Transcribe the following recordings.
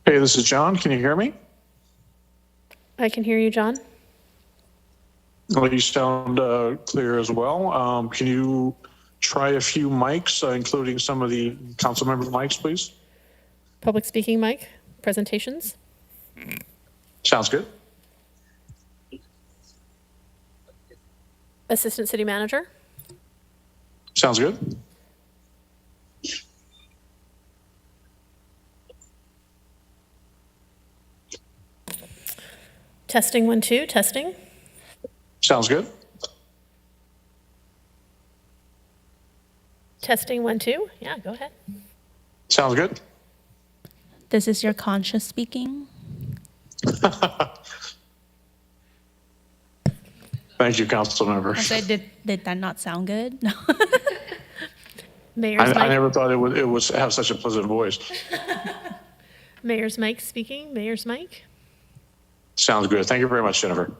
Hey, this is John. Can you hear me? I can hear you, John. Well, you sound clear as well. Can you try a few mics, including some of the council member mics, please? Public speaking mic, presentations. Sounds good. Assistant City Manager. Sounds good. Testing 1, 2, testing. Sounds good. Testing 1, 2. Yeah, go ahead. Sounds good. This is your conscious speaking. Thank you, council member. I said, did that not sound good? No. Mayor's I mic. never thought it would have such a pleasant voice. Mayor's mic speaking. Mayor's mic. Sounds good. Thank you very much, Jennifer.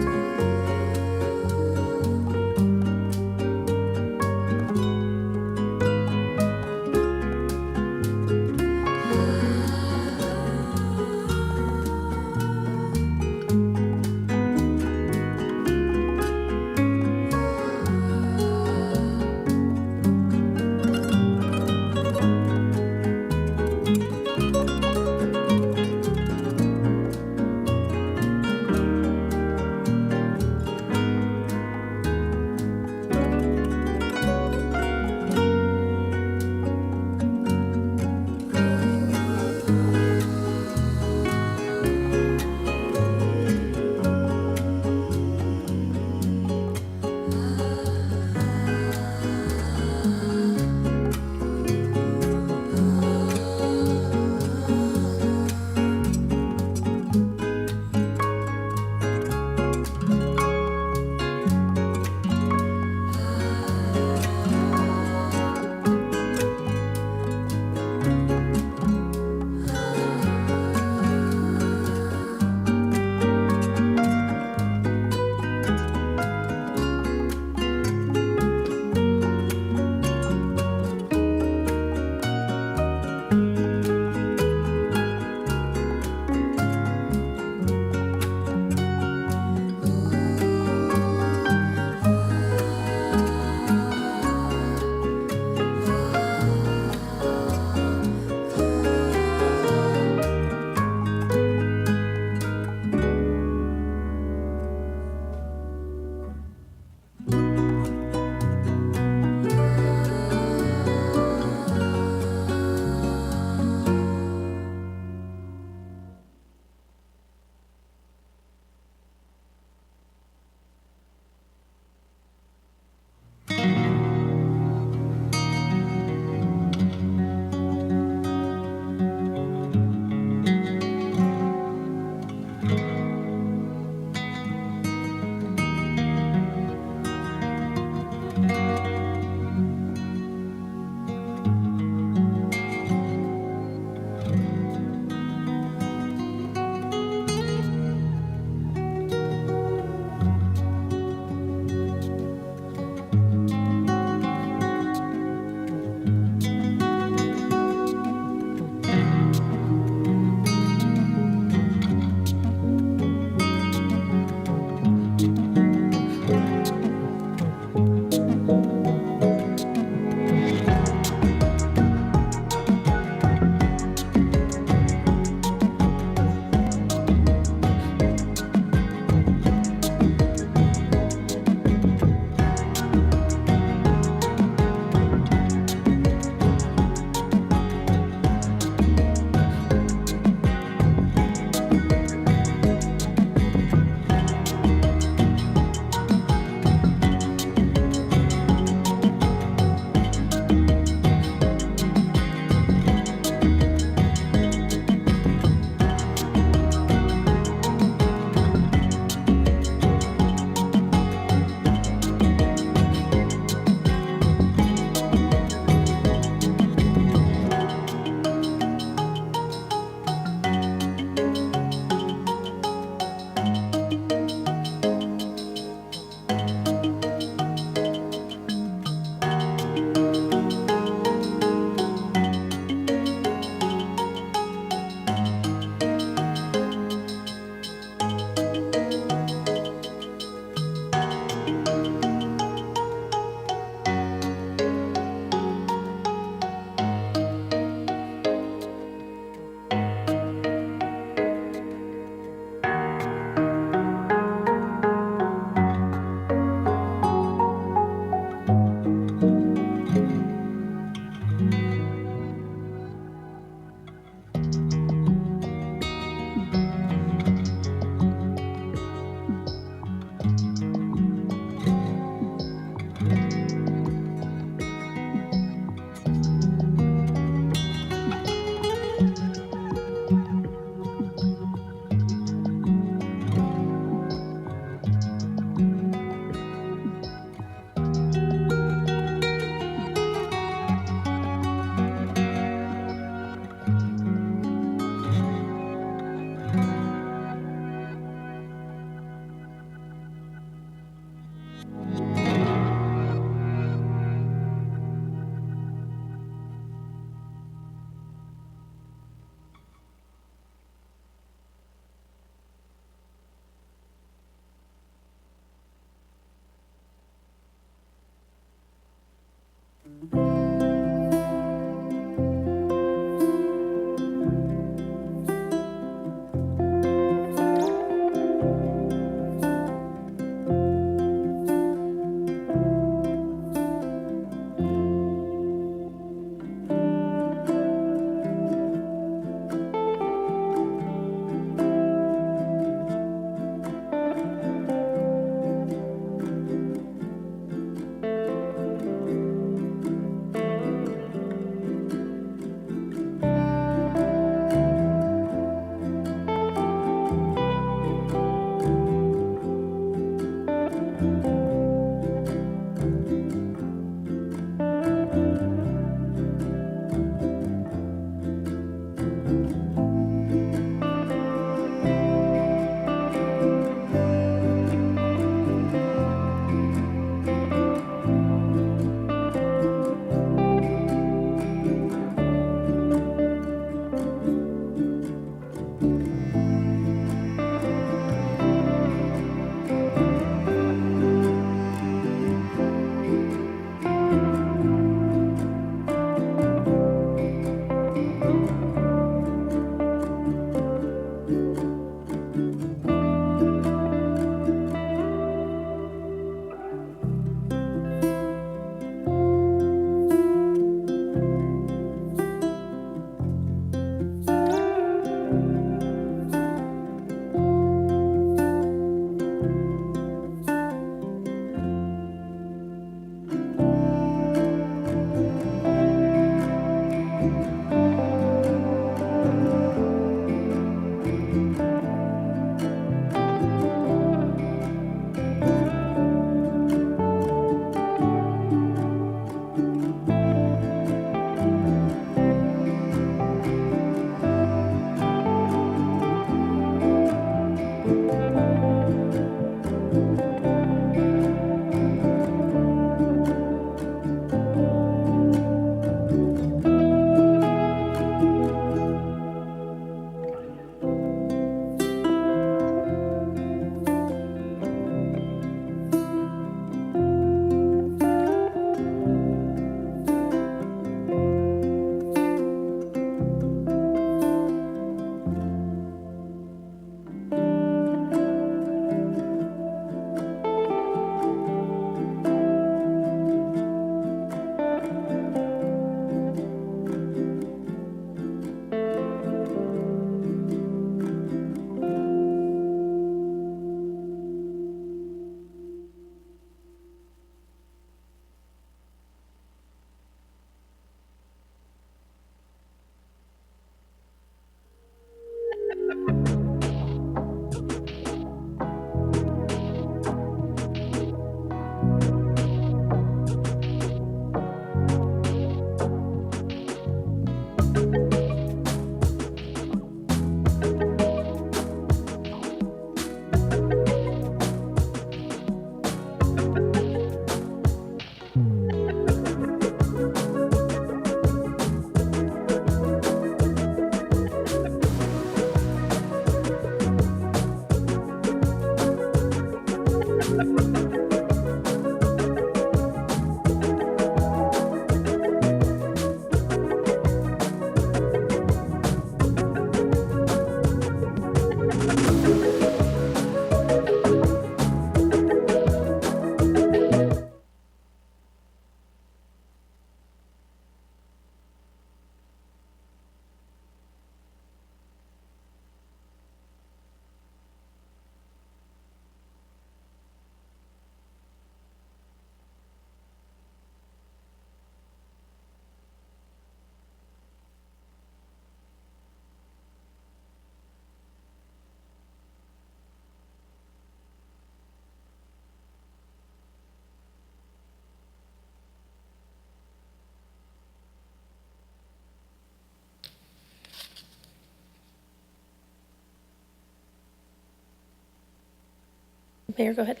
Mayor, go ahead.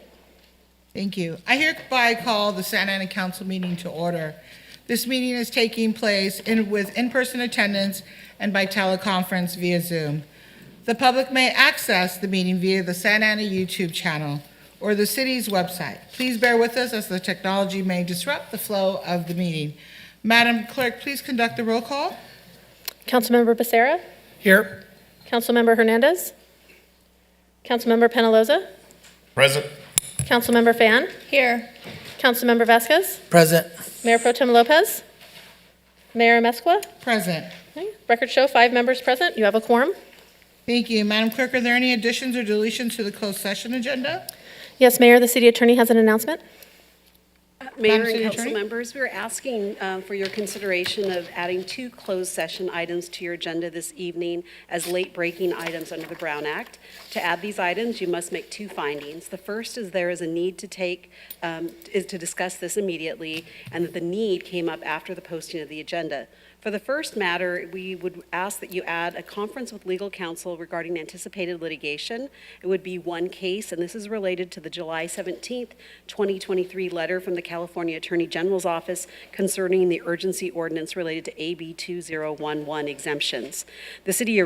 Thank you. I hereby call the Santa Ana Council meeting to order. This meeting is taking place with in-person attendance and by teleconference via Zoom. The public may access the meeting via the Santa Ana YouTube channel or the city's website. Please bear with us as the technology may disrupt the flow of the meeting. Madam Clerk, please conduct the roll call. Councilmember Becerra? Here. Councilmember Hernandez? Councilmember Penaloza? Present. Councilmember Fan? Here. Councilmember Vasquez? Present. Mayor Pro Tem Lopez? Mayor Amezcua? Present. Okay. Record show 5 members present. You have a quorum. Thank you. Madam Clerk, are there any additions or deletions to the closed session agenda? Yes, Mayor, the city attorney has an announcement. Mayor Madam and City council Attorney? members, we're asking for your consideration of adding 2 closed session items to your agenda this evening as late-breaking items under the Brown Act. To add these items, you must make 2 findings. The first is there is a need to discuss this immediately, and that the need came up after the posting of the agenda. For the first matter, we would ask that you add a conference with legal counsel regarding anticipated litigation. It would be 1 case, and this is related to the July 17th, 2023 letter from the California Attorney General's Office concerning the urgency ordinance related to AB 2011 exemptions. The city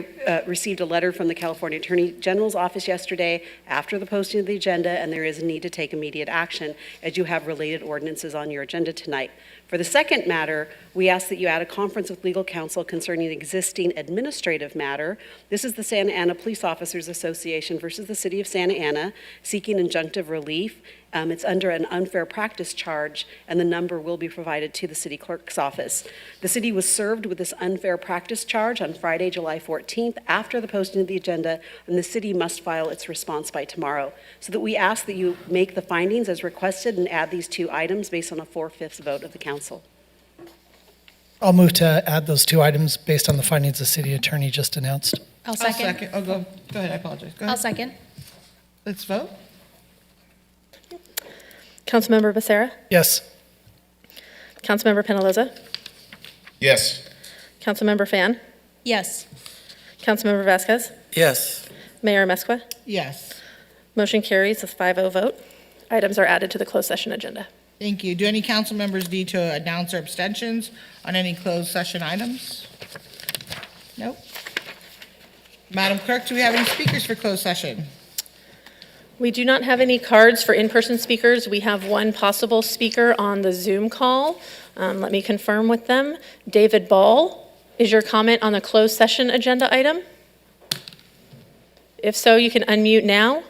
received a letter from the California Attorney General's Office yesterday after the posting of the agenda, and there is a need to take immediate action as you have related ordinances on your agenda tonight. For the second matter, we ask that you add a conference correspondence with legal counsel concerning an existing administrative matter. This is the Santa Ana Police Officers Association versus the City of Santa Ana seeking injunctive relief. It's under an unfair practice charge, and the number will be provided to the city clerk's office. The city was served with this unfair practice charge on Friday, July 14th, after the posting of the agenda, and the city must file its response by tomorrow. So that we ask that you make the findings as requested and add these two items based on a 4/5 vote of the council. I'll move to add those two items based on the findings the city attorney just announced. I'll I'll second. second. Oh, go ahead, I apologize. Go I'll ahead. second. Let's vote. Councilmember Becerra, Yes. Councilmember Penaloza, Yes. Councilmember Fan, Yes. Councilmember Vasquez, Yes. Mayor Mesqua. Yes. Motion carries with 5-0 vote. Items are added to the closed session agenda. Thank you. Do any council members need to announce their abstentions on any closed session items? Nope. Madam Clerk, do we have any speakers for closed session? We do not have any cards for in-person speakers. We have one possible speaker on the Zoom call. Let me confirm with them. David Ball, is your comment on the closed session agenda item? If so, you can unmute now.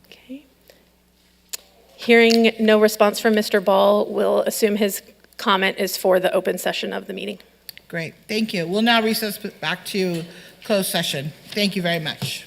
Okay. Hearing no response from Mr. Ball, we'll assume his comment is for the open session of the meeting. Great, thank you. We'll now recess back to closed session. Thank you very much.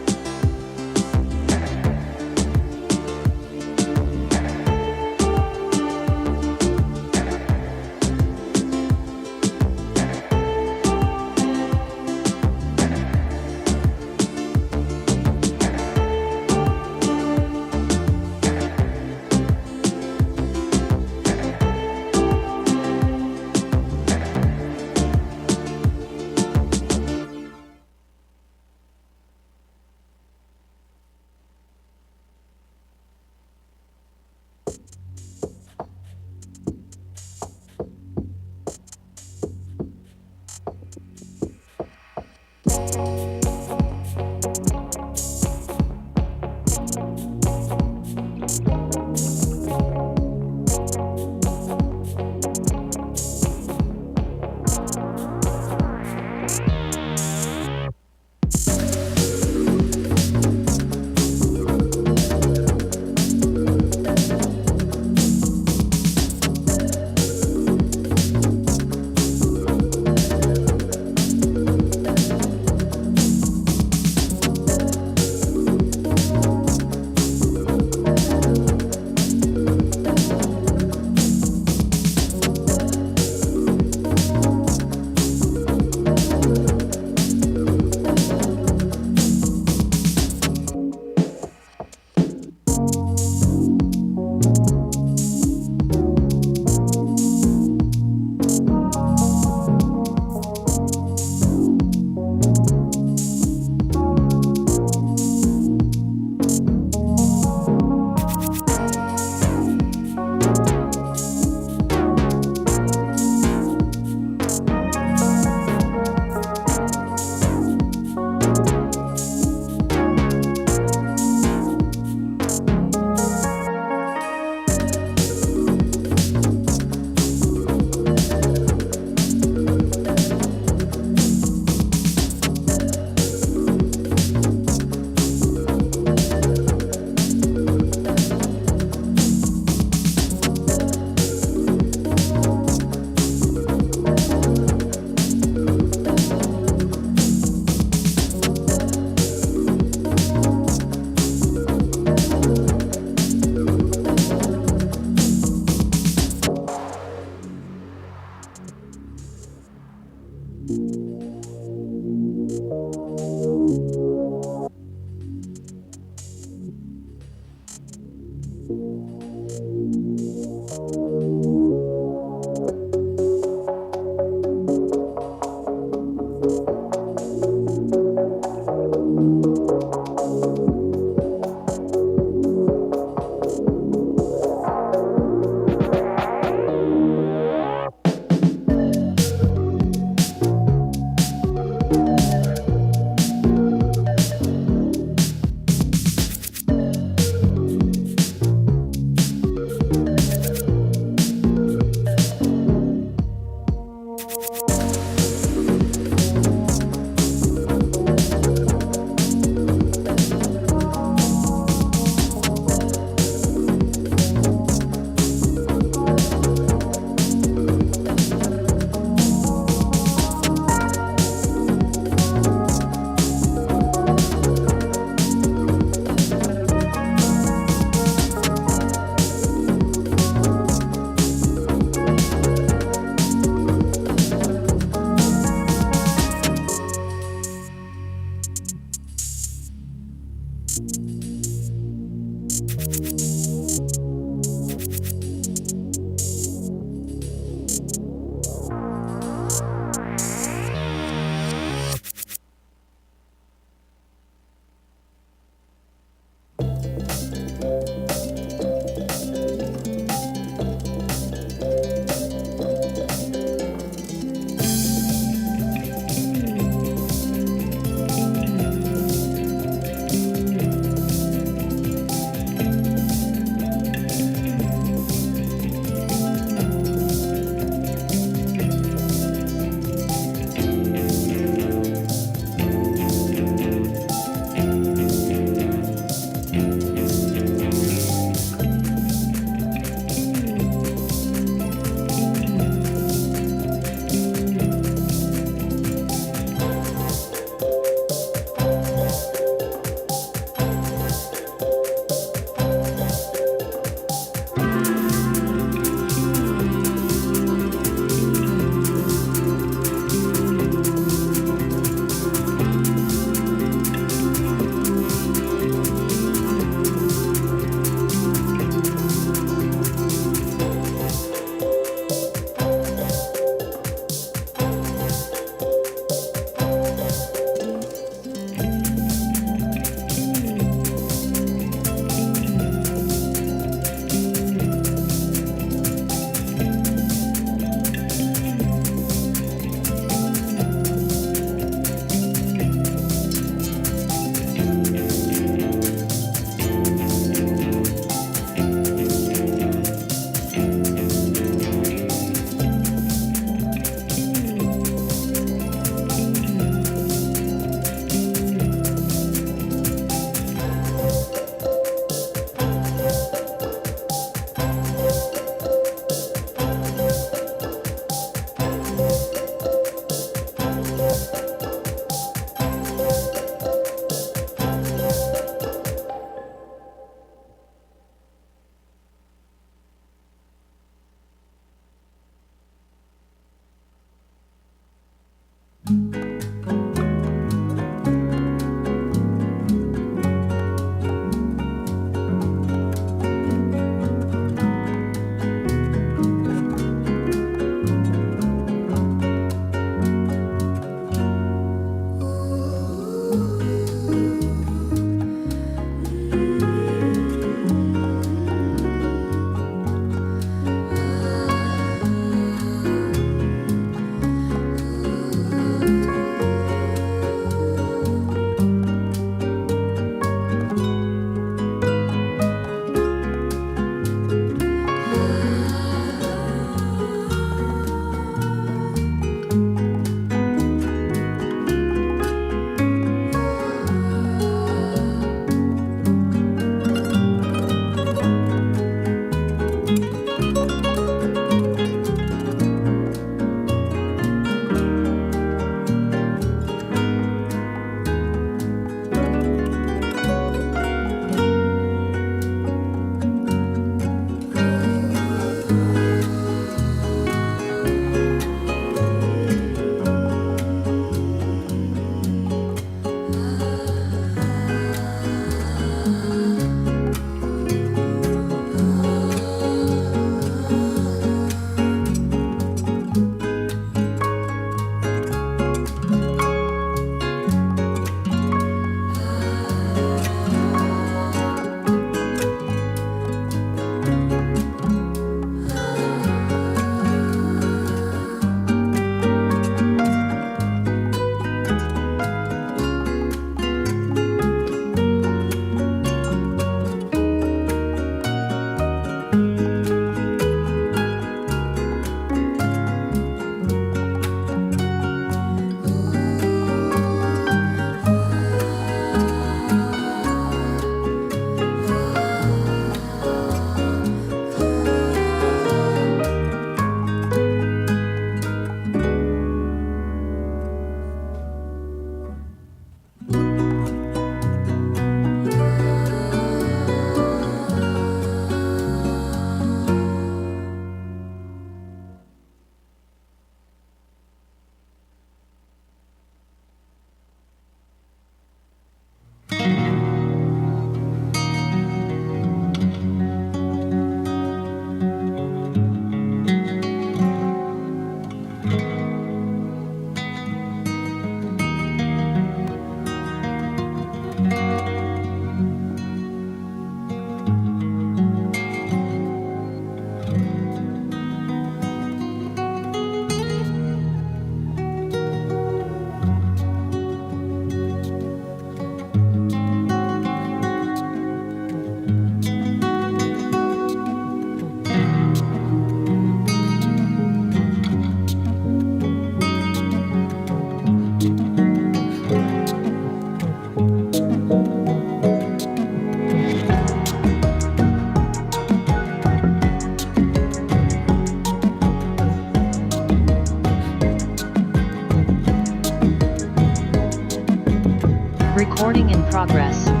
Recording in progress.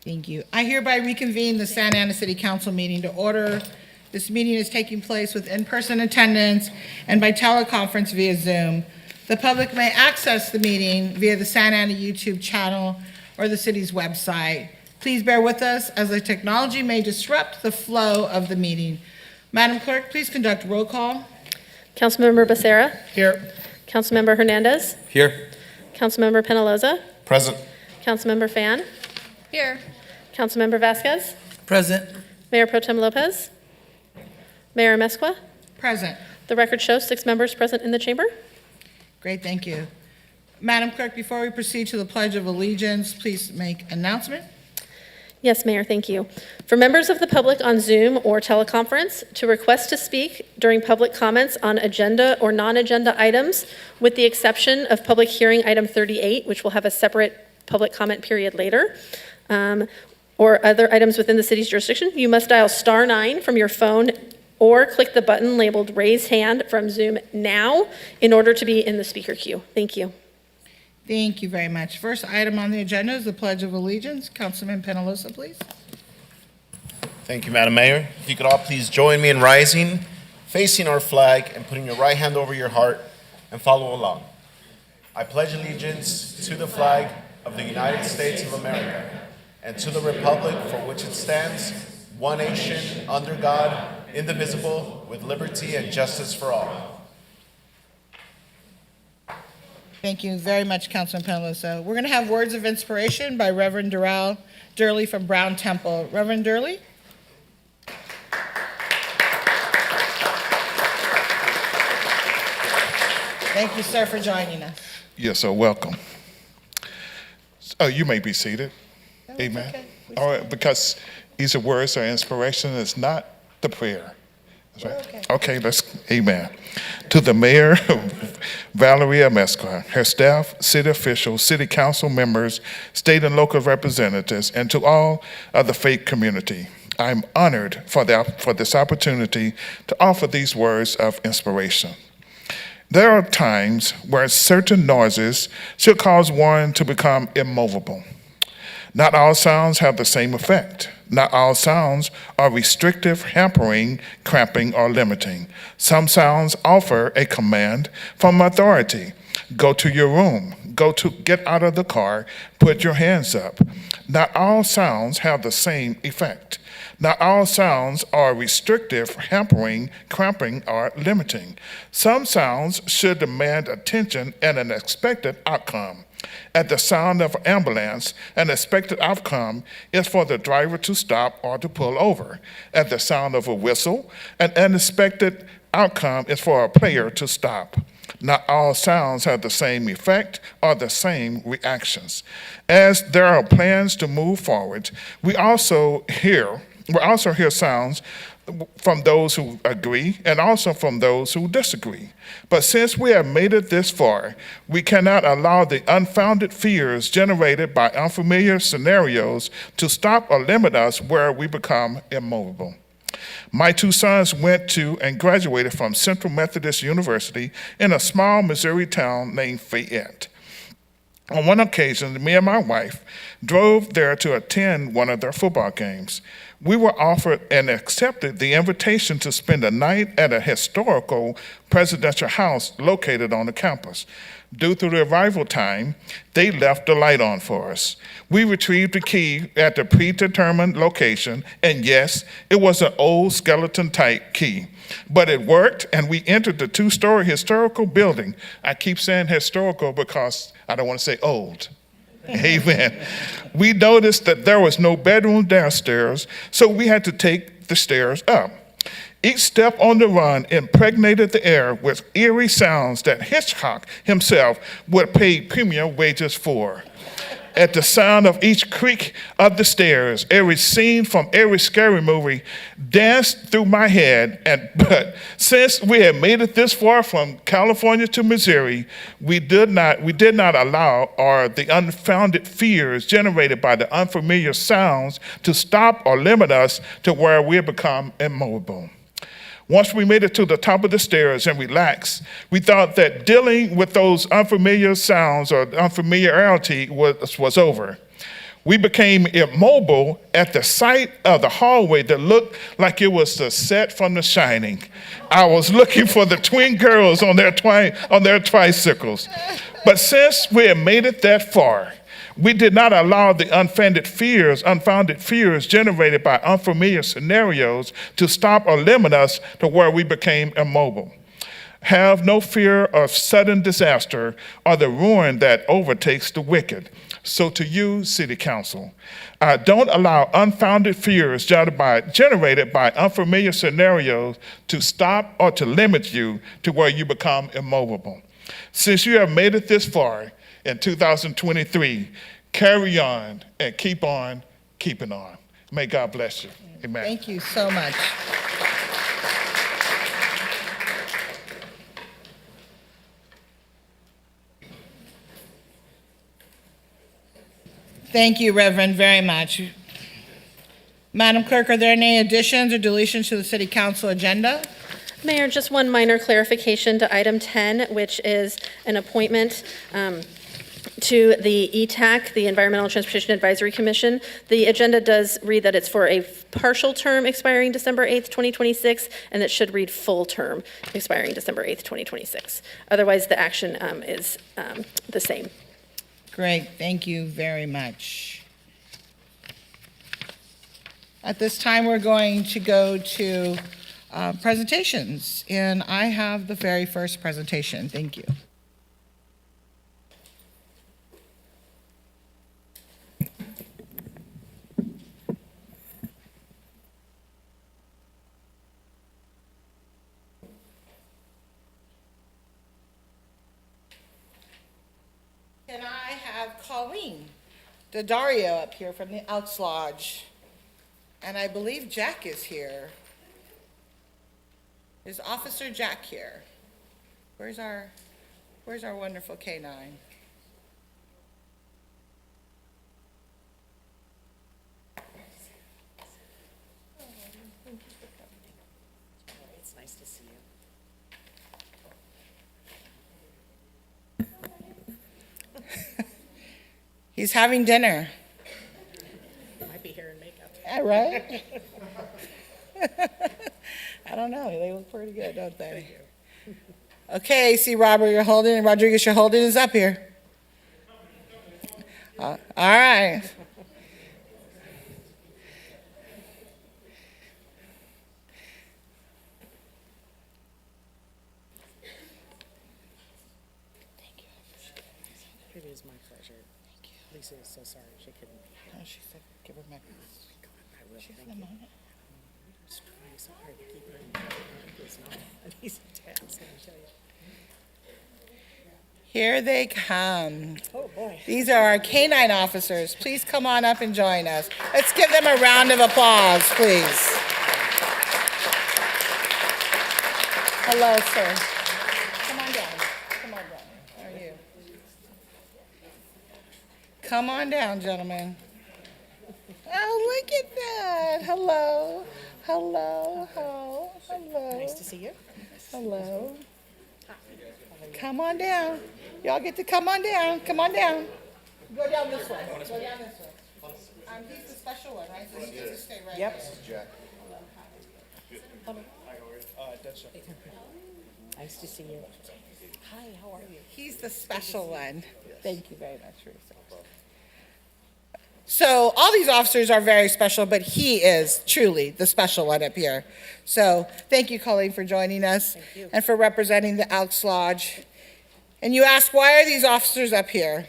Thank you. I hereby reconvene the Santa Ana City Council meeting to order. This meeting is taking place with in-person attendance and by teleconference via Zoom. The public may access the meeting via the Santa Ana YouTube channel or the city's website. Please bear with us as the technology may disrupt the flow of the meeting. Madam Clerk, please conduct roll call. Councilmember Becerra. Here. Councilmember Hernandez. Here. Councilmember Penaloza, Present. Councilmember Fan, Here. Councilmember Vasquez, Present. Mayor Pro Tem Lopez, Mayor Amezcua. Present. The record shows 6 members present in the chamber. Great, thank you. Madam Clerk, before we proceed to the Pledge of Allegiance, please make announcement. Yes, Mayor, thank you. For members of the public on Zoom or teleconference to request to speak during public comments on agenda or non-agenda items, with the exception of public hearing item 38, which will have a separate public comment period later, or other items within the city's jurisdiction, you must dial *9 from your phone or click the button labeled Raise Hand from Zoom now in order to be in the speaker queue. Thank you. Thank you very much. First item on the agenda is the Pledge of Allegiance. Councilman Penaloza, please. Thank you, Madam Mayor. If you could all please join me in rising, facing our flag, and putting your right hand over your heart and follow along. I pledge allegiance to the flag of the United States of America and to the republic for which it stands, one nation, under God, indivisible, with liberty and justice for all. Thank you very much, Councilman Penaloza. We're going to have words of inspiration by Reverend Durley from Brown Temple. Reverend Durley? Thank you, sir, for joining us. Yes, sir. Welcome. You may be seated. No, it's Amen. okay. All right, because these are words of inspiration. It's not the prayer. That's right. Okay, amen. To the mayor, Valerie Amezcua, her staff, city officials, city council members, state and local representatives, and to all of the faith community, I'm honored for this opportunity to offer these words of inspiration. There are times where certain noises should cause one to become immovable. Not all sounds have the same effect. Not all sounds are restrictive, hampering, cramping, or limiting. Some sounds offer a command from authority. Go to your room. Get out of the car. Put your hands up. Not all sounds have the same effect. Not all sounds are restrictive, hampering, cramping, or limiting. Some sounds should demand attention and an expected outcome. At the sound of an ambulance, an expected outcome is for the driver to stop or to pull over. At the sound of a whistle, an unexpected outcome is for a player to stop. Not all sounds have the same effect or the same reactions. As there are plans to move forward, we also hear sounds from those who agree and also from those who disagree. But since we have made it this far, we cannot allow the unfounded fears generated by unfamiliar scenarios to stop or limit us where we become immovable. My 2 sons went to and graduated from Central Methodist University in a small Missouri town named Fayette. On one occasion, me and my wife drove there to attend one of their football games. We were offered and accepted the invitation to spend a night at a historical presidential house located on the campus. Due to the arrival time, they left the light on for us. We retrieved the key at the predetermined location, and yes, it was an old skeleton-type key. But it worked, and we entered the 2-story historical building. I keep saying historical because I don't want to say old. Amen. We noticed that there was no bedroom downstairs, so we had to take the stairs up. Each step on the run impregnated the air with eerie sounds that Hitchcock himself would pay premium wages for. At the sound of each creak of the stairs, every scene from every scary movie danced through my head. But since we had made it this far from California to Missouri, we did not allow the unfounded fears generated by the unfamiliar sounds to stop or limit us to where we had become immobile. Once we made it to the top of the stairs and relaxed, we thought that dealing with those unfamiliar sounds or unfamiliarity was over. We became immobile at the sight of the hallway that looked like it was the set from The Shining. I was looking for the twin girls on their tricycles. But since we had made it that far, we did not allow the unfounded fears generated by unfamiliar scenarios to stop or limit us to where we became immobile. Have no fear of sudden disaster or the ruin that overtakes the wicked. So to you, City Council, don't allow unfounded fears generated by unfamiliar scenarios to stop or to limit you to where you become immovable. Since you have made it this far in 2023, carry on and keep on keeping on. May God bless you. Amen. Thank you so much. Thank you, Reverend, very much. Madam Clerk, are there any additions or deletions to the City Council agenda? Mayor, just one minor clarification to item 10, which is an appointment to the ETAC, the Environmental Transportation Advisory Commission. The agenda does read that it's for a partial term expiring December 8th, 2026, and it should read full term expiring December 8th, 2026. Otherwise, the action is the same. Great, thank you very much. At this time, we're going to go to presentations, and I have the very first presentation. Thank you. Can I have Colleen Daddario up here from the Elks Lodge? And I believe Jack is here. Is Officer Jack here? Where's our wonderful canine? It's nice to see you. He's having dinner. Might be here in makeup. Yeah, right? I don't know. They look pretty good, don't they? Okay, see Rodriguez, you're holding is up here. All right. It is my pleasure. Thank you. Lisa is so sorry she couldn't. Oh, she said, give her my. I will. She's Thank in a you. moment. It's trying so hard to keep her in. It's not an easy task, let me tell you. Here they come. Oh, boy. These are our canine officers. Please come on up and join us. Let's give them a round of applause, please. Hello, sir. Come on down. Come on down. How are you? Come on down, gentlemen. Oh, look at that. Hello. Hello. Hello. Hello. Nice to see you. Hello. Come on down. Y'all get to come on down. Come on down. Go down this way. Go down this way. He's the special one, right? So he gets to stay right Yep. there. Nice to see you. Hi, how are you? He's the special one. Thank you very much for your service. So all these officers are very special, but he is truly the special one up here. So thank you, Colleen, for joining us and for representing the Elks Lodge. And you ask, why are these officers up here?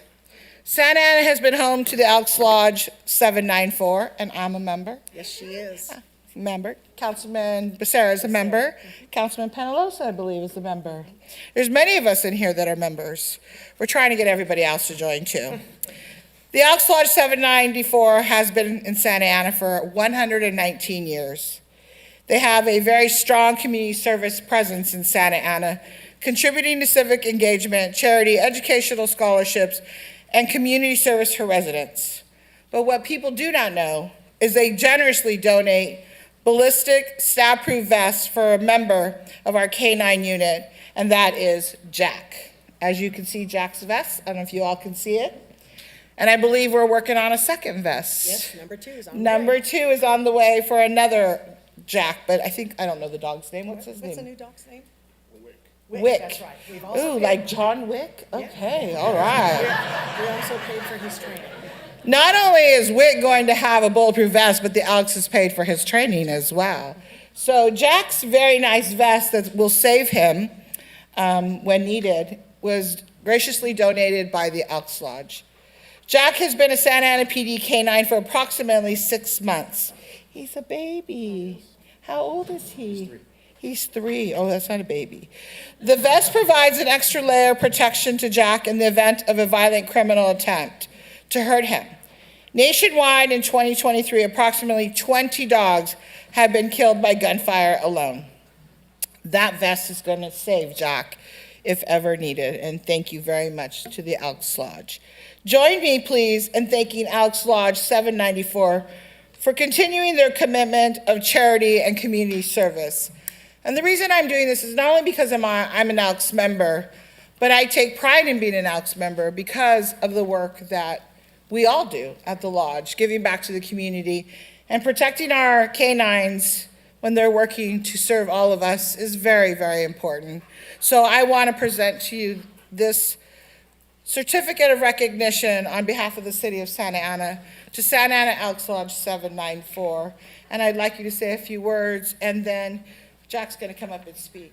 Santa Ana has been home to the Elks Lodge 794, and I'm a member. Yes, she is. Member. Councilman Becerra is a member. Councilman Penalosa, I believe, is a member. There's many of us in here that are members. We're trying to get everybody else to join too. The Elks Lodge 794 has been in Santa Ana for 119 years. They have a very strong community service presence in Santa Ana, contributing to civic engagement, charity, educational scholarships, and community service for residents. But what people do not know is they generously donate ballistic stab-proof vests for a member of our K-9 unit, and that is Jack. As you can see Jack's vest, I don't know if you all can see it. And I believe we're working on a second vest. Yes, number 2 is on the way. Number 2 is on the way for another Jack, but I don't know the dog's name. What's his What's the name? new dog's name? Wick. That's right. We've also Ooh, paid- like John Wick? Okay, all right. We also paid for his training. Not only is Wick going to have a bulletproof vest, but the Elks has paid for his training as well. So Jack's very nice vest that will save him when needed, was graciously donated by the Elks Lodge. Jack has been a Santa Ana PD K-9 for approximately 6 months. He's a baby. How old is he? He's 3. Oh, that's not a baby. The vest provides an extra layer of protection to Jack in the event of a violent criminal attempt to hurt him. Nationwide in 2023, approximately 20 dogs have been killed by gunfire alone. That vest is going to save Jack if ever needed, and thank you very much to the Elks Lodge. Join me, please, in thanking Elks Lodge 794 for continuing their commitment of charity and community service. And the reason I'm doing this is not only because I'm an Elks member, but I take pride in being an Elks member because of the work that we all do at the Lodge, giving back to the community and protecting our canines when they're working to serve all of us is very, very important. So I want to present to you this certificate of recognition on behalf of the city of Santa Ana to Santa Ana Elks Lodge 794. And I'd like you to say a few words, and then Jack's going to come up and speak.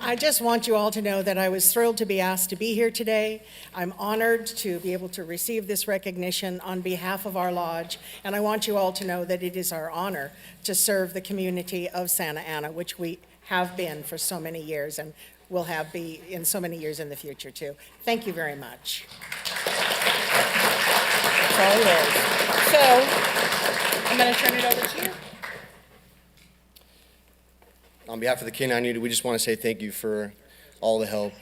I just want you all to know that I was thrilled to be asked to be here today. I'm honored to be able to receive this recognition on behalf of our lodge, and I want you all to know that it is our honor to serve the community of Santa Ana, which we have been for so many years and will be in so many years in the future too. Thank you very much. That's all yours. So I'm going to turn it over to you. On behalf of the K-9 unit, we just want to say thank you for all the help.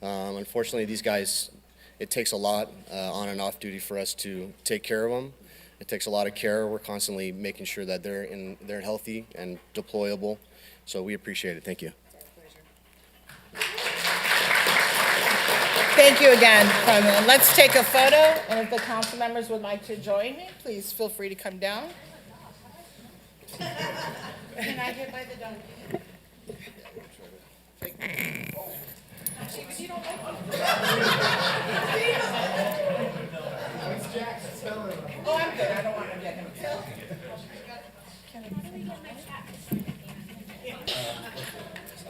Unfortunately, these guys, it takes a lot on and off duty for us to take care of them. It takes a lot of care. We're constantly making sure that they're healthy and deployable. So we appreciate it. Thank you. Thank you again. Let's take a photo, and if the council members would like to join me, please feel free to come down. Can I get by the donkey? Actually, but you don't like Oh, I'm good. I don't want to get him killed.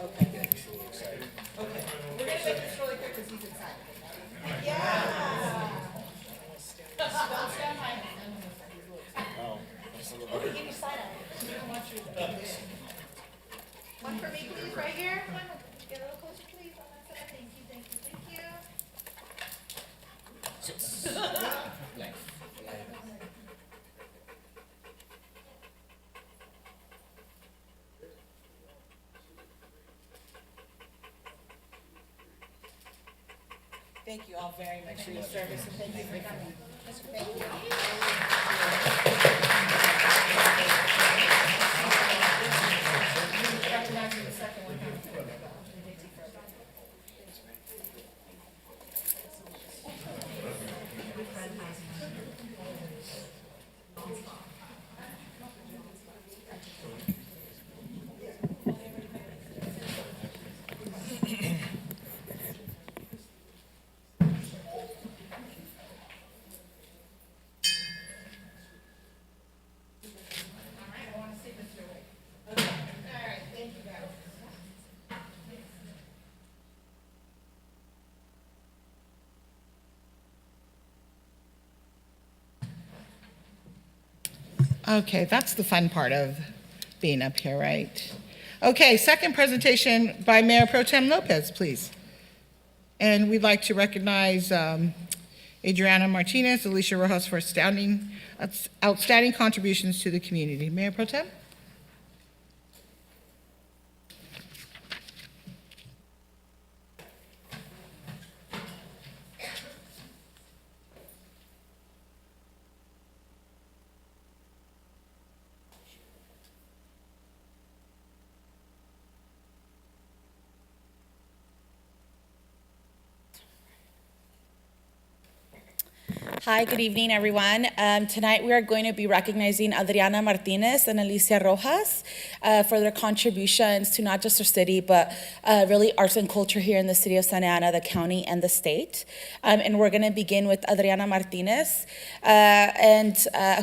Okay, good. Okay, we're gonna make this really quick because he's excited. Yeah. Don't stand by him. One for me, please, right here. Get a little closer, please. On that side. Thank you, thank you, thank you. Thank you all very much for your service, and thank you for coming. Thank you. Recognizing the second one. Okay, that's the fun part of being up here, right? Okay, second presentation by Mayor Pro Tem Lopez, please. And we'd like to recognize Adriana Martinez, Alicia Rojas for outstanding contributions to the community. Mayor Pro Tem? Hi, good evening, everyone. Tonight we are going to be recognizing Adriana Martinez and Alicia Rojas for their contributions to not just our city, but really arts and culture here in the city of Santa Ana, the county, and the state. And we're going to begin with Adriana Martinez,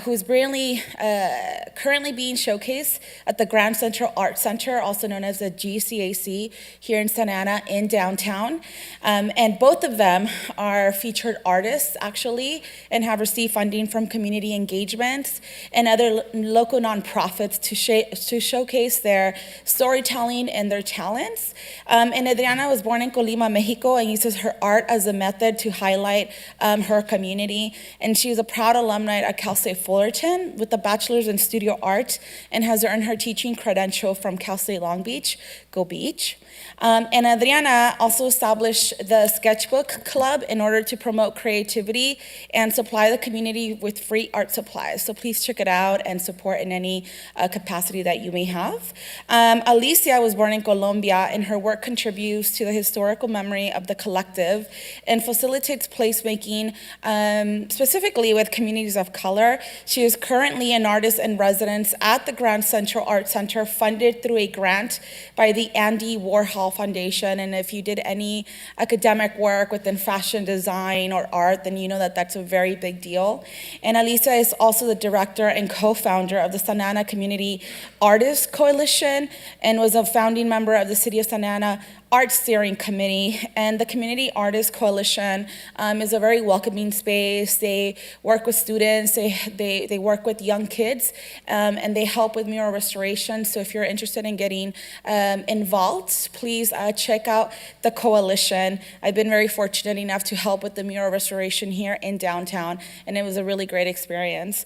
who's currently being showcased at the Grand Central Arts Center, also known as the GCAC, here in Santa Ana in downtown. And both of them are featured artists, actually, and have received funding from community engagements and other local nonprofits to showcase their storytelling and their talents. And Adriana was born in Colima, Mexico, and uses her art as a method to highlight her community. And she's a proud alumni at Cal State Fullerton with a bachelor's in studio art and has earned her teaching credential from Cal State Long Beach. Go Beach. And Adriana also established the Sketchbook Club in order to promote creativity and supply the community with free art supplies. So please check it out and support in any capacity that you may have. Alicia was born in Colombia, and her work contributes to the historical memory of the collective and facilitates placemaking, specifically with communities of color. She is currently an artist in residence at the Grand Central Arts Center, funded through a grant by the Andy Warhol Foundation. And if you did any academic work within fashion design or art, then you know that that's a very big deal. And Alicia is also the director and co-founder of the Santa Ana Community Artists Coalition and was a founding member of the City of Santa Ana Art Steering Committee. And the Community Artists Coalition is a very welcoming space. They work with students, they work with young kids, and they help with mural restoration. So if you're interested in getting involved, please check out the coalition. I've been very fortunate enough to help with the mural restoration here in downtown, and it was a really great experience.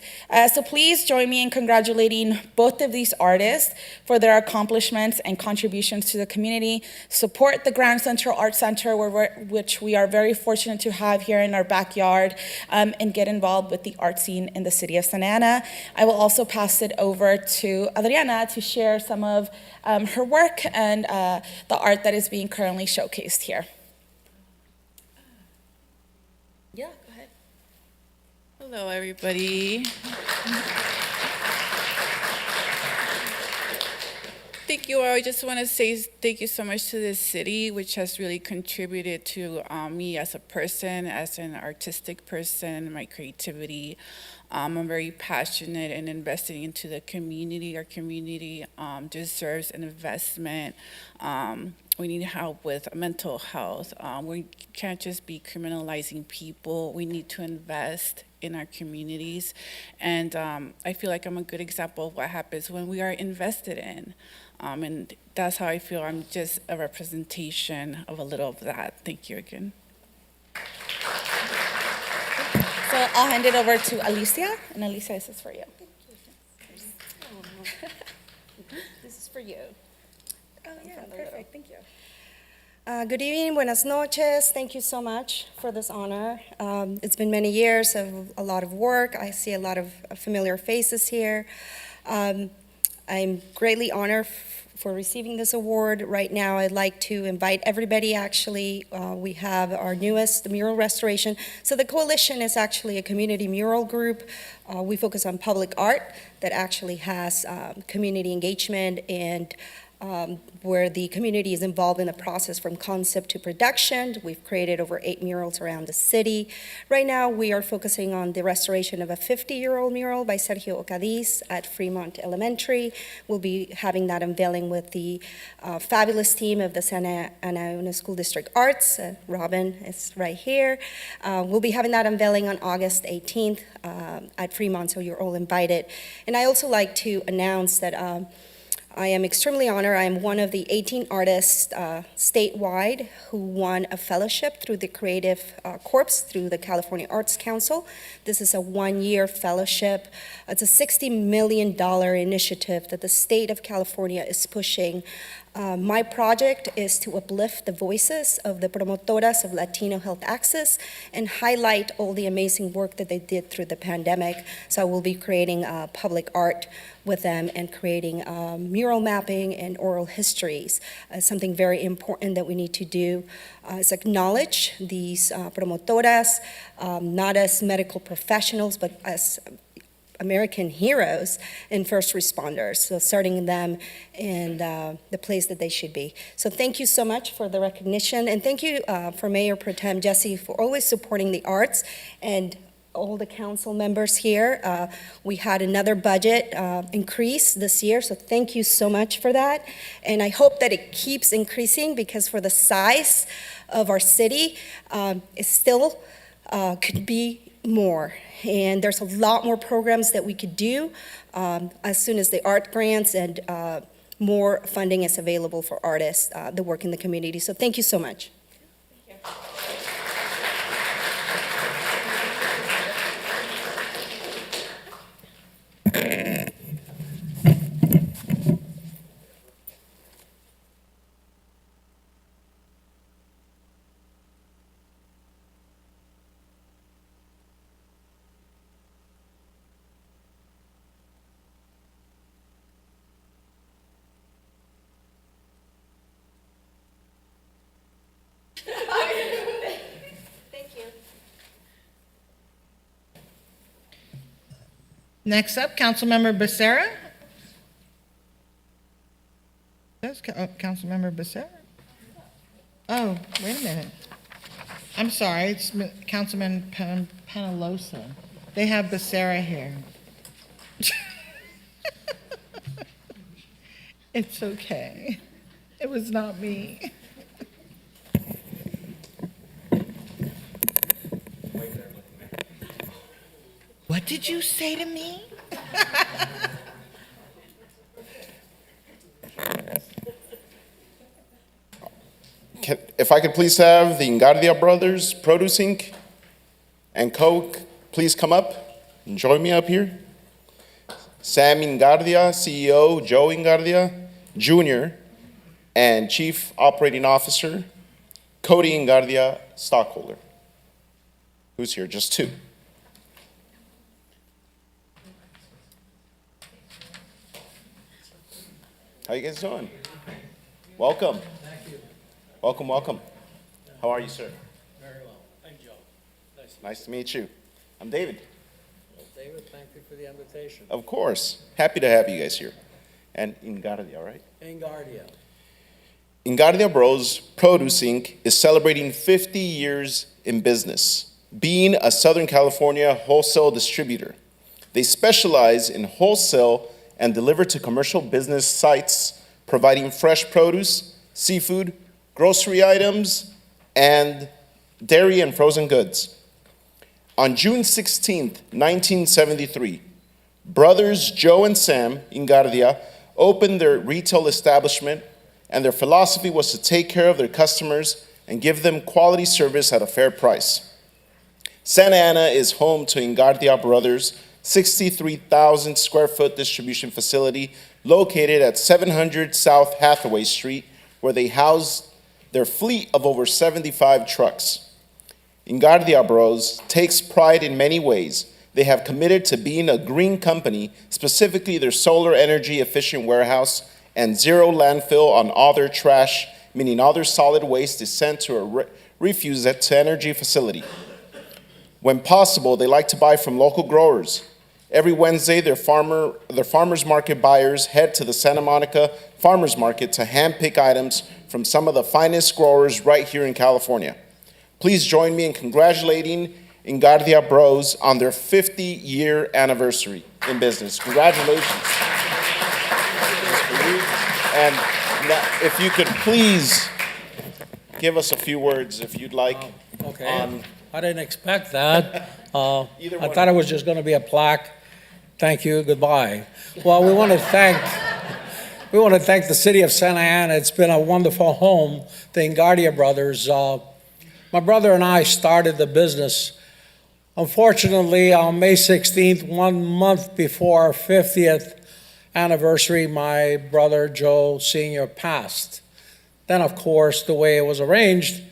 So please join me in congratulating both of these artists for their accomplishments and contributions to the community. Support the Grand Central Arts Center, which we are very fortunate to have here in our backyard, and get involved with the art scene in the city of Santa Ana. I will also pass it over to Adriana to share some of her work and the art that is being currently showcased here. Yeah, go ahead. Hello, everybody. Thank you. I just want to say thank you so much to the city, which has really contributed to me as a person, as an artistic person, my creativity. I'm very passionate and investing into the community. Our community deserves an investment. We need help with mental health. We can't just be criminalizing people. We need to invest in our communities. And I feel like I'm a good example of what happens when we are invested in. And that's how I feel. I'm just a representation of a little of that. Thank you again. So I'll hand it over to Alicia, and Alicia, this is for you. This is for you. Oh, yeah, perfect. Thank you. Good evening, buenas noches. Thank you so much for this honor. It's been many years of a lot of work. I see a lot of familiar faces here. I'm greatly honored for receiving this award. Right now, I'd like to invite everybody, actually. We have our newest mural restoration. So the coalition is actually a community mural group. We focus on public art that actually has community engagement and where the community is involved in the process from concept to production. We've created over 8 murals around the city. Right now, we are focusing on the restoration of a 50-year-old mural by Sergio Ocadiz at Fremont Elementary. We'll be having that unveiling with the fabulous team of the Santa Ana School District Arts. Robin is right here. We'll be having that unveiling on August 18th at Fremont, so you're all invited. And I also like to announce that I am extremely honored. I am one of the 18 artists statewide who won a fellowship through the Creative Corps through the California Arts Council. This is a one-year fellowship. It's a $60 million initiative that the state of California is pushing My project is to uplift the voices of the promotoras of Latino health access and highlight all the amazing work that they did through the pandemic. So I will be creating public art with them and creating mural mapping and oral histories. Something very important that we need to do is acknowledge these promotoras, not as medical professionals, but as American heroes and first responders, so starting them in the place that they should be. So thank you so much for the recognition, and thank you for Mayor Pro Tem Jesse for always supporting the arts and all the council members here. We had another budget increase this year, so thank you so much for that. And I hope that it keeps increasing, because for the size of our city, it still could be more. And there's a lot more programs that we could do as soon as the art grants and more funding is available for artists that work in the community. So thank you so much. Next up, Councilmember Becerra. That's Councilmember Becerra. Oh, wait a minute. I'm sorry, it's Councilman Penalosa. They have Becerra here. It's okay. It was not me. What did you say to me? If I could please have the Ingardia Brothers Produce Inc. and Coke please come up and join me up here. Sam Ingardia, CEO, Joe Ingardia, Jr., and Chief Operating Officer, Cody Ingardia, stockholder. Who's here? Just two. How you guys doing? Welcome. Thank you. Welcome, welcome. How are you, sir? Very well. I'm Joe. Nice to meet you. I'm David. Well, David, thank you for the invitation. Of course. Happy to have you guys here. And Ingardia, right? Ingardia. Ingardia Bros Produce Inc. is celebrating 50 years in business, being a Southern California wholesale distributor. They specialize in wholesale and deliver to commercial business sites, providing fresh produce, seafood, grocery items, and dairy and frozen goods. On June 16, 1973, brothers Joe and Sam Ingardia opened their retail establishment, and their philosophy was to take care of their customers and give them quality service at a fair price. Santa Ana is home to Ingardia Brothers' 63,000 square foot distribution facility located at 700 South Hathaway Street, where they house their fleet of over 75 trucks. Ingardia Bros takes pride in many ways. They have committed to being a green company, specifically their solar energy efficient warehouse and zero landfill on all their trash, meaning all their solid waste is sent to a refuse to energy facility. When possible, they like to buy from local growers. Every Wednesday, their farmers market buyers head to the Santa Monica Farmers Market to handpick items from some of the finest growers right here in California. Please join me in congratulating Ingardia Bros on their 50-year anniversary in business. Congratulations. And now, if you could please give us a few words, if you'd like. Okay. I didn't expect that. I one. thought it was just going to be a plaque. Thank you, goodbye. Well, we want to thank the city of Santa Ana. It's been a wonderful home, the Ingardia Brothers. My brother and I started the business. Unfortunately, on May 16th, 1 month before our 50th anniversary, my brother Joe Sr. passed. Then, of course, the way it was arranged,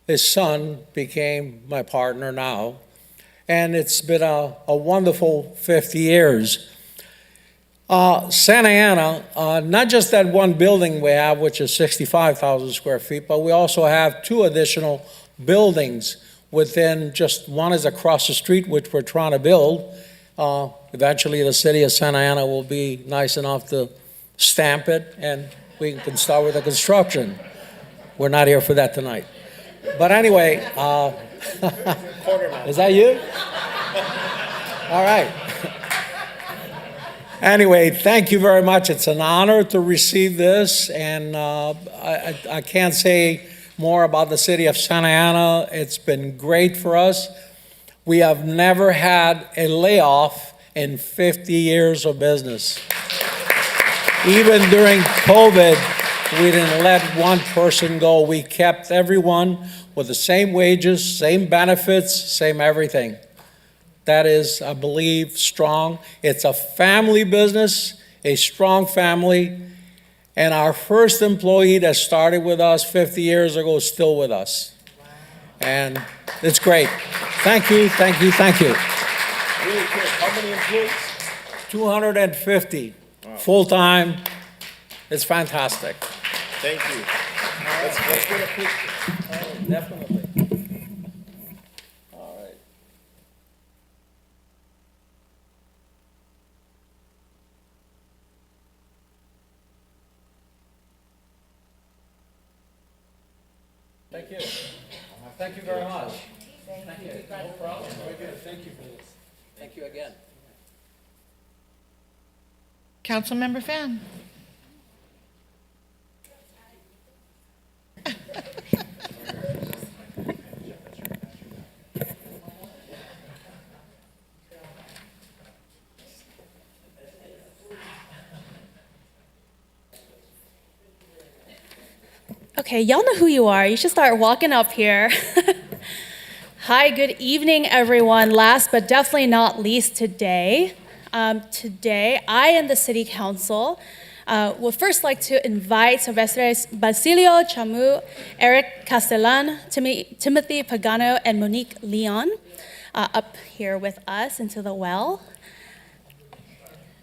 his son became my partner now. And it's been a wonderful 50 years. Santa Ana, not just that one building we have, which is 65,000 square feet, but we also have 2 additional buildings within, just one is across the street, which we're trying to build. Eventually, the city of Santa Ana will be nice enough to stamp it, and we can start with the construction. We're not here for that tonight. But anyway, is that you? All right. Anyway, thank you very much. It's an honor to receive this, and I can't say more about the city of Santa Ana. It's been great for us. We have never had a layoff in 50 years of business. Even during COVID, we didn't let one person go. We kept everyone with the same wages, same benefits, same everything. That is, I believe, strong. It's a family business, a strong family, and our first employee that started with us 50 years ago is still with us. And it's great. Thank you, thank you, thank you. Really quick, how many employees? 250, full-time. It's fantastic. Thank you. Let's get a picture. Definitely. Thank you. Thank you very much. Thank you. No problem. Very good. Thank you for this. Thank you again. Councilmember Fan. Okay, y'all know who you are. You should start walking up here. Hi, good evening, everyone. Last but definitely not least today. Today, I and the City Council would first like to invite Silvestre Basilio Chamu, Eric Castellan, Timothy Pagano, and Monique Leon up here with us into the well.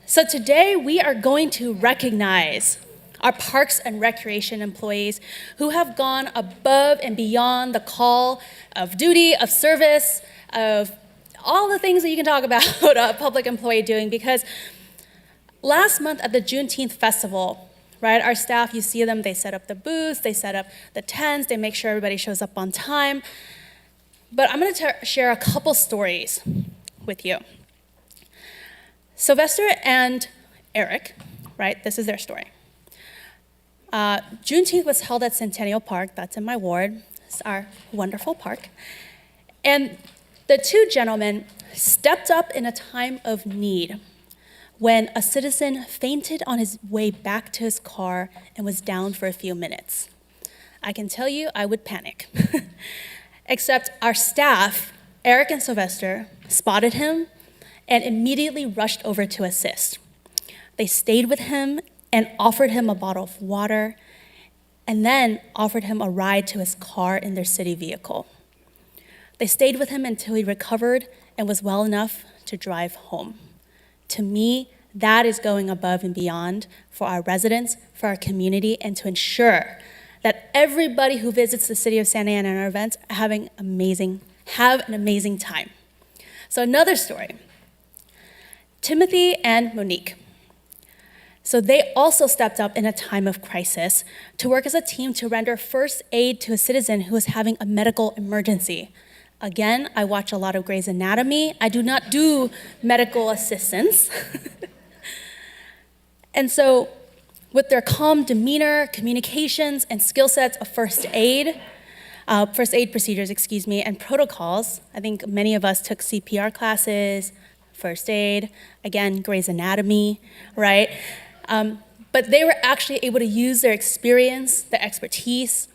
So today, we are going to recognize our Parks and Recreation employees who have gone above and beyond the call of duty, of service, of all the things that you can talk about a public employee doing. Because last month at the Juneteenth festival, right, our staff, you see them, they set up the booths, they set up the tents, they make sure everybody shows up on time. But I'm going to share a couple stories with you. Sylvester and Eric, right, this is their story. Juneteenth was held at Centennial Park, that's in my ward. It's our wonderful park. And the 2 gentlemen stepped up in a time of need when a citizen fainted on his way back to his car and was down for a few minutes. I can tell you, I would panic. Except our staff, Eric and Sylvester, spotted him and immediately rushed over to assist. They stayed with him and offered him a bottle of water, and then offered him a ride to his car in their city vehicle. They stayed with him until he recovered and was well enough to drive home. To me, that is going above and beyond for our residents, for our community, and to ensure that everybody who visits the city of Santa Ana and our events have an amazing time. So another story, Timothy and Monique. So they also stepped up in a time of crisis to work as a team to render first aid to a citizen who was having a medical emergency. Again, I watch a lot of Grey's Anatomy. I do not do medical assistance. And so with their calm demeanor, communications, and skill sets of first aid procedures, and protocols, I think many of us took CPR classes, first aid, again, Grey's Anatomy, right? But they were actually able to use their experience, their expertise,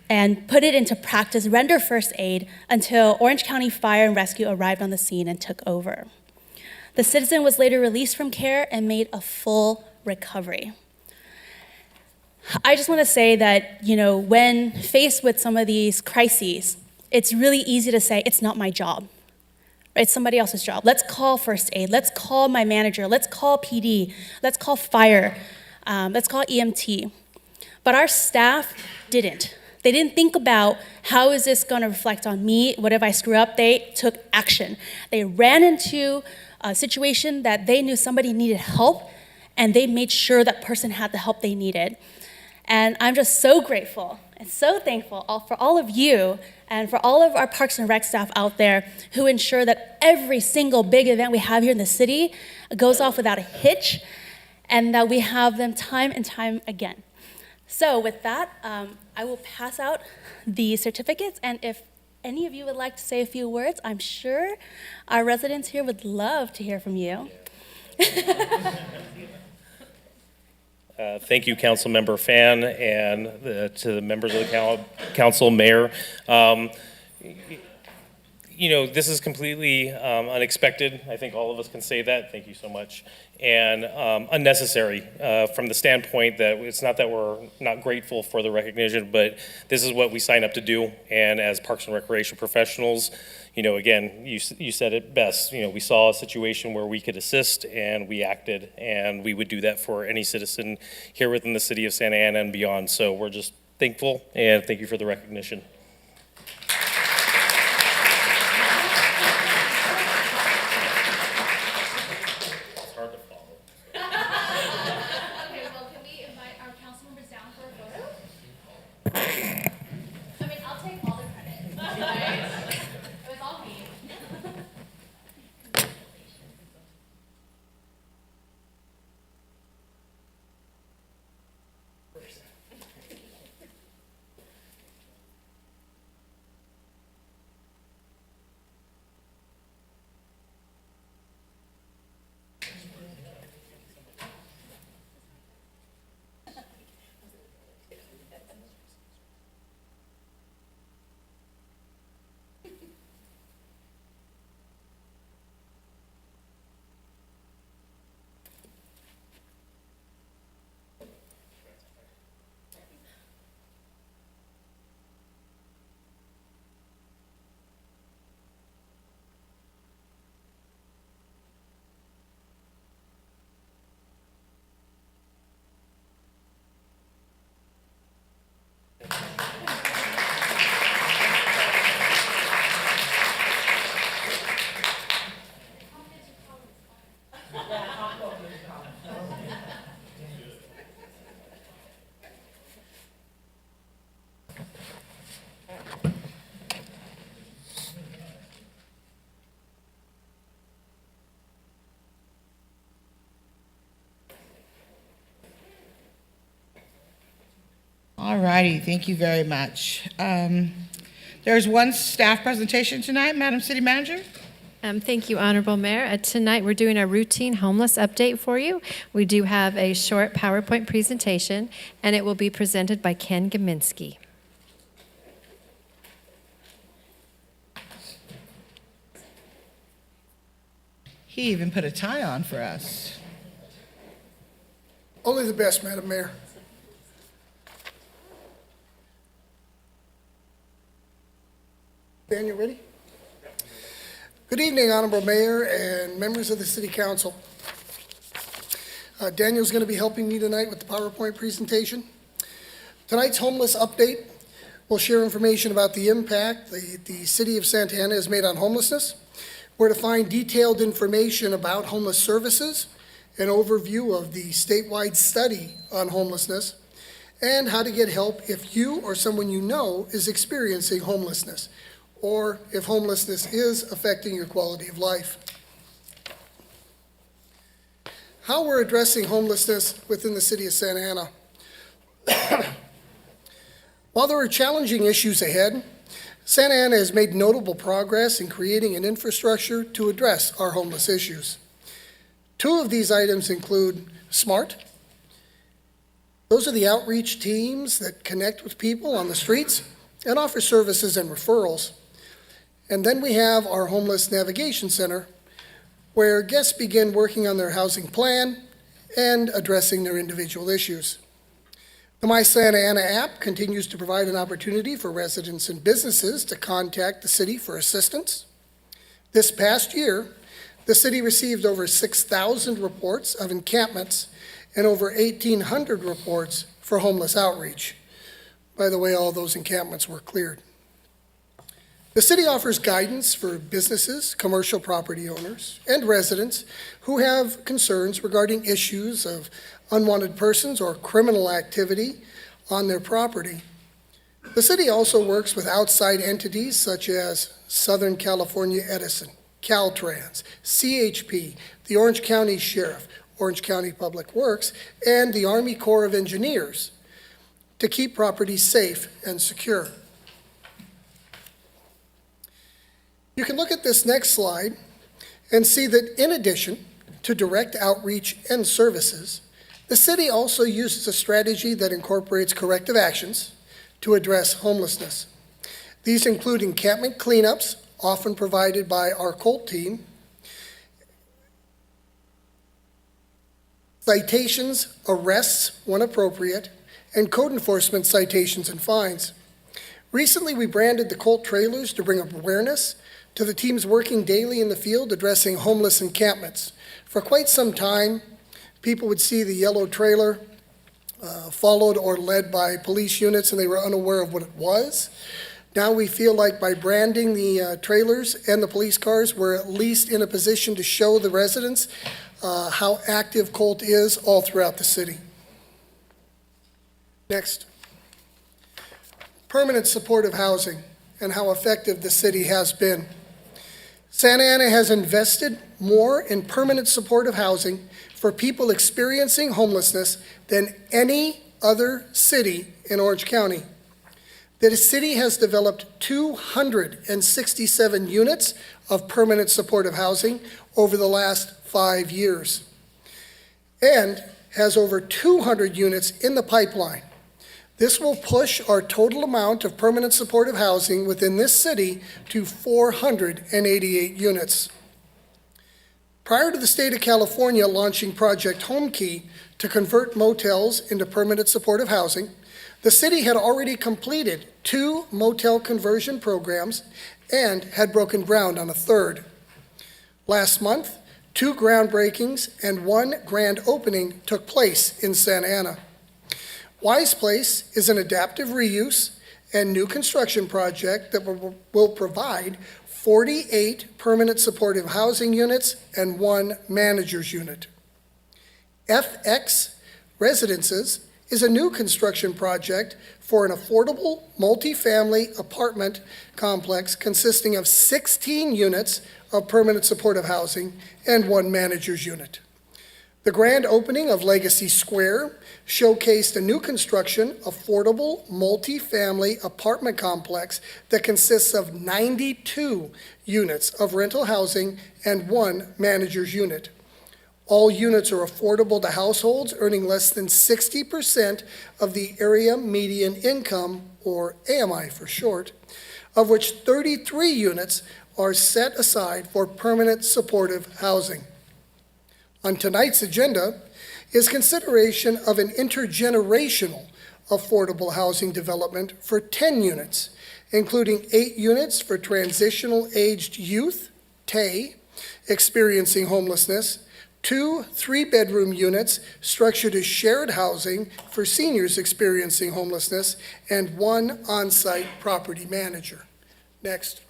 and put it into practice, render first aid until Orange County Fire and Rescue arrived on the scene and took over. The citizen was later released from care and made a full recovery. I just want to say that, when faced with some of these crises, it's really easy to say, it's not my job. It's somebody else's job. Let's call first aid. Let's call my manager. Let's call PD. Let's call fire. Let's call EMT. But our staff didn't. They didn't think about, how is this going to reflect on me? What if I screw up? They took action. They ran into a situation that they knew somebody needed help, and they made sure that person had the help they needed. And I'm just so grateful and so thankful for all of you and for all of our Parks and Rec staff out there who ensure that every single big event we have here in the city goes off without a hitch, and that we have them time and time again. So with that, I will pass out the certificates, and if any of you would like to say a few words, I'm sure our residents here would love to hear from you. Thank you, Councilmember Fan, and to the members of the council, Mayor. This is completely unexpected. I think all of us can say that. Thank you so much. And unnecessary from the standpoint that it's not that we're not grateful for the recognition, but this is what we sign up to do. And as Parks and Recreation professionals, again, you said it best. We saw a situation where we could assist, and we acted, and we would do that for any citizen here within the city of Santa Ana and beyond. So we're just thankful, and thank you for the recognition. All righty, thank you very much. There's one staff presentation tonight, Madam City Manager. Thank you, Honorable Mayor. Tonight we're doing a routine homeless update for you. We do have a short PowerPoint presentation, and it will be presented by Ken Gaminsky. He even put a tie on for us. Only the best, Madam Mayor. Dan, you ready? Good evening, Honorable Mayor and members of the City Council. Daniel's going to be helping me tonight with the PowerPoint presentation. Tonight's homeless update will share information about the impact the City of Santa Ana has made on homelessness, where to find detailed information about homeless services, an overview of the statewide study on homelessness, and how to get help if you or someone you know is experiencing homelessness, or if homelessness is affecting your quality of life. How we're addressing homelessness within the City of Santa Ana. While there are challenging issues ahead, Santa Ana has made notable progress in creating an infrastructure to address our homeless issues. Two of these items include SMART. Those are the outreach teams that connect with people on the streets and offer services and referrals. And then we have our Homeless Navigation Center, where guests begin working on their housing plan and addressing their individual issues. The My Santa Ana app continues to provide an opportunity for residents and businesses to contact the city for assistance. This past year, the city received over 6,000 reports of encampments and over 1,800 reports for homeless outreach. By the way, all those encampments were cleared. The city offers guidance for businesses, commercial property owners, and residents who have concerns regarding issues of unwanted persons or criminal activity on their property. The city also works with outside entities such as Southern California Edison, Caltrans, CHP, the Orange County Sheriff, Orange County Public Works, and the Army Corps of Engineers to keep properties safe and secure. You can look at this next slide and see that in addition to direct outreach and services, the city also uses a strategy that incorporates corrective actions to address homelessness. These include encampment cleanups, often provided by our COLT team, citations, arrests when appropriate, and code enforcement citations and fines. Recently, we branded the COLT trailers to bring awareness to the teams working daily in the field addressing homeless encampments. For quite some time, people would see the yellow trailer followed or led by police units, and they were unaware of what it was. Now we feel like by branding the trailers and the police cars, we're at least in a position to show the residents how active COLT is all throughout the city. Next. Permanent supportive housing and how effective the city has been. Santa Ana has invested more in permanent supportive housing for people experiencing homelessness than any other city in Orange County. The city has developed 267 units of permanent supportive housing over the last 5 years and has over 200 units in the pipeline. This will push our total amount of permanent supportive housing within this city to 488 units. Prior to the state of California launching Project Home Key to convert motels into permanent supportive housing, the city had already completed 2 motel conversion programs and had broken ground on a third. Last month, 2 groundbreakings and 1 grand opening took place in Santa Ana. Wise Place is an adaptive reuse and new construction project that will provide 48 permanent supportive housing units and 1 manager's unit. FX Residences is a new construction project for an affordable multifamily apartment complex consisting of 16 units of permanent supportive housing and 1 manager's unit. The grand opening of Legacy Square showcased a new construction, affordable, multi-family apartment complex that consists of 92 units of rental housing and 1 manager's unit. All units are affordable to households earning less than 60% of the area median income, or AMI for short, of which 33 units are set aside for permanent supportive housing. On tonight's agenda is consideration of an intergenerational affordable housing development for 10 units, including 8 units for transitional aged youth, TAY, experiencing homelessness, 2 3-bedroom units structured as shared housing for seniors experiencing homelessness, and 1 on-site property manager. Next.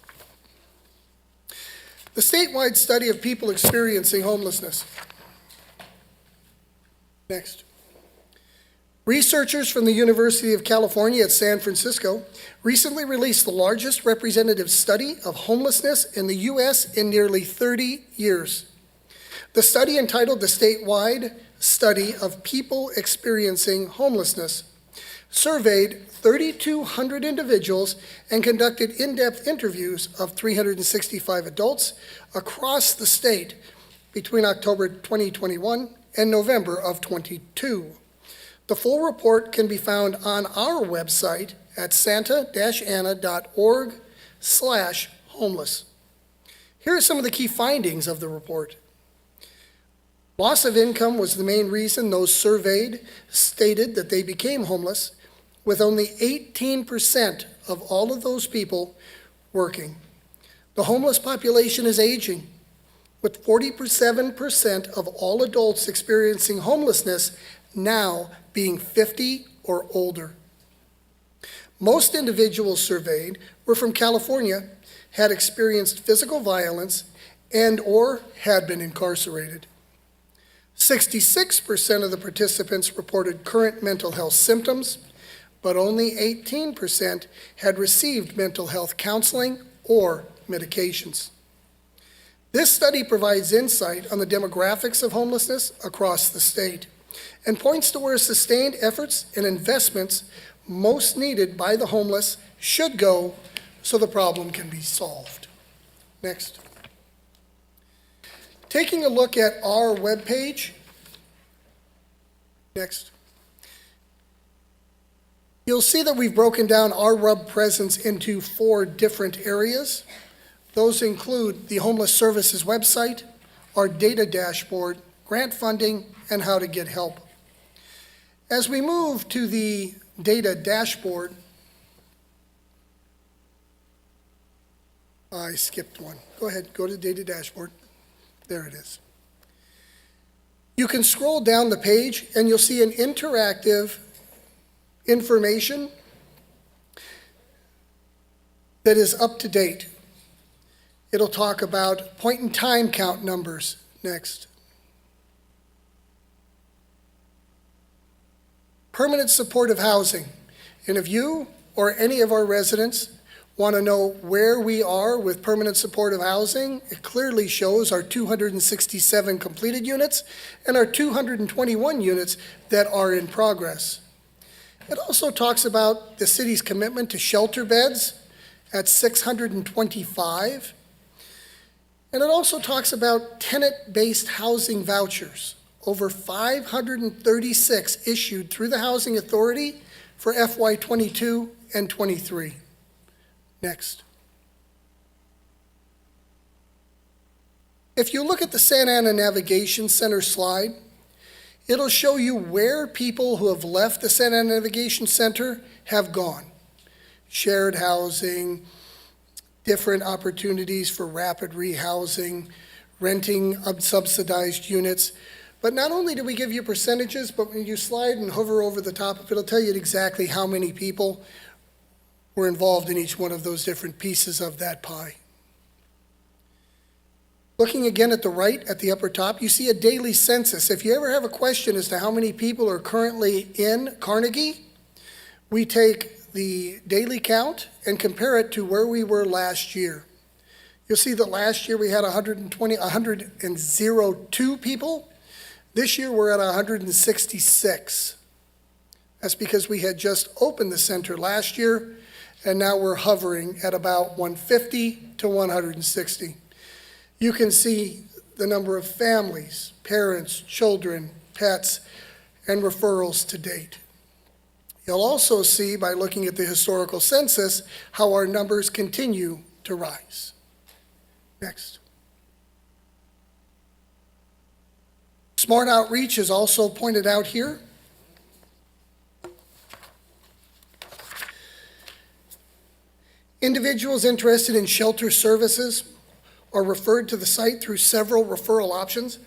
The statewide study of people experiencing homelessness. Next. Researchers from the University of California at San Francisco recently released the largest representative study of homelessness in the U.S. in nearly 30 years. The study, entitled The Statewide Study of People Experiencing Homelessness, surveyed 3,200 individuals and conducted in-depth interviews of 365 adults across the state between October 2021 and November of 22. The full report can be found on our website at santa-ana.org/homeless. Here are some of the key findings of the report. Loss of income was the main reason those surveyed stated that they became homeless, with only 18% of all of those people working. The homeless population is aging, with 47% of all adults experiencing homelessness now being 50 or older. Most individuals surveyed were from California, had experienced physical violence, and or had been incarcerated. 66% of the participants reported current mental health symptoms, but only 18% had received mental health counseling or medications. This study provides insight on the demographics of homelessness across the state and points to where sustained efforts and investments most needed by the homeless should go so the problem can be solved. Next. Taking a look at our webpage. Next. You'll see that we've broken down our RUB presence into 4 different areas. Those include the Homeless Services website, our data dashboard, grant funding, and how to get help. As we move to the data dashboard, I skipped one. Go ahead, go to data dashboard. There it is. You can scroll down the page and you'll see an interactive information that is up to date. It'll talk about point in time count numbers next. Permanent supportive housing. And if you or any of our residents want to know where we are with permanent supportive housing, it clearly shows our 267 completed units and our 221 units that are in progress. It also talks about the city's commitment to shelter beds at 625. And it also talks about tenant-based housing vouchers, over 536 issued through the Housing Authority for FY22 and 23. Next. If you look at the Santa Ana Navigation Center slide, it'll show you where people who have left the Santa Ana Navigation Center have gone. Shared housing, different opportunities for rapid rehousing, renting subsidized units. But not only do we give you percentages, but when you slide and hover over the top of it, it'll tell you exactly how many people were involved in each one of those different pieces of that pie. Looking again at the right, at the upper top, you see a daily census. If you ever have a question as to how many people are currently in Carnegie, we take the daily count and compare it to where we were last year. You'll see that last year we had 102 people. This year we're at 166. That's because we had just opened the center last year, and now we're hovering at about 150 to 160. You can see the number of families, parents, children, pets, and referrals to date. You'll also see, by looking at the historical census, how our numbers continue to rise. Next. Smart outreach is also pointed out here. Individuals interested in shelter services are referred to the site through several referral options.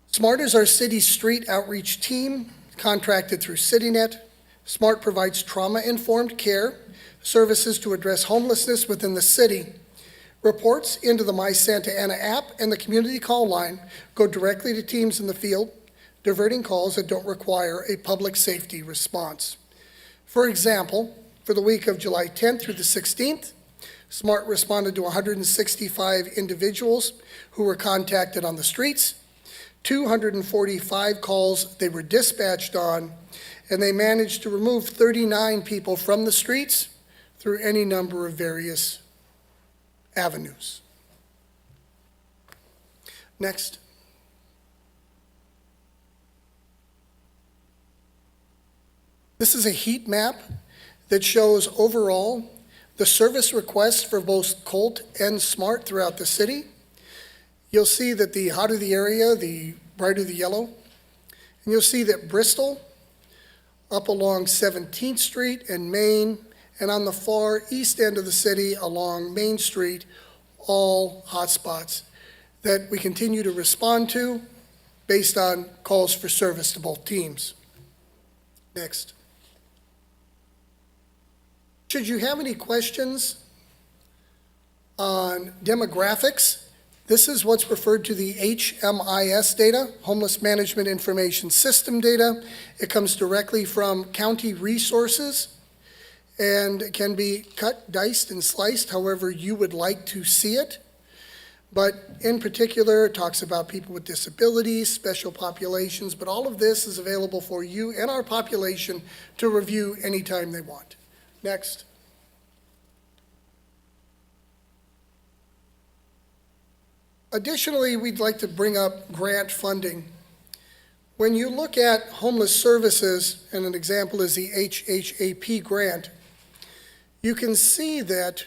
SMART is our city's street outreach team, contracted through CityNet. SMART provides trauma-informed care, services to address homelessness within the city. Reports into the My Santa Ana app and the community call line go directly to teams in the field, diverting calls that don't require a public safety response. For example, for the week of July 10th through the 16th, SMART responded to 165 individuals who were contacted on the streets, 245 calls they were dispatched on, and they managed to remove 39 people from the streets through any number of various avenues. Next. This is a heat map that shows overall the service requests for both Colt and SMART throughout the city. You'll see that the hotter the area, the brighter the yellow. And you'll see that Bristol, up along 17th Street and Main, and on the far east end of the city along Main Street, all hotspots that we continue to respond to based on calls for service to both teams. Next. Should you have any questions on demographics, this is what's referred to the HMIS data, Homeless Management Information System data. It comes directly from county resources and it can be cut, diced, and sliced however you would like to see it. But in particular, it talks about people with disabilities, special populations, but all of this is available for you and our population to review anytime they want. Next. Additionally, we'd like to bring up grant funding. When you look at homeless services, and an example is the HHAP grant, you can see that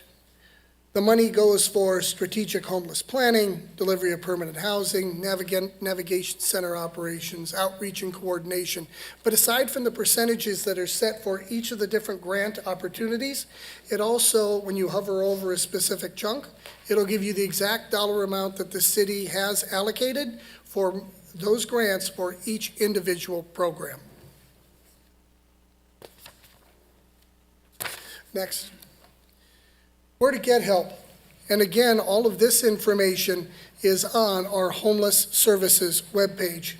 the money goes for strategic homeless planning, delivery of permanent housing, navigation center operations, outreach and coordination. But aside from the percentages that are set for each of the different grant opportunities, it also, when you hover over a specific chunk, it'll give you the exact dollar amount that the city has allocated for those grants for each individual program. Next. Where to get help. And again, all of this information is on our Homeless Services webpage.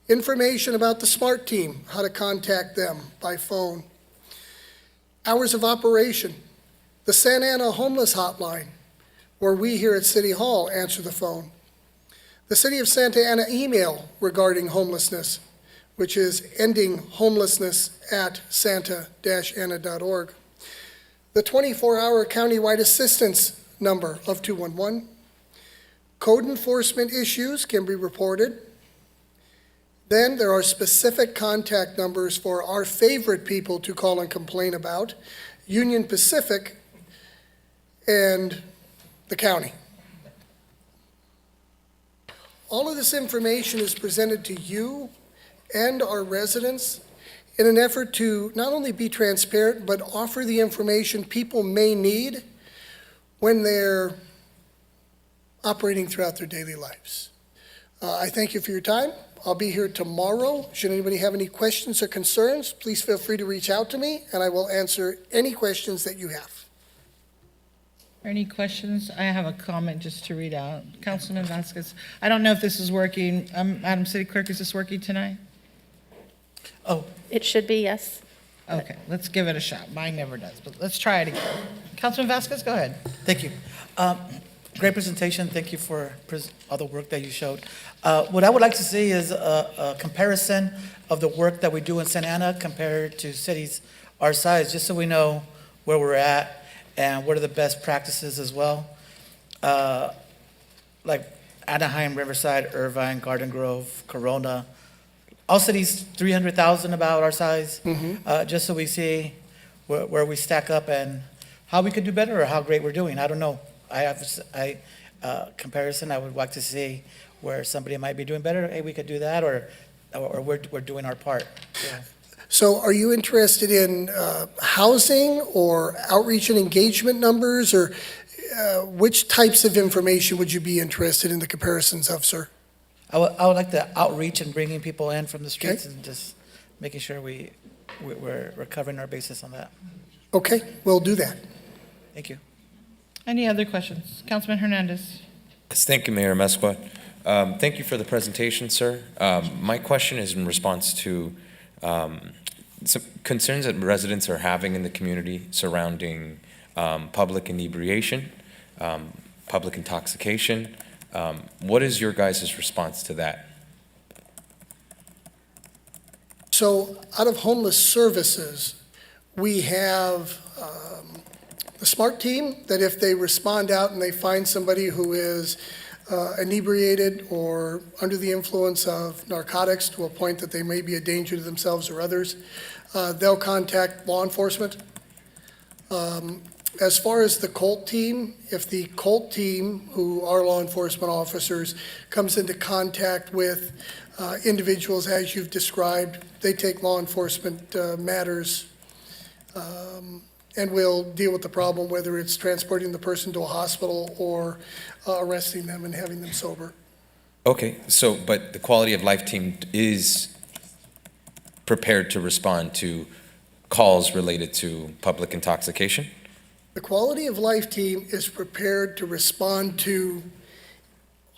Information about the SMART team, how to contact them by phone. Hours of operation. The Santa Ana Homeless Hotline, where we here at City Hall answer the phone. The City of Santa Ana email regarding homelessness, which is endinghomelessness@santa-ana.org. The 24-hour countywide assistance number of 211. Code enforcement issues can be reported. Then there are specific contact numbers for our favorite people to call and complain about, Union Pacific and the county. All of this information is presented to you and our residents in an effort to not only be transparent, but offer the information people may need when they're operating throughout their daily lives. I thank you for your time. I'll be here tomorrow. Should anybody have any questions or concerns, please feel free to reach out to me, and I will answer any questions that you have. Any questions? I have a comment just to read out. Councilman Vasquez, I don't know if this is working. Madam City Clerk, is this working tonight? Oh. It should be, yes. Okay, let's give it a shot. Mine never does, but let's try it again. Councilman Vasquez, go ahead. Thank you. Great presentation. Thank you for all the work that you showed. What I would like to see is a comparison of the work that we do in Santa Ana compared to cities our size, just so we know where we're at and what are the best practices as well. Like Anaheim, Riverside, Irvine, Garden Grove, Corona, all cities 300,000 about our size, just so we see where we stack up and how we could do better or how great we're doing. I don't know. Comparison, I would like to see where somebody might be doing better. Hey, we could do that, or we're doing our part. Yeah. So are you interested in housing or outreach and engagement numbers, or which types of information would you be interested in the comparisons of, sir? I would like the outreach and bringing people in from the streets and just making sure we're covering our bases on that. Okay, we'll do that. Thank you. Any other questions? Councilman Hernandez. Yes, thank you, Mayor Mesqua. Thank you for the presentation, sir. My question is in response to some concerns that residents are having in the community surrounding public inebriation, public intoxication. What is your guys' response to that? So out of Homeless Services, we have the SMART team that if they respond out and they find somebody who is inebriated or under the influence of narcotics to a point that they may be a danger to themselves or others, they'll contact law enforcement. As far as the COLT team, if the COLT team, who are law enforcement officers, comes into contact with individuals as you've described, they take law enforcement matters and will deal with the problem, whether it's transporting the person to a hospital or arresting them and having them sober. Okay, so, but the quality of life team is prepared to respond to calls related to public intoxication? The quality of life team is prepared to respond to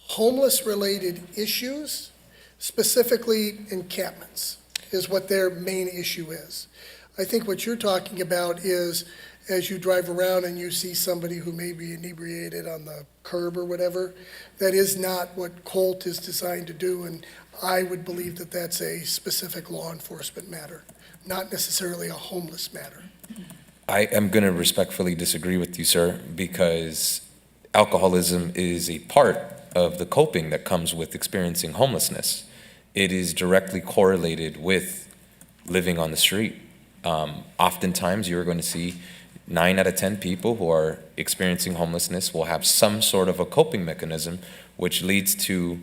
homeless-related issues, specifically encampments, is what their main issue is. I think what you're talking about is, as you drive around and you see somebody who may be inebriated on the curb or whatever, that is not what COLT is designed to do, and I would believe that that's a specific law enforcement matter, not necessarily a homeless matter. I am going to respectfully disagree with you, sir, because alcoholism is a part of the coping that comes with experiencing homelessness. It is directly correlated with living on the street. Oftentimes, you're going to see 9 out of 10 people who are experiencing homelessness will have some sort of a coping mechanism, which leads to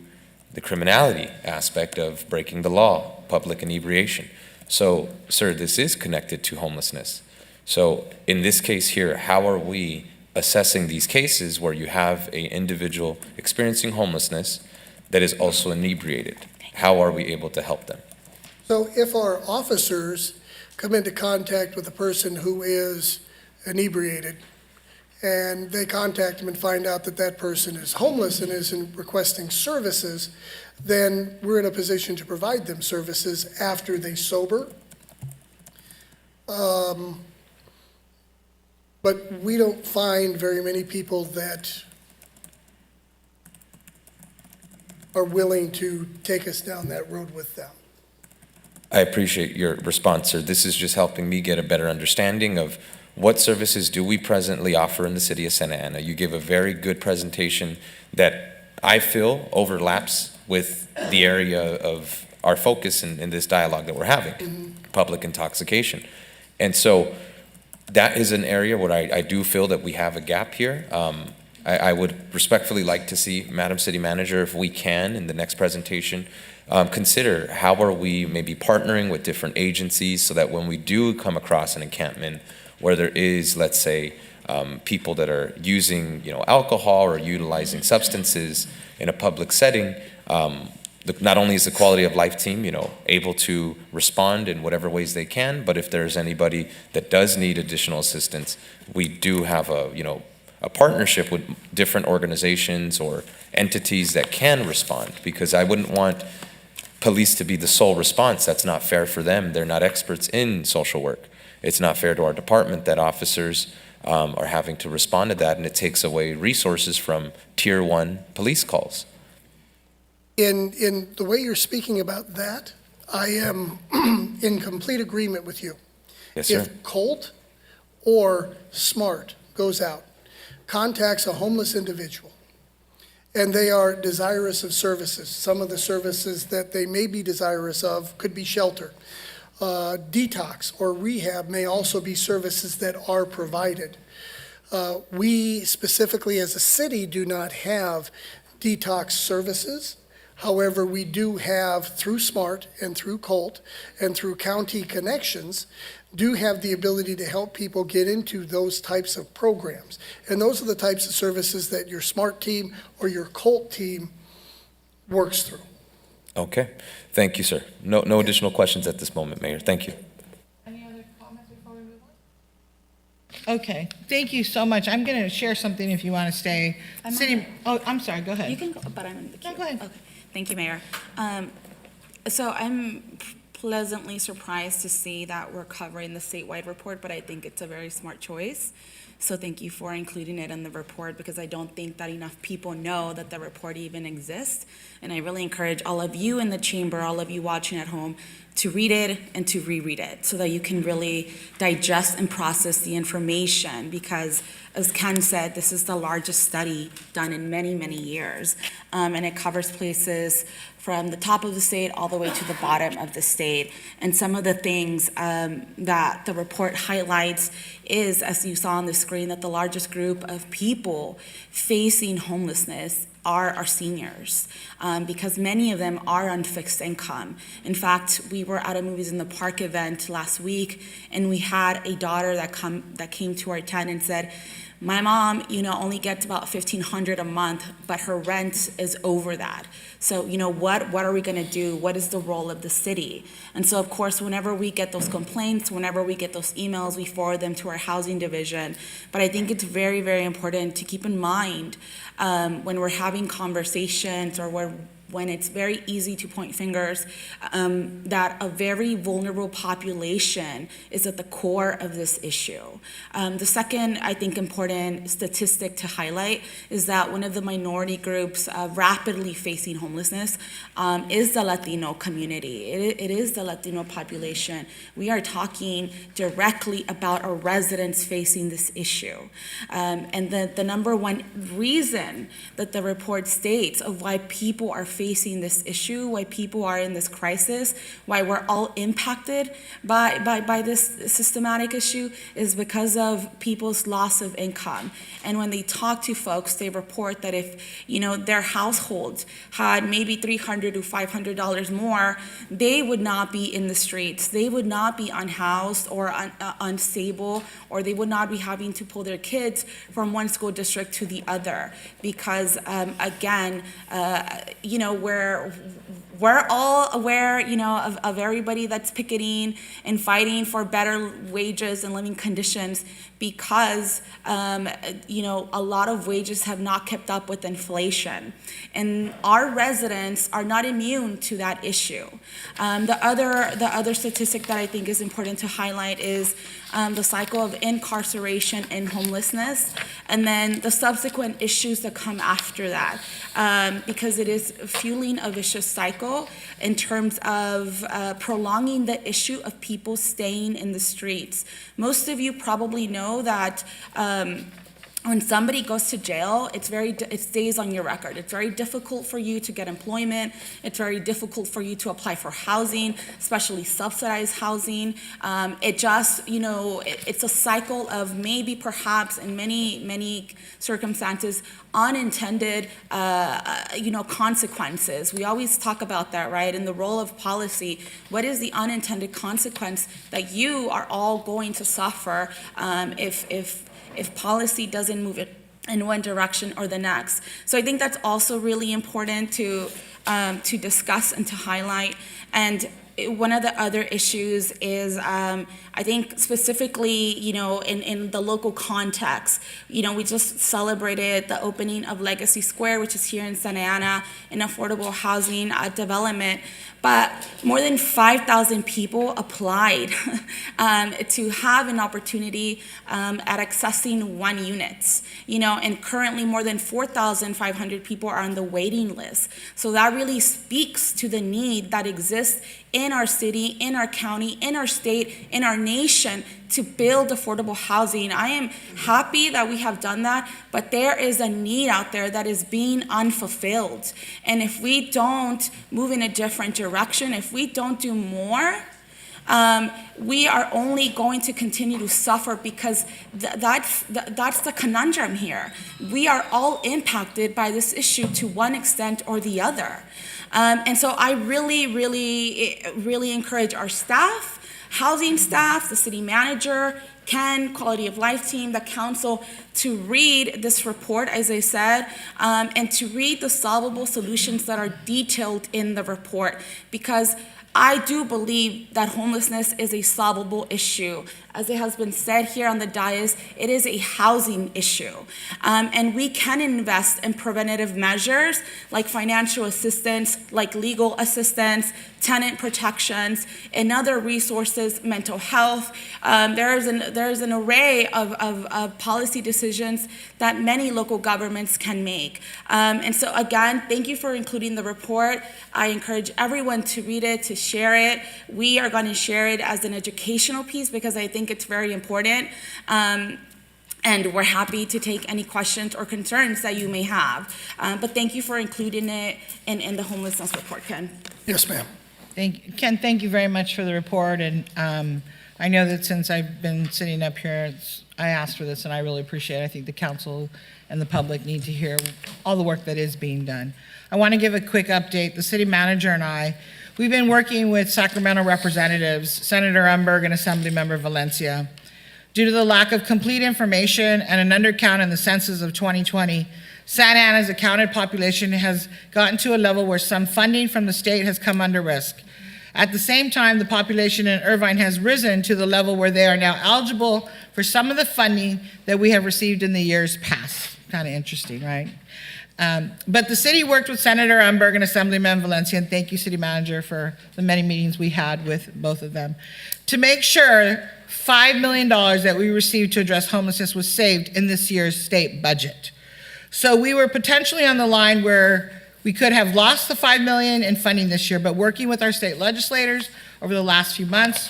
the criminality aspect of breaking the law, public inebriation. So, sir, this is connected to homelessness. So in this case here, how are we assessing these cases where you have an individual experiencing homelessness that is also inebriated? How are we able to help them? So if our officers come into contact with a person who is inebriated, and they contact them and find out that that person is homeless and is requesting services, then we're in a position to provide them services after they sober. But we don't find very many people that are willing to take us down that road with them. I appreciate your response, sir. This is just helping me get a better understanding of what services do we presently offer in the city of Santa Ana. You give a very good presentation that I feel overlaps with the area of our focus in this dialogue that we're having, public intoxication. And so that is an area where I do feel that we have a gap here. I would respectfully like to see, Madam City Manager, if we can, in the next presentation, consider how are we maybe partnering with different agencies so that when we do come across an encampment where there is, let's say, people that are using, alcohol or utilizing substances in a public setting, not only is the quality of life team, able to respond in whatever ways they can, but if there's anybody that does need additional assistance, we do have a partnership with different organizations or entities that can respond, because I wouldn't want police to be the sole response. That's not fair for them. They're not experts in social work. It's not fair to our department that officers are having to respond to that, and it takes away resources from Tier 1 police calls. In the way you're speaking about that, I am in complete agreement with you. Yes, sir. If COLT or SMART goes out, contacts a homeless individual, and they are desirous of services, some of the services that they may be desirous of could be shelter. Detox or rehab may also be services that are provided. We specifically as a city do not have detox services. However, we do have, through SMART and through COLT and through county connections, do have the ability to help people get into those types of programs. And those are the types of services that your SMART team or your COLT team works through. Okay. Thank you, sir. No additional questions at this moment, Mayor. Thank you. Any other comments before we move on? Okay, thank you so much. I'm going to share something if you want to stay. I'm sorry, go ahead. You can go, but I'm in the queue. No, go ahead. Okay. Thank you, Mayor. So I'm pleasantly surprised to see that we're covering the statewide report, but I think it's a very smart choice. So thank you for including it in the report, because I don't think that enough people know that the report even exists. And I really encourage all of you in the chamber, all of you watching at home, to read it and to reread it so that you can really digest and process the information, because as Ken said, this is the largest study done in many, many years. And it covers places from the top of the state all the way to the bottom of the state. And some of the things that the report highlights is, as you saw on the screen, that the largest group of people facing homelessness are our seniors, because many of them are on fixed income. In fact, we were at a Movies in the Park event last week, and we had a daughter that came to our tent and said, my mom, only gets about $1,500 a month, but her rent is over that. So, what are we going to do? What is the role of the city? And so, of course, whenever we get those complaints, whenever we get those emails, we forward them to our housing division. But I think it's very, very important to keep in mind when we're having conversations or when it's very easy to point fingers, that a very vulnerable population is at the core of this issue. The second, I think, important statistic to highlight is that one of the minority groups rapidly facing homelessness is the Latino community. It is the Latino population. We are talking directly about our residents facing this issue. And the number one reason that the report states of why people are facing this issue, why people are in this crisis, why we're all impacted by this systematic issue is because of people's loss of income. And when they talk to folks, they report that if their households had maybe $300 to $500 more, they would not be in the streets. They would not be unhoused or unstable, or they would not be having to pull their kids from one school district to the other, because again, we're all aware, of everybody that's picketing and fighting for better wages and living conditions, because, a lot of wages have not kept up with inflation. And our residents are not immune to that issue. The other statistic that I think is important to highlight is the cycle of incarceration and homelessness, and then the subsequent issues that come after that, because it is fueling a vicious cycle in terms of prolonging the issue of people staying in the streets. Most of you probably know that when somebody goes to jail, it stays on your record. It's very difficult for you to get employment. It's very difficult for you to apply for housing, especially subsidized housing. It's a cycle of maybe, perhaps, in many circumstances, unintended, consequences. We always talk about that, right? In the role of policy, what is the unintended consequence that you are all going to suffer if policy doesn't move it in one direction or the next? So I think that's also really important to discuss and to highlight. And one of the other issues is, I think specifically, in the local context, we just celebrated the opening of Legacy Square, which is here in Santa Ana, an affordable housing development. But more than 5,000 people applied to have an opportunity at accessing one unit, and currently more than 4,500 people are on the waiting list. So that really speaks to the need that exists in our city, in our county, in our state, in our nation to build affordable housing. I am happy that we have done that, but there is a need out there that is being unfulfilled. And if we don't move in a different direction, if we don't do more, we are only going to continue to suffer, because that's the conundrum here. We are all impacted by this issue to one extent or the other. And so I really encourage our staff, housing staff, the city manager, Ken, quality of life team, the council, to read this report, as I said, and to read the solvable solutions that are detailed in the report, because I do believe that homelessness is a solvable issue. as it has been said here on the dais, it is a housing issue. And we can invest in preventative measures like financial assistance, like legal assistance, tenant protections, and other resources, mental health. There's an array of policy decisions that many local governments can make. And so again, thank you for including the report. I encourage everyone to read it, to share it. We are going to share it as an educational piece because I think it's very important. And we're happy to take any questions or concerns that you may have. But thank you for including it in the homelessness report, Ken. Yes, ma'am. Ken, thank you very much for the report. And I know that since I've been sitting up here, I asked for this, and I really appreciate it. I think the council and the public need to hear all the work that is being done. I want to give a quick update. The city manager and I, we've been working with Sacramento representatives, Senator Umberg and Assemblymember Valencia. Due to the lack of complete information and an undercount in the census of 2020, Santa Ana's accounted population has gotten to a level where some funding from the state has come under risk. At the same time, the population in Irvine has risen to the level where they are now eligible for some of the funding that we have received in the years past. Kind of interesting, right? But the city worked with Senator Umberg and Assemblyman Valencia, and thank you, City Manager, for the many meetings we had with both of them, to make sure $5 million that we received to address homelessness was saved in this year's state budget. So we were potentially on the line where we could have lost the $5 million in funding this year, but working with our state legislators over the last few months,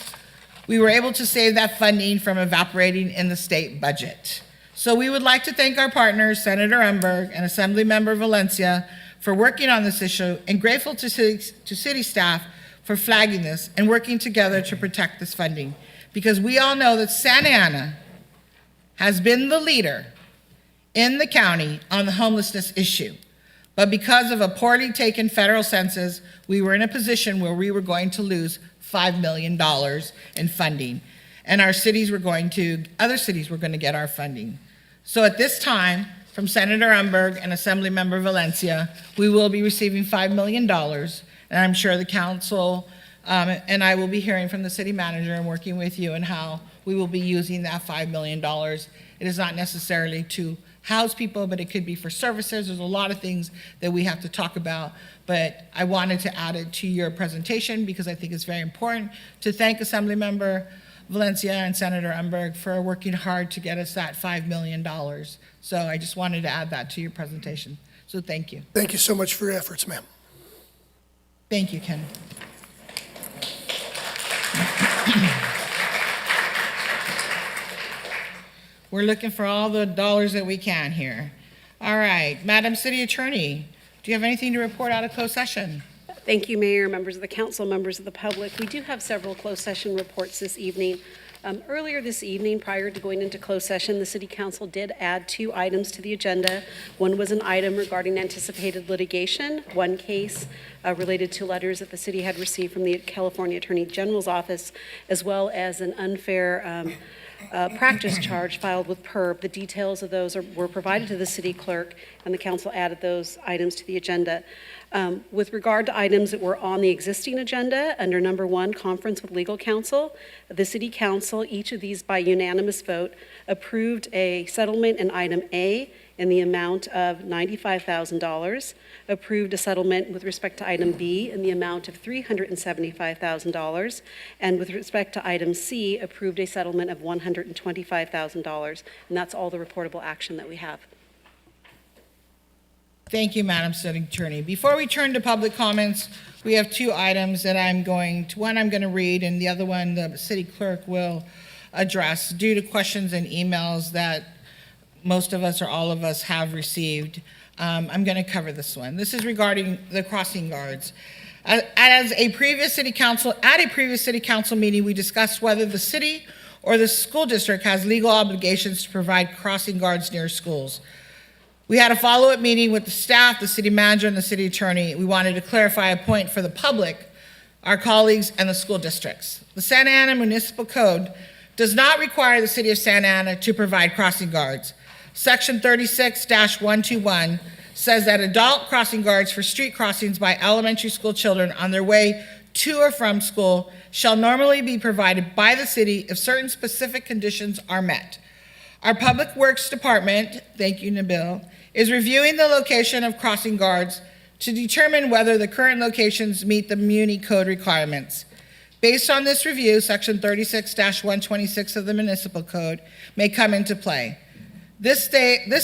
we were able to save that funding from evaporating in the state budget. So we would like to thank our partners, Senator Umberg and Assemblymember Valencia, for working on this issue, and grateful to city staff for flagging this and working together to protect this funding. Because we all know that Santa Ana has been the leader in the county on the homelessness issue. But because of a poorly taken federal census, we were in a position where we were going to lose $5 million in funding. And other cities were going to get our funding. So at this time, from Senator Umberg and Assemblymember Valencia, we will be receiving $5 million. And I'm sure the council and I will be hearing from the city manager and working with you on how we will be using that $5 million. It is not necessarily to house people, but it could be for services. There's a lot of things that we have to talk about, but I wanted to add it to your presentation because I think it's very important to thank Assemblymember Valencia and Senator Umberg for working hard to get us that $5 million. So I just wanted to add that to your presentation. So thank you. Thank you so much for your efforts, ma'am. Thank you, Ken. We're looking for all the dollars that we can here. All right, Madam City Attorney, do you have anything to report out of closed session? Thank you, Mayor, members of the council, members of the public. We do have several closed session reports this evening. Earlier this evening, prior to going into closed session, the City Council did add 2 items to the agenda. One was an item regarding anticipated litigation, one case related to letters that the city had received from the California Attorney General's office, as well as an unfair practice charge filed with PERB. The details of those were provided to the city clerk, and the council added those items to the agenda. With regard to items that were on the existing agenda, under number 1, conference with legal counsel, the city council, each of these by unanimous vote, approved a settlement in item A in the amount of $95,000, approved a settlement with respect to item B in the amount of $375,000, and with respect to item C, approved a settlement of $125,000. And that's all the reportable action that we have. Thank you, Madam City Attorney. Before we turn to public comments, we have 2 items that one I'm going to read, and the other one the city clerk will address due to questions and emails that most of us or all of us have received. I'm going to cover this one. This is regarding the crossing guards. At a previous city council meeting, we discussed whether the city or the school district has legal obligations to provide crossing guards near schools. We had a follow-up meeting with the staff, the city manager, and the city attorney. We wanted to clarify a point for the public, our colleagues, and the school districts. The Santa Ana Municipal Code does not require the city of Santa Ana to provide crossing guards. Section 36-121 says that adult crossing guards for street crossings by elementary school children on their way to or from school shall normally be provided by the city if certain specific conditions are met. Our Public Works Department, thank you, Nabil, is reviewing the location of crossing guards to determine whether the current locations meet the Muni Code requirements. Based on this review, Section 36-126 of the Municipal Code may come into play. This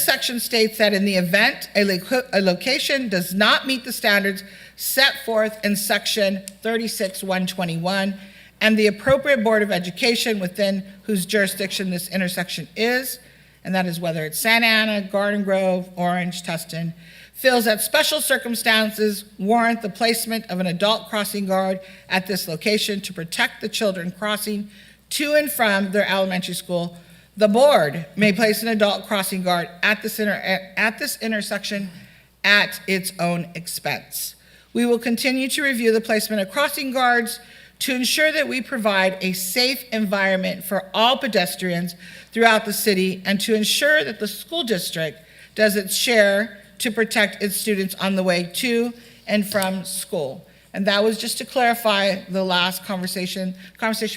section states that in the event a location does not meet the standards set forth in Section 36-121, and the appropriate Board of Education within whose jurisdiction this intersection is, and that is whether it's Santa Ana, Garden Grove, Orange, Tustin, feels that special circumstances warrant the placement of an adult crossing guard at this location to protect the children crossing to and from their elementary school, the board may place an adult crossing guard at this intersection at its own expense. We will continue to review the placement of crossing guards to ensure that we provide a safe environment for all pedestrians throughout the city and to ensure that the school district does its share to protect its students on the way to and from school. And that was just to clarify the last conversation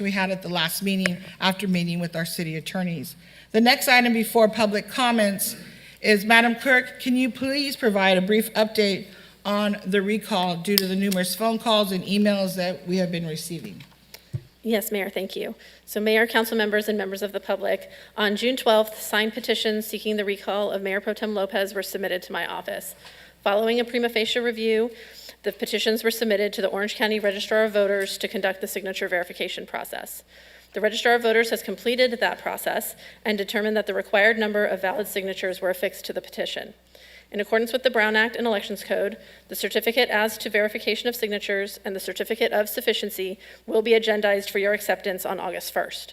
we had at the last meeting after meeting with our city attorneys. The next item before public comments is, Madam Clerk, can you please provide a brief update on the recall due to the numerous phone calls and emails that we have been receiving? Yes, Mayor, thank you. So Mayor, council members, and members of the public, on June 12th, signed petitions seeking the recall of Mayor Pro Tem Lopez were submitted to my office. Following a prima facie review, the petitions were submitted to the Orange County Registrar of Voters to conduct the signature verification process. The Registrar of Voters has completed that process and determined that the required number of valid signatures were affixed to the petition. In accordance with the Brown Act and Elections Code, the certificate as to verification of signatures and the certificate of sufficiency will be agendized for your acceptance on August 1st.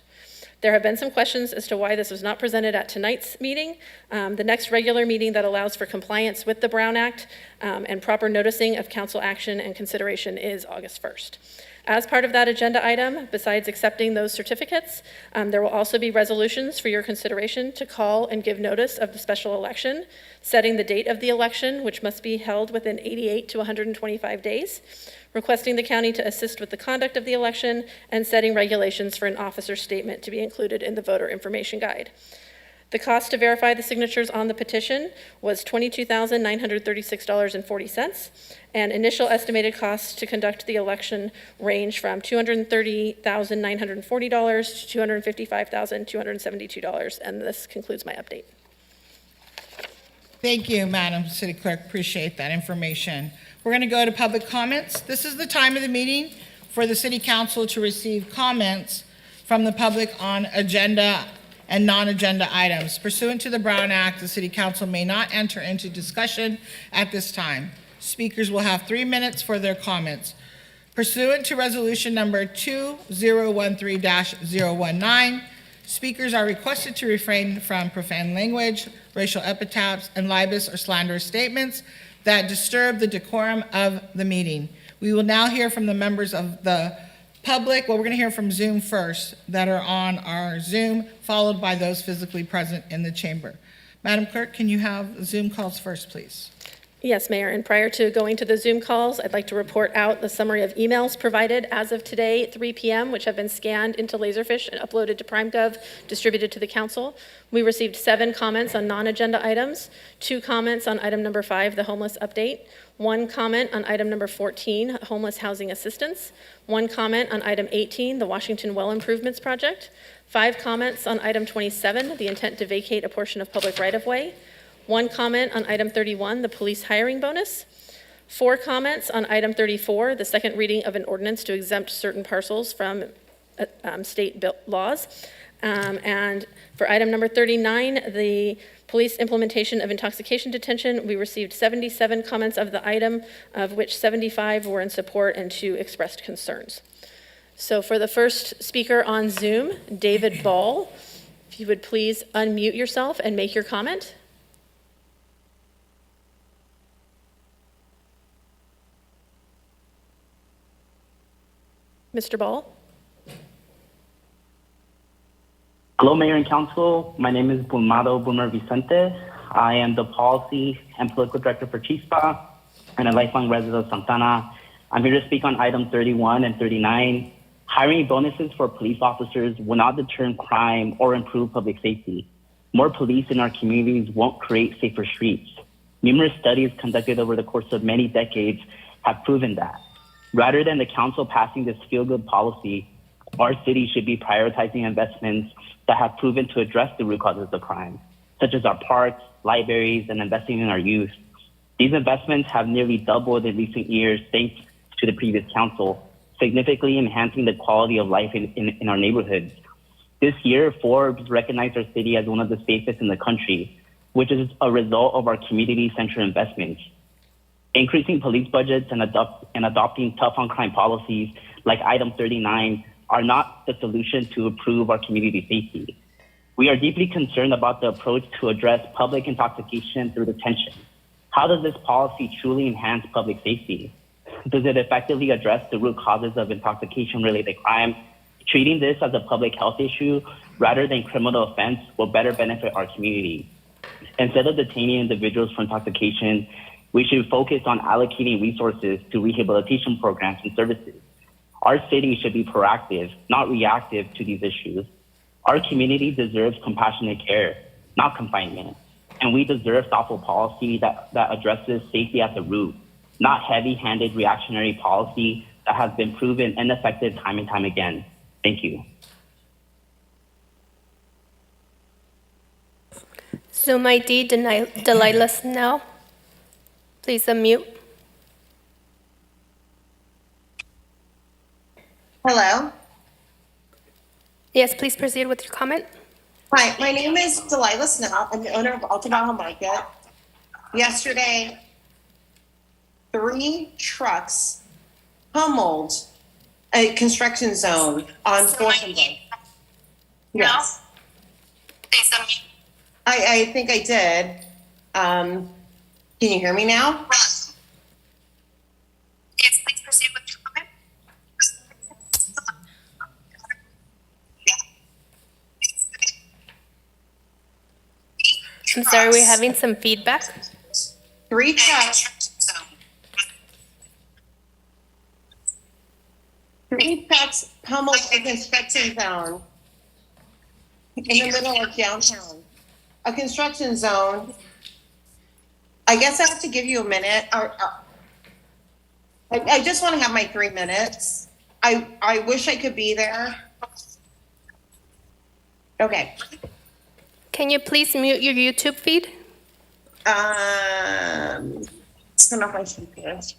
There have been some questions as to why this was not presented at tonight's meeting. The next regular meeting that allows for compliance with the Brown Act and proper noticing of council action and consideration is August 1st. As part of that agenda item, besides accepting those certificates, there will also be resolutions for your consideration to call and give notice of the special election, setting the date of the election, which must be held within 88 to 125 days, requesting the county to assist with the conduct of the election, and setting regulations for an officer statement to be included in the voter information guide. The cost to verify the signatures on the petition was $22,936.40, and initial estimated costs to conduct the election range from $230,940 to $255,272, and this concludes my update. Thank you, Madam City Clerk. Appreciate that information. We're going to go to public comments. This is the time of the meeting for the City Council to receive comments from the public on agenda and non-agenda items. Pursuant to the Brown Act, the City Council may not enter into discussion at this time. Speakers will have 3 minutes for their comments. Pursuant to Resolution Number 2013-019, speakers are requested to refrain from profane language, racial epithets, and libelous or slanderous statements that disturb the decorum of the meeting. We will now hear from the members of the public. Well, we're going to hear from Zoom first that are on our Zoom, followed by those physically present in the chamber. Madam Clerk, can you have Zoom calls first, please? Yes, Mayor, and prior to going to the Zoom calls, I'd like to report out the summary of emails provided as of today at 3 p.m., which have been scanned into Laserfish and uploaded to PrimeGov, distributed to the council. We received 7 comments on non-agenda items, 2 comments on item number 5, the homeless update, 1 comment on item number 14, homeless housing assistance, 1 comment on item 18, the Washington Well Improvements Project, 5 comments on item 27, the intent to vacate a portion of public right-of-way, 1 comment on item 31, the police hiring bonus, 4 comments on item 34, the second reading of an ordinance to exempt certain parcels from state laws, and for item number 39, the police implementation of intoxication detention, we received 77 comments of the item, of which 75 were in support and 2 expressed concerns. So for the first speaker on Zoom, David Ball, if you would please unmute yourself and make your comment. Mr. Ball? Hello, Mayor and Council. My name is Bulmado Boomer Vicente. I am the Policy and Political Director for Chispa and a lifelong resident of Santana. I'm here to speak on item 31 and 39. Hiring bonuses for police officers will not deter crime or improve public safety. More police in our communities won't create safer streets. Numerous studies conducted over the course of many decades have proven that. Rather than the council passing this feel-good policy, our city should be prioritizing investments that have proven to address the root causes of crime, such as our parks, libraries, and investing in our youth. These investments have nearly doubled in recent years thanks to the previous council, significantly enhancing the quality of life in our neighborhoods. This year, Forbes recognized our city as one of the safest in the country, which is a result of our community-centered investments. Increasing police budgets and adopting tough on crime policies like item 39 are not the solution to improve our community safety. We are deeply concerned about the approach to address public intoxication through detention. How does this policy truly enhance public safety? Does it effectively address the root causes of intoxication-related crime? Treating this as a public health issue rather than criminal offense will better benefit our community. Instead of detaining individuals for intoxication, we should focus on allocating resources to rehabilitation programs and services. Our city should be proactive, not reactive to these issues. Our community deserves compassionate care, not confinement. And we deserve thoughtful policy that addresses safety at the root, not heavy-handed reactionary policy that has been proven ineffective time and time again. Thank you. Zoom ID, Delilah Snell. Please unmute. Hello. Yes, please proceed with your comment. Hi, my name is Delilah Snell. I'm the owner of Altabaja Market. Yesterday, 3 trucks pummeled a construction zone on 4th and Bay. Yes. I think I did. Can you hear me now? Yes, please proceed with your comment. I'm sorry, we're having some feedback. 3 trucks. 3 trucks pummeled a construction zone in the middle of downtown. A construction zone. I guess I have to give you a minute. I just want to have my 3 minutes. I wish I could be there. Okay. Can you please mute your YouTube feed? I don't know if I should do this.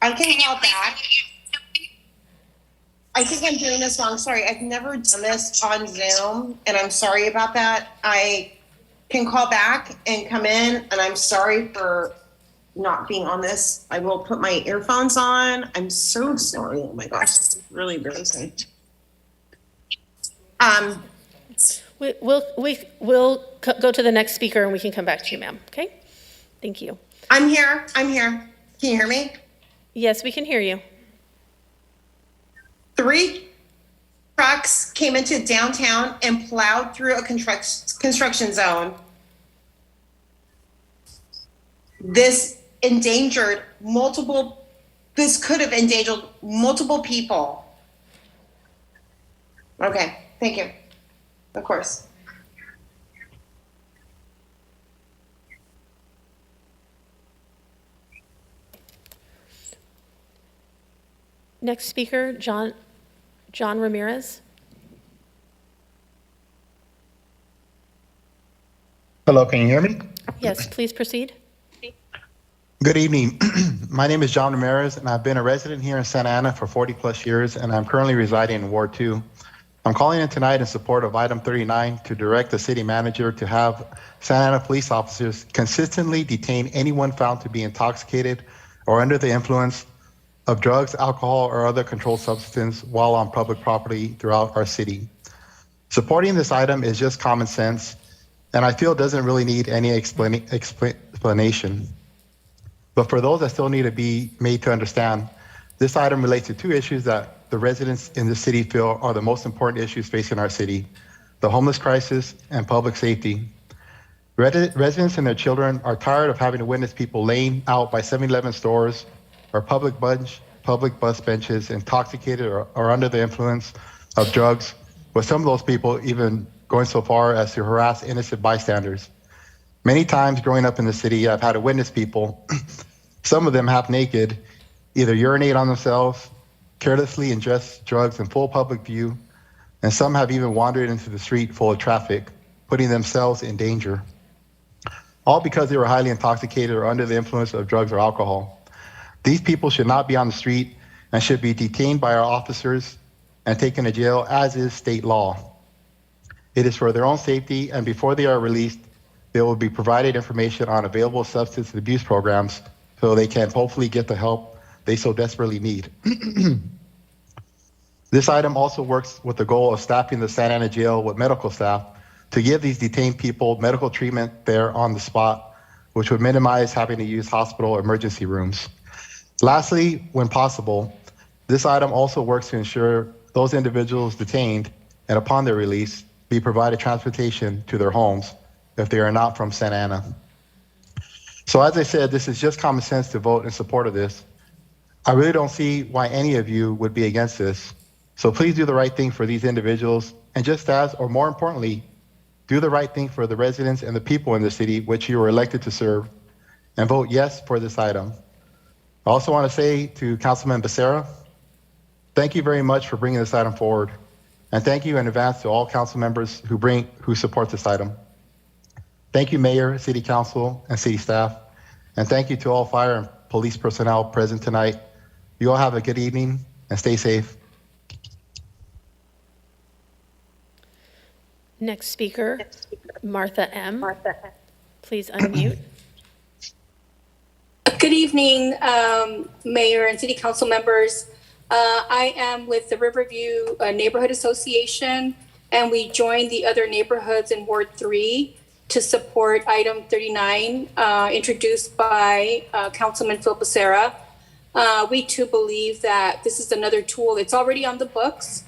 I can call back. I think I'm doing this wrong. Sorry, I've never done this on Zoom, and I'm sorry about that. I can call back and come in, and I'm sorry for not being on this. I will put my earphones on. I'm so sorry. Oh my gosh, this is really embarrassing. We'll go to the next speaker and we can come back to you, ma'am. Okay? Thank you. I'm here. I'm here. Can you hear me? Yes, we can hear you. 3 trucks came into downtown and plowed through a construction zone. This could have endangered multiple people. Okay, thank you. Of course. Next speaker, John Ramirez. Hello, can you hear me? Yes, please proceed. Good evening. My name is John Ramirez, and I've been a resident here in Santa Ana for 40 plus years, and I'm currently residing in Ward 2. I'm calling in tonight in support of item 39 to direct the city manager to have Santa Ana police officers consistently detain anyone found to be intoxicated or under the influence of drugs, alcohol, or other controlled substance while on public property throughout our city. Supporting this item is just common sense, and I feel it doesn't really need any explanation. But for those that still need to be made to understand, this item relates to two issues that the residents in the city feel are the most important issues facing our city: the homeless crisis and public safety. Residents and their children are tired of having to witness people laying out by 7-Eleven stores or public bus benches, intoxicated or under the influence of drugs, with some of those people even going so far as to harass innocent bystanders. Many times growing up in the city, I've had to witness people, some of them half naked, either urinate on themselves, carelessly ingest drugs in full public view, and some have even wandered into the street full of traffic, putting themselves in danger, all because they were highly intoxicated or under the influence of drugs or alcohol. These people should not be on the street and should be detained by our officers and taken to jail, as is state law. It is for their own safety, and before they are released, they will be provided information on available substance abuse programs so they can hopefully get the help they so desperately need. This item also works with the goal of staffing the Santa Ana jail with medical staff to give these detained people medical treatment there on the spot, which would minimize having to use hospital emergency rooms. Lastly, when possible, this item also works to ensure those individuals detained and upon their release be provided transportation to their homes if they are not from Santa Ana. So as I said, this is just common sense to vote in support of this. I really don't see why any of you would be against this. So please do the right thing for these individuals, and just as, or more importantly, do the right thing for the residents and the people in the city which you were elected to serve, and vote yes for this item. I also want to say to Councilman Becerra, thank you very much for bringing this item forward, and thank you in advance to all council members who support this item. Thank you, Mayor, City Council, and City staff, and thank you to all fire and police personnel present tonight. You all have a good evening and stay safe. Next speaker, Martha M. Please unmute. Good evening, Mayor and City Council members. I am with the Riverview Neighborhood Association, and we joined the other neighborhoods in Ward 3 to support item 39, introduced by Councilman Phil Becerra. We too believe that this is another tool. It's already on the books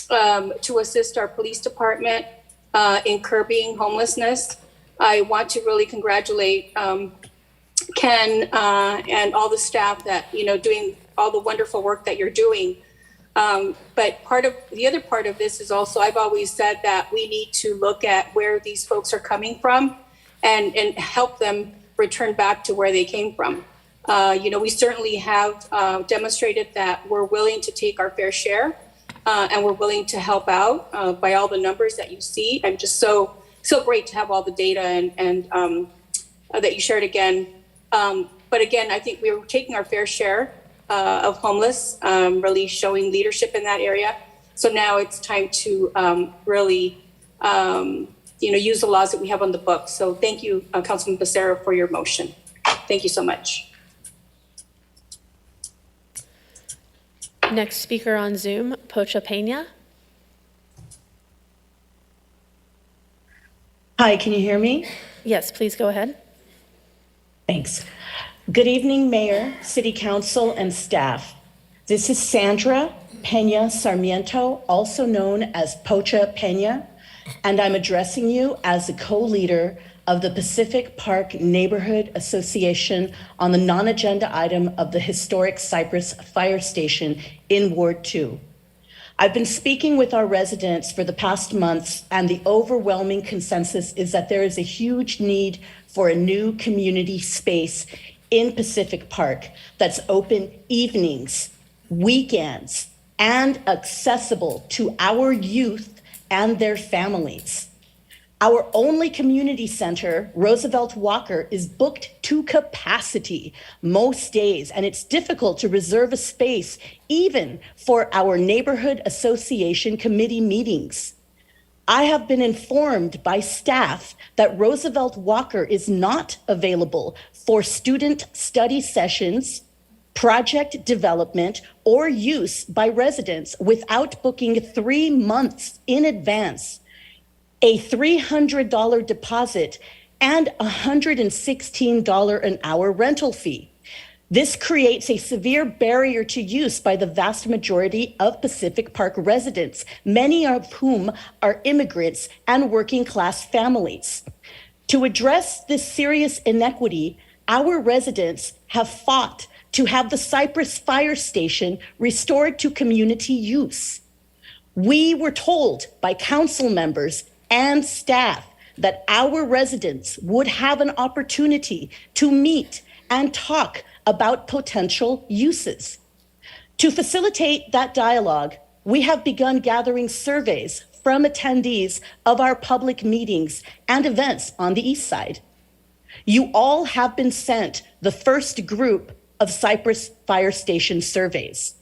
to assist our police department in curbing homelessness. I want to really congratulate Ken and all the staff that, doing all the wonderful work that you're doing. But the other part of this is also, I've always said that we need to look at where these folks are coming from and help them return back to where they came from. We certainly have demonstrated that we're willing to take our fair share and we're willing to help out by all the numbers that you see. I'm just so great to have all the data and that you shared again. But again, I think we're taking our fair share of homeless, really showing leadership in that area. So now it's time to really, use the laws that we have on the books. So thank you, Councilman Becerra, for your motion. Thank you so much. Next speaker on Zoom, Pocha Pena. Hi, can you hear me? Yes, please go ahead. Thanks. Good evening, Mayor, City Council, and staff. This is Sandra Pena Sarmiento, also known as Pocha Pena, and I'm addressing you as the co-leader of the Pacific Park Neighborhood Association on the non-agenda item of the historic Cypress Fire Station in Ward 2. I've been speaking with our residents for the past months, and the overwhelming consensus is that there is a huge need for a new community space in Pacific Park that's open evenings, weekends, and accessible to our youth and their families. Our only community center, Roosevelt Walker, is booked to capacity most days, and it's difficult to reserve a space even for our neighborhood association committee meetings. I have been informed by staff that Roosevelt Walker is not available for student study sessions, project development, or use by residents without booking 3 months in advance, a $300 deposit, and $116 an hour rental fee. This creates a severe barrier to use by the vast majority of Pacific Park residents, many of whom are immigrants and working class families. To address this serious inequity, our residents have fought to have the Cypress Fire Station restored to community use. We were told by council members and staff that our residents would have an opportunity to meet and talk about potential uses. To facilitate that dialogue, we have begun gathering surveys from attendees of our public meetings and events on the East Side. You all have been sent the first group of Cypress Fire Station surveys.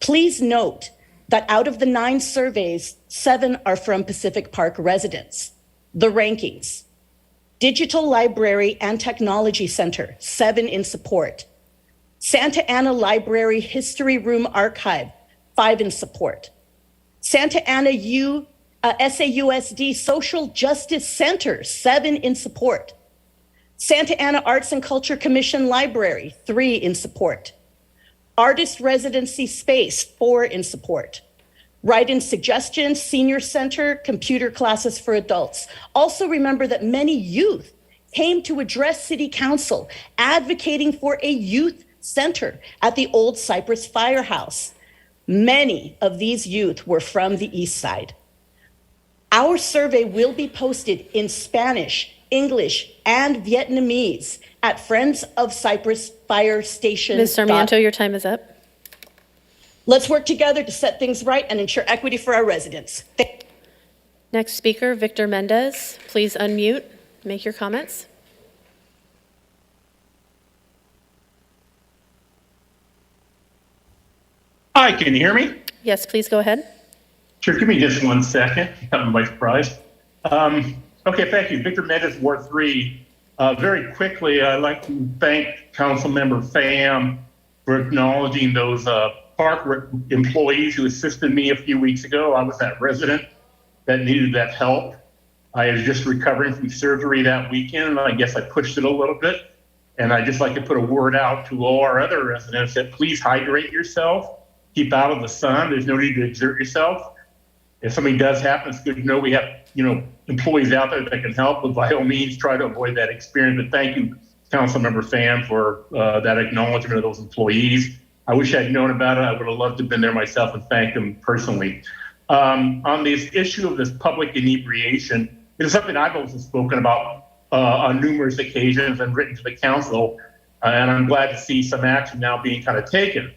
Please note that out of the 9 surveys, 7 are from Pacific Park residents. The rankings: Digital Library and Technology Center, 7 in support. Santa Ana Library History Room Archive, 5 in support. Santa Ana SAUSD Social Justice Center, 7 in support. Santa Ana Arts and Culture Commission Library, 3 in support. Artist Residency Space, 4 in support. Write-in Suggestions, Senior Center, Computer Classes for Adults. Also remember that many youth came to address City Council advocating for a youth center at the old Cypress Firehouse. Many of these youth were from the East Side. Our survey will be posted in Spanish, English, and Vietnamese at Friends of Cypress Fire Station. Ms. Sarmiento, your time is up. Let's work together to set things right and ensure equity for our residents. Next speaker, Victor Mendez. Please unmute, make your comments. Hi, can you hear me? Yes, please go ahead. Sure, give me just 1 second. I'm by surprise. Okay, thank you. Victor Mendez, Ward 3. Very quickly, I'd like to thank Councilmember Pham for acknowledging those park employees who assisted me a few weeks ago. I was that resident that needed that help. I was just recovering from surgery that weekend, and I guess I pushed it a little bit. And I'd just like to put a word out to all our other residents that please hydrate yourself, keep out of the sun. There's no need to exert yourself. If something does happen, it's good to know we have, employees out there that can help, but by all means, try to avoid that experience. But thank you, Councilmember Pham, for that acknowledgement of those employees. I wish I'd known about it. I would have loved to have been there myself and thanked them personally. On this issue of this public inebriation, it is something I've also spoken about on numerous occasions and written to the council, and I'm glad to see some action now being kind of taken.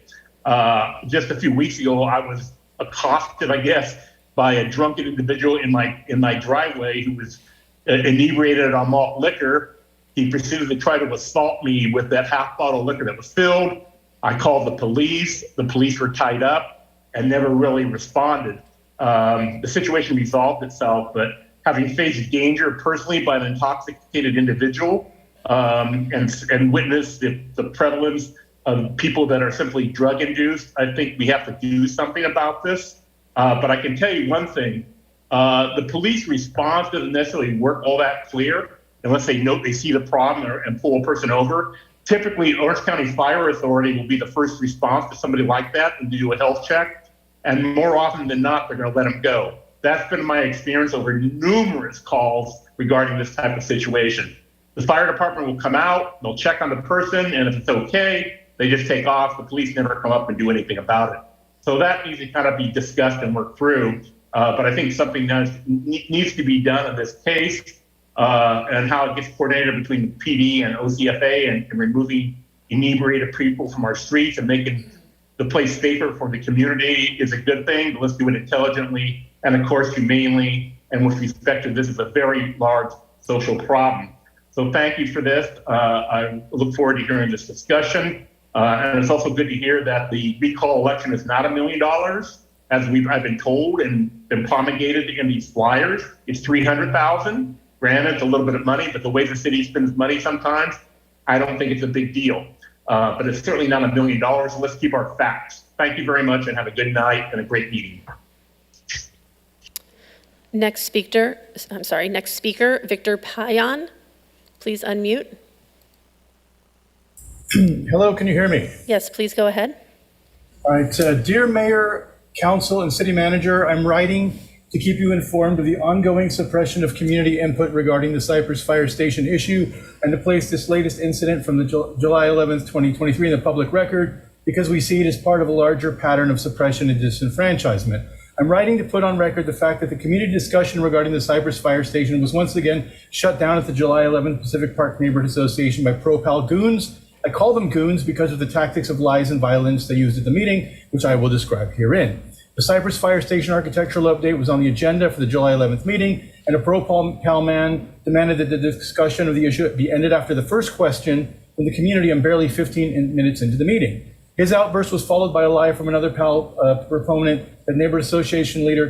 Just a few weeks ago, I was accosted, I guess, by a drunken individual in my driveway who was inebriated on malt liquor. He proceeded to try to assault me with that half bottle of liquor that was filled. I called the police. The police were tied up and never really responded. The situation resolved itself, but having faced danger personally by an intoxicated individual and witnessed the prevalence of people that are simply drug induced, I think we have to do something about this. But I can tell you one thing, the police response doesn't necessarily work all that clear unless they see the problem and pull a person over. Typically, Orange County Fire Authority will be the first response to somebody like that and do a health check. And more often than not, they're going to let them go. That's been my experience over numerous calls regarding this type of situation. The fire department will come out, they'll check on the person, and if it's okay, they just take off. The police never come up and do anything about it. So that needs to kind of be discussed and worked through. But I think something needs to be done in this case, and how it gets coordinated between the PD and OCFA and removing inebriated people from our streets and making the place safer for the community is a good thing, but let's do it intelligently and, of course, humanely and with respect to this is a very large social problem. So thank you for this. I look forward to hearing this discussion. And it's also good to hear that the recall election is not $1 million, as I've been told and been promulgated in these flyers. It's $300,000. Granted, it's a little bit of money, but the way the city spends money sometimes, I don't think it's a big deal. But it's certainly not $1 million. So let's keep our facts. Thank you very much and have a good night and a great meeting. Next speaker, Victor Payan. Please unmute. Hello, can you hear me? Yes, please go ahead. All right, dear Mayor, Council, and City Manager, I'm writing to keep you informed of the ongoing suppression of community input regarding the Cypress Fire Station issue and to place this latest incident from the July 11th, 2023 in the public record because we see it as part of a larger pattern of suppression and disenfranchisement. I'm writing to put on record the fact that the community discussion regarding the Cypress Fire Station was once again shut down at the July 11th Pacific Park Neighborhood Association by pro-Pal goons. I call them goons because of the tactics of lies and violence they used at the meeting, which I will describe herein. The Cypress Fire Station architectural update was on the agenda for the July 11th meeting, and a pro-Pal man demanded that the discussion of the issue be ended after the first question from the community and barely 15 minutes into the meeting. His outburst was followed by a lie from another Pal proponent that neighborhood association leader,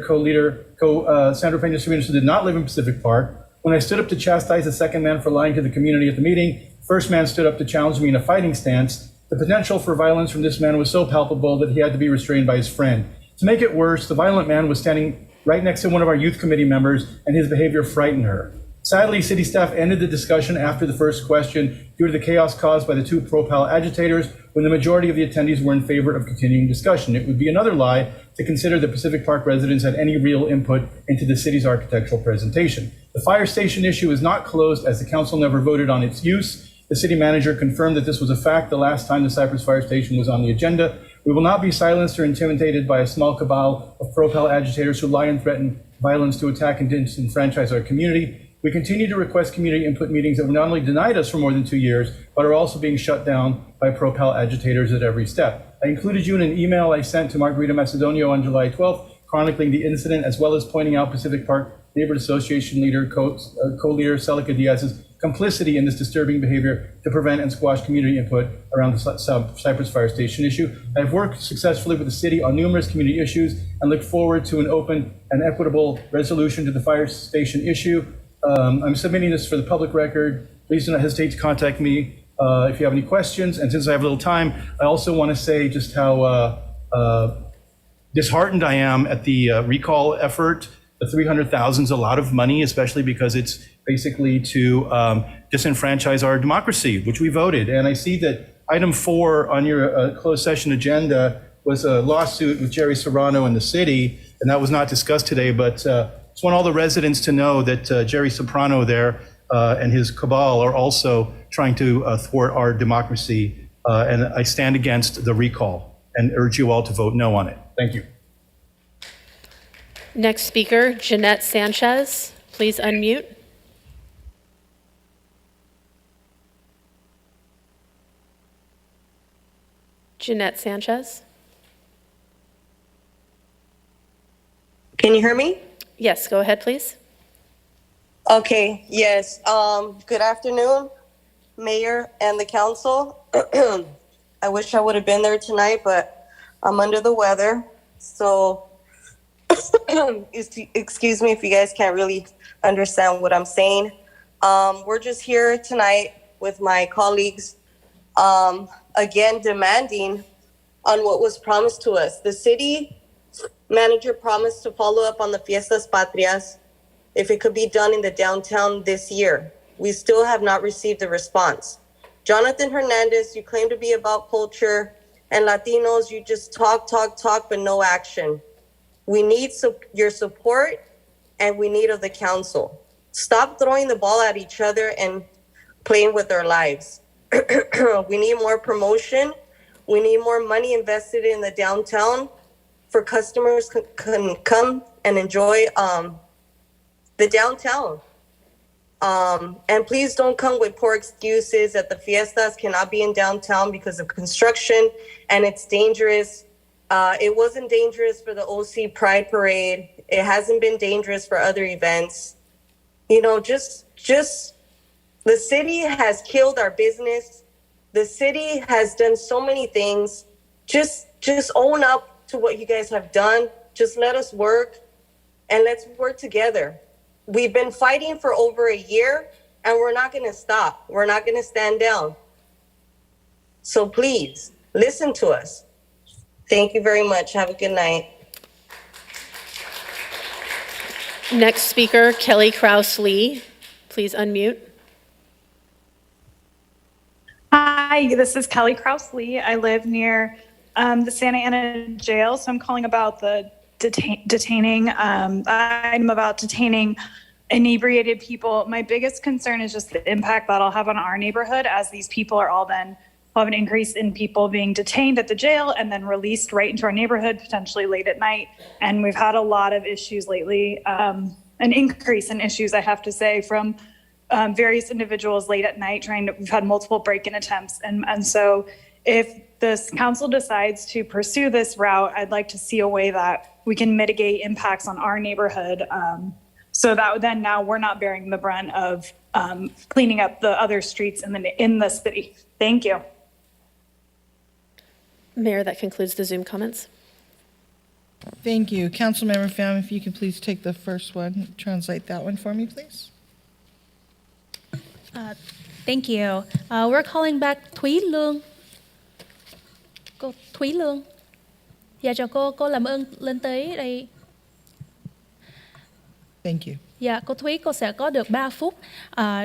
Sandra Peña Sarmiento did not live in Pacific Park. When I stood up to chastise the second man for lying to the community at the meeting, the first man stood up to challenge me in a fighting stance. The potential for violence from this man was so palpable that he had to be restrained by his friend. To make it worse, the violent man was standing right next to one of our youth committee members, and his behavior frightened her. Sadly, city staff ended the discussion after the first question due to the chaos caused by the two pro-Pal agitators when the majority of the attendees were in favor of continuing discussion. It would be another lie to consider that Pacific Park residents had any real input into the city's architectural presentation. The fire station issue is not closed as the council never voted on its use. The city manager confirmed that this was a fact the last time the Cypress Fire Station was on the agenda. We will not be silenced or intimidated by a small cabal of pro-Pal agitators who lie and threaten violence to attack and disenfranchise our community. We continue to request community input meetings that were not only denied us for more than 2 years, but are also being shut down by pro-Pal agitators at every step. I included you in an email I sent to Margarita Macedonio on July 12th, chronicling the incident, as well as pointing out Pacific Park Neighborhood Association leader, co-leader Celica Diaz's complicity in this disturbing behavior to prevent and squash community input around the Cypress Fire Station issue. I have worked successfully with the city on numerous community issues and look forward to an open and equitable resolution to the fire station issue. I'm submitting this for the public record. Please do not hesitate to contact me if you have any questions. And since I have a little time, I also want to say just how disheartened I am at the recall effort. The $300,000 is a lot of money, especially because it's basically to disenfranchise our democracy, which we voted. And I see that item 4 on your closed session agenda was a lawsuit with Jerry Serrano and the city, and that was not discussed today, but just want all the residents to know that Jerry Soprano there and his cabal are also trying to thwart our democracy, and I stand against the recall and urge you all to vote no on it. Thank you. Next speaker, Jeanette Sanchez. Please unmute. Jeanette Sanchez. Can you hear me? Yes, go ahead, please. Okay, yes. Good afternoon, Mayor and the council. I wish I would have been there tonight, but I'm under the weather. So excuse me if you guys can't really understand what I'm saying. We're just here tonight with my colleagues, again, demanding on what was promised to us. The city manager promised to follow up on the Fiestas Patrias if it could be done in the downtown this year. We still have not received a response. Jonathan Hernandez, you claim to be about culture, and Latinos, you just talk, but no action. We need your support, and we need of the council. Stop throwing the ball at each other and playing with our lives. We need more promotion. We need more money invested in the downtown for customers can come and enjoy the downtown. And please don't come with poor excuses that the fiestas cannot be in downtown because of construction and it's dangerous. It wasn't dangerous for the OC Pride Parade. It hasn't been dangerous for other events. You know, just the city has killed our business. The city has done so many things. Just own up to what you guys have done. Just let us work and let's work together. We've been fighting for over a year and we're not going to stop. We're not going to stand down. So please listen to us. Thank you very much. Have a good night. Next speaker, Kelly Krause Lee. Please unmute. Hi, Hi, this is Kelly Krause-Lee. I live near the Santa Ana jail, so I'm calling about the detaining. I'm about detaining inebriated people. My biggest concern is just the impact that'll have on our neighborhood, as these people are all then have an increase in people being detained at the jail and then released right into our neighborhood, potentially late at night. And we've had a lot of issues lately, an increase in issues, I have to say, from various individuals late at night we've had multiple break-in attempts. And so if this council decides to pursue this route, I'd like to see a way that we can mitigate impacts on our neighborhood, so that then now we're not bearing the brunt of cleaning up the other streets in the city. Thank you. Mayor, that concludes the Zoom comments. Thank you. Councilmember Pham, if you could please take the first one, translate that one for me, please. Thank you. We're calling back Thúy Lương. Cô Thúy Lương. Dạ chào cô làm ơn lên tới đây. Thank you. Dạ, cô Thúy, cô sẽ có được 3 phút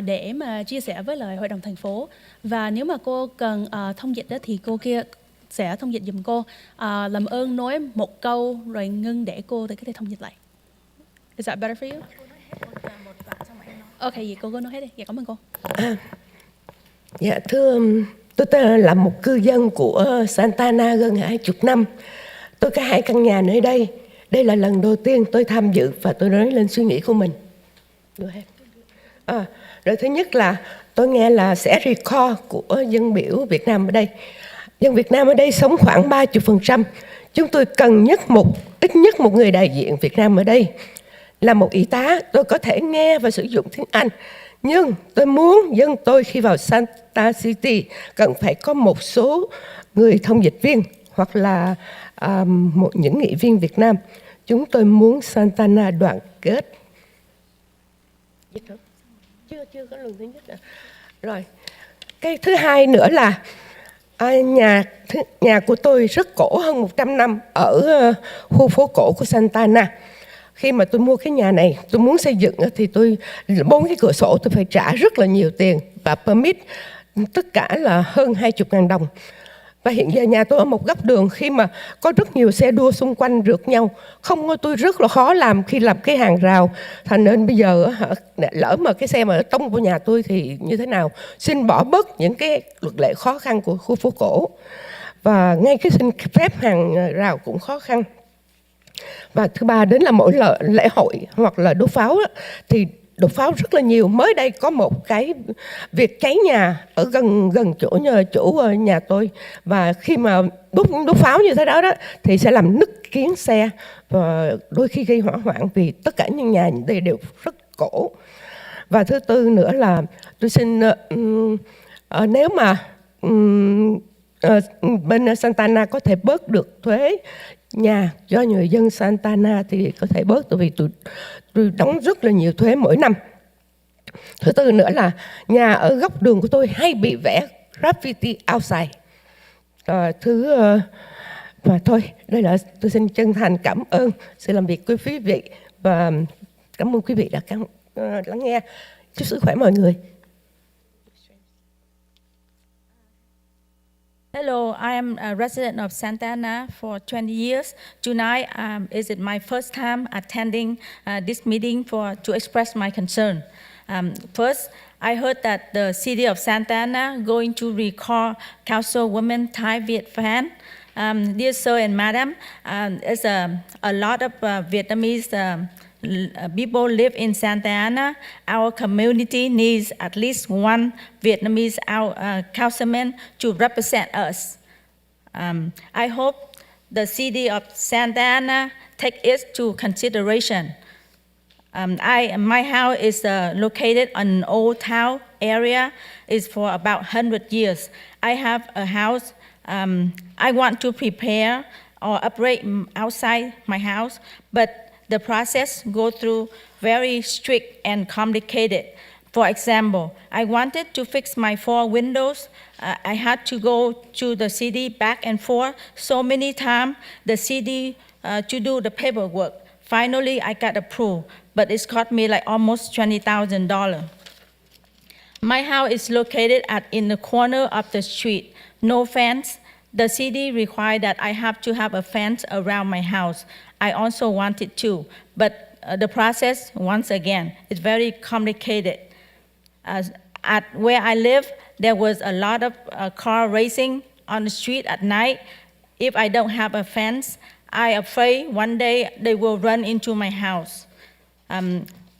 để mà chia sẻ với lại Hội đồng thành phố. Và nếu mà cô cần thông dịch đó, thì cô kia sẽ thông dịch giùm cô. Làm ơn nói một câu rồi ngưng để cô có thể thông dịch lại. Is that better for you? Ok, vậy cô nói hết đi. Dạ, cảm ơn cô. Dạ thưa, tôi là một cư dân của Santa Ana gần 20 năm. Tôi có 2 căn nhà nơi đây. Đây là lần đầu tiên tôi tham dự và tôi nói lên suy nghĩ của mình. Rồi thứ nhất là tôi nghe là sẽ recall của dân biểu Việt Nam ở đây. Dân Việt Nam ở đây sống khoảng 30%. Chúng tôi cần ít nhất một người đại diện Việt Nam ở đây. Là một y tá, tôi có thể nghe và sử dụng tiếng Anh. Nhưng tôi muốn dân tôi khi vào Santa City cần phải có một số người thông dịch viên hoặc là những nghị viên Việt Nam. Chúng tôi muốn Santa Ana đoàn kết. Chưa có lần thứ nhất à. Rồi, cái thứ hai nữa là nhà của tôi rất cổ, hơn 100 năm ở khu phố cổ của Santa Ana. Khi mà tôi mua cái nhà này, tôi muốn xây dựng thì 4 cái cửa sổ tôi phải trả rất là nhiều tiền và permit tất cả là hơn 20.000 đồng. Và hiện giờ nhà tôi ở một góc đường, khi mà có rất nhiều xe đua xung quanh rượt nhau, tôi rất là khó làm khi làm cái hàng rào. Thành nên bây giờ lỡ mà cái xe mà tông vào nhà tôi thì như thế nào? Xin bỏ bớt những cái luật lệ khó khăn của khu phố cổ. Và ngay cái xin phép hàng rào cũng khó khăn. Và thứ ba đến là mỗi lễ hội hoặc là đốt pháo thì đốt pháo rất là nhiều. Mới đây có một cái việc cháy nhà ở gần chỗ nhà tôi, và khi mà đốt pháo như thế đó thì sẽ làm nứt kiến xe và đôi khi gây hỏa hoạn, vì tất cả những nhà đây đều rất cổ. Và thứ tư nữa là tôi xin nếu mà bên Santa Ana có thể bớt được thuế nhà cho người dân Santa Ana thì có thể bớt, tại vì tôi đóng rất là nhiều thuế mỗi năm. Thứ tư nữa là nhà ở góc đường của tôi hay bị vẽ graffiti outside. Và thôi, đây là tôi xin chân thành cảm ơn sự làm việc của quý vị và cảm ơn quý vị đã lắng nghe. Chúc sức khỏe mọi người. Hello, I am a resident of Santa Ana for 20 years. Tonight is it my first time attending this meeting to express my concern. First, I heard that the city of Santa Ana going to recall Councilwoman Thai Viet Phan. Dear sir and madam, there's a lot of Vietnamese people live in Santa Ana. Our community needs at least one Vietnamese councilman to represent us. I hope the city of Santa Ana take it to consideration. My house is located on an old town area. It's for about 100 years. I have a house. I want to prepare or upgrade outside my house, but the process go through very strict and complicated. For example, I wanted to fix my 4 windows. I had to go to the city back and forth so many times, the city to do the paperwork. Finally, I got approved, but it's cost me like almost $20,000. My house is located in the corner of the street, no fence. The city requires that I have to have a fence around my house. I also wanted to, but the process, once again, is very complicated. At where I live, there was a lot of car racing on the street at night. If I don't have a fence, I'm afraid one day they will run into my house.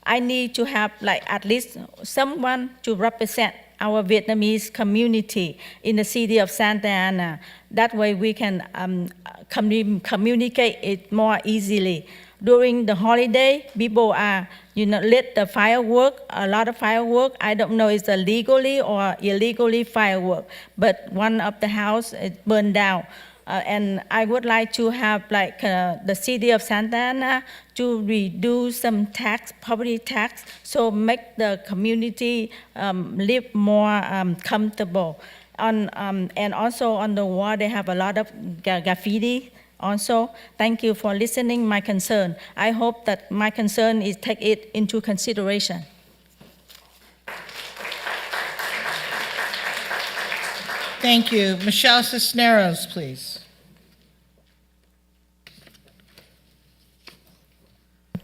I need to have at least someone to represent our Vietnamese community in the city of Santa Ana. That way we can communicate it more easily. During the holiday, people are, lit the firework, a lot of firework. I don't know if it's legally or illegally firework, but one of the house is burned down. And I would like to have the city of Santa Ana to reduce some tax, property tax, so make the community live more comfortable. And also on the wall, they have a lot of graffiti. Also, thank you for listening my concern. I hope that my concern is take it into consideration. Thank you. Michelle Cisneros, please.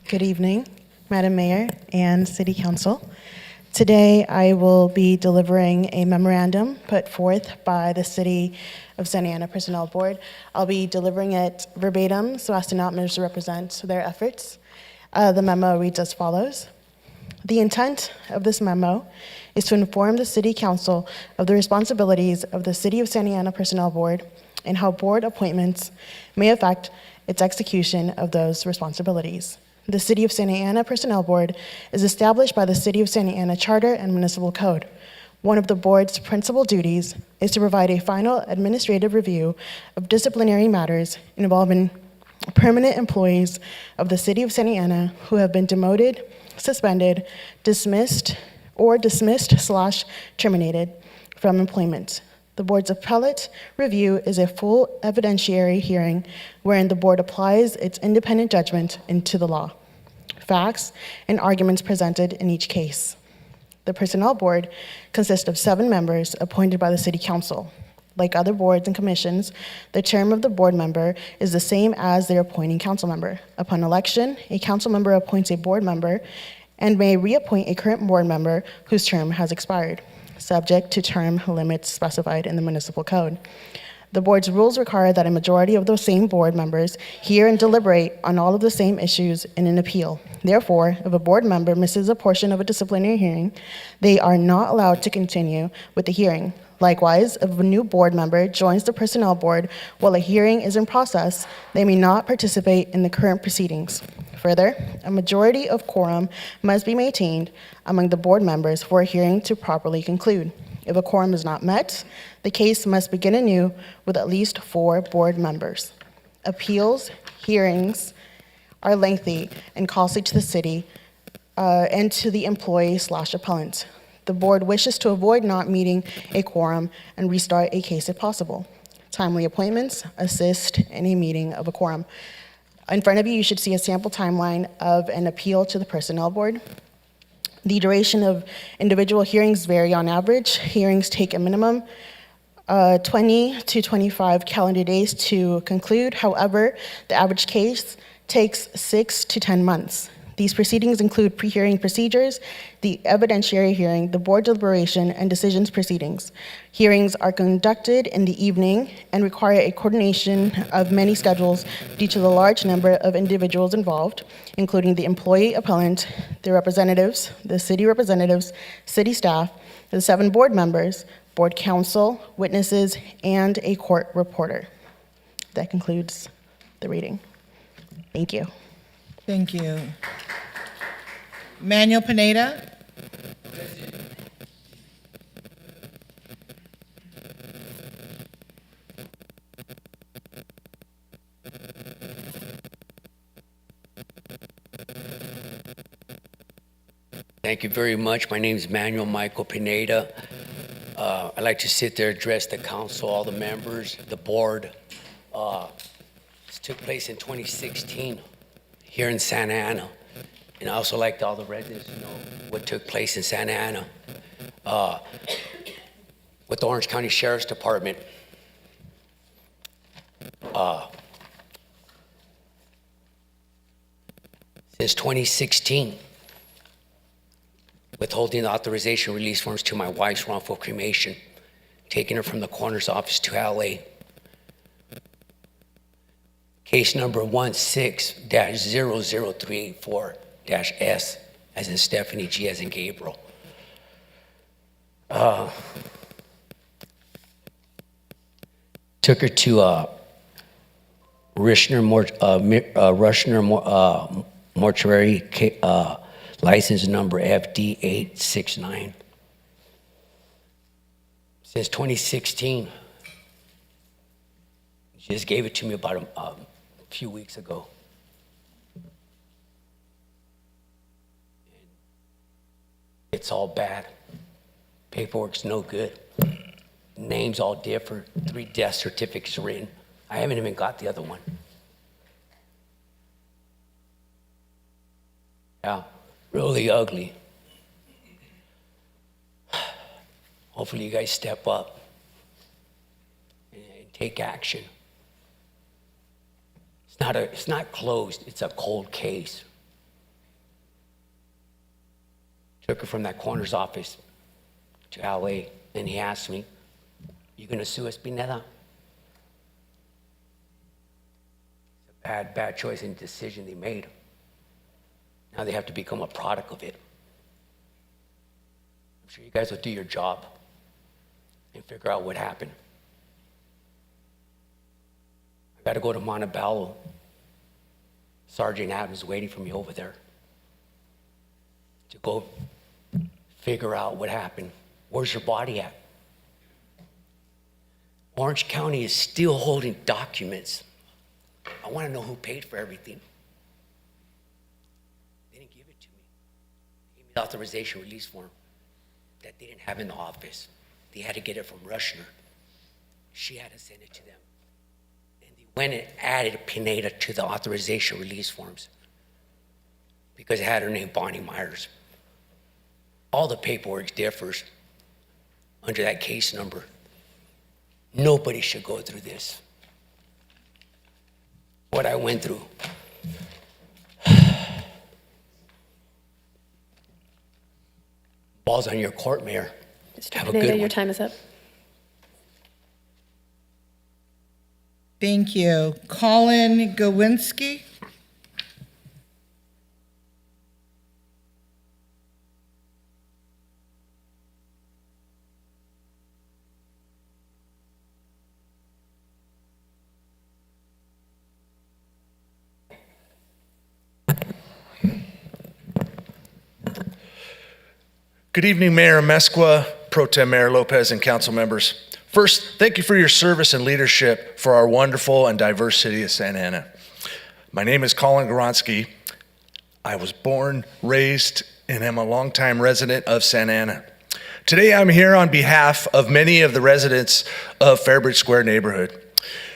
Good evening, Madam Mayor and City Council. Today, I will be delivering a memorandum put forth by the City of Santa Ana Personnel Board. I'll be delivering it verbatim so as to not misrepresent their efforts. The memo reads as follows. The intent of this memo is to inform the City Council of the responsibilities of the City of Santa Ana Personnel Board and how board appointments may affect its execution of those responsibilities. The City of Santa Ana Personnel Board is established by the City of Santa Ana Charter and Municipal Code. One of the board's principal duties is to provide a final administrative review of disciplinary matters involving permanent employees of the City of Santa Ana who have been demoted, suspended, dismissed / terminated from employment. The board's appellate review is a full evidentiary hearing wherein the board applies its independent judgment into the law, facts, and arguments presented in each case. The Personnel Board consists of 7 members appointed by the City Council. Like other boards and commissions, the term of the board member is the same as their appointing council member. Upon election, a council member appoints a board member and may reappoint a current board member whose term has expired, subject to term limits specified in the municipal code. The board's rules require that a majority of those same board members hear and deliberate on all of the same issues in an appeal. Therefore, if a board member misses a portion of a disciplinary hearing, they are not allowed to continue with the hearing. Likewise, if a new board member joins the Personnel Board while a hearing is in process, they may not participate in the current proceedings. Further, a majority of quorum must be maintained among the board members for a hearing to properly conclude. If a quorum is not met, the case must begin anew with at least 4 board members. Appeals, hearings are lengthy and costly to the city and to the employee/appellant. The board wishes to avoid not meeting a quorum and restart a case if possible. Timely appointments assist in a meeting of a quorum. In front of you, you should see a sample timeline of an appeal to the Personnel Board. The duration of individual hearings vary on average. Hearings take a minimum 20 to 25 calendar days to conclude. However, the average case takes 6 to 10 months. These proceedings include pre-hearing procedures, the evidentiary hearing, the board deliberation, and decisions proceedings. Hearings are conducted in the evening and require a coordination of many schedules due to the large number of individuals involved, including the employee appellant, the representatives, the city representatives, city staff, the 7 board members, board counsel, witnesses, and a court reporter. That concludes the reading. Thank you. Thank you. Manuel Pineda. Thank you very much. My name is Manuel Michael Pineda. I'd like to sit there, address the council, all the members, the board. This took place in 2016 here in Santa Ana. And I also like all the residents to know what took place in Santa Ana. with the Orange County Sheriff's Department. Since 2016, withholding the authorization release forms to my wife's wrongful cremation, taking her from the coroner's office to LA. Case number 16-00384-S, as in Stephanie, G as in Gabriel. Took her to Rushner Mortuary, license number FD869. Since 2016, she just gave it to me about a few weeks ago. It's all bad. Paperwork's no good. Names all different. 3 death certificates written. I haven't even got the other one. Yeah, really ugly. Hopefully you guys step up and take action. It's not closed, it's a cold case. Took her from that coroner's office to LA, and he asked me, "You gonna sue us, Pineda?" It's a bad choice and decision they made. Now they have to become a product of it. I'm sure you guys will do your job and figure out what happened. I gotta go to Montebello. Sergeant Adams is waiting for me over there to go figure out what happened. Where's your body at? Orange County is still holding documents. I want to know who paid for everything. They didn't give it to me. They gave me the authorization release form that they didn't have in the office. They had to get it from Rushner. She had to send it to them. And they went and added Pineda to the authorization release forms because it had her name, Bonnie Myers. All the paperwork differs under that case number. Nobody should go through this. What I went through. Ball's on your court, Mayor. Have a good Pineda, one. your time is up. Thank you. Colin Gawinski. Good evening, Mayor Mesqua, Pro Tem Mayor Lopez, and council members. First, thank you for your service and leadership for our wonderful and diverse city of Santa Ana. My name is Colin Goronsky. I was born, raised, and am a longtime resident of Santa Ana. Today, I'm here on behalf of many of the residents of Fairbridge Square neighborhood.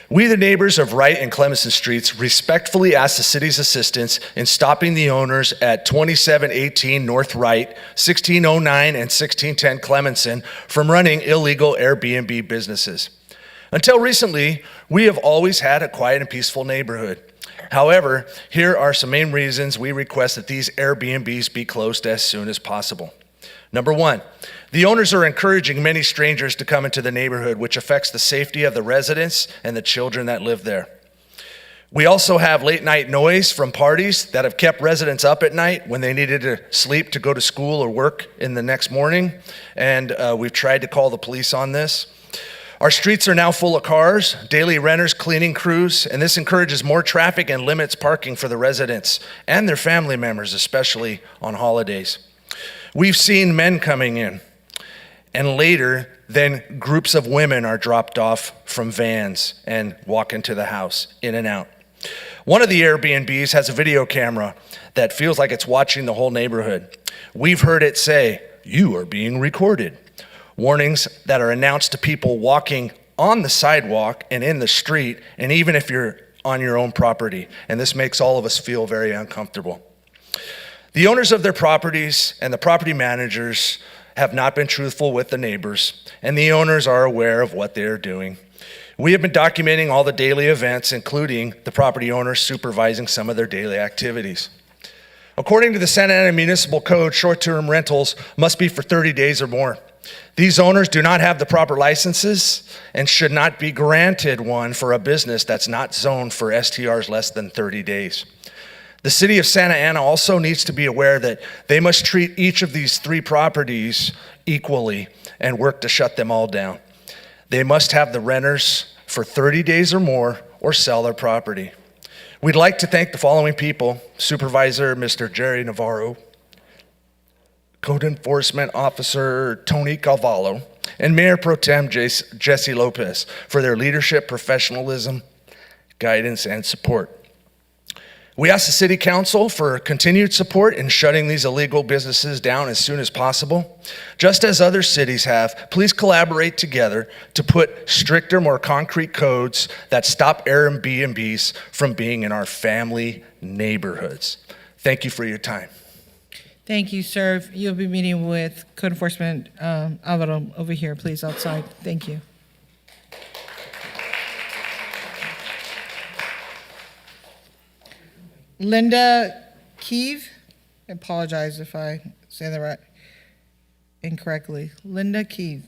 We, the neighbors of Wright and Clemson Streets, respectfully ask the city's assistance in stopping the owners at 2718 North Wright, 1609 and 1610 Clemenson from running illegal Airbnb businesses. Until recently, we have always had a quiet and peaceful neighborhood. However, here are some main reasons we request that these Airbnbs be closed as soon as possible. Number one, the owners are encouraging many strangers to come into the neighborhood, which affects the safety of the residents and the children that live there. We also have late night noise from parties that have kept residents up at night when they needed to sleep to go to school or work in the next morning. And we've tried to call the police on this. Our streets are now full of cars, daily renters, cleaning crews, and this encourages more traffic and limits parking for the residents and their family members, especially on holidays. We've seen men coming in, and later, then groups of women are dropped off from vans and walk into the house, in and out. One of the Airbnbs has a video camera that feels like it's watching the whole neighborhood. We've heard it say, "You are being recorded." Warnings that are announced to people walking on the sidewalk and in the street, and even if you're on your own property. And this makes all of us feel very uncomfortable. The owners of their properties and the property managers have not been truthful with the neighbors, and the owners are aware of what they are doing. We have been documenting all the daily events, including the property owners supervising some of their daily activities. According to the Santa Ana Municipal Code, short-term rentals must be for 30 days or more. These owners do not have the proper licenses and should not be granted one for a business that's not zoned for STRs less than 30 days. The city of Santa Ana also needs to be aware that they must treat each of these 3 properties equally and work to shut them all down. They must have the renters for 30 days or more or sell their property. We'd like to thank the following people: Supervisor Mr. Jerry Navarro, Code Enforcement Officer Tony Calvallo, and Mayor Pro Tem Jesse Lopez for their leadership, professionalism, guidance, and support. We ask the City Council for continued support in shutting these illegal businesses down as soon as possible. Just as other cities have, please collaborate together to put stricter, more concrete codes that stop Airbnbs from being in our family neighborhoods. Thank you for your time. Thank you, sir. You'll be meeting with Code Enforcement Alvaro over here, please, outside. Thank you. Linda Keeve, I apologize if I say that right incorrectly. Linda Keeve.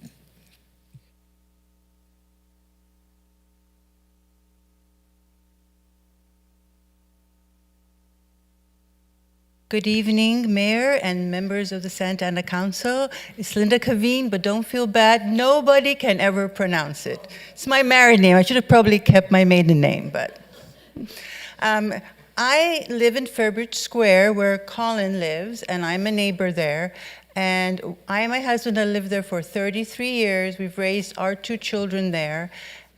Good evening, Mayor and members of the Santa Ana Council. It's Linda Caveen, but don't feel bad. Nobody can ever pronounce it. It's my married name. I should have probably kept my maiden name, but. I live in Fairbridge Square where Colin lives, and I'm a neighbor there. And I and my husband have lived there for 33 years. We've raised our 2 children there.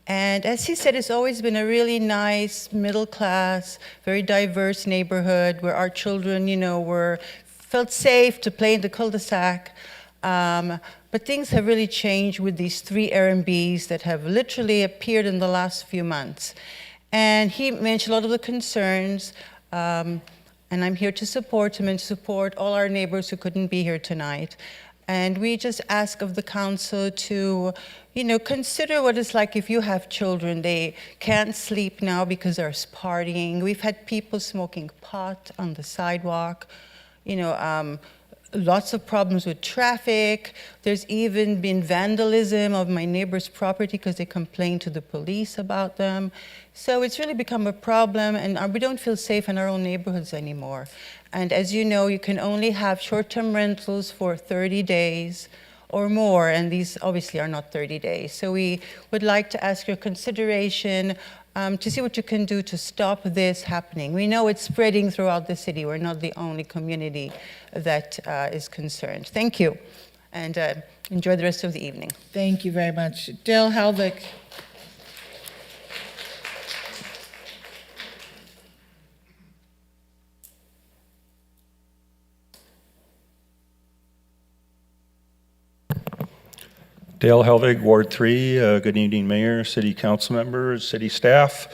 And as he said, it's always been a really nice, middle class, very diverse neighborhood where our children, felt safe to play in the cul-de-sac. But things have really changed with these 3 Airbnbs that have literally appeared in the last few months. And he mentioned a lot of the concerns, and I'm here to support him and support all our neighbors who couldn't be here tonight. And we just ask of the council to, consider what it's like if you have children. They can't sleep now because there's partying. We've had people smoking pot on the sidewalk, lots of problems with traffic. There's even been vandalism of my neighbor's property because they complained to the police about them. So it's really become a problem, and we don't feel safe in our own neighborhoods anymore. And as you know, you can only have short-term rentals for 30 days or more, and these obviously are not 30 days. So we would like to ask your consideration to see what you can do to stop this happening. We know it's spreading throughout the city. We're not the only community that is concerned. Thank you, and enjoy the rest of the evening. Thank you very much. Dale Helvick. Dale Helvig, Ward 3. Good evening, Mayor, City Council members, City staff.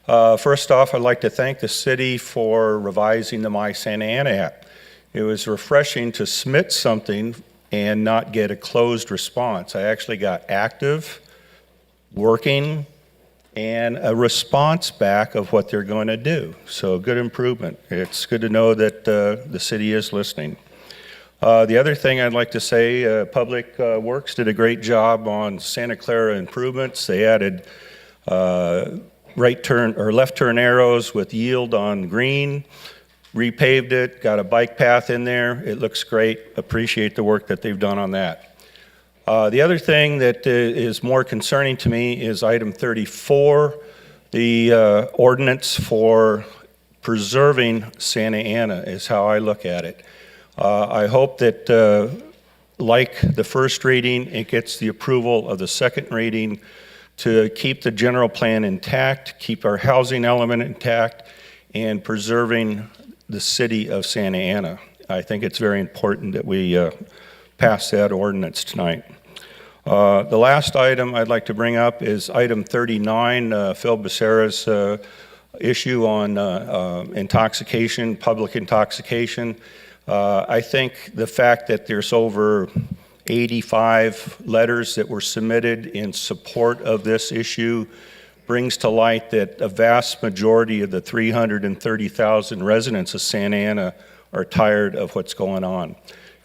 First off, I'd like to thank the city for revising the My Santa Ana app. It was refreshing to submit something and not get a closed response. I actually got active, working, and a response back of what they're going to do. So good improvement. It's good to know that the city is listening. The other thing I'd like to say, Public Works did a great job on Santa Clara improvements. They added right turn or left turn arrows with yield on green, repaved it, got a bike path in there. It looks great. Appreciate the work that they've done on that. The other thing that is more concerning to me is item 34, the ordinance for preserving Santa Ana is how I look at it. I hope that, like the first reading, it gets the approval of the second reading to keep the general plan intact, keep our housing element intact, and preserving the city of Santa Ana. I think it's very important that we pass that ordinance tonight. The last item I'd like to bring up is item 39, Phil Becerra's issue on intoxication, public intoxication. I think the fact that there's over 85 letters that were submitted in support of this issue brings to light that a vast majority of the 330,000 residents of Santa Ana are tired of what's going on.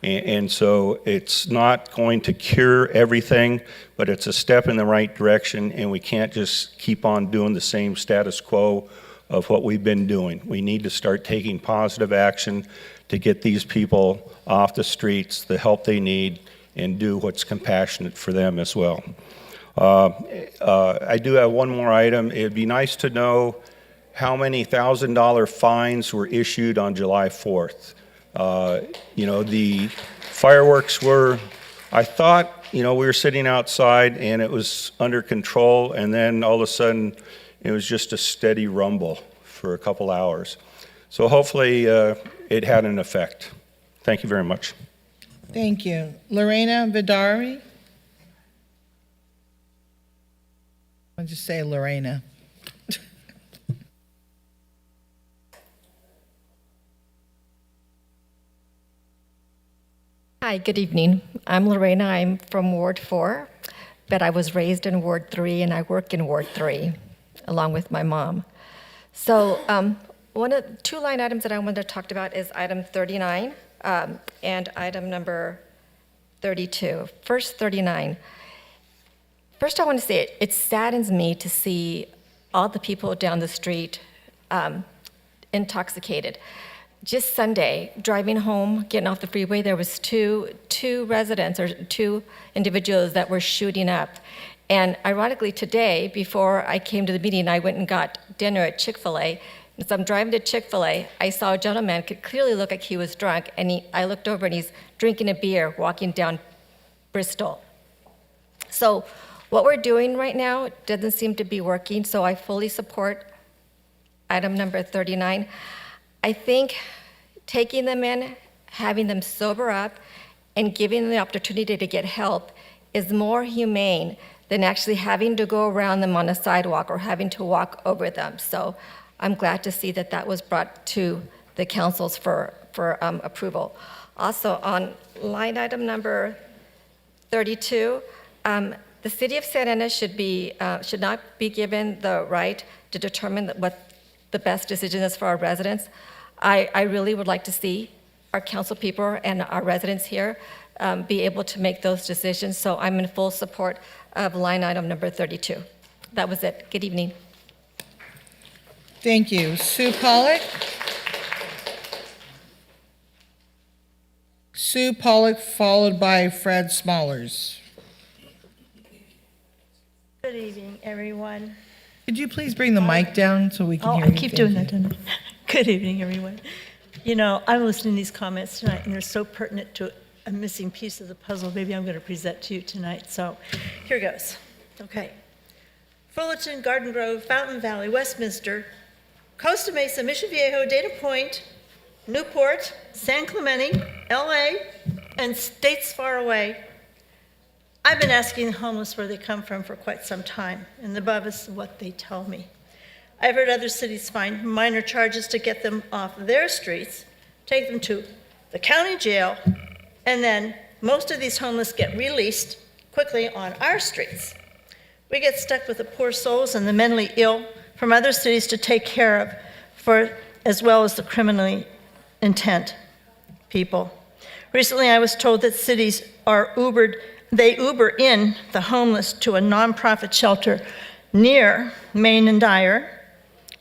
And so it's not going to cure everything, but it's a step in the right direction, and we can't just keep on doing the same status quo of what we've been doing. We need to start taking positive action to get these people off the streets, the help they need, and do what's compassionate for them as well. I do have one more item. It'd be nice to know how many $1,000 fines were issued on July 4th. The fireworks were, I thought, we were sitting outside and it was under control, and then all of a sudden it was just a steady rumble for a couple hours. So hopefully it had an effect. Thank you very much. Thank you. Lorena Vidari? I'll just say Lorena. Hi, good evening. I'm Lorena. I'm from Ward 4, but I was raised in Ward 3 and I work in Ward 3 along with my mom. So one of the two line items that I wanted to talk about is item 39 and item number 32. First, 39. First, I want to say it saddens me to see all the people down the street intoxicated. Just Sunday, driving home, getting off the freeway, there was two residents or two individuals that were shooting up. And ironically, today, before I came to the meeting, I went and got dinner at Chick-fil-A. As I'm driving to Chick-fil-A, I saw a gentleman, could clearly look like he was drunk, and I looked over and he's drinking a beer, walking down Bristol. So what we're doing right now doesn't seem to be working, so I fully support item number 39. I think taking them in, having them sober up, and giving them the opportunity to get help is more humane than actually having to go around them on a sidewalk or having to walk over them. So I'm glad to see that that was brought to the councils for approval. Also, on line item number 32, the city of Santa Ana should not be given the right to determine what the best decision is for our residents. I really would like to see our council people and our residents here be able to make those decisions. So I'm in full support of line item number 32. That was it. Good evening. Thank you. Sue Pollock? Sue Pollock, followed by Fred Smollers. Good evening, everyone. Could you please bring the mic down so we can hear I you? keep Thank doing you. that, don't I? Good evening, everyone. I'm listening to these comments tonight, and they're so pertinent to a missing piece of the puzzle. Maybe I'm going to present to you tonight. So here goes. Okay. Fullerton, Garden Grove, Fountain Valley, Westminster, Costa Mesa, Mission Viejo, Dana Point, Newport, San Clemente, LA, and states far away. I've been asking the homeless where they come from for quite some time, and the above is what they tell me. I've heard other cities find minor charges to get them off their streets, take them to the county jail, and then most of these homeless get released quickly on our streets. We get stuck with the poor souls and the mentally ill from other cities to take care of, as well as the criminally intent people. Recently, I was told that cities they Uber in the homeless to a nonprofit shelter near Main and Dyer,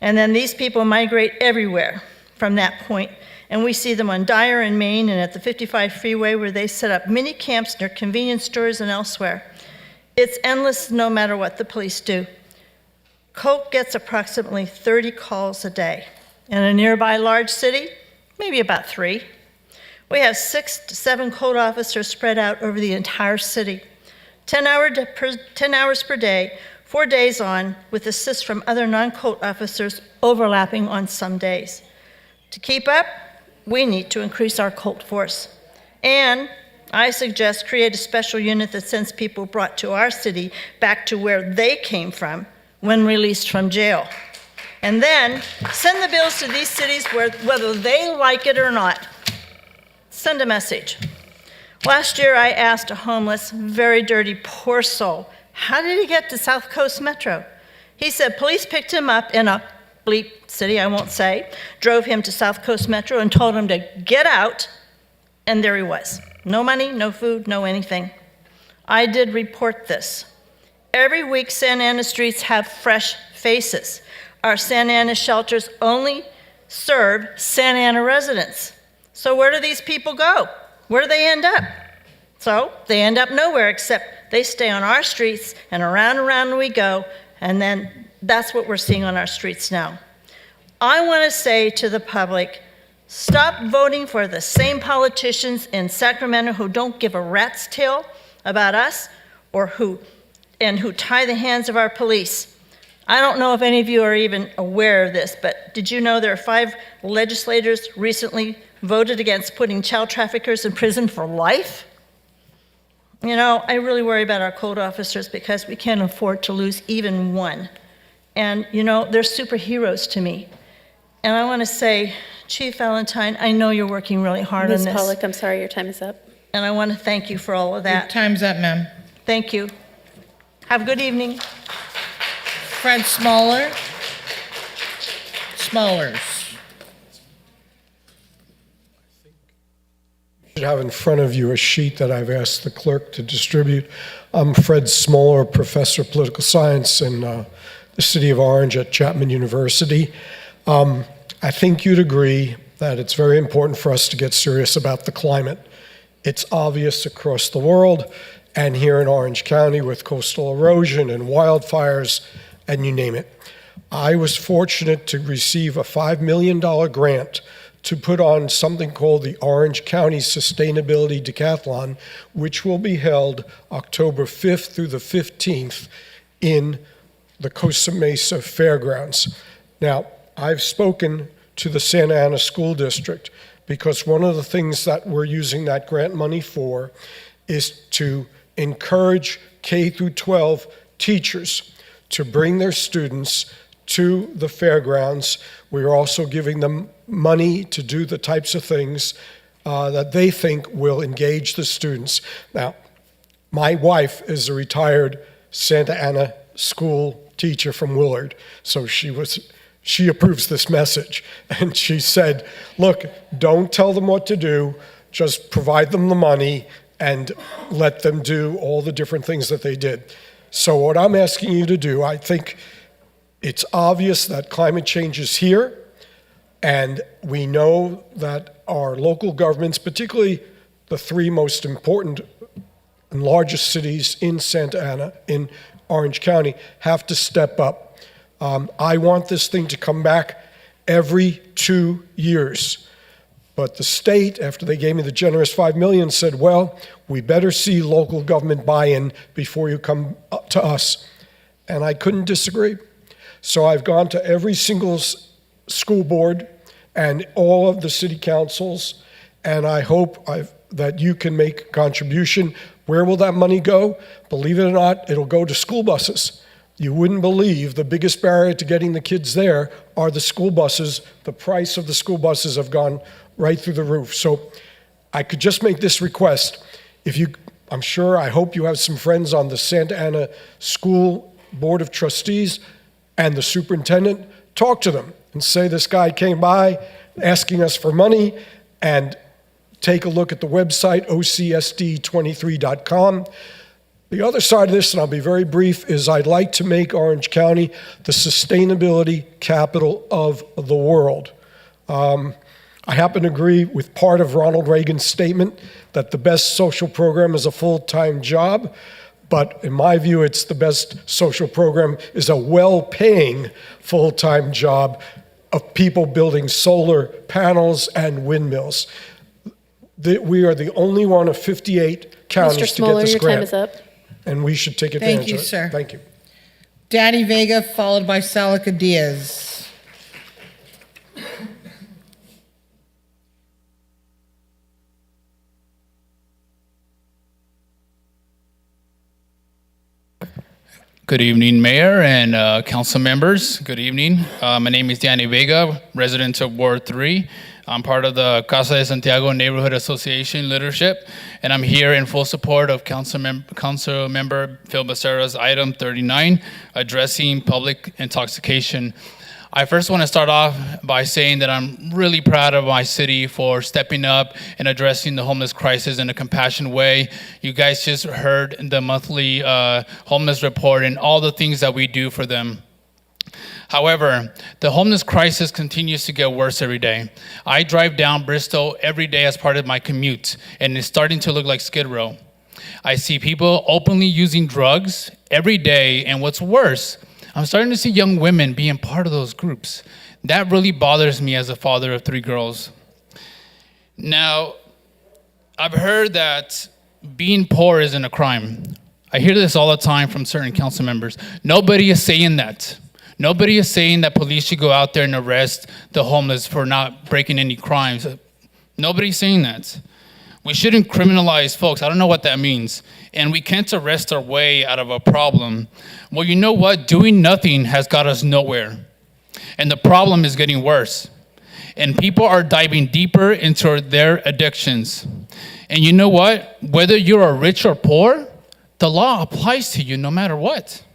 and then these people migrate everywhere from that point. And we see them on Dyer and Main and at the 55 freeway where they set up mini camps near convenience stores and elsewhere. It's endless no matter what the police do. Coke gets approximately 30 calls a day. In a nearby large city, maybe about 3. We have 6 to 7 code officers spread out over the entire city. 10 hours per day, 4 days on, with assists from other non-code officers overlapping on some days. To keep up, we need to increase our code force. And I suggest create a special unit that sends people brought to our city back to where they came from when released from jail. And then send the bills to these cities whether they like it or not. Send a message. Last year, I asked a homeless, very dirty, poor soul, how did he get to South Coast Metro? He said police picked him up in a bleep city, I won't say, drove him to South Coast Metro and told him to get out, and there he was. No money, no food, no anything. I did report this. Every week, Santa Ana streets have fresh faces. Our Santa Ana shelters only serve Santa Ana residents. So where do these people go? Where do they end up? So they end up nowhere, except they stay on our streets, and around we go, and then that's what we're seeing on our streets now. I want to say to the public, stop voting for the same politicians in Sacramento who don't give a rat's tail about us or who tie the hands of our police. I don't know if any of you are even aware of this, but did you know there are 5 legislators recently voted against putting child traffickers in prison for life? You know, I really worry about our code officers because we can't afford to lose even one. And, you know, they're superheroes to me. And I want to say, Chief Valentine, I know you're working really hard on this. Ms. Pollock, I'm sorry, your time is up. And I want to thank you for all of that. Your time's up, ma'am. Thank you. Have a good evening. Fred Smollers. You should have in front of you a sheet that I've asked the clerk to distribute. I'm Fred Smoller, professor of political science in the city of Orange at Chapman University. I think you'd agree that it's very important for us to get serious about the climate. It's obvious across the world and here in Orange County with coastal erosion and wildfires and you name it. I was fortunate to receive a $5 million grant to put on something called the Orange County Sustainability Decathlon, which will be held October 5th through the 15th in the Costa Mesa Fairgrounds. Now, I've spoken to the Santa Ana School District because one of the things that we're using that grant money for is to encourage K through 12 teachers to bring their students to the fairgrounds. We're also giving them money to do the types of things that they think will engage the students. Now, my wife is a retired Santa Ana school teacher from Willard, so she approves this message. And she said, look, don't tell them what to do, just provide them the money and let them do all the different things that they did. So what I'm asking you to do, I think it's obvious that climate change is here, and we know that our local governments, particularly the 3 most important and largest cities in Santa Ana, in Orange County, have to step up. I want this thing to come back every 2 years. But the state, after they gave me the generous $5 million, said, well, we better see local government buy-in before you come up to us. And I couldn't disagree. So I've gone to every single school board and all of the city councils, and I hope that you can make a contribution. Where will that money go? Believe it or not, it'll go to school buses. You wouldn't believe the biggest barrier to getting the kids there are the school buses. The price of the school buses have gone right through the roof. So I could just make this request. I hope you have some friends on the Santa Ana School Board of Trustees and the superintendent. Talk to them and say this guy came by asking us for money, and take a look at the website, ocsd23.com. The other side of this, and I'll be very brief, is I'd like to make Orange County the sustainability capital of the world. I happen to agree with part of Ronald Reagan's statement that the best social program is a full-time job, but in my view, it's the best social program is a well-paying full-time job of people building solar panels and windmills. We are the only one of 58 counties Mr. to Smoller, get this your grant. time is up. And we should take advantage Thank you, of it. sir. Thank you. Danny Vega, followed by Salica Diaz. Good evening, Mayor and council members. Good evening. My name is Danny Vega, resident of Ward 3. I'm part of the Casa de Santiago Neighborhood Association leadership, and I'm here in full support of Council Member Phil Becerra's item 39, addressing public intoxication. I first want to start off by saying that I'm really proud of my city for stepping up and addressing the homeless crisis in a compassionate way. You guys just heard the monthly homeless report and all the things that we do for them. However, the homeless crisis continues to get worse every day. I drive down Bristol every day as part of my commute, and it's starting to look like Skid Row. I see people openly using drugs every day, and what's worse, I'm starting to see young women being part of those groups. That really bothers me as a father of 3 girls. Now, I've heard that being poor isn't a crime. I hear this all the time from certain council members. Nobody is saying that. Nobody is saying that police should go out there and arrest the homeless for not breaking any crimes. Nobody's saying that. We shouldn't criminalize folks. I don't know what that means. And we can't arrest our way out of a problem. Well, you know what? Doing nothing has got us nowhere. And the problem is getting worse. And people are diving deeper into their addictions. And you know what? Whether you're rich or poor, the law applies to you no matter what.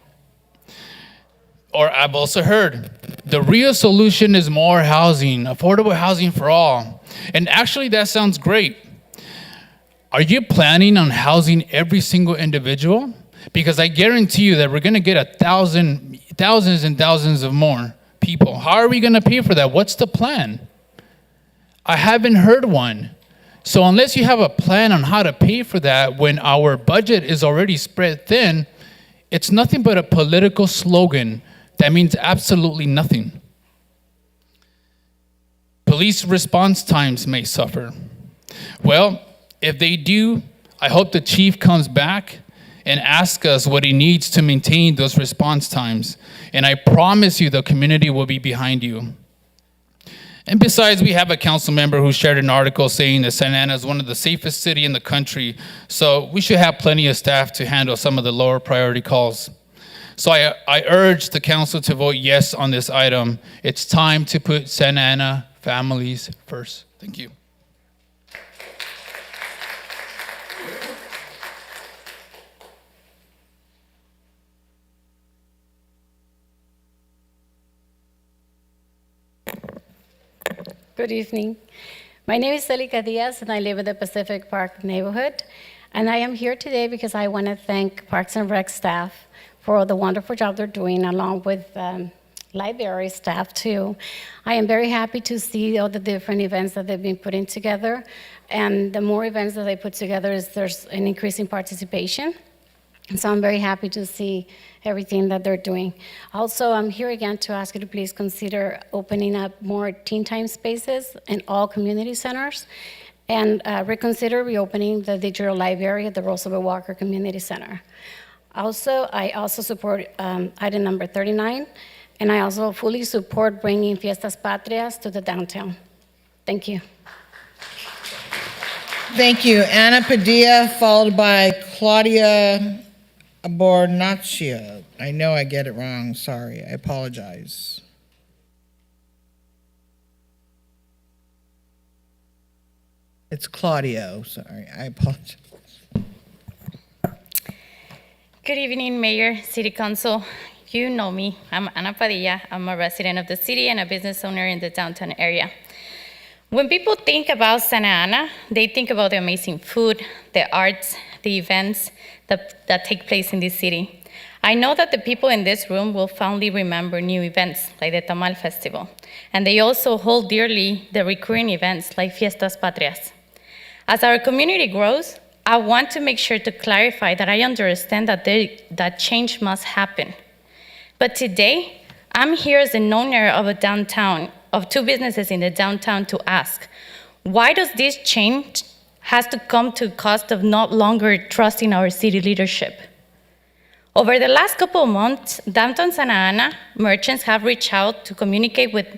Or I've also heard, the real solution is more housing, affordable housing for all. And actually, that sounds great. Are you planning on housing every single individual? Because I guarantee you that we're going to get thousands and thousands of more people. How are we going to pay for that? What's the plan? I haven't heard one. So unless you have a plan on how to pay for that when our budget is already spread thin, it's nothing but a political slogan that means absolutely nothing. Police response times may suffer. Well, if they do, I hope the chief comes back and asks us what he needs to maintain those response times. And I promise you the community will be behind you. And besides, we have a council member who shared an article saying that Santa Ana is one of the safest cities in the country. So we should have plenty of staff to handle some of the lower priority calls. So I urge the council to vote yes on this item. It's time to put Santa Ana families first. Thank you. Good evening. My name is Celica Diaz, and I live in the Pacific Park neighborhood. And I am here today because I want to thank Parks and Rec staff for the wonderful job they're doing, along with library staff too. I am very happy to see all the different events that they've been putting together. And the more events that they put together, there's an increase in participation. And so I'm very happy to see everything that they're doing. Also, I'm here again to ask you to please consider opening up more teen time spaces in all community centers, and reconsider reopening the digital library at the Roosevelt Walker Community Center. Also, I also support item number 39, and I also fully support bringing Fiestas Patrias to the downtown. Thank you. Thank you. Ana Padilla, followed by Claudia Bornaccio. I know I get it wrong. Sorry. I apologize. It's Claudio. Sorry. I apologize. Good evening, Mayor, City Council. You know me. I'm Ana Padilla. I'm a resident of the city and a business owner in the downtown area. When people think about Santa Ana, they think about the amazing food, the arts, the events that take place in this city. I know that the people in this room will fondly remember new events like the Tamal Festival, and they also hold dearly the recurring events like Fiestas Patrias. As our community grows, I want to make sure to clarify that I understand that change must happen. But today, I'm here as an owner of a downtown, of 2 businesses in the downtown, to ask, why does this change has to come to the cost of not longer trusting our city leadership? Over the last couple of months, downtown Santa Ana merchants have reached out to communicate with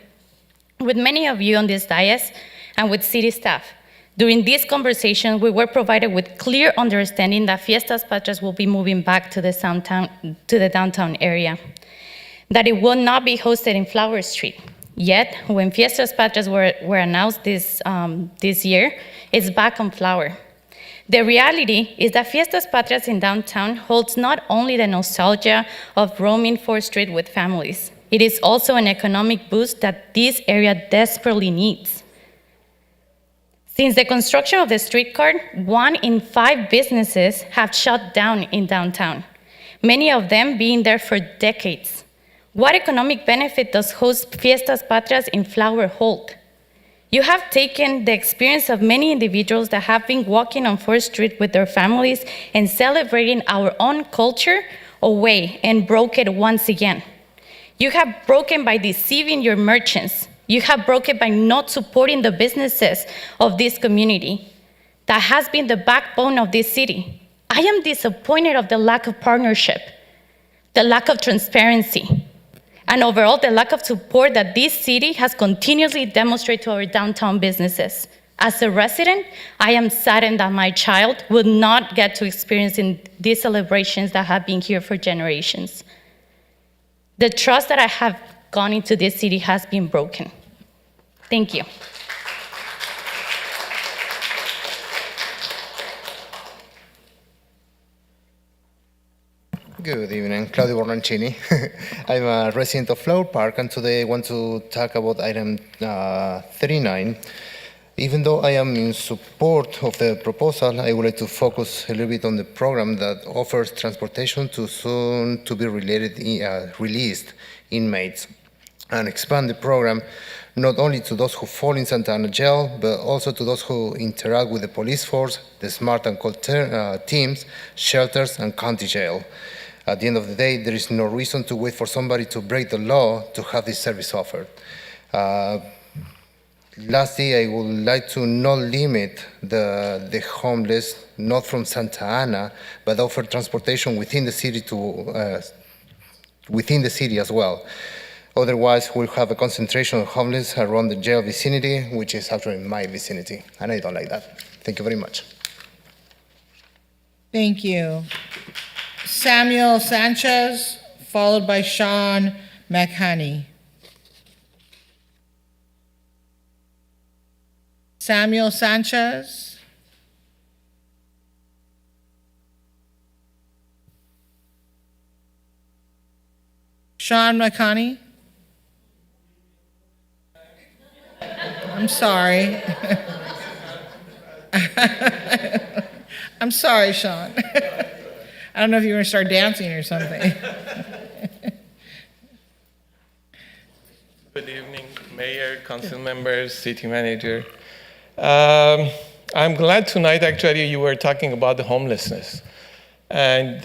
many of you on this dais and with city staff. During this conversation, we were provided with clear understanding that Fiestas Patrias will be moving back to the downtown area, that it will not be hosted in Flower Street, Yet, when Fiestas Patrias were announced this year, it's back on flower. The reality is that Fiestas Patrias in downtown holds not only the nostalgia of roaming 4th Street with families, it is also an economic boost that this area desperately needs. Since the construction of the streetcar, 1 in 5 businesses have shut down in downtown, many of them being there for decades. What economic benefit does host Fiestas Patrias in Flower hold? You have taken the experience of many individuals that have been walking on 4th Street with their families and celebrating our own culture away and broke it once again. You have broken by deceiving your merchants. You have broken by not supporting the businesses of this community that has been the backbone of this city. I am disappointed of the lack of partnership, the lack of transparency, and overall the lack of support that this city has continuously demonstrated to our downtown businesses. As a resident, I am saddened that my child will not get to experience in these celebrations that have been here for generations. The trust that I have gone into this city has been broken. Thank you. Good evening, Claudio Bornancini. I'm a resident of Flower Park, and today I want to talk about item 39. Even though I am in support of the proposal, I would like to focus a little bit on the program that offers transportation to soon-to-be released inmates, and expand the program not only to those who fall in Santa Ana jail, but also to those who interact with the police force, the SMART and COLT teams, shelters, and county jail. At the end of the day, there is no reason to wait for somebody to break the law to have this service offered. Lastly, I would like to not limit the homeless, not from Santa Ana, but offer transportation within the city as well. Otherwise, we'll have a concentration of homeless around the jail vicinity, which is actually my vicinity, and I don't like that. Thank you very much. Thank you. Samuel Sanchez, followed by Sean McHoney. Samuel Sanchez. Sean McHoney. I'm sorry. I'm sorry, Sean. I don't know if you're going to start dancing or something. Good evening, Mayor, Council members, City Manager. I'm glad tonight, actually, you were talking about the homelessness. And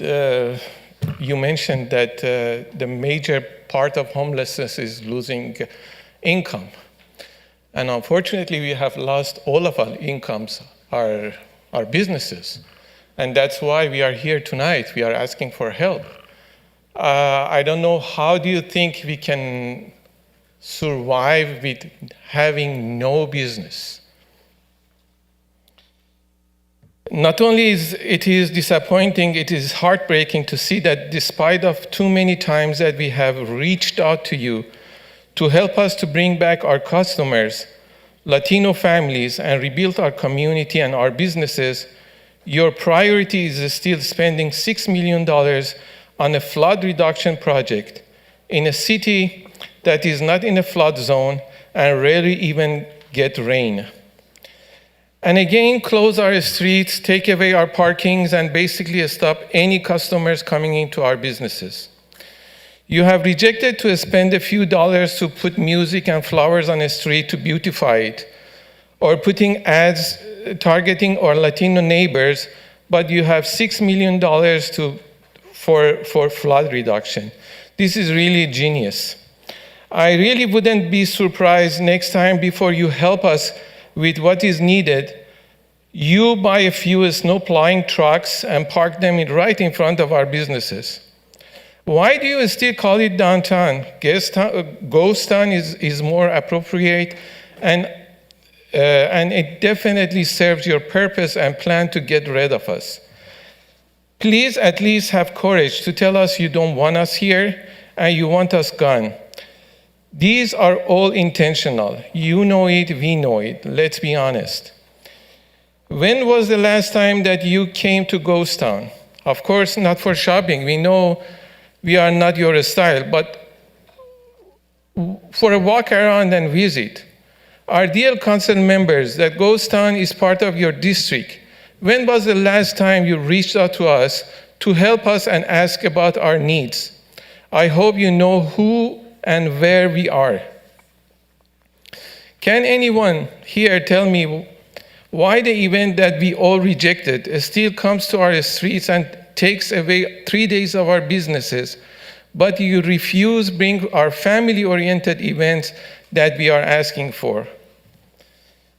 you mentioned that the major part of homelessness is losing income. And unfortunately, we have lost all of our incomes, our businesses. And that's why we are here tonight. We are asking for help. I don't know, how do you think we can survive with having no business? Not only is it disappointing, it is heartbreaking to see that despite of too many times that we have reached out to you to help us to bring back our customers, Latino families, and rebuild our community and our businesses, your priority is still spending $6 million on a flood reduction project in a city that is not in a flood zone and rarely even get rain. And again, close our streets, take away our parkings, and basically stop any customers coming into our businesses. You have rejected to spend a few dollars to put music and flowers on a street to beautify it, or putting ads targeting our Latino neighbors, but you have $6 million for flood reduction. This is really genius. I really wouldn't be surprised next time before you help us with what is needed, you buy a few snow-plowing trucks and park them right in front of our businesses. Why do you still call it downtown? Ghost town is more appropriate, and it definitely serves your purpose and plan to get rid of us. Please at least have courage to tell us you don't want us here and you want us gone. These are all intentional. You know it, we know it. Let's be honest. When was the last time that you came to Ghost Town? Of course, not for shopping. We know we are not your style, but for a walk around and visit. Our dear council members, that Ghost Town is part of your district. When was the last time you reached out to us to help us and ask about our needs? I hope you know who and where we are. Can anyone here tell me why the event that we all rejected still comes to our streets and takes away 3 days of our businesses, but you refuse bring our family-oriented events that we are asking for?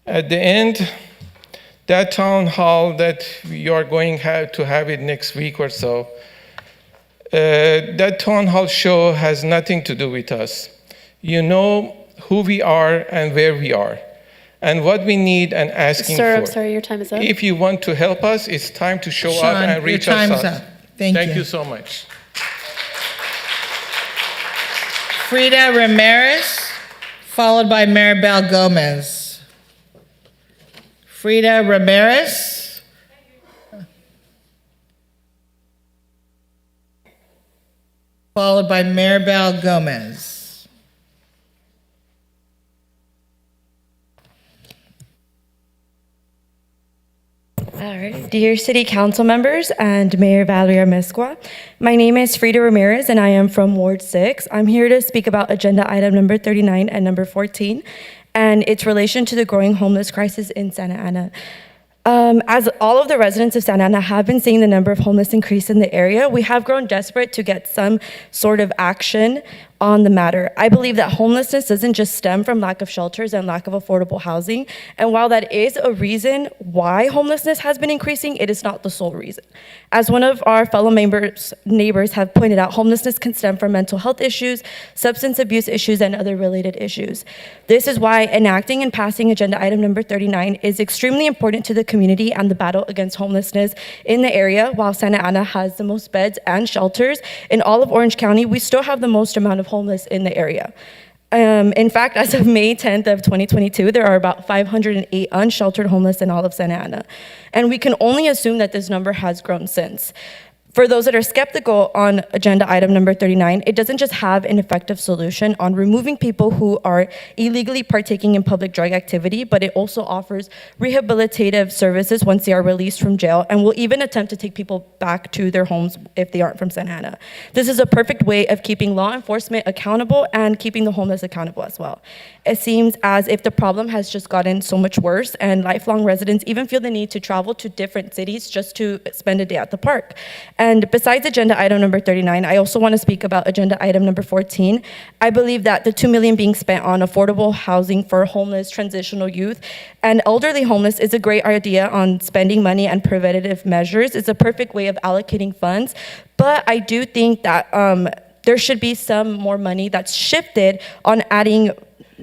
At the end, that town hall that you are going to have it next week or so, that town hall show has nothing to do with us. You know who we are and where we are, and what we need and asking Sir, for. I'm sorry, your time is up. If you want to help us, it's time to show up Sean, and reach your us time's out. up. Thank you. Thank you so much. Frida Ramirez, followed by Maribel Gomez. Frida Ramirez. Followed by Maribel Gomez. All right. Dear City Council members and Mayor Valeria Mesqua, my name is Frida Ramirez and I am from Ward 6. I'm here to speak about agenda item number 39 and number 14 and its relation to the growing homeless crisis in Santa Ana. As all of the residents of Santa Ana have been seeing the number of homeless increase in the area, we have grown desperate to get some sort of action on the matter. I believe that homelessness doesn't just stem from lack of shelters and lack of affordable housing. And while that is a reason why homelessness has been increasing, it is not the sole reason. As one of our fellow neighbors have pointed out, homelessness can stem from mental health issues, substance abuse issues, and other related issues. This is why enacting and passing agenda item number 39 is extremely important to the community and the battle against homelessness in the area. While Santa Ana has the most beds and shelters in all of Orange County, we still have the most amount of homeless in the area. In fact, as of May 10th of 2022, there are about 508 unsheltered homeless in all of Santa Ana. And we can only assume that this number has grown since. For those that are skeptical on agenda item number 39, it doesn't just have an effective solution on removing people who are illegally partaking in public drug activity, but it also offers rehabilitative services once they are released from jail and will even attempt to take people back to their homes if they aren't from Santa Ana. This is a perfect way of keeping law enforcement accountable and keeping the homeless accountable as well. It seems as if the problem has just gotten so much worse and lifelong residents even feel the need to travel to different cities just to spend a day at the park. And besides agenda item number 39, I also want to speak about agenda item number 14. I believe that the $2 million being spent on affordable housing for homeless, transitional youth, and elderly homeless is a great idea on spending money and preventative measures. It's a perfect way of allocating funds. But I do think that there should be some more money that's shifted on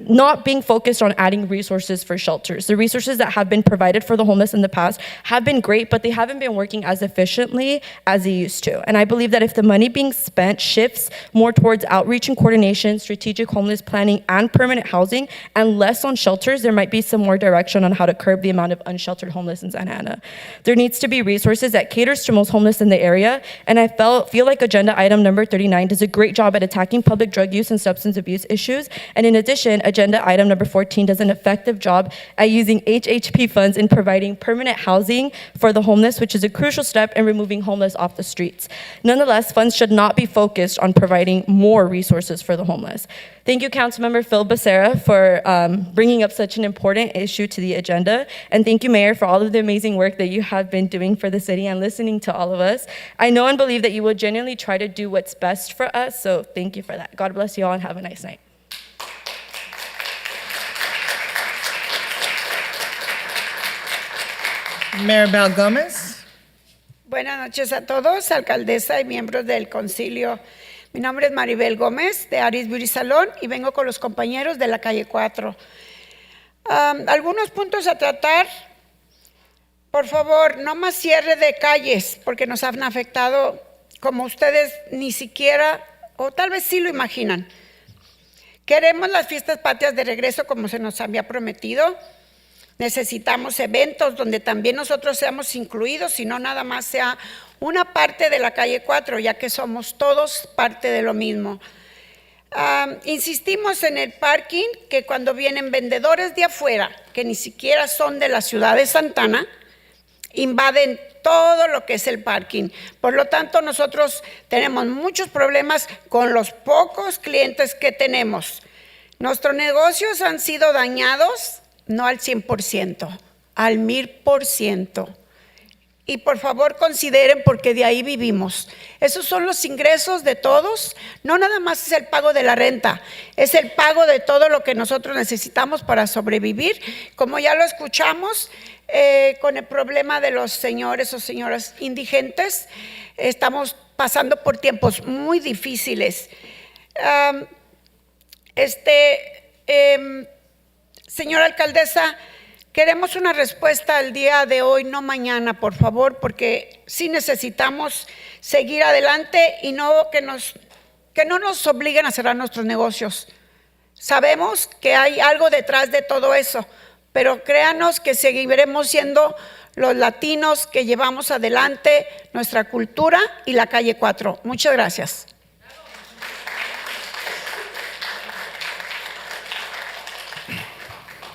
not being focused on adding resources for shelters. The resources that have been provided for the homeless in the past have been great, but they haven't been working as efficiently as they used to. And I believe that if the money being spent shifts more towards outreach and coordination, strategic homeless planning, and permanent housing, and less on shelters, there might be some more direction on how to curb the amount of unsheltered homeless in Santa Ana. There needs to be resources that caters to most homeless in the area, and I feel like agenda item number 39 does a great job at attacking public drug use and substance abuse issues. And in addition, agenda item number 14 does an effective job at using HHP funds in providing permanent housing for the homeless, which is a crucial step in removing homeless off the streets. Nonetheless, funds should not be focused on providing more resources for the homeless. Thank you, Councilmember Phil Becerra, for bringing up such an important issue to the agenda. And thank you, Mayor, for all of the amazing work that you have been doing for the city and listening to all of us. I know and believe that you will genuinely try to do what's best for us, so thank you for that. God bless you all and have a nice night. Maribel Gomez. Buenas noches a todos, alcaldesa y miembros del concilio. Mi nombre es Maribel Gómez de Aris Beauty Salón y vengo con los compañeros de la calle 4. Algunos puntos a tratar. Por favor, no más cierre de calles porque nos han afectado como ustedes ni siquiera, o tal vez sí lo imaginan. Queremos las fiestas patrias de regreso como se nos había prometido. Necesitamos eventos donde también nosotros seamos incluidos y no nada más sea una parte de la calle 4, ya que somos todos parte de lo mismo. Insistimos en el parking, que cuando vienen vendedores de afuera, que ni siquiera son de la ciudad de Santa Ana, invaden todo lo que es el parking. Por lo tanto, nosotros tenemos muchos problemas con los pocos clientes que tenemos. Nuestros negocios han sido dañados, no al 100%, al 1000%. Y por favor consideren, porque de ahí vivimos. Esos son los ingresos de todos. No nada más es el pago de la renta, es el pago de todo lo que nosotros necesitamos para sobrevivir. Como ya lo escuchamos, con el problema de los señores o señoras indigentes, estamos pasando por tiempos muy difíciles. Señora alcaldesa, queremos una respuesta el día de hoy, no mañana, por favor, porque sí necesitamos seguir adelante y que no nos obliguen a cerrar nuestros negocios. Sabemos que hay algo detrás de todo eso, pero créanos que seguiremos siendo los latinos que llevamos adelante nuestra cultura y la calle 4. Muchas gracias.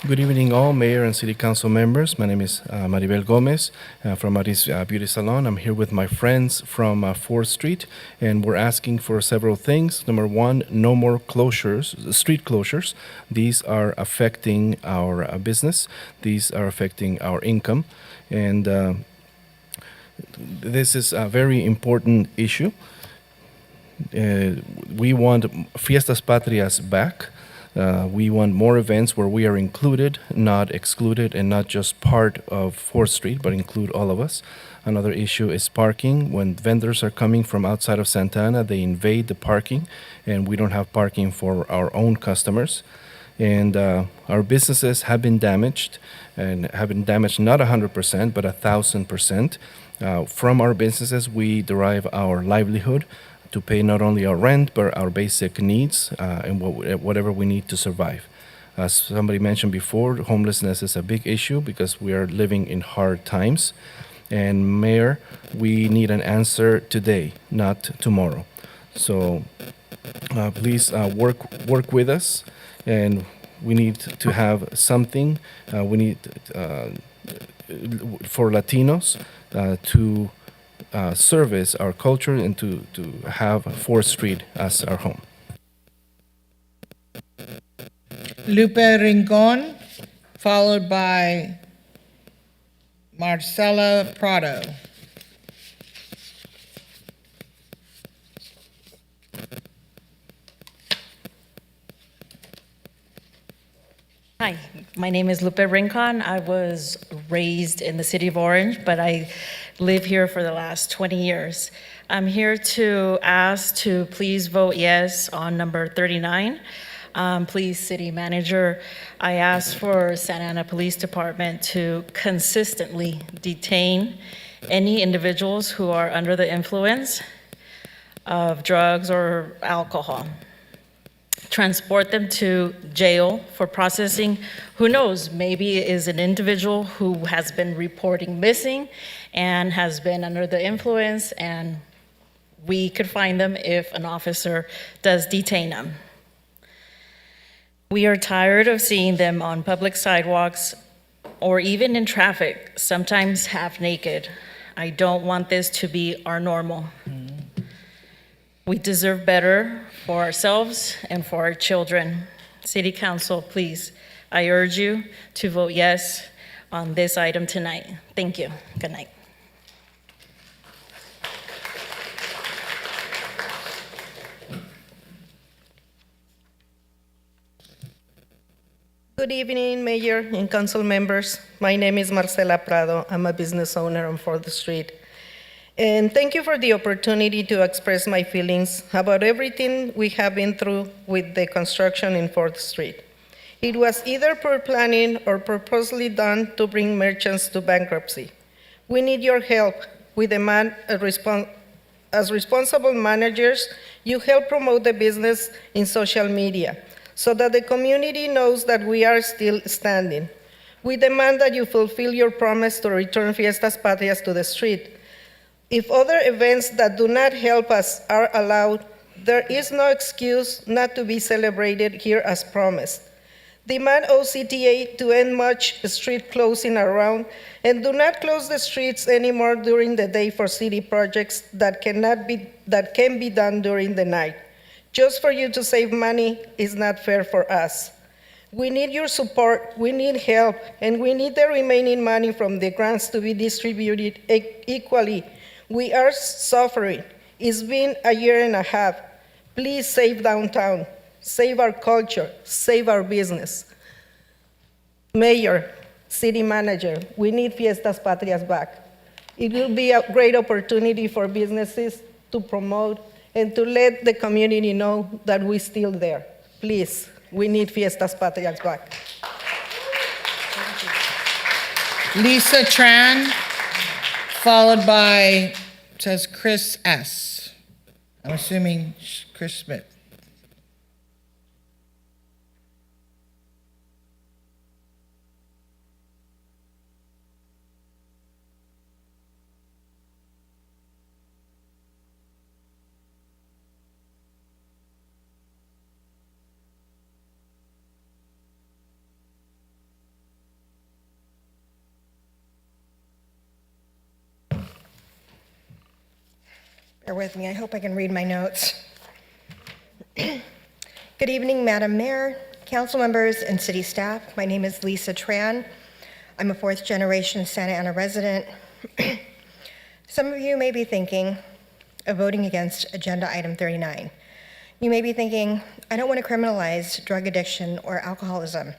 Good evening, all Mayor and City Council members. My name is Maribel Gomez from Aris Beauty Salon. I'm here with my friends from 4th Street, and we're asking for several things. Number one, no more closures, street closures. These are affecting our business. These are affecting our income, and this is a very important issue. We want Fiestas Patrias back. We want more events where we are included, not excluded, and not just part of 4th Street, but include all of us. Another issue is parking. When vendors are coming from outside of Santa Ana, they invade the parking, and we don't have parking for our own customers. And our businesses have been damaged, and have been damaged not 100%, but 1,000%. From our businesses, we derive our livelihood to pay not only our rent, but our basic needs and whatever we need to survive. As somebody mentioned before, homelessness is a big issue because we are living in hard times. And Mayor, we need an answer today, not tomorrow. So please work with us, and we need to have something. We need for Latinos to service our culture and to have 4th Street as our home. Lupe Rincon, followed by Marcela Prado. Hi, my name is Lupe Rincon. I was raised in the city of Orange, but I live here for the last 20 years. I'm here to ask to please vote yes on number 39. Please, City Manager, I ask for Santa Ana Police Department to consistently detain any individuals who are under the influence of drugs or alcohol. Transport them to jail for processing. Who knows, maybe it is an individual who has been reporting missing and has been under the influence, and we could find them if an officer does detain them. We are tired of seeing them on public sidewalks or even in traffic, sometimes half naked. I don't want this to be our normal. We deserve better for ourselves and for our children. City Council, please, I urge you to vote yes on this item tonight. Thank you. Good night. Good evening, Mayor and Council members. My name is Marcela Prado. I'm a business owner on 4th Street. And thank you for the opportunity to express my feelings about everything we have been through with the construction in 4th Street. It was either poor planning or purposely done to bring merchants to bankruptcy. We need your help. We demand as responsible managers, you help promote the business in social media. so that the community knows that we are still standing. We demand that you fulfill your promise to return Fiestas Patrias to the street. If other events that do not help us are allowed, there is no excuse not to be celebrated here as promised. Demand OCTA to end much street closing around and do not close the streets anymore during the day for city projects that can be done during the night. Just for you to save money is not fair for us. We need your support, we need help, and we need the remaining money from the grants to be distributed equally. We are suffering. It's been a year and a half. Please save downtown, save our culture, save our business. Mayor, city manager, we need Fiestas Patrias back. It will be a great opportunity for businesses to promote and to let the community know that we're still there. Please, we need Fiestas Patrias back. Lisa Tran, followed by, it says Chris S. I'm assuming Chris Smith. Bear with me, I hope I can read my notes. Good evening, Madam Mayor, council members, and city staff. My name is Lisa Tran. I'm a fourth generation Santa Ana resident. Some of you may be thinking of voting against agenda item 39. You may be thinking, I don't want to criminalize drug addiction or alcoholism.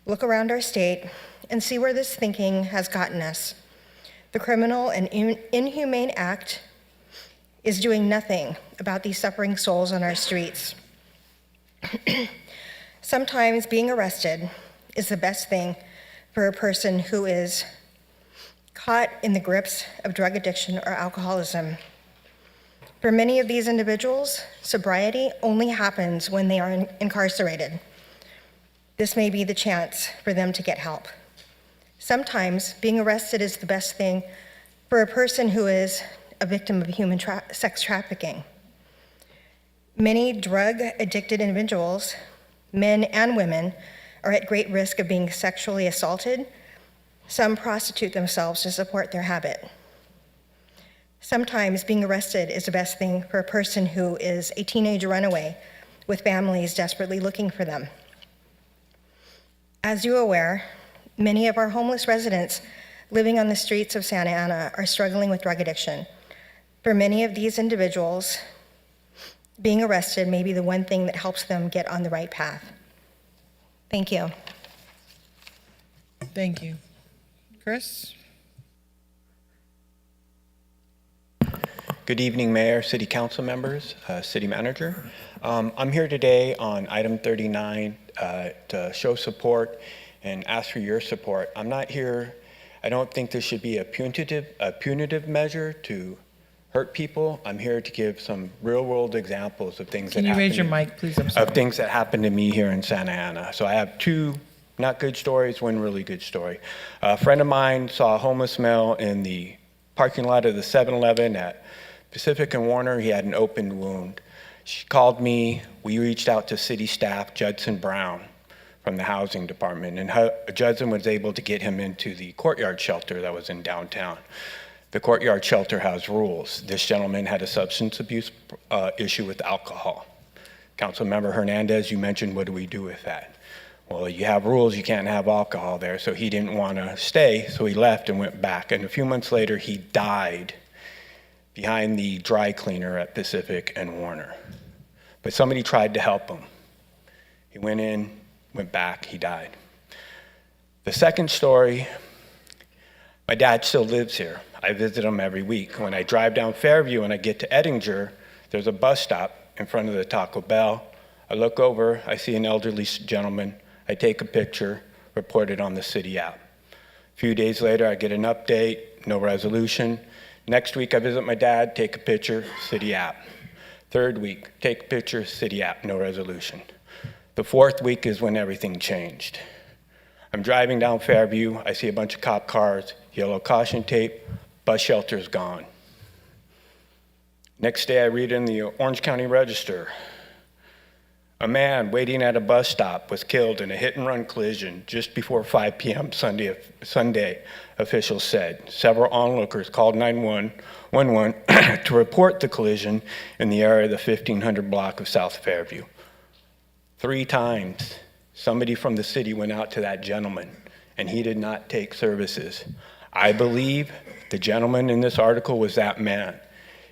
Look around our state and see where this thinking has gotten us. The criminal and inhumane act is doing nothing about these suffering souls on our streets. Sometimes being arrested is the best thing for a person who is caught in the grips of drug addiction or alcoholism. For many of these individuals, sobriety only happens when they are incarcerated. This may be the chance for them to get help. Sometimes being arrested is the best thing for a person who is a victim of human sex trafficking. Many drug-addicted individuals, men and women, are at great risk of being sexually assaulted. Some prostitute themselves to support their habit. Sometimes being arrested is the best thing for a person who is a teenage runaway with families desperately looking for them. As you are aware, many of our homeless residents living on the streets of Santa Ana are struggling with drug addiction. For many of these individuals, being arrested may be the one thing that helps them get on the right path. Thank you. Thank you. Chris? Good evening, Mayor, City Council members, City Manager. I'm here today on item 39 to show support and ask for your support. I'm not here, I don't think this should be a punitive measure to hurt people. I'm here to give some real-world examples of things Can you raise your mic, please? I'm sorry. of things that happened to me here in Santa Ana. So I have two not good stories, one really good story. A friend of mine saw a homeless male in the parking lot of the 7-Eleven at Pacific and Warner. He had an open wound. She called me. We reached out to city staff, Judson Brown from the housing department, and Judson was able to get him into the courtyard shelter that was in downtown. The courtyard shelter has rules. This gentleman had a substance abuse issue with alcohol. Councilmember Hernandez, you mentioned, what do we do with that? Well, you have rules, you can't have alcohol there, so he didn't want to stay, so he left and went back. And a few months later, he died behind the dry cleaner at Pacific and Warner. But somebody tried to help him. He went in, went back, he died. The second story, my dad still lives here. I visit him every week. When I drive down Fairview and I get to Ettinger, there's a bus stop in front of the Taco Bell. I look over, I see an elderly gentleman. I take a picture, report it on the city app. A few days later, I get an update, no resolution. Next week, I visit my dad, take a picture, city app. Third week, take a picture, city app, no resolution. The fourth week is when everything changed. I'm driving down Fairview, I see a bunch of cop cars, yellow caution tape, bus shelter's gone. Next day I read in the Orange County Register, a man waiting at a bus stop was killed in a hit-and-run collision just before 5 p.m. Sunday, officials said. Several onlookers called 911 to report the collision in the area of the 1500 block of South Fairview. 3 times, somebody from the city went out to that gentleman, and he did not take services. I believe the gentleman in this article was that man.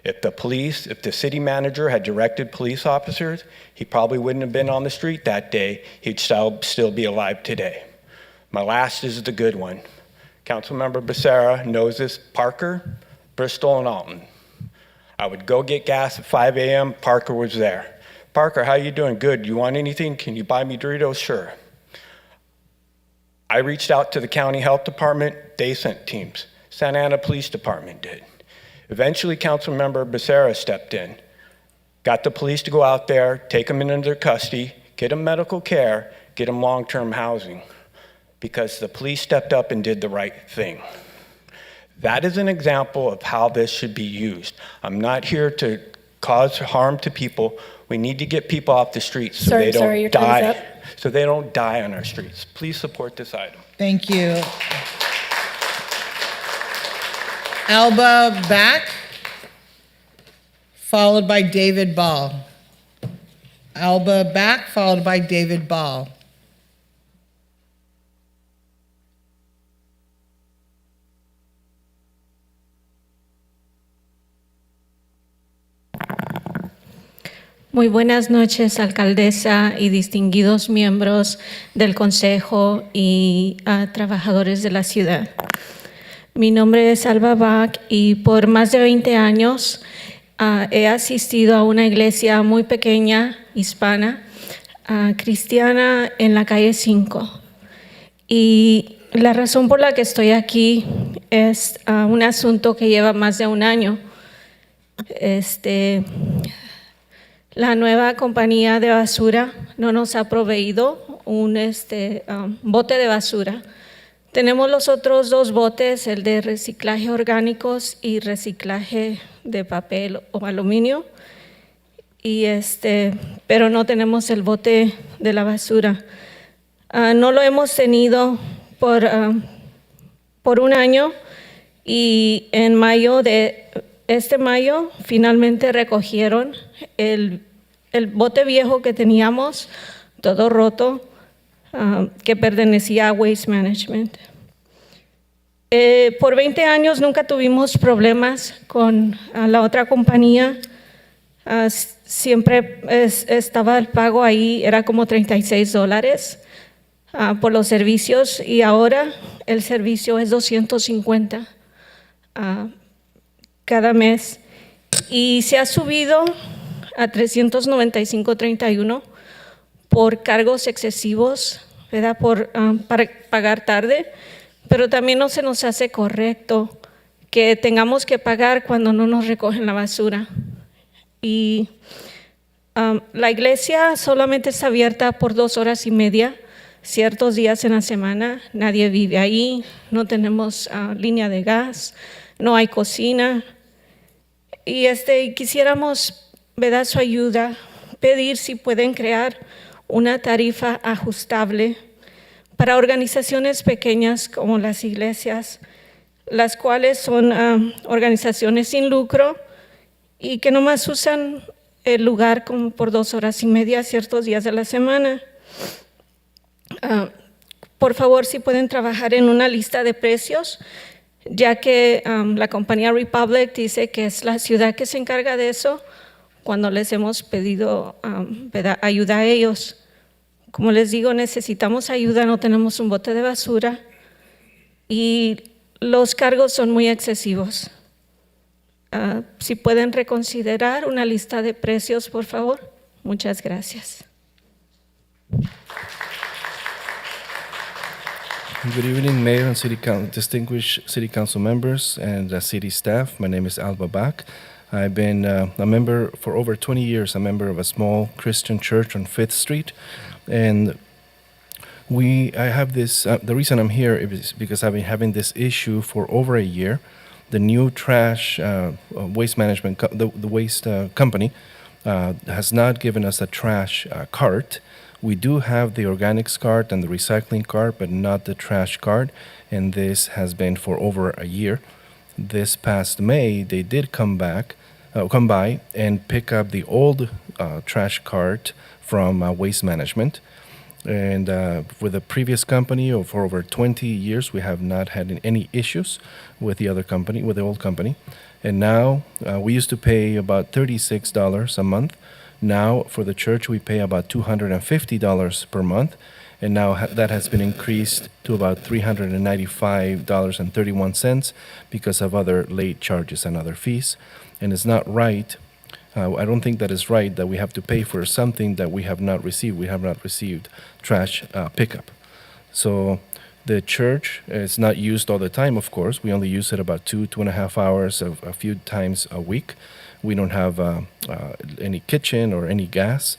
If the city manager had directed police officers, he probably wouldn't have been on the street that day. He'd still be alive today. My last is the good one. Councilmember Becerra knows this. Parker, Bristol, and Alton. I would go get gas at 5 a.m. Parker was there. Parker, how you doing? Good. You want anything? Can you buy me Doritos? Sure. I reached out to the county health department. They sent teams. Santa Ana Police Department did. Eventually, Councilmember Becerra stepped in, got the police to go out there, take them into their custody, get them medical care, get them long-term housing, because the police stepped up and did the right thing. That is an example of how this should be used. I'm not here to cause harm to people. We need to get people off the streets so they don't die. So they don't die on our streets. Please support this item. Thank you. Alba Back, followed by David Ball. Alba Back, followed by David Ball. Muy buenas noches, alcaldesa y distinguidos miembros del Consejo y trabajadores de la ciudad. Mi nombre es Alba Bach y por más de 20 años he asistido a una iglesia muy pequeña, hispana, cristiana en la calle 5. Y la razón por la que estoy aquí es un asunto que lleva más de un año. La nueva compañía de basura no nos ha proveído un bote de basura. Tenemos los otros 2 botes, el de reciclaje orgánicos y reciclaje de papel o aluminio, pero no tenemos el bote de la basura. No lo hemos tenido por un año y en mayo finalmente recogieron el bote viejo que teníamos, todo roto, que pertenecía a Waste Management. Por 20 años nunca tuvimos problemas con la otra compañía. Siempre estaba el pago ahí, era como $36 por los servicios y ahora el servicio es $250 cada mes y se ha subido a $395.31 por cargos excesivos, ¿verdad? Para pagar tarde, pero también no se nos hace correcto que tengamos que pagar cuando no nos recogen la basura. Y la iglesia solamente está abierta por 2 horas y media, ciertos días en la semana. Nadie vive ahí, no tenemos línea de gas, no hay cocina. Y quisiéramos, ¿verdad?, su ayuda, pedir si pueden crear una tarifa ajustable para organizaciones pequeñas como las iglesias, las cuales son organizaciones sin lucro y que nomás usan el lugar como por 2 horas y media ciertos días de la semana. Por favor, si pueden trabajar en una lista de precios, ya que la compañía Republic dice que es la ciudad que se encarga de eso cuando les hemos pedido ayuda a ellos. Como les digo, necesitamos ayuda, no tenemos un bote de basura y los cargos son muy excesivos. Si pueden reconsiderar una lista de precios, por favor. Muchas gracias. Good evening, Mayor and distinguished City Council members and city staff. My name is Alba Bach. I've been a member for over 20 years, a member of a small Christian church on 5th Street. And I have this, the reason I'm here is because I've been having this issue for over a year. The new trash waste management, the waste company has not given us a trash cart. We do have the organics cart and the recycling cart, but not the trash cart. And this has been for over a year. This past May, they did come by and pick up the old trash cart from Waste Management. And with the previous company, or for over 20 years, we have not had any issues with the other company, with the old company. And now we used to pay about $36 a month. Now for the church, we pay about $250 per month. And now that has been increased to about $395.31 because of other late charges and other fees. And it's not right. I don't think that is right that we have to pay for something that we have not received. We have not received trash pickup. So the church is not used all the time, of course. We only use it about 2.5 hours a few times a week. We don't have any kitchen or any gas,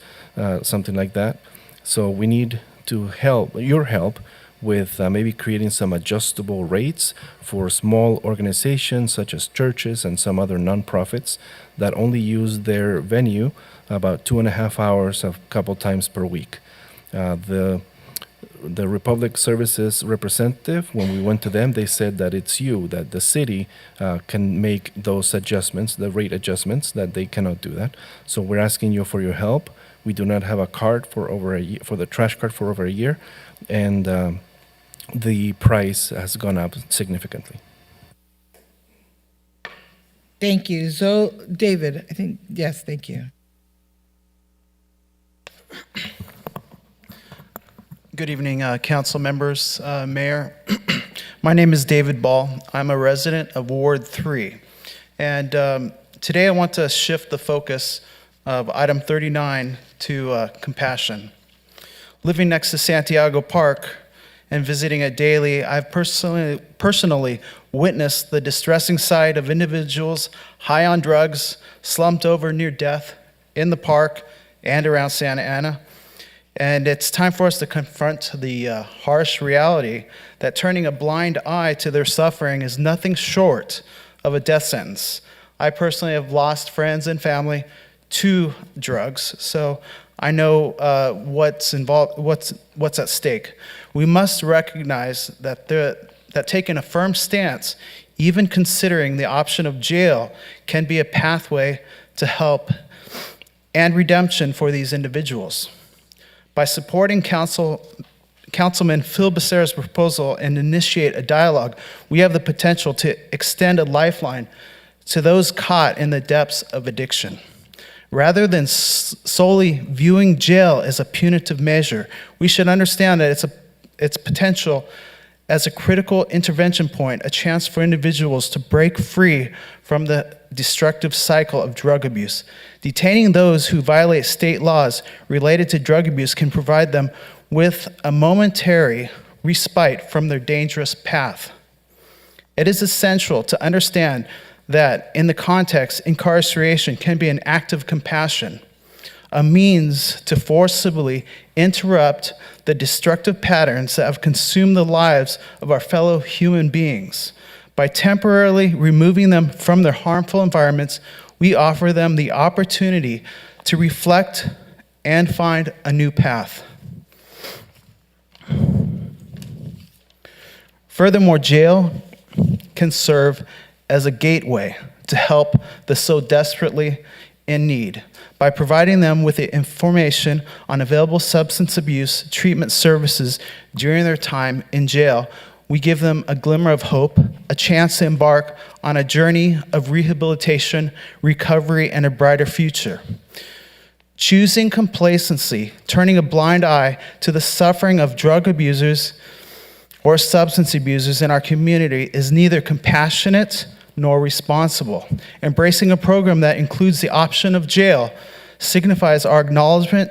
something like that. So we need to your help with maybe creating some adjustable rates for small organizations such as churches and some other nonprofits that only use their venue about 2.5 hours a couple times per week. The Republic Services representative, when we went to them, they said that it's that the city can make those adjustments, the rate adjustments, that they cannot do that. So we're asking you for your help. We do not have a card for the trash cart for over a year, and the price has gone up significantly. Thank you. David, I think, yes, thank you. Good evening, council members, mayor. My name is David Ball. I'm a resident of Ward 3. And today I want to shift the focus of item 39 to compassion. Living next to Santiago Park and visiting it daily, I've personally witnessed the distressing sight of individuals high on drugs, slumped over near death in the park and around Santa Ana. And it's time for us to confront the harsh reality that turning a blind eye to their suffering is nothing short of a death sentence. I personally have lost friends and family to drugs, so I know what's involved, what's at stake. We must recognize that taking a firm stance, even considering the option of jail, can be a pathway to help and redemption for these individuals. By supporting Councilman Phil Becerra's proposal and initiate a dialogue, we have the potential to extend a lifeline to those caught in the depths of addiction. Rather than solely viewing jail as a punitive measure, we should understand that its potential as a critical intervention point, a chance for individuals to break free from the destructive cycle of drug abuse. Detaining those who violate state laws related to drug abuse can provide them with a momentary respite from their dangerous path. It is essential to understand that in the context, incarceration can be an act of compassion, a means to forcibly interrupt the destructive patterns that have consumed the lives of our fellow human beings. By temporarily removing them from their harmful environments, we offer them the opportunity to reflect and find a new path. Furthermore, jail can serve as a gateway to help the so desperately in need. By providing them with the information on available substance abuse treatment services during their time in jail, we give them a glimmer of hope, a chance to embark on a journey of rehabilitation, recovery, and a brighter future. Choosing complacency, turning a blind eye to the suffering of drug abusers or substance abusers in our community is neither compassionate nor responsible. Embracing a program that includes the option of jail signifies our acknowledgement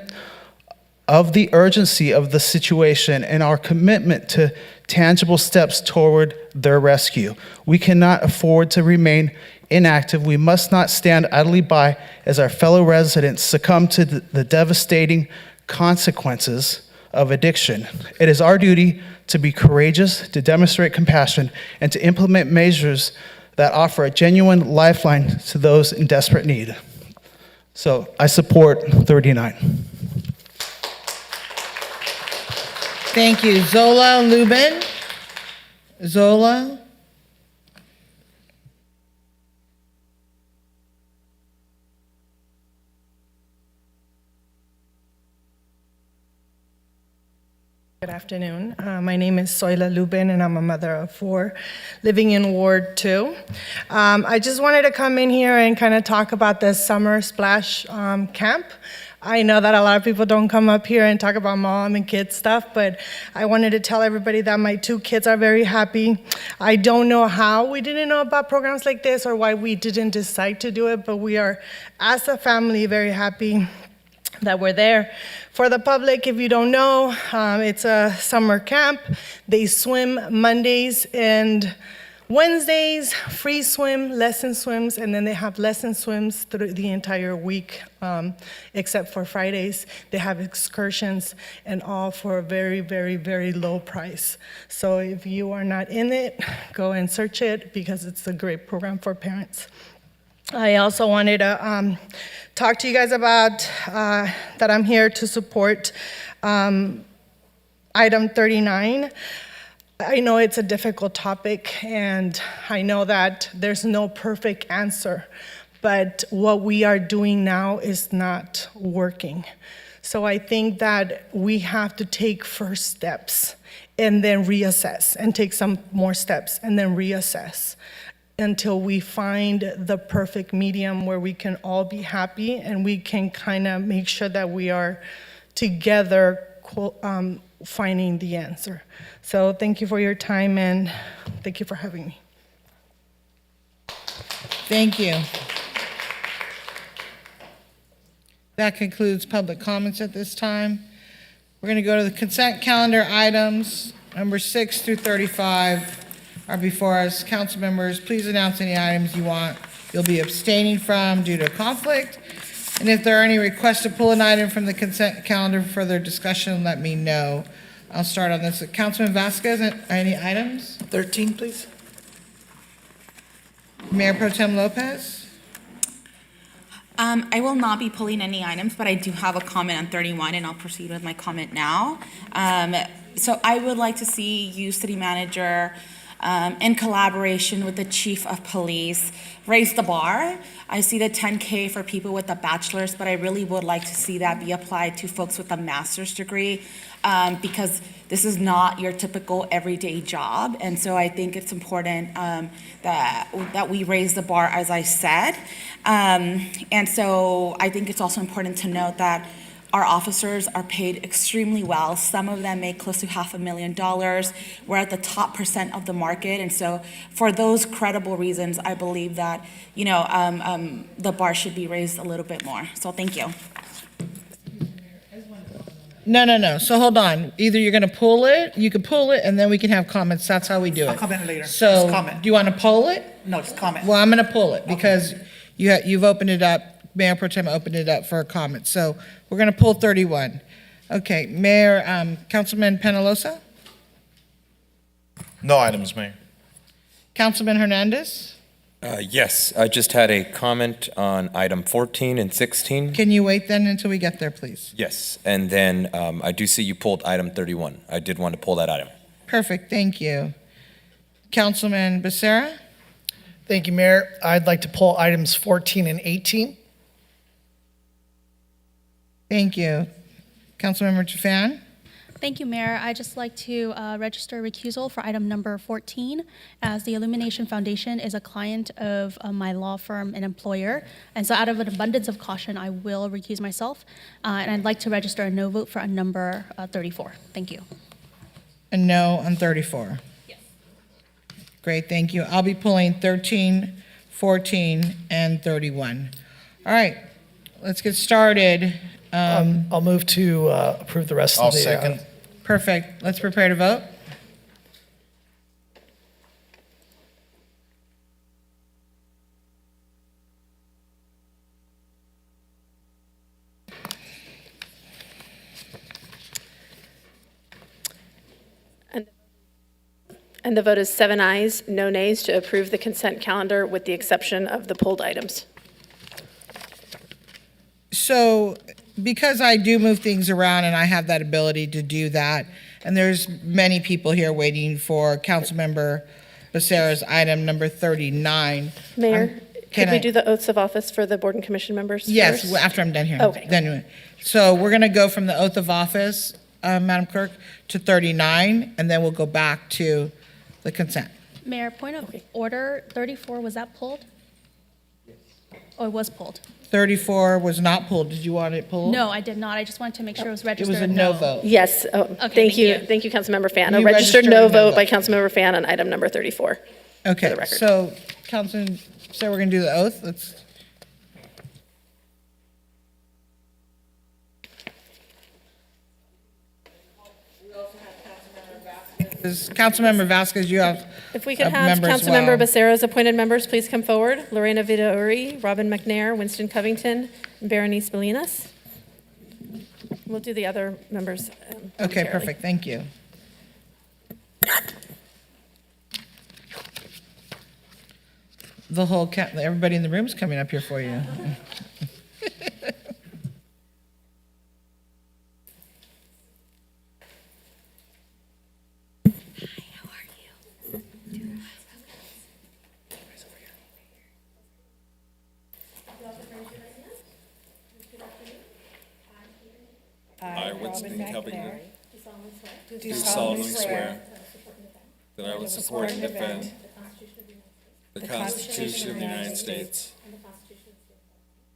of the urgency of the situation and our commitment to tangible steps toward their rescue. We cannot afford to remain inactive, we must not stand idly by as our fellow residents succumb to the devastating consequences of addiction. It is our duty to be courageous, to demonstrate compassion, and to implement measures that offer a genuine lifeline to those in desperate need. So I support 39. Thank you. Zola Lubin. Zola. Good afternoon. My name is Zoila Lubin, and I'm a mother of 4 living in Ward 2. I just wanted to come in here and kind of talk about the Summer Splash camp. I know that a lot of people don't come up here and talk about mom and kid stuff, but I wanted to tell everybody that my 2 kids are very happy. I don't know how we didn't know about programs like this or why we didn't decide to do it, but we are, as a family, very happy that we're there. For the public, if you don't know, it's a summer camp. They swim Mondays and Wednesdays, free swim, lesson swims, and then they have lesson swims through the entire week, except for Fridays. They have excursions, and all for a very, very, very low price. So if you are not in it, go and search it because it's a great program for parents. I also wanted to talk to you guys about that I'm here to support item 39. I know it's a difficult topic, and I know that there's no perfect answer, but what we are doing now is not working. So I think that we have to take first steps and then reassess, and take some more steps and then reassess, until we find the perfect medium where we can all be happy and we can kind of make sure that we are together finding the answer. So thank you for your time, and thank you for having me. Thank you. That concludes public comments at this time. We're going to go to the consent calendar items. Number 6 through 35 are before us. Council members, please announce any items you'll be abstaining from due to conflict. And if there are any requests to pull an item from the consent calendar for further discussion, let me know. I'll start on this. Councilman Vasquez, any items? 13, please. Mayor Pro Tem Lopez? I will not be pulling any items, but I do have a comment on 31, and I'll proceed with my comment now. So I would like to see you, City Manager, in collaboration with the Chief of Police, raise the bar. I see the 10K for people with a bachelor's, but I really would like to see that be applied to folks with a master's degree, because this is not your typical everyday job. And so I think it's important that we raise the bar, as I said. And so I think it's also important to note that our officers are paid extremely well. Some of them make close to $500,000. We're at the top % of the market. And so for those credible reasons, I believe that, the bar should be raised a little bit more. So thank you. No. So hold on. Either you're going to pull it, you can pull it, and then we can have comments. That's how we do it. I'll comment later. So Just comment. do you want to pull it? No, just comment. Well, I'm going to pull it because you've opened it up. Mayor Pro Tem opened it up for a comment. So we're going to pull 31. Okay, Councilman Penalosa? No items, Mayor. Councilman Hernandez? Yes, I just had a comment on item 14 and 16. Can you wait then until we get there, please? Yes, and then I do see you pulled item 31. I did want to pull that item. Perfect, thank you. Councilman Becerra? Thank you, Mayor. I'd like to pull items 14 and 18. Thank you. Councilmember Jafan? Thank you, Mayor. I'd just like to register recusal for item number 14, as the Illumination Foundation is a client of my law firm and employer. And so out of an abundance of caution, I will recuse myself. And I'd like to register a no vote for number 34. Thank you. A no on 34? Yes. Great, thank you. I'll be pulling 13, 14, and 31. All right, let's get started. I'll move to approve the rest of the... I'll second. Perfect. Let's prepare to vote. And the vote is 7 ayes, no nays to approve the consent calendar with the exception of the pulled items. So because I do move things around and I have that ability to do that, and there's many people here waiting for Councilmember Becerra's item number 39. Mayor, can could we I- do the oaths of office for the board and commission members Yes, first? after I'm done here. Okay. Then, so we're going to go from the oath of office, Madam Clerk, to 39, and then we'll go back to the consent. Mayor, point of order, 34, was that pulled? Oh, it was pulled. 34 was not pulled. Did you want it pulled? No, I did not. I just wanted to make sure it was It registered. was a no vote. Yes, thank you. you. Thank you, Councilmember Fan. A You registered registered no a no vote vote. by Councilmember Fan on item number 34. Okay, the record. so Councilman, so we're going to do the oath. Let's. Councilmember Vasquez, you have If we could a have member as Councilmember well. Becerra's appointed members please come forward. Lorena Vida-Uri, Robin McNair, Winston Covington, and Berenice Bolinas. We'll do the other members. Okay, momentarily. perfect, thank you. The whole, everybody in the room's coming up here for you. I, Winston Covington, do solemnly swear that I will support and defend the Constitution of the United States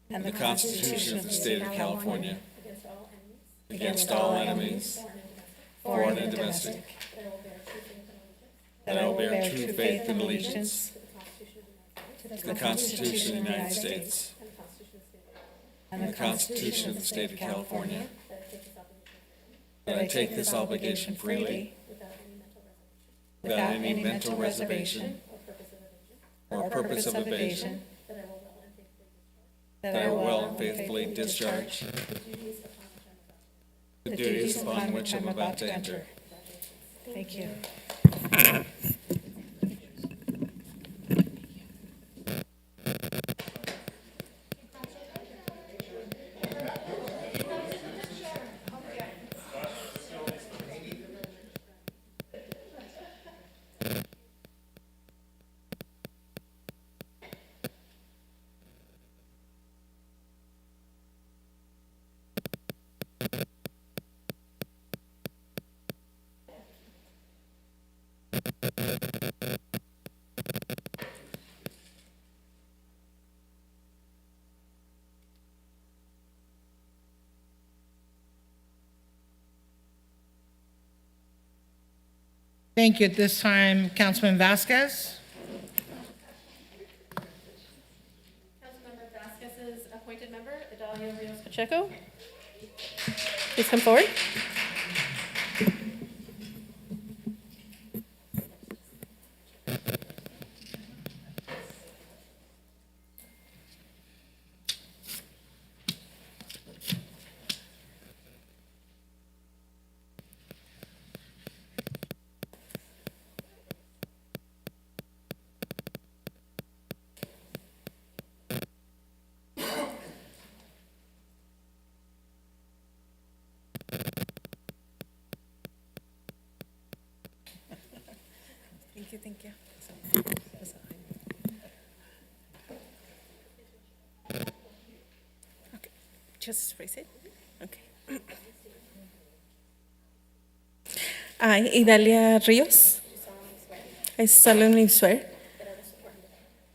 and the Constitution of the State of California against all enemies, foreign and domestic, that I will bear true faith and allegiance to the Constitution of the United States and the Constitution of the State of California, that I take this obligation freely, without any mental reservation or purpose of evasion, that I will well and faithfully discharge the duties upon which I'm about to enter. Thank you. Thank you. At this time, Councilman Vasquez. Councilmember Vasquez's appointed member, Idalia Rios Pacheco. Please come forward. Thank you. Okay, just raise it. Okay. I, Idalia Rios, I solemnly swear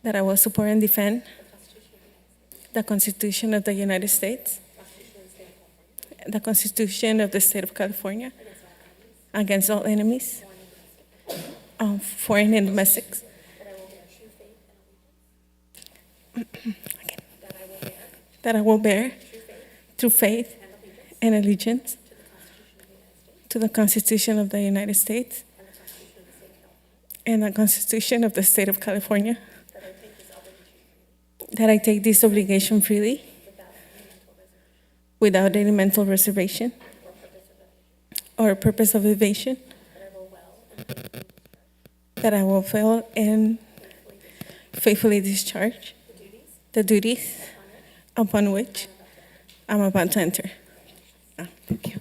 that I will support and defend the Constitution of the United States, the Constitution of the State of California, against all enemies, foreign and domestic. That I will bear true faith and allegiance to the Constitution of the United States and the Constitution of the State of California. That I take this obligation freely, without any mental reservation or purpose of evasion, that I will fail and faithfully discharge the duties upon which I'm about to enter. Thank you.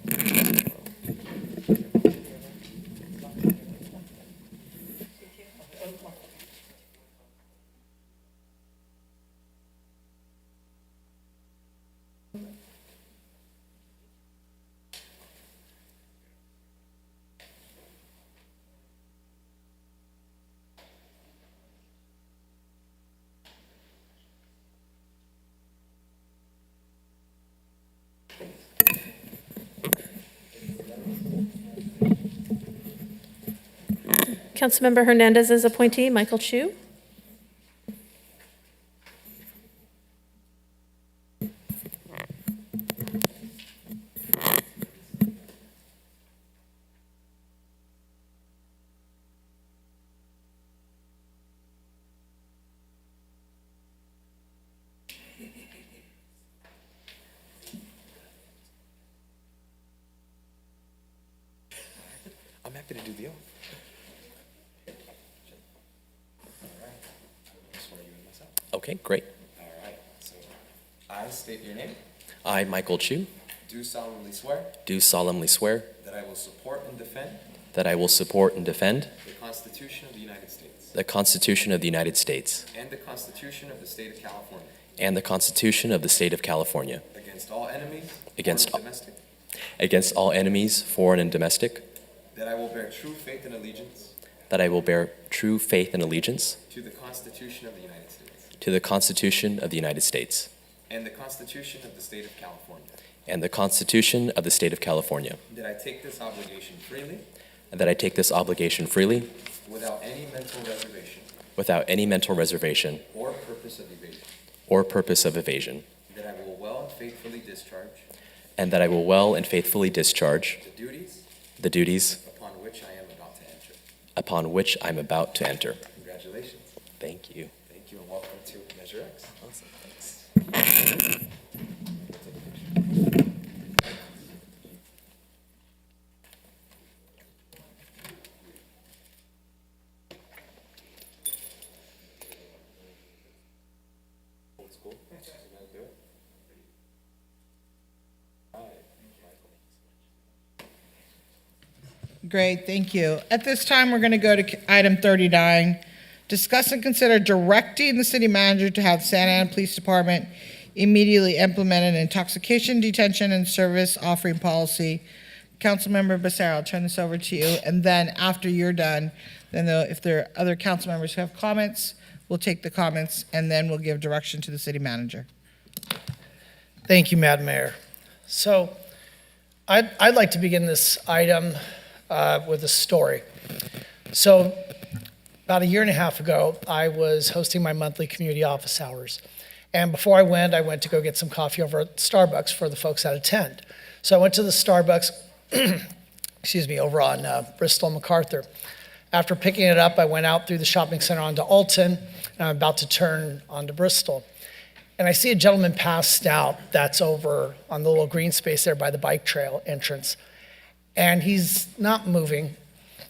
Councilmember Hernandez's appointee, Michael Chu. I'm happy to do the oath. Okay, great. All right, so I state your name. I, Michael Chu, Do solemnly swear do solemnly swear that I will support and defend that I will support and defend the Constitution of the United States the Constitution of the United States and the Constitution of the State of California and the Constitution of the State of California against all enemies, Against foreign and domestic, against all enemies, foreign and domestic, that I will bear true faith and allegiance that I will bear true faith and allegiance to the Constitution of the United States to the Constitution of the United States and the Constitution of the State of California, and the Constitution of the State of California, that I take this obligation freely and that I take this obligation freely without any mental reservation without any mental reservation or purpose of evasion, or purpose of evasion, that I will well and faithfully discharge and that I will well and faithfully discharge the duties upon which I am about to enter. Congratulations. Thank you. Thank you and welcome to Measure X. Awesome, thanks. Great, thank you. At this time, we're going to go to item 39. Discuss and consider directing the city manager to have Santa Ana Police Department immediately implement an intoxication detention and service offering policy. Councilmember Becerra, I'll turn this over to you. And then after you're done, then if there are other council members who have comments, we'll take the comments and then we'll give direction to the city manager. Thank you, Madam Mayor. So I'd like to begin this item with a story. So about a year and a half ago, I was hosting my monthly community office hours. And before I went to go get some coffee over at Starbucks for the folks that attend. So I went to the Starbucks, over on Bristol and MacArthur. After picking it up, I went out through the shopping center onto Alton, and I'm about to turn onto Bristol. And I see a gentleman passed out that's over on the little green space there by the bike trail entrance. And he's not moving.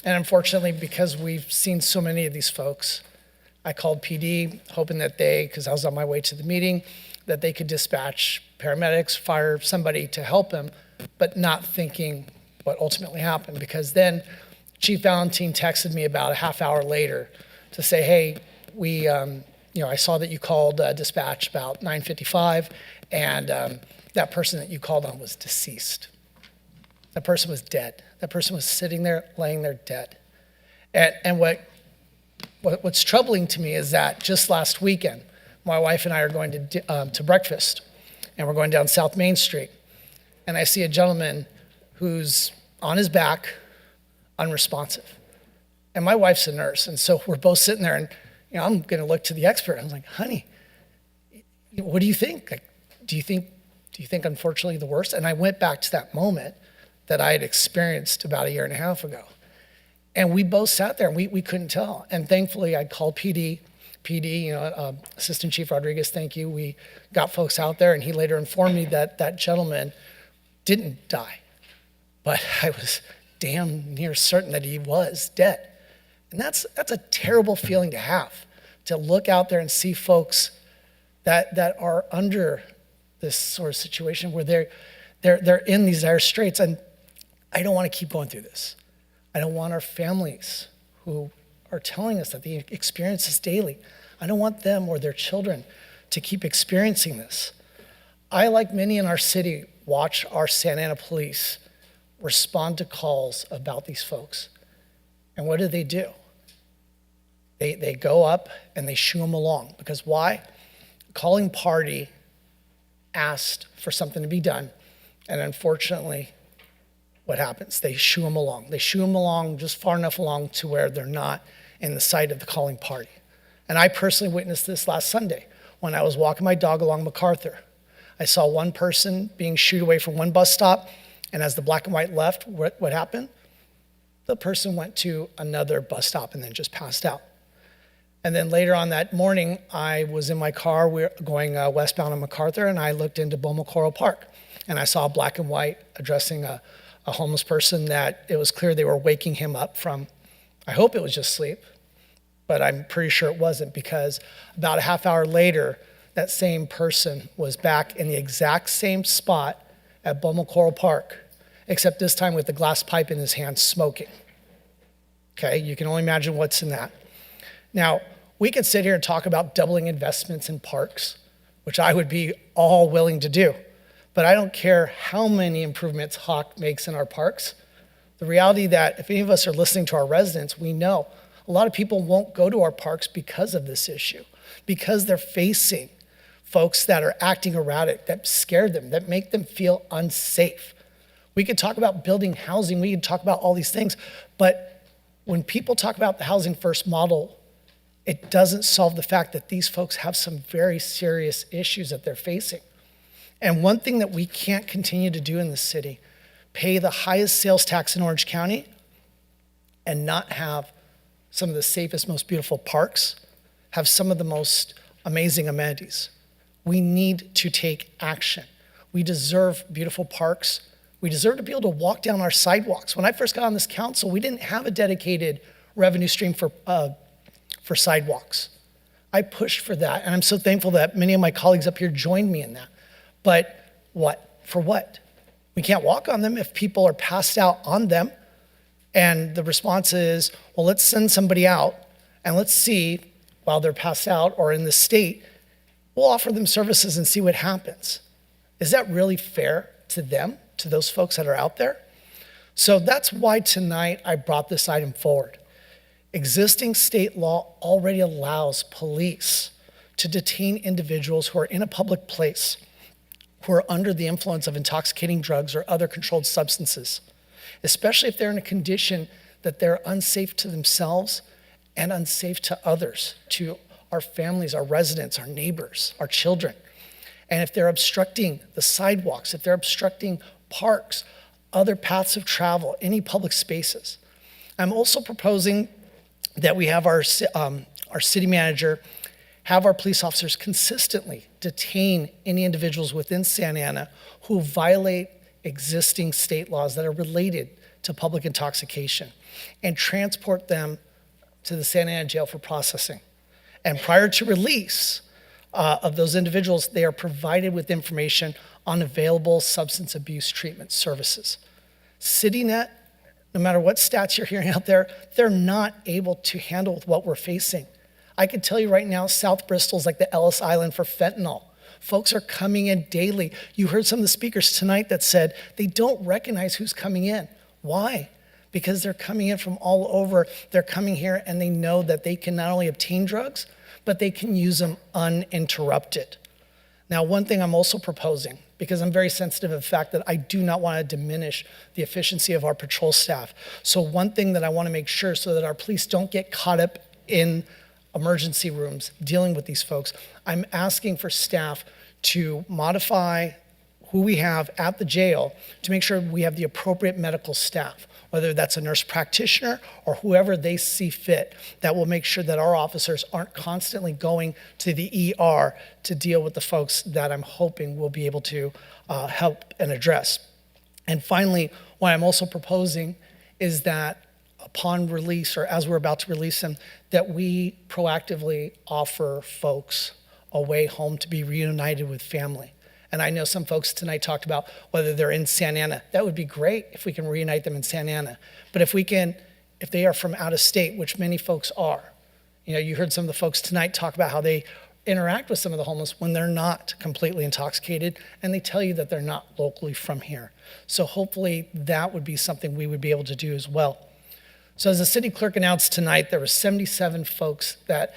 And unfortunately, because we've seen so many of these folks, I called PD, hoping that because I was on my way to the meeting, that they could dispatch paramedics, fire, somebody to help him, but not thinking what ultimately happened. Because then Chief Valentine texted me about a half hour later to say, hey, I saw that you called dispatch about 9:55, and that person that you called on was deceased. That person was dead. That person was sitting there, laying there dead. And what's troubling to me is that just last weekend, my wife and I are going to breakfast, and we're going down South Main Street, and I see a gentleman who's on his back, unresponsive. And my wife's a nurse, and so we're both sitting there, and I'm going to look to the expert. I'm like, honey, what do you think? Like, do you think unfortunately the worst? And I went back to that moment that I had experienced about a year and a half ago. And we both sat there and we couldn't tell. And thankfully I called PD, Assistant Chief Rodriguez, thank you. We got folks out there, and he later informed me that that gentleman didn't die, but I was damn near certain that he was dead. And that's a terrible feeling to have, to look out there and see folks that are under this sort of situation where they're in these dire straits. And I don't want to keep going through this. I don't want our families who are telling us that they experience this daily, I don't want them or their children to keep experiencing this. I, like many in our city, watch our Santa Ana police respond to calls about these folks. And what do? They go up and they shoo them along. Because why? A calling party asked for something to be done. And unfortunately, what happens? They shoo them along. They shoo them along just far enough along to where they're not in the sight of the calling party. And I personally witnessed this last Sunday when I was walking my dog along MacArthur. I saw one person being shooed away from one bus stop, and as the black and white left, what happened? The person went to another bus stop and then just passed out. And then later on that morning, I was in my car going westbound on MacArthur, and I looked into Beaumont Coral Park, and I saw black and white addressing a homeless person that it was clear they were waking him up from, I hope it was just sleep, but I'm pretty sure it wasn't, because about a half hour later, that same person was back in the exact same spot at Beaumont Coral Park, except this time with the glass pipe in his hand smoking. Okay, you can only imagine what's in that. Now, we could sit here and talk about doubling investments in parks, which I would be all willing to do, but I don't care how many improvements Hawk makes in our parks. The reality that if any of us are listening to our residents, we know a lot of people won't go to our parks because of this issue, because they're facing folks that are acting erratic, that scare them, that make them feel unsafe. We could talk about building housing, we could talk about all these things, but when people talk about the housing first model, it doesn't solve the fact that these folks have some very serious issues that they're facing. And one thing that we can't continue to do in this city, pay the highest sales tax in Orange County and not have some of the safest, most beautiful parks, have some of the most amazing amenities. We need to take action. We deserve beautiful parks. We deserve to be able to walk down our sidewalks. When I first got on this council, we didn't have a dedicated revenue stream for sidewalks. I pushed for that, and I'm so thankful that many of my colleagues up here joined me in that. But what? For what? We can't walk on them if people are passed out on them. And the response is, well, let's send somebody out and let's see, while they're passed out or in the state, we'll offer them services and see what happens. Is that really fair to them, to those folks that are out there? So that's why tonight I brought this item forward. Existing state law already allows police to detain individuals who are in a public place, who are under the influence of intoxicating drugs or other controlled substances, especially if they're in a condition that they're unsafe to themselves and unsafe to others, to our families, our residents, our neighbors, our children. And if they're obstructing the sidewalks, if they're obstructing parks, other paths of travel, any public spaces. I'm also proposing that we have our city manager have our police officers consistently detain any individuals within Santa Ana who violate existing state laws that are related to public intoxication and transport them to the Santa Ana jail for processing. And prior to release of those individuals, they are provided with information on available substance abuse treatment services. CityNet, no matter what stats you're hearing out there, they're not able to handle what we're facing. I can tell you right now, South Bristol's like the Ellis Island for fentanyl. Folks are coming in daily. You heard some of the speakers tonight that said they don't recognize who's coming in. Why? Because they're coming in from all over. They're coming here and they know that they can not only obtain drugs, but they can use them uninterrupted. Now, one thing I'm also proposing, because I'm very sensitive to the fact that I do not want to diminish the efficiency of our patrol staff. So one thing that I want to make sure so that our police don't get caught up in emergency rooms dealing with these folks, I'm asking for staff to modify who we have at the jail to make sure we have the appropriate medical staff, whether that's a nurse practitioner or whoever they see fit, that will make sure that our officers aren't constantly going to the ER to deal with the folks that I'm hoping will be able to help and address. And finally, what I'm also proposing is that upon release or as we're about to release them, that we proactively offer folks a way home to be reunited with family. And I know some folks tonight talked about whether they're in Santa Ana. That would be great if we can reunite them in Santa Ana. But if they are from out of state, which many folks are, you heard some of the folks tonight talk about how they interact with some of the homeless when they're not completely intoxicated, and they tell you that they're not locally from here. So hopefully that would be something we would be able to do as well. So as the city clerk announced tonight, there were 77 folks that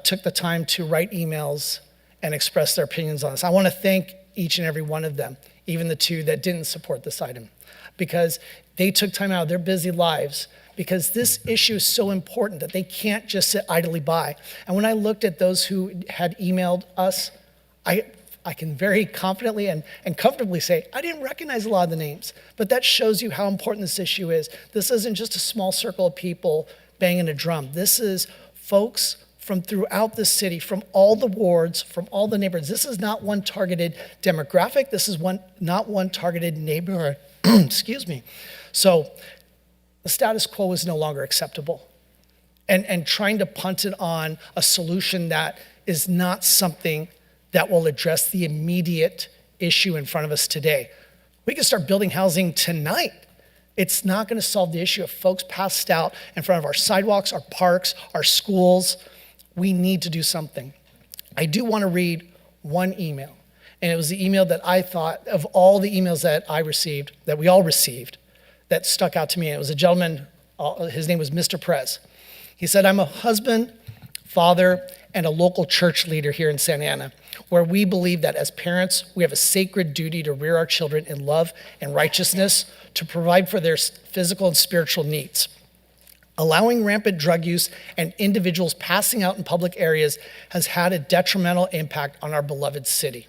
took the time to write emails and express their opinions on this. I want to thank each and every one of them, even the two that didn't support this item, because they took time out of their busy lives, because this issue is so important that they can't just sit idly by. And when I looked at those who had emailed us, I can very confidently and comfortably say, I didn't recognize a lot of the names, but that shows you how important this issue is. This isn't just a small circle of people banging a drum. This is folks from throughout the city, from all the wards, from all the neighborhoods. This is not one targeted demographic. This is not one targeted neighborhood. Excuse me. So the status quo is no longer acceptable. And trying to punt it on a solution that is not something that will address the immediate issue in front of us today. We can start building housing tonight. It's not going to solve the issue of folks passed out in front of our sidewalks, our parks, our schools. We need to do something. I do want to read one email, and it was the email that I thought, of all the emails that I received, that we all received, that stuck out to me. And it was a gentleman, his name was Mr. Perez. He said, I'm a husband, father, and a local church leader here in Santa Ana, where we believe that as parents, we have a sacred duty to rear our children in love and righteousness, to provide for their physical and spiritual needs. Allowing rampant drug use and individuals passing out in public areas has had a detrimental impact on our beloved city.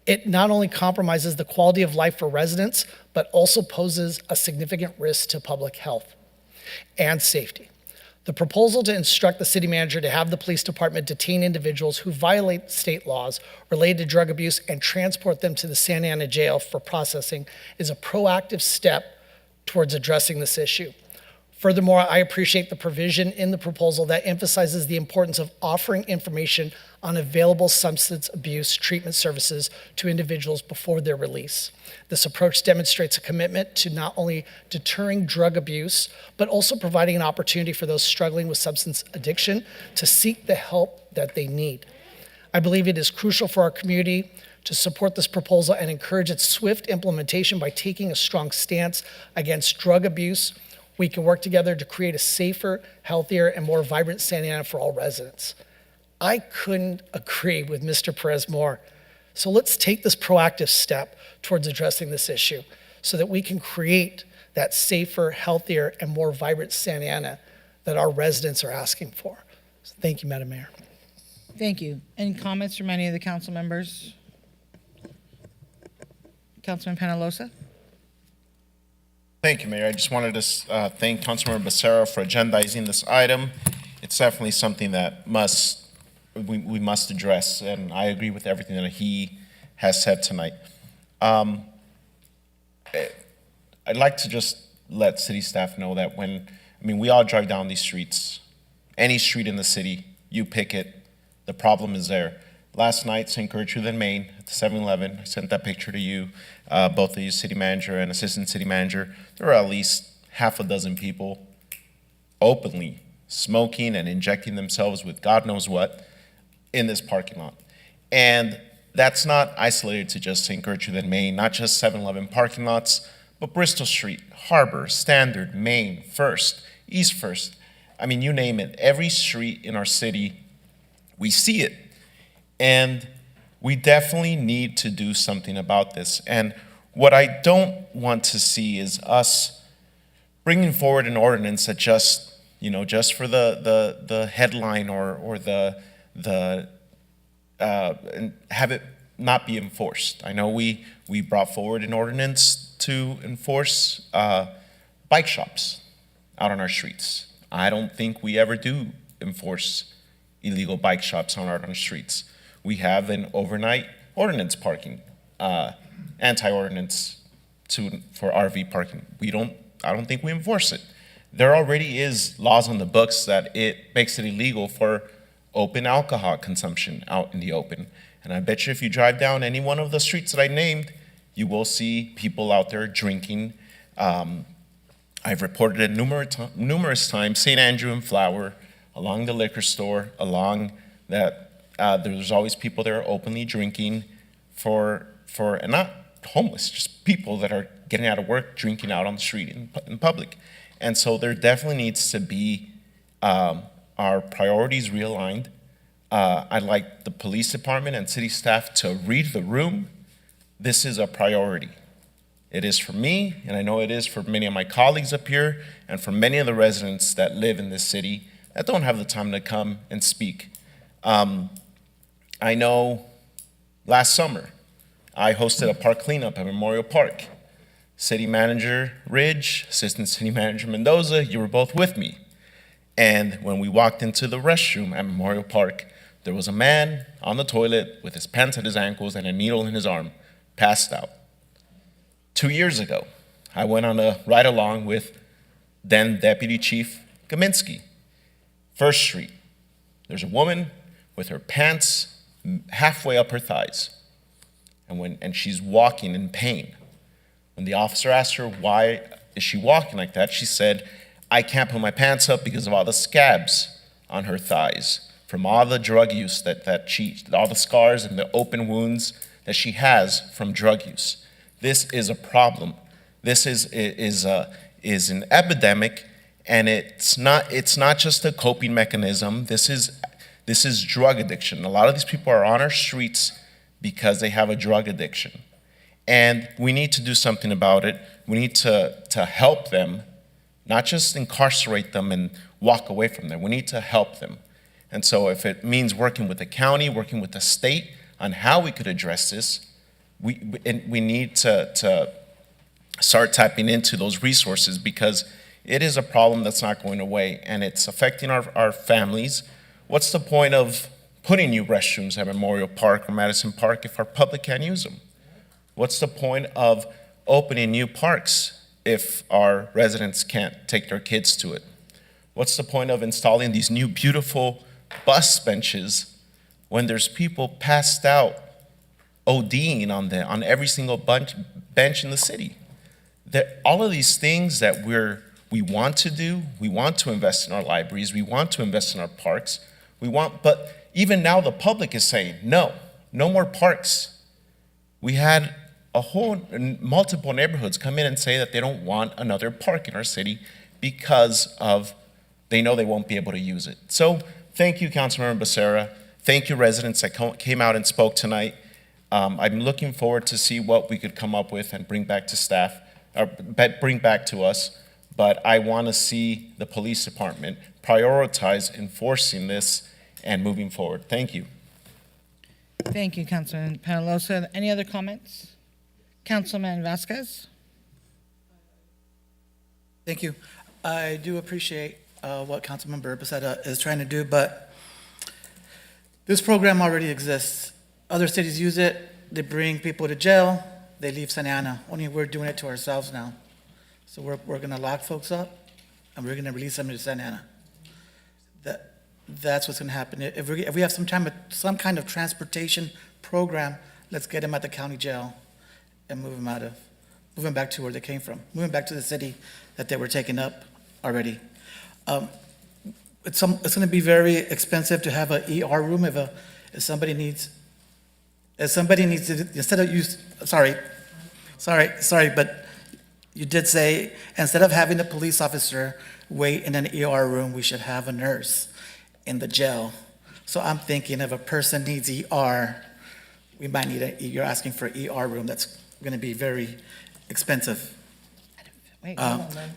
It not only compromises the quality of life for residents, but also poses a significant risk to public health and safety. The proposal to instruct the city manager to have the police department detain individuals who violate state laws related to drug abuse and transport them to the Santa Ana jail for processing is a proactive step towards addressing this issue. Furthermore, I appreciate the provision in the proposal that emphasizes the importance of offering information on available substance abuse treatment services to individuals before their release. This approach demonstrates a commitment to not only deterring drug abuse, but also providing an opportunity for those struggling with substance addiction to seek the help that they need. I believe it is crucial for our community to support this proposal and encourage its swift implementation by taking a strong stance against drug abuse. We can work together to create a safer, healthier, and more vibrant Santa Ana for all residents. I couldn't agree with Mr. Perez more. So let's take this proactive step towards addressing this issue so that we can create that safer, healthier, and more vibrant Santa Ana that our residents are asking for. So thank you, Madam Mayor. Thank you. Any comments from any of the council members? Councilman Penalosa? Thank you, Mayor. I just wanted to thank Councilmember Becerra for agendizing this item. It's definitely something that we must address, and I agree with everything that he has said tonight. I'd like to just let city staff know that we all drive down these streets, any street in the city, you pick it, the problem is there. Last night, St. Gertrude and Main, at the 7-Eleven, I sent that picture to you, both of you, city manager and assistant city manager. There were at least half a dozen people openly smoking and injecting themselves with God knows what in this parking lot. And that's not isolated to just St. Gertrude and Main, not just 7-Eleven parking lots, but Bristol Street, Harbor, Standard, Main, First, East First. You name it. Every street in our city, we see it. And we definitely need to do something about this. And what I don't want to see is us bringing forward an ordinance that just for the headline or and have it not be enforced. I know we brought forward an ordinance to enforce bike shops out on our streets. I don't think we ever do enforce illegal bike shops out on our streets. We have an overnight ordinance parking, anti-ordinance for RV parking. I don't think we enforce it. There already is laws on the books that it makes it illegal for open alcohol consumption out in the open. And I bet you if you drive down any one of the streets that I named, you will see people out there drinking. I've reported it numerous times, St. Andrew and Flower, along the liquor store, along that, there's always people there openly drinking and not homeless, just people that are getting out of work, drinking out on the street in public. And so there definitely needs to be our priorities realigned. I'd like the police department and city staff to read the room. This is a priority. It is for me, and I know it is for many of my colleagues up here, and for many of the residents that live in this city that don't have the time to come and speak. I know last summer, I hosted a park cleanup at Memorial Park. City Manager Ridge, Assistant City Manager Mendoza, you were both with me. And when we walked into the restroom at Memorial Park, there was a man on the toilet with his pants at his ankles and a needle in his arm, passed out. 2 years ago, I went on a ride-along with then Deputy Chief Kaminsky. First Street, there's a woman with her pants halfway up her thighs, and she's walking in pain. When the officer asked her why is she walking like that, she said, I can't put my pants up because of all the scabs on her thighs from all the drug use all the scars and the open wounds that she has from drug use. This is a problem. This is an epidemic, and it's not just a coping mechanism. This is drug addiction. A lot of these people are on our streets because they have a drug addiction. And we need to do something about it. We need to help them, not just incarcerate them and walk away from them. We need to help them. And so if it means working with the county, working with the state on how we could address this, we need to start tapping into those resources, because it is a problem that's not going away, and it's affecting our families. What's the point of putting new restrooms at Memorial Park or Madison Park if our public can't use them? What's the point of opening new parks if our residents can't take their kids to it? What's the point of installing these new beautiful bus benches when there's people passed out ODing on every single bench in the city? All of these things that we want to do, we want to invest in our libraries, we want to invest in our parks, but even now the public is saying, no more parks. We had multiple neighborhoods come in and say that they don't want another park in our city because they know they won't be able to use it. So thank you, Councilmember Becerra. Thank you, residents that came out and spoke tonight. I'm looking forward to see what we could come up with and bring back to staff, or bring back to us. But I want to see the police department prioritize enforcing this and moving forward. Thank you. Thank you, Councilman Penalosa. Any other comments? Councilman Vasquez? Thank you. I do appreciate what Councilmember Becerra is trying to do, but this program already exists. Other cities use it. They bring people to jail. They leave Santa Ana. Only we're doing it to ourselves now. So we're going to lock folks up, and we're going to release them to Santa Ana. That's what's going to happen. If we have some kind of transportation program, let's get them at the county jail and move them back to where they came from, move them back to the city that they were taken up already. It's going to be very expensive to have an ER room if somebody needs to, instead of use, sorry, but you did say instead of having a police officer wait in an ER room, we should have a nurse in the jail. So I'm thinking if a person needs ER, we might need you're asking for an ER room. That's going to be very expensive.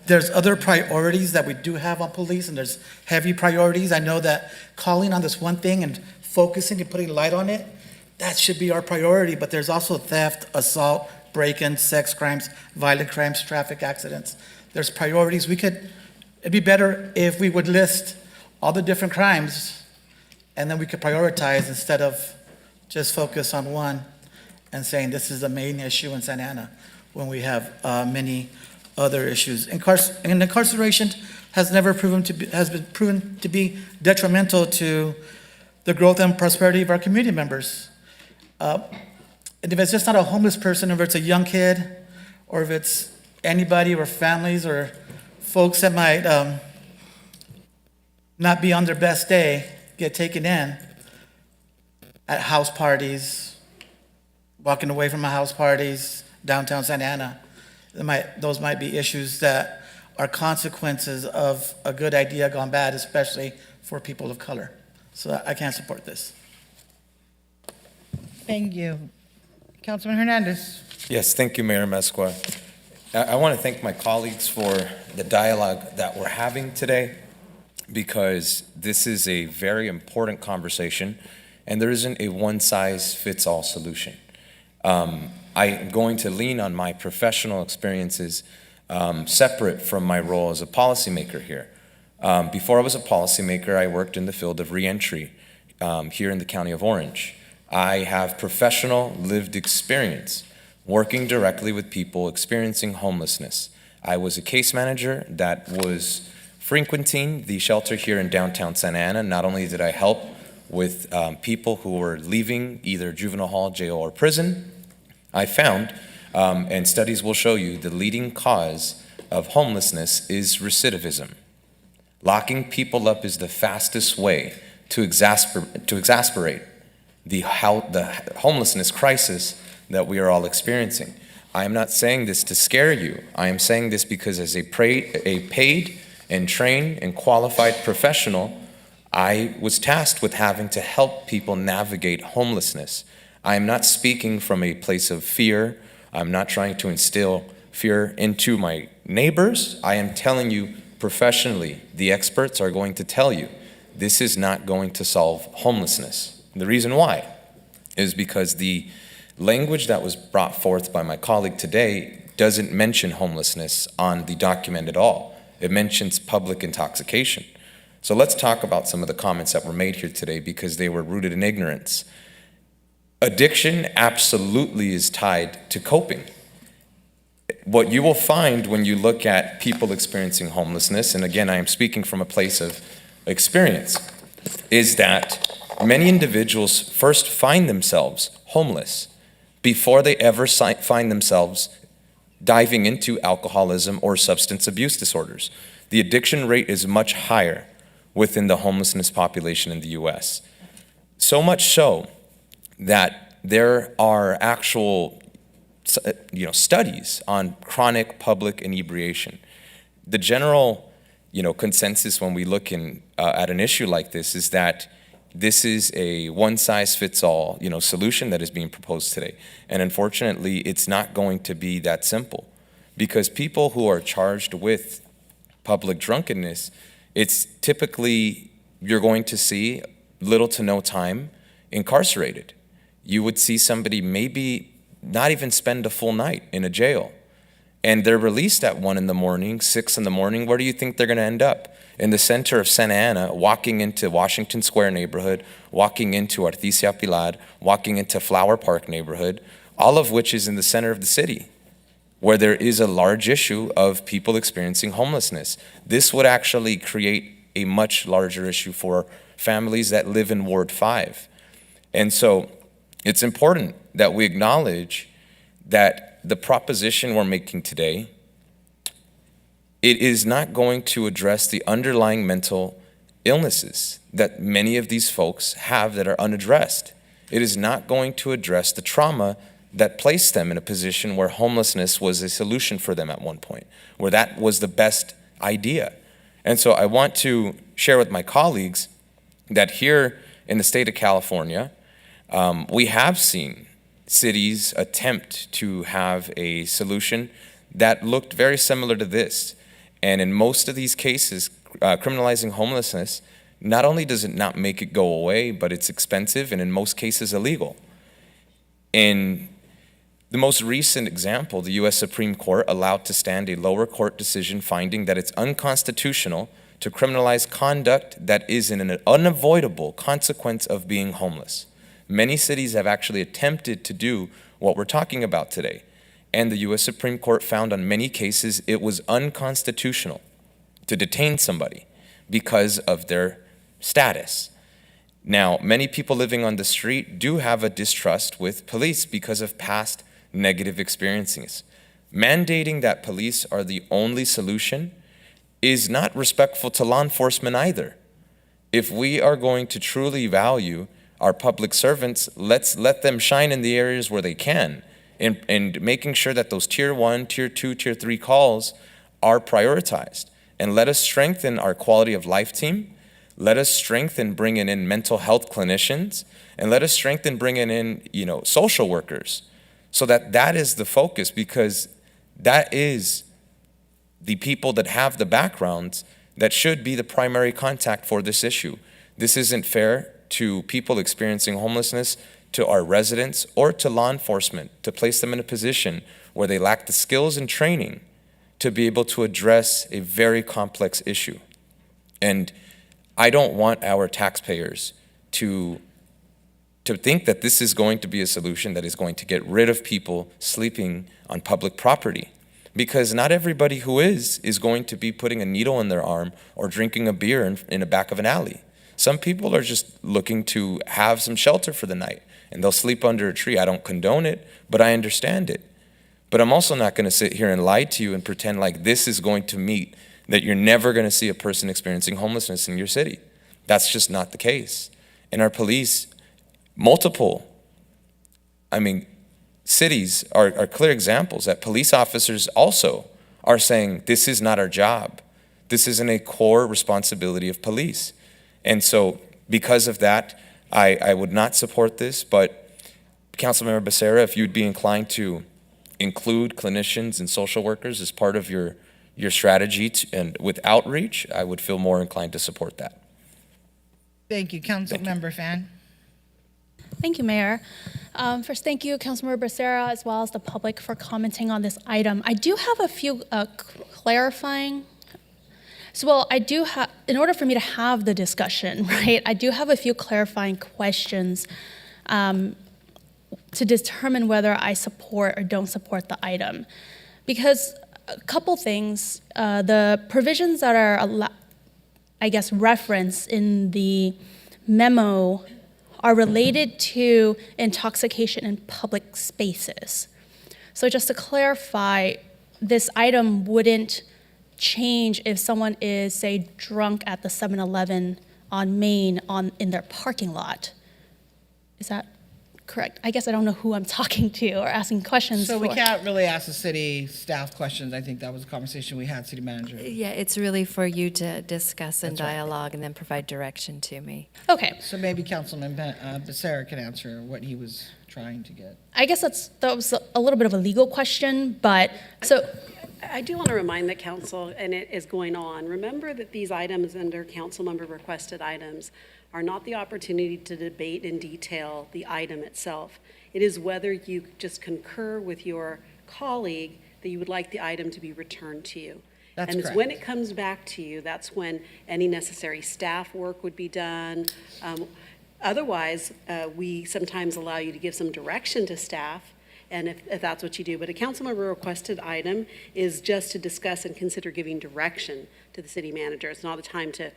There's other priorities that we do have on police, and there's heavy priorities. I know that calling on this one thing and focusing and putting light on it, that should be our priority, but there's also theft, assault, break-ins, sex crimes, violent crimes, traffic accidents. There's priorities. It'd be better if we would list all the different crimes, and then we could prioritize instead of just focus on one and saying this is the main issue in Santa Ana when we have many other issues. In incarceration, has been proven to be detrimental to the growth and prosperity of our community members. And if it's just not a homeless person, if it's a young kid, or if it's anybody or families or folks that might not be on their best day, get taken in at house parties, walking away from house parties, downtown Santa Ana, those might be issues that are consequences of a good idea gone bad, especially for people of color. So I can't support this. Thank you. Councilman Hernandez. Yes, thank you, Mayor Mesqua. I want to thank my colleagues for the dialogue that we're having today, because this is a very important conversation, and there isn't a one-size-fits-all solution. I am going to lean on my professional experiences separate from my role as a policymaker here. Before I was a policymaker, I worked in the field of reentry here in the County of Orange. I have professional lived experience working directly with people experiencing homelessness. I was a case manager that was frequenting the shelter here in downtown Santa Ana. Not only did I help with people who were leaving either juvenile hall, jail, or prison, I found, and studies will show you, the leading cause of homelessness is recidivism. Locking people up is the fastest way to exasperate the homelessness crisis that we are all experiencing. I am not saying this to scare you. I am saying this because as a paid and trained and qualified professional, I was tasked with having to help people navigate homelessness. I am not speaking from a place of fear. I'm not trying to instill fear into my neighbors. I am telling you professionally, the experts are going to tell you, this is not going to solve homelessness. And the reason why is because the language that was brought forth by my colleague today doesn't mention homelessness on the document at all. It mentions public intoxication. So let's talk about some of the comments that were made here today, because they were rooted in ignorance. Addiction absolutely is tied to coping. What you will find when you look at people experiencing homelessness, and again, I am speaking from a place of experience, is that many individuals first find themselves homeless before they ever find themselves diving into alcoholism or substance abuse disorders. The addiction rate is much higher within the homelessness population in the US. So much so that there are actual studies on chronic public inebriation. The general consensus when we look at an issue like this is that this is a one-size-fits-all solution that is being proposed today. And unfortunately, it's not going to be that simple, because people who are charged with public drunkenness, it's typically, you're going to see little to no time incarcerated. You would see somebody maybe not even spend a full night in a jail, and they're released at 1 in the morning, 6 in the morning. Where do you think they're going to end up? In the center of Santa Ana, walking into Washington Square neighborhood, walking into Artesia Pilar, walking into Flower Park neighborhood, all of which is in the center of the city, where there is a large issue of people experiencing homelessness. This would actually create a much larger issue for families that live in Ward 5. And so it's important that we acknowledge that the proposition we're making today, it is not going to address the underlying mental illnesses that many of these folks have that are unaddressed. It is not going to address the trauma that placed them in a position where homelessness was a solution for them at one point, where that was the best idea. And so I want to share with my colleagues that here in the state of California, we have seen cities attempt to have a solution that looked very similar to this. And in most of these cases, criminalizing homelessness, not only does it not make it go away, but it's expensive and in most cases illegal. In the most recent example, the US Supreme Court allowed to stand a lower court decision finding that it's unconstitutional to criminalize conduct that is an unavoidable consequence of being homeless. Many cities have actually attempted to do what we're talking about today. And the US Supreme Court found on many cases it was unconstitutional to detain somebody because of their status. Now, many people living on the street do have a distrust with police because of past negative experiences. Mandating that police are the only solution is not respectful to law enforcement either. If we are going to truly value our public servants, let's let them shine in the areas where they can, and making sure that those tier 1, tier 2, tier 3 calls are prioritized. And let us strengthen our quality of life team. Let us strengthen bringing in mental health clinicians, and let us strengthen bringing in, social workers, so that is the focus, because that is the people that have the backgrounds that should be the primary contact for this issue. This isn't fair to people experiencing homelessness, to our residents, or to law enforcement, to place them in a position where they lack the skills and training to be able to address a very complex issue. And I don't want our taxpayers to think that this is going to be a solution that is going to get rid of people sleeping on public property, because not everybody who is going to be putting a needle in their arm or drinking a beer in the back of an alley. Some people are just looking to have some shelter for the night, and they'll sleep under a tree. I don't condone it, but I understand it. But I'm also not going to sit here and lie to you and pretend like this is going to meet that you're never going to see a person experiencing homelessness in your city. That's just not the case. And our police, cities are clear examples that police officers also are saying, this is not our job. This isn't a core responsibility of police. And so because of that, I would not support this, but Councilmember Becerra, if you'd be inclined to include clinicians and social workers as part of your strategy and with outreach, I would feel more inclined to support that. Thank you. Councilmember Fan. Thank you, Mayor. First, thank you, Councilmember Becerra, as well as the public for commenting on this item. I do have a few clarifying. In order for me to have the discussion, right, I do have a few clarifying questions to determine whether I support or don't support the item. Because a couple things, the provisions that are, referenced in the memo are related to intoxication in public spaces. So just to clarify, this item wouldn't change if someone is, say, drunk at the 7-Eleven on Main in their parking lot. Is that correct? I guess I don't know who I'm talking to or asking questions So we for. can't really ask the city staff questions. I think that was a conversation we had, city manager. Yeah, it's really for you to discuss and dialogue and then provide direction to me. Okay. So maybe Councilman Becerra can answer what he was trying to get. I guess that was a little bit of a legal question, but so. I do want to remind the council, and it is going on, remember that these items under council member requested items are not the opportunity to debate in detail the item itself. It is whether you just concur with your colleague that you would like the item to be returned to you. That's and correct. when it comes back to you, that's when any necessary staff work would be done. Otherwise, we sometimes allow you to give some direction to staff, and if that's what you do. But a council member requested item is just to discuss and consider giving direction to the city manager. It's not a time to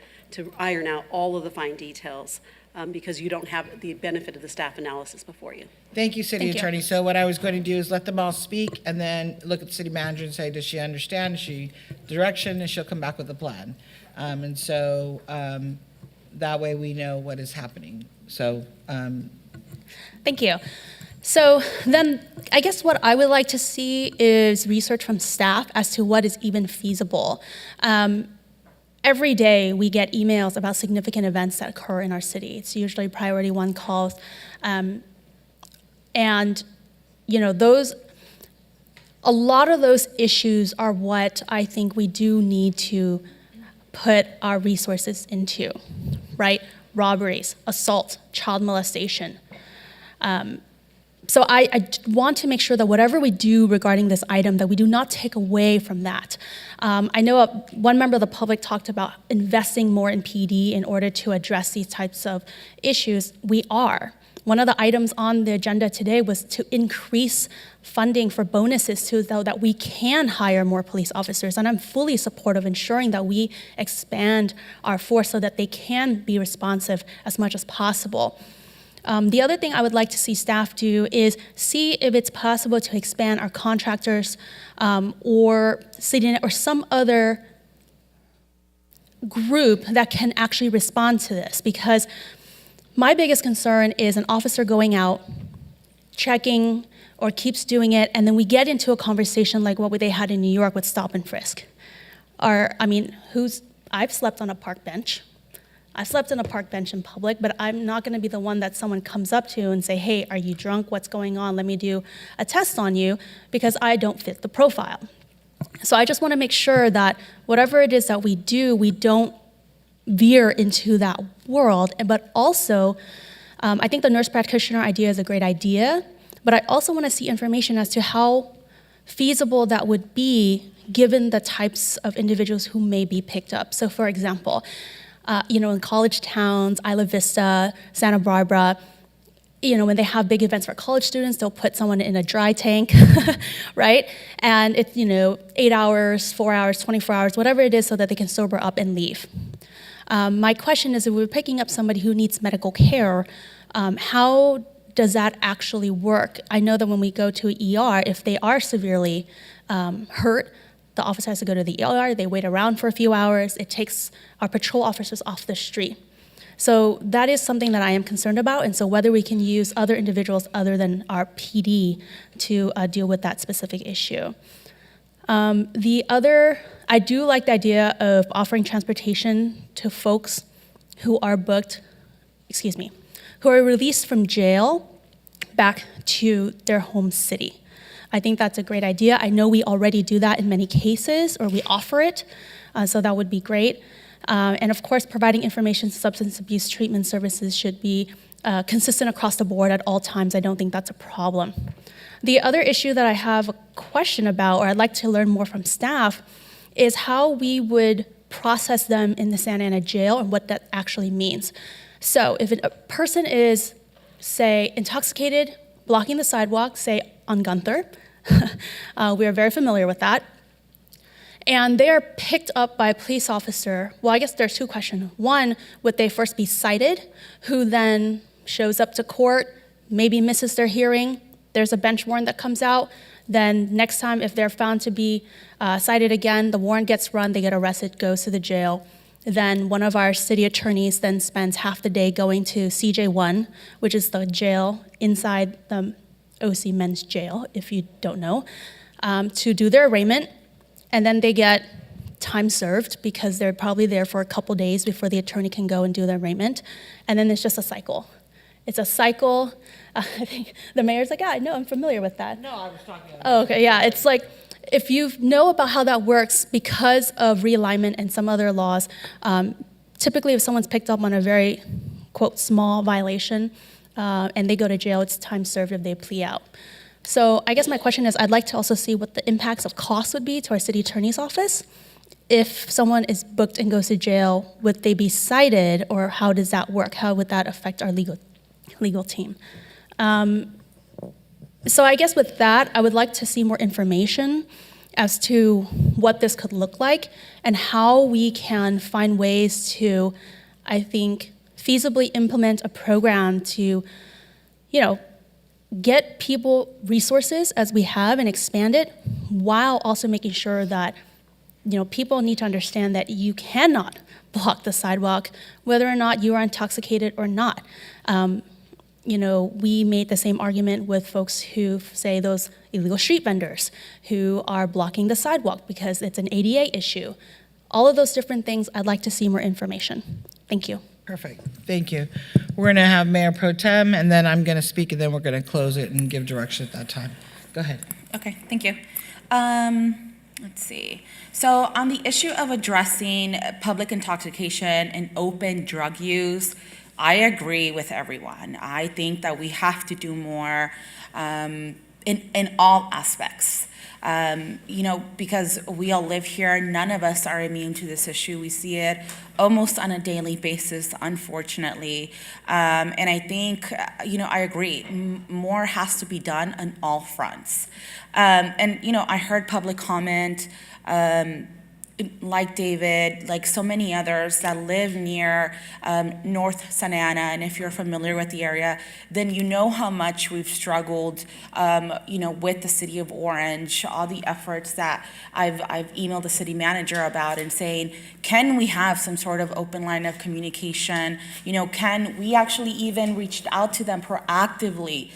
iron out all of the fine details because you don't have the benefit of the staff analysis before you. Thank you, City Attorney. So what I was going to do is let them all speak and then look at the city manager and say, does she understand? Does she direction? And she'll come back with a plan. That way we know what is happening. So. Thank you. So then I guess what I would like to see is research from staff as to what is even feasible. Every day we get emails about significant events that occur in our city. It's usually priority 1 calls. And a lot of those issues are what I think we do need to put our resources into, right? Robberies, assault, child molestation. So I want to make sure that whatever we do regarding this item, that we do not take away from that. I know one member of the public talked about investing more in PD in order to address these types of issues. We are. one of the items on the agenda today was to increase funding for bonuses so that we can hire more police officers. And I'm fully supportive of ensuring that we expand our force so that they can be responsive as much as possible. The other thing I would like to see staff do is see if it's possible to expand our contractors or city or some other group that can actually respond to this, because my biggest concern is an officer going out, checking, or keeps doing it, and then we get into a conversation like what they had in New York with stop and frisk. I've slept on a park bench. I slept on a park bench in public, but I'm not gonna be the one that someone comes up to and say, hey, are you drunk? What's going on? Let me do a test on you, because I don't fit the profile. So I just wanna make sure that whatever it is that we do, we don't veer into that world. But also, I think the nurse practitioner idea is a great idea, but I also wanna see information as to how feasible that would be given the types of individuals who may be picked up. So for example, in college towns, Isla Vista, Santa Barbara, when they have big events for college students, they'll put someone in a dry tank, right? And it's, 8 hours, 4 hours, 24 hours, whatever it is, so that they can sober up and leave. My question is, if we're picking up somebody who needs medical care, how does that actually work? I know that when we go to an ER, if they are severely hurt, the officer has to go to the ER, they wait around for a few hours, it takes our patrol officers off the street. So that is something that I am concerned about, and so whether we can use other individuals other than our PD to deal with that specific issue. I do like the idea of offering transportation to folks who are who are released from jail back to their home city. I think that's a great idea. I know we already do that in many cases, or we offer it, so that would be great. And of course, providing information substance abuse treatment services should be consistent across the board at all times. I don't think that's a problem. The other issue that I have a question about, or I'd like to learn more from staff, is how we would process them in the Santa Ana jail and what that actually means. So if a person is, say, intoxicated, blocking the sidewalk, say on Gunther, we are very familiar with that, and they are picked up by a police officer, well, I guess there's two questions. One, would they first be cited, who then shows up to court, maybe misses their hearing, there's a bench warrant that comes out, then next time if they're found to be cited again, the warrant gets run, they get arrested, goes to the jail. Then one of our city attorneys then spends half the day going to CJ1, which is the jail inside the OC men's jail, if you don't know, to do their arraignment. And then they get time served because they're probably there for a couple days before the attorney can go and do the arraignment. And then it's just a cycle. It's a cycle. I think the mayor's like, yeah, I know, I'm familiar with that. No, I was talking about Oh, okay, yeah. It's like, if you know about how that works, because of realignment and some other laws, typically if someone's picked up on a very, quote, small violation, and they go to jail, it's time served if they plea out. So I guess my question is, I'd like to also see what the impacts of costs would be to our city attorney's office. If someone is booked and goes to jail, would they be cited, or how does that work? How would that affect our legal team? So I guess with that, I would like to see more information as to what this could look like and how we can find ways to, I think, feasibly implement a program to, get people resources as we have and expand it, while also making sure that, people need to understand that you cannot block the sidewalk, whether or not you are intoxicated or not. We made the same argument with folks who say those illegal street vendors who are blocking the sidewalk because it's an ADA issue. All of those different things, I'd like to see more information. Thank you. Perfect. Thank you. We're going to have Mayor Pro Tem, and then I'm going to speak, and then we're going to close it and give direction at that time. Go ahead. Okay, thank you. Let's see. So on the issue of addressing public intoxication and open drug use, I agree with everyone. I think that we have to do more in all aspects. because we all live here, none of us are immune to this issue. We see it almost on a daily basis, unfortunately. And I think, I agree, more has to be done on all fronts. I heard public comment, like David, like so many others that live near North Santa Ana, and if you're familiar with the area, then you know how much we've struggled, with the city of Orange, all the efforts that I've emailed the city manager about and saying, can we have some sort of open line of communication? Can we actually even reached out to them proactively,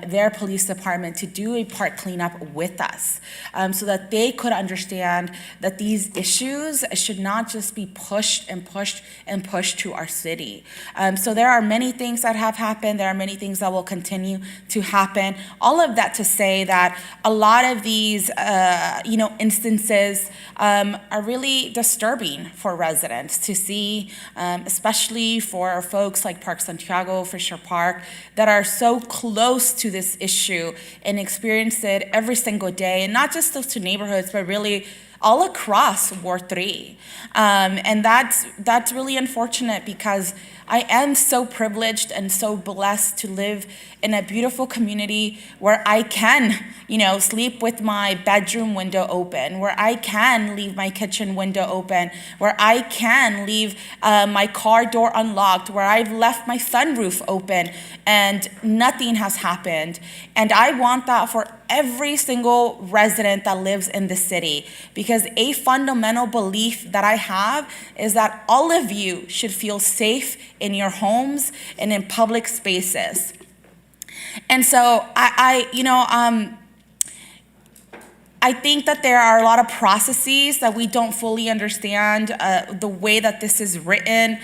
their police department, to do a park cleanup with us, so that they could understand that these issues should not just be pushed and pushed and pushed to our city. So there are many things that have happened. There are many things that will continue to happen. All of that to say that a lot of these, instances are really disturbing for residents to see, especially for folks like Park Santiago, Fisher Park, that are so close to this issue and experience it every single day, and not just those two neighborhoods, but really all across Ward 3. And that's really unfortunate, because I am so privileged and so blessed to live in a beautiful community where I can, sleep with my bedroom window open, where I can leave my kitchen window open, where I can leave my car door unlocked, where I've left my sunroof open and nothing has happened. And I want that for every single resident that lives in the city, because a fundamental belief that I have is that all of you should feel safe in your homes and in public spaces. And so I think that there are a lot of processes that we don't fully understand, the way that this is written.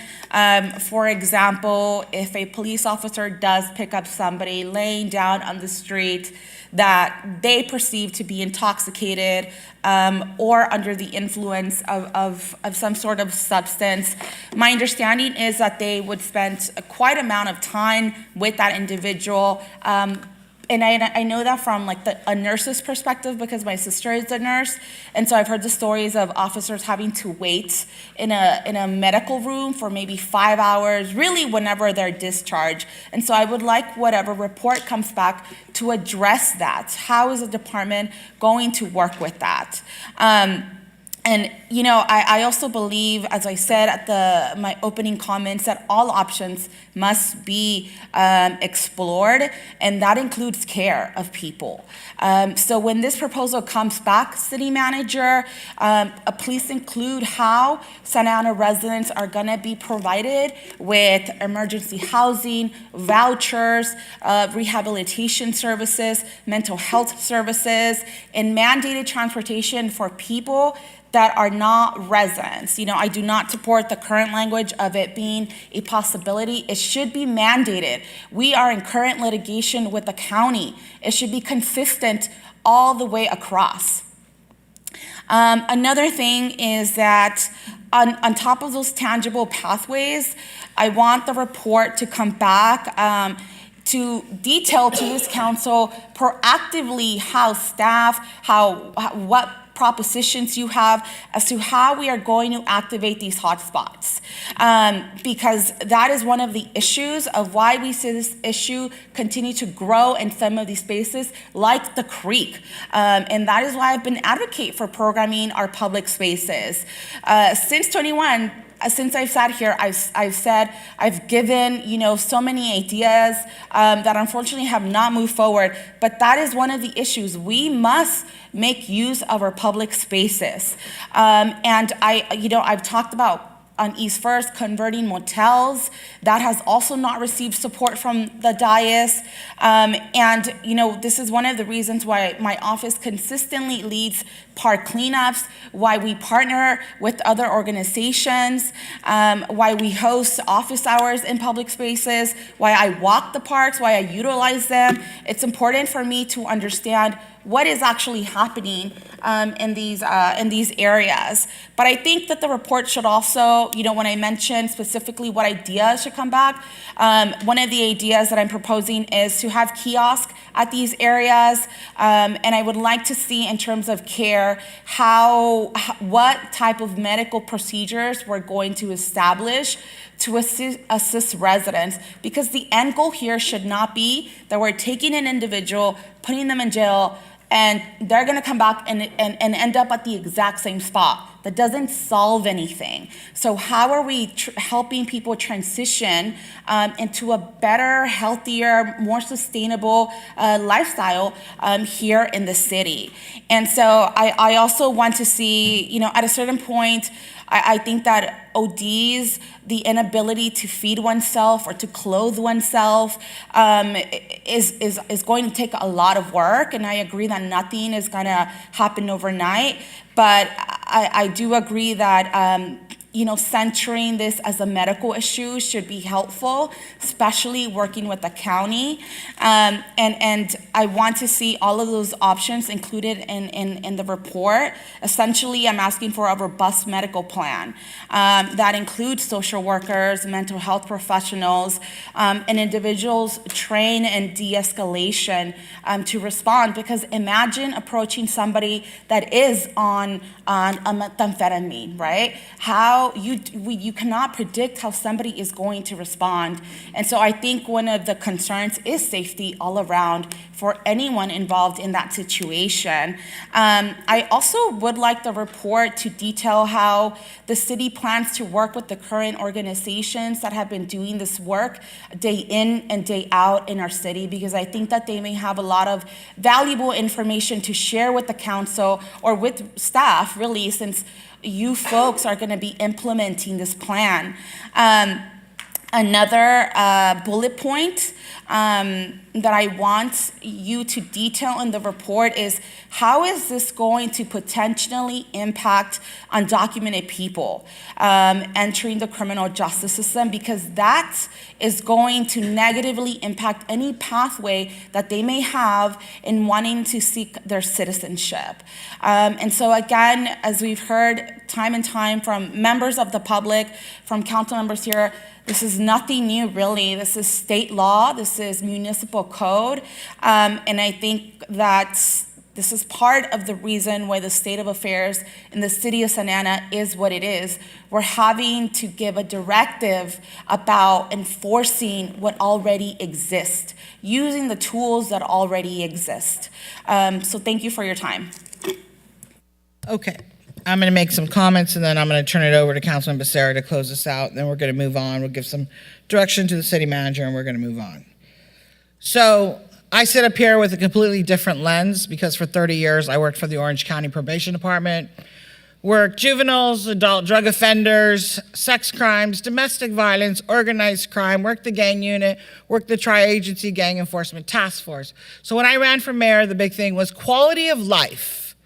For example, if a police officer does pick up somebody laying down on the street that they perceive to be intoxicated or under the influence of some sort of substance, my understanding is that they would spend quite amount of time with that individual. And I know that from a nurse's perspective, because my sister is a nurse, and so I've heard the stories of officers having to wait in a medical room for maybe 5 hours, really whenever they're discharged. And so I would like whatever report comes back to address that. How is the department going to work with that? I also believe, as I said at my opening comments, that all options must be explored, and that includes care of people. So when this proposal comes back, City Manager, please include how Santa Ana residents are going to be provided with emergency housing, vouchers, rehabilitation services, mental health services, and mandated transportation for people that are not residents. I do not support the current language of it being a possibility. It should be mandated. We are in current litigation with the county. It should be consistent all the way across. Another thing is that on top of those tangible pathways, I want the report to come back to detail to this council proactively how staff, what propositions you have as to how we are going to activate these hotspots. Because that is one of the issues of why we see this issue continue to grow in some of these spaces, like the Creek. And that is why I've been advocate for programming our public spaces. Since I've sat here, I've given, so many ideas that unfortunately have not moved forward. But that is one of the issues. We must make use of our public spaces. And I've talked about on East First converting motels. That has also not received support from the dais. This is one of the reasons why my office consistently leads park cleanups, why we partner with other organizations, why we host office hours in public spaces, why I walk the parks, why I utilize them. It's important for me to understand what is actually happening in these areas. But I think that the report should also also, when I mentioned specifically what ideas should come back, one of the ideas that I'm proposing is to have kiosks at these areas. And I would like to see in terms of care, what type of medical procedures we're going to establish to assist residents, because the end goal here should not be that we're taking an individual, putting them in jail, and they're gonna come back and end up at the exact same spot. That doesn't solve anything. So how are we helping people transition into a better, healthier, more sustainable lifestyle here in the city? And so I also want to see, at a certain point, I think that ODs, the inability to feed oneself or to clothe oneself is going to take a lot of work. And I agree that nothing is going to happen overnight. But I do agree that centering this as a medical issue should be helpful, especially working with the county. And I want to see all of those options included in the report. Essentially, I'm asking for a robust medical plan that includes social workers, mental health professionals, and individuals trained in de-escalation to respond. Because imagine approaching somebody that is on methamphetamine, right? You cannot predict how somebody is going to respond. And so I think one of the concerns is safety all around for anyone involved in that situation. I also would like the report to detail how the city plans to work with the current organizations that have been doing this work day in and day out in our city, because I think that they may have a lot of valuable information to share with the council or with staff, really, since you folks are going to be implementing this plan. Another bullet point that I want you to detail in the report is how is this going to potentially impact undocumented people entering the criminal justice system, because that is going to negatively impact any pathway that they may have in wanting to seek their citizenship. And so again, as we've heard time and time from members of the public, from council members here, this is nothing new, really. This is state law. This is municipal code. And I think that this is part of the reason why the state of affairs in the city of Santa Ana is what it is. We're having to give a directive about enforcing what already exists, using the tools that already exist. So thank you for your time. Okay. I'm going to make some comments, and then I'm going to turn it over to Councilman Becerra to close this out. And then we're going to move on. We'll give some direction to the city manager, and we're going to move on. So I sit up here with a completely different lens, because for 30 years I worked for the Orange County Probation Department, worked juveniles, adult drug offenders, sex crimes, domestic violence, organized crime, worked the gang unit, worked the tri-agency gang enforcement task force. So when I ran for mayor, the big thing was quality of life.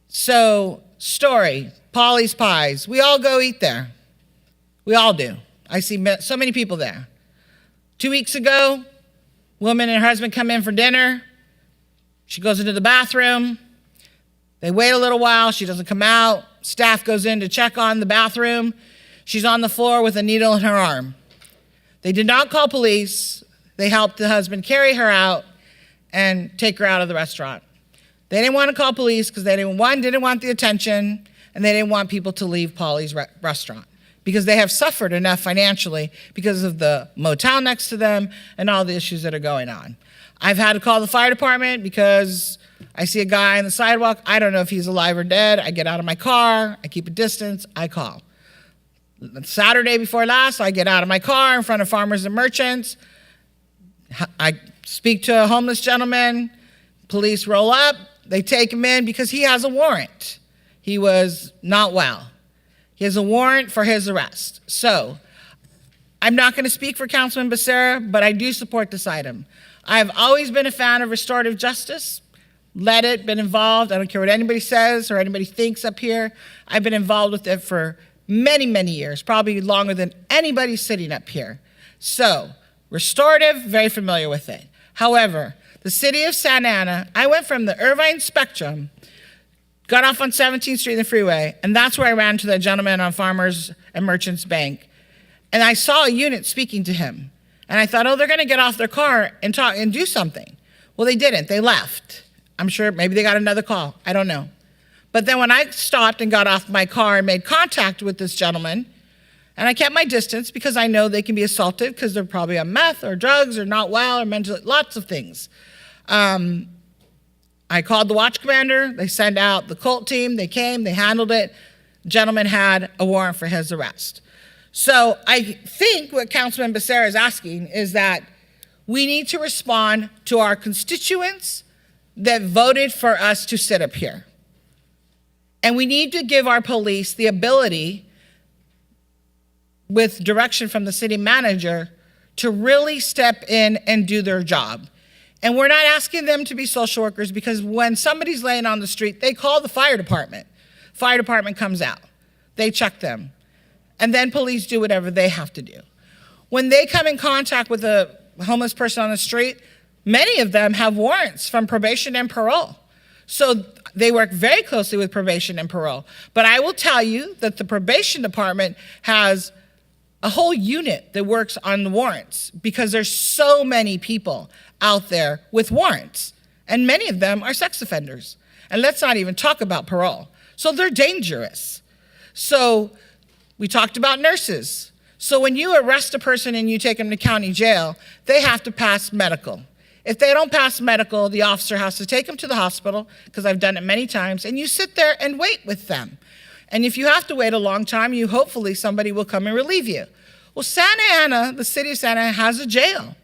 So Story, Polly's Pies, we all go eat there. We all do. I see so many people there. 2 weeks ago, woman and her husband come in for dinner. She goes into the bathroom. They wait a little while. She doesn't come out. Staff goes in to check on the bathroom. She's on the floor with a needle in her arm. They did not call police. They helped the husband carry her out and take her out of the restaurant. They didn't want to call police because they didn't want the attention, and they didn't want people to leave Polly's restaurant, because they have suffered enough financially because of the motel next to them and all the issues that are going on. I've had to call the fire department because I see a guy on the sidewalk. I don't know if he's alive or dead. I get out of my car. I keep a distance. I call. Saturday before last, I get out of my car in front of Farmers and Merchants. I speak to a homeless gentleman. Police roll up. They take him in because he has a warrant. He was not well. He has a warrant for his arrest. So I'm not going to speak for Councilman Becerra, but I do support this item. I've always been a fan of restorative justice, led it, been involved. I don't care what anybody says or anybody thinks up here. I've been involved with it for many, many years, probably longer than anybody sitting up here. So restorative, very familiar with it. However, the city of Santa Ana, I went from the Irvine Spectrum got off on 17th Street in the freeway, and that's where I ran to the gentleman on Farmers and Merchants Bank. And I saw a unit speaking to him. And I thought, oh, they're gonna get off their car and talk and do something. Well, they didn't, they left. I'm sure maybe they got another call, I don't know. But then when I stopped and got off my car and made contact with this gentleman, and I kept my distance because I know they can be assaulted because they're probably on meth or drugs or not well or mentally, lots of things. I called the watch commander, they sent out the Colt team, they came, they handled it. The gentleman had a warrant for his arrest. So I think what Councilman Becerra is asking is that we need to respond to our constituents that voted for us to sit up here. And we need to give our police the ability, with direction from the city manager, to really step in and do their job. And we're not asking them to be social workers, because when somebody's laying on the street, they call the fire department. Fire department comes out, they check them, and then police do whatever they have to do. When they come in contact with a homeless person on the street, many of them have warrants from probation and parole. So they work very closely with probation and parole. But I will tell you that the probation department has a whole unit that works on the warrants, because there's so many people out there with warrants, and many of them are sex offenders. And let's not even talk about parole. So they're dangerous. So we talked about nurses. So when you arrest a person and you take them to county jail, they have to pass medical. If they don't pass medical, the officer has to take them to the hospital, because I've done it many times, and you sit there and wait with them. And if you have to wait a long time, hopefully somebody will come and relieve you. Well, Santa Ana, the city of Santa Ana, has a jail.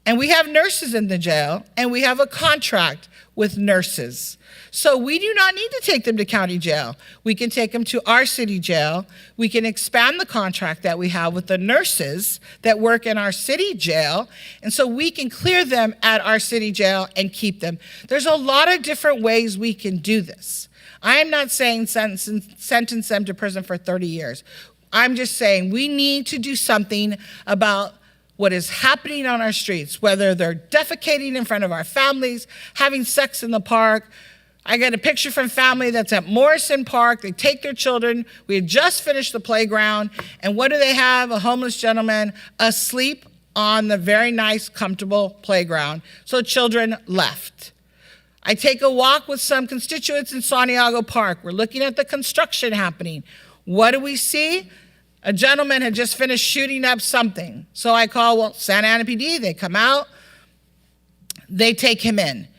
And we have nurses in the jail, and we have a contract with nurses. So we do not need to take them to county jail. We can take them to our city jail. We can expand the contract that we have with the nurses that work in our city jail, and so we can clear them at our city jail and keep them. There's a lot of different ways we can do this. I am not saying sentence them to prison for 30 years. I'm just saying we need to do something about what is happening on our streets, whether they're defecating in front of our families, having sex in the park. I got a picture from family that's at Morrison Park. They take their children. We had just finished the playground, and what do they have? A homeless gentleman asleep on the very nice, comfortable playground. So children left. I take a walk with some constituents in Santiago Park. We're looking at the construction happening. What do we see? A gentleman had just finished shooting up something. So I call, Santa Ana PD, they come out, they take him in.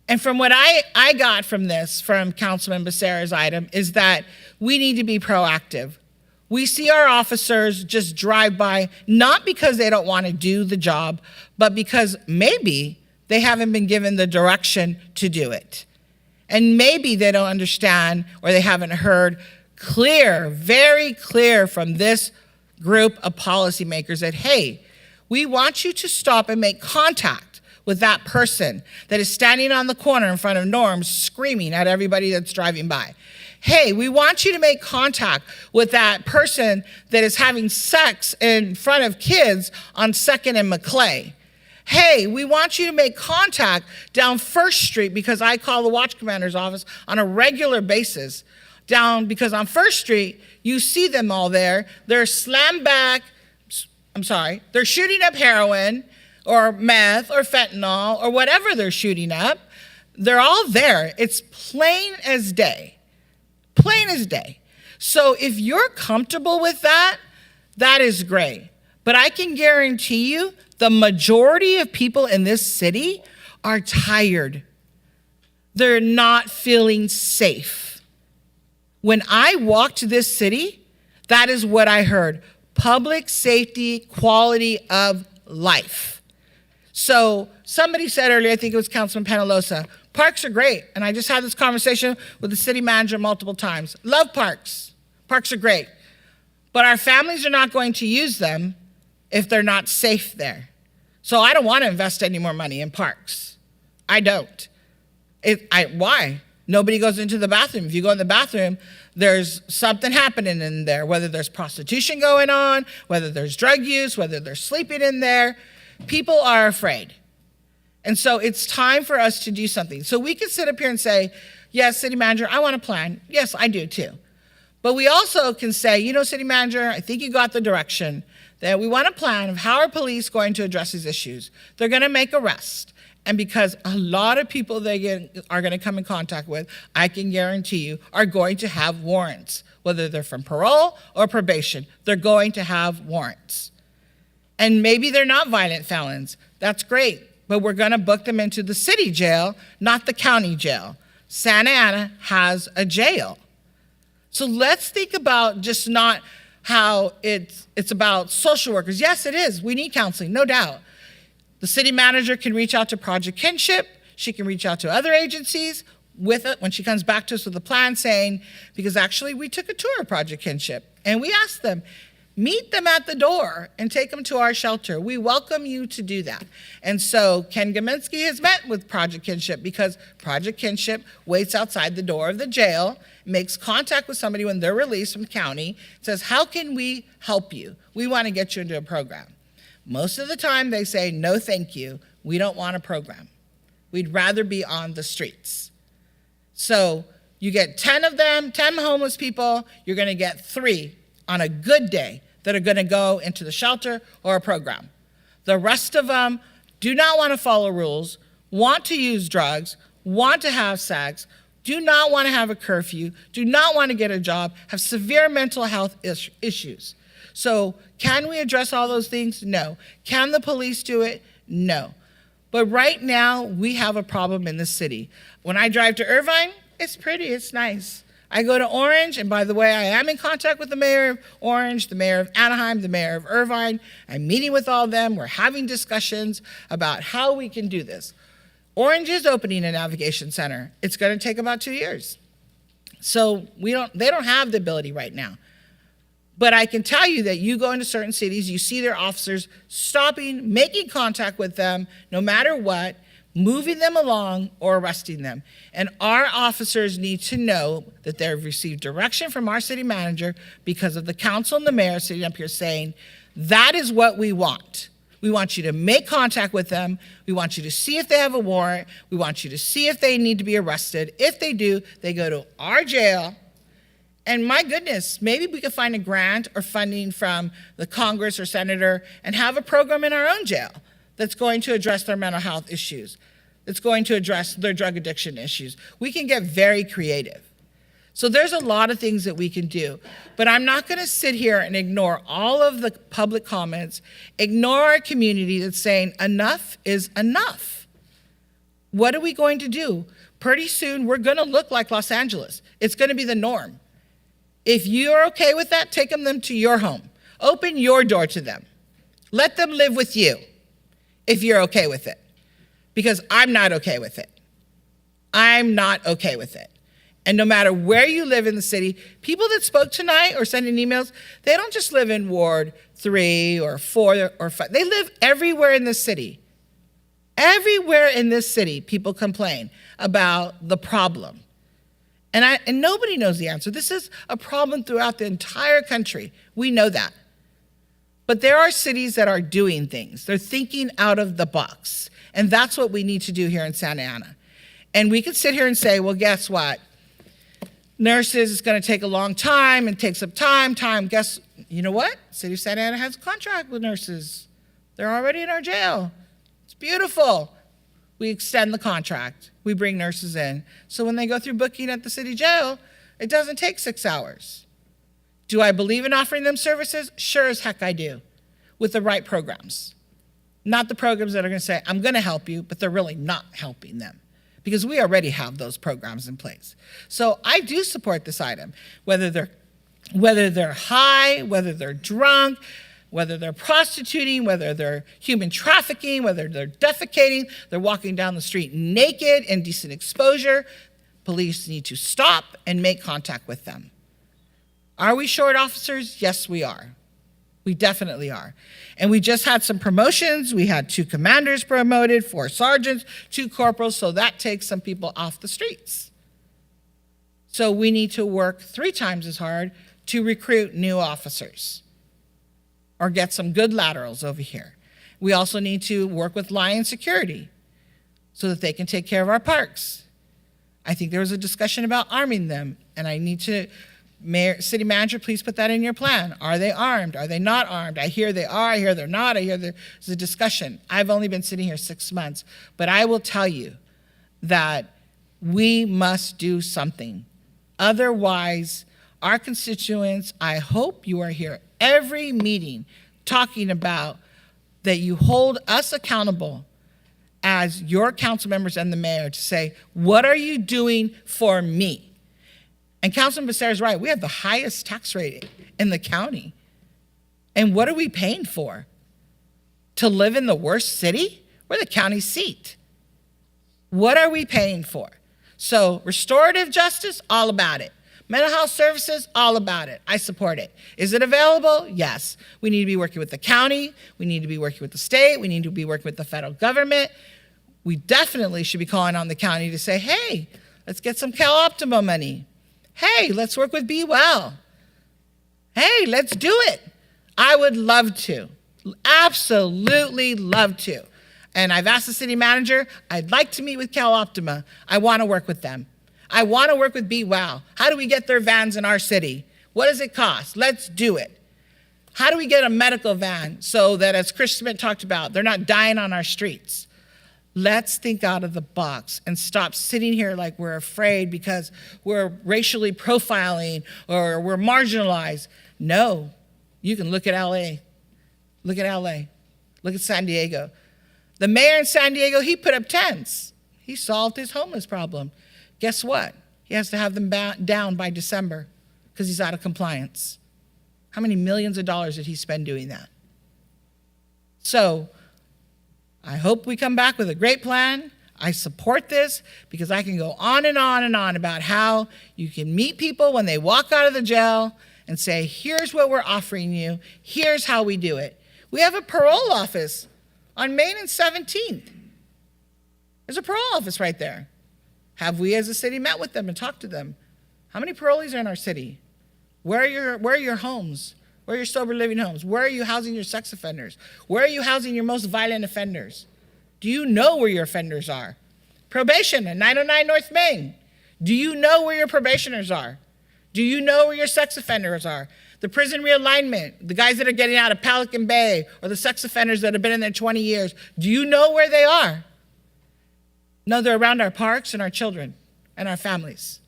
And from what I got from this, from Councilman Becerra's item, is that we need to be proactive. We see our officers just drive by, not because they don't want to do the job, but because maybe they haven't been given the direction to do it. And maybe they don't understand, or they haven't heard clear, very clear from this group of policymakers that, hey, we want you to stop and make contact with that person that is standing on the corner in front of Norm's screaming at everybody that's driving by. Hey, we want you to make contact with that person that is having sex in front of kids on 2nd and Maclay. Hey, we want you to make contact down 1st Street, because I call the watch commander's office on a regular basis. Because on 1st Street, you see them all there. They're they're shooting up heroin or meth or fentanyl or whatever they're shooting up. They're all there. It's plain as day. Plain as day. So if you're comfortable with that, that is great. But I can guarantee you the majority of people in this city are tired. They're not feeling safe. When I walked this city, that is what I heard. Public safety, quality of life. So somebody said earlier, I think it was Councilman Penalosa, parks are great. And I just had this conversation with the city manager multiple times. Love parks. Parks are great. But our families are not going to use them if they're not safe there. So I don't want to invest any more money in parks. I don't. Why? Nobody goes into the bathroom. If you go in the bathroom, there's something happening in there, whether there's prostitution going on, whether there's drug use, whether they're sleeping in there. People are afraid. And so it's time for us to do something. So we can sit up here and say, yes, city manager, I want a plan. Yes, I do too. But we also can say, you know, city manager, I think you got the direction that we want a plan of how are police going to address these issues. They're going to make arrests. And because a lot of people they are going to come in contact with, I can guarantee you, are going to have warrants. Whether they're from parole or probation, they're going to have warrants. And maybe they're not violent felons. That's great. But we're going to book them into the city jail, not the county jail. Santa Ana has a jail. So let's think about just not how it's about social workers. Yes, it is. We need counseling, no doubt. The city manager can reach out to Project Kinship. She can reach out to other agencies with it when she comes back to us with a plan saying, because actually we took a tour of Project Kinship and we asked them, meet them at the door and take them to our shelter. We welcome you to do that. And so Ken Gaminsky has met with Project Kinship because Project Kinship waits outside the door of the jail, makes contact with somebody when they're released from the county, says, how can we help you? We want to get you into a program. Most of the time they say, no, thank you. We don't want a program. We'd rather be on the streets. So you get 10 of them, 10 homeless people, you're going to get 3 on a good day that are going to go into the shelter or a program. The rest of them do not want to follow rules, want to use drugs, want to have sex, do not want to have a curfew, do not want to get a job, have severe mental health issues. So can we address all those things? No. Can the police do it? No. But right now, we have a problem in the city. When I drive to Irvine, it's pretty, it's nice. I go to Orange, and by the way, I am in contact with the mayor of Orange, the mayor of Anaheim, the mayor of Irvine. I'm meeting with all of them. We're having discussions about how we can do this. Orange is opening a navigation center. It's going to take about 2 years. So they don't have the ability right now. But I can tell you that you go into certain cities, you see their officers stopping, making contact with them, no matter what, moving them along or arresting them. And our officers need to know that they've received direction from our city manager because of the council and the mayor sitting up here saying, that is what we want. We want you to make contact with them. We want you to see if they have a warrant. We want you to see if they need to be arrested. If they do, they go to our jail. And my goodness, maybe we could find a grant or funding from the Congress or senator and have a program in our own jail that's going to address their mental health issues, that's going to address their drug addiction issues. We can get very creative. So there's a lot of things that we can do. But I'm not going to sit here and ignore all of the public comments, ignore our community that's saying enough is enough. What are we going to do? Pretty soon, we're going to look like Los Angeles. It's going to be the norm. If you're okay with that, take them to your home. Open your door to them. Let them live with you if you're okay with it. Because I'm not okay with it. I'm not okay with it. And no matter where you live in the city, people that spoke tonight or sending emails, they don't just live in Ward 3 or 4 or 5. They live everywhere in this city. Everywhere in this city, people complain about the problem. And nobody knows the answer. This is a problem throughout the entire country. We know that. But there are cities that are doing things. They're thinking out of the box. And that's what we need to do here in Santa Ana. And we could sit here and say, well, guess what? Nurses, it's going to take a long time. It takes up time. Guess, you know what? City of Santa Ana has a contract with nurses. They're already in our jail. It's beautiful. We extend the contract. We bring nurses in. So when they go through booking at the city jail, it doesn't take 6 hours. Do I believe in offering them services? Sure as heck I do, with the right programs. Not the programs that are going to say, I'm going to help you, but they're really not helping them. Because we already have those programs in place. So I do support this item, whether they're high, whether they're drunk, whether they're prostituting, whether they're human trafficking, whether they're defecating, they're walking down the street naked, indecent exposure. Police need to stop and make contact with them. Are we short officers? Yes, we are. We definitely are. And we just had some promotions. We had 2 commanders promoted, 4 sergeants, 2 corporals, so that takes some people off the streets. So we need to work 3 times as hard to recruit new officers or get some good laterals over here. We also need to work with Lion Security. so that they can take care of our parks. I think there was a discussion about arming them, and I need to, City Manager, please put that in your plan. Are they armed? Are they not armed? I hear they are, I hear they're not, I hear there's a discussion. I've only been sitting here 6 months, but I will tell you that we must do something. Otherwise, our constituents, I hope you are here every meeting talking about that you hold us accountable as your council members and the mayor to say, what are you doing for me? And Councilman Becerra is right. We have the highest tax rate in the county. And what are we paying for? To live in the worst city? We're the county seat. What are we paying for? So restorative justice, all about it. Mental health services, all about it. I support it. Is it available? Yes. We need to be working with the county. We need to be working with the state. We need to be working with the federal government. We definitely should be calling on the county to say, hey, let's get some CalOptima money. Hey, let's work with Be Well. Hey, let's do it. I would love to. Absolutely love to. And I've asked the city manager, I'd like to meet with CalOptima. I want to work with them. I want to work with Be Well. How do we get their vans in our city? What does it cost? Let's do it. How do we get a medical van so that, as Chris Schmidt talked about, they're not dying on our streets? Let's think out of the box and stop sitting here like we're afraid because we're racially profiling or we're marginalized. No, you can look at LA. Look at LA. Look at San Diego. The mayor in San Diego, he put up tents. He solved his homeless problem. Guess what? He has to have them down by December because he's out of compliance. How many millions of dollars did he spend doing that? So I hope we come back with a great plan. I support this because I can go on and on and on about how you can meet people when they walk out of the jail and say, here's what we're offering you. Here's how we do it. We have a parole office on Main and 17th. There's a parole office right there. Have we as a city met with them and talked to them? How many parolees are in our city? Where are your homes? Where are your sober living homes? Where are you housing your sex offenders? Where are you housing your most violent offenders? Do you know where your offenders are? Probation at 909 North Main. Do you know where your probationers are? Do you know where your sex offenders are? The prison realignment, the guys that are getting out of Pelican Bay, or the sex offenders that have been in there 20 years, do you know where they are? No, they're around our parks and our children and our families.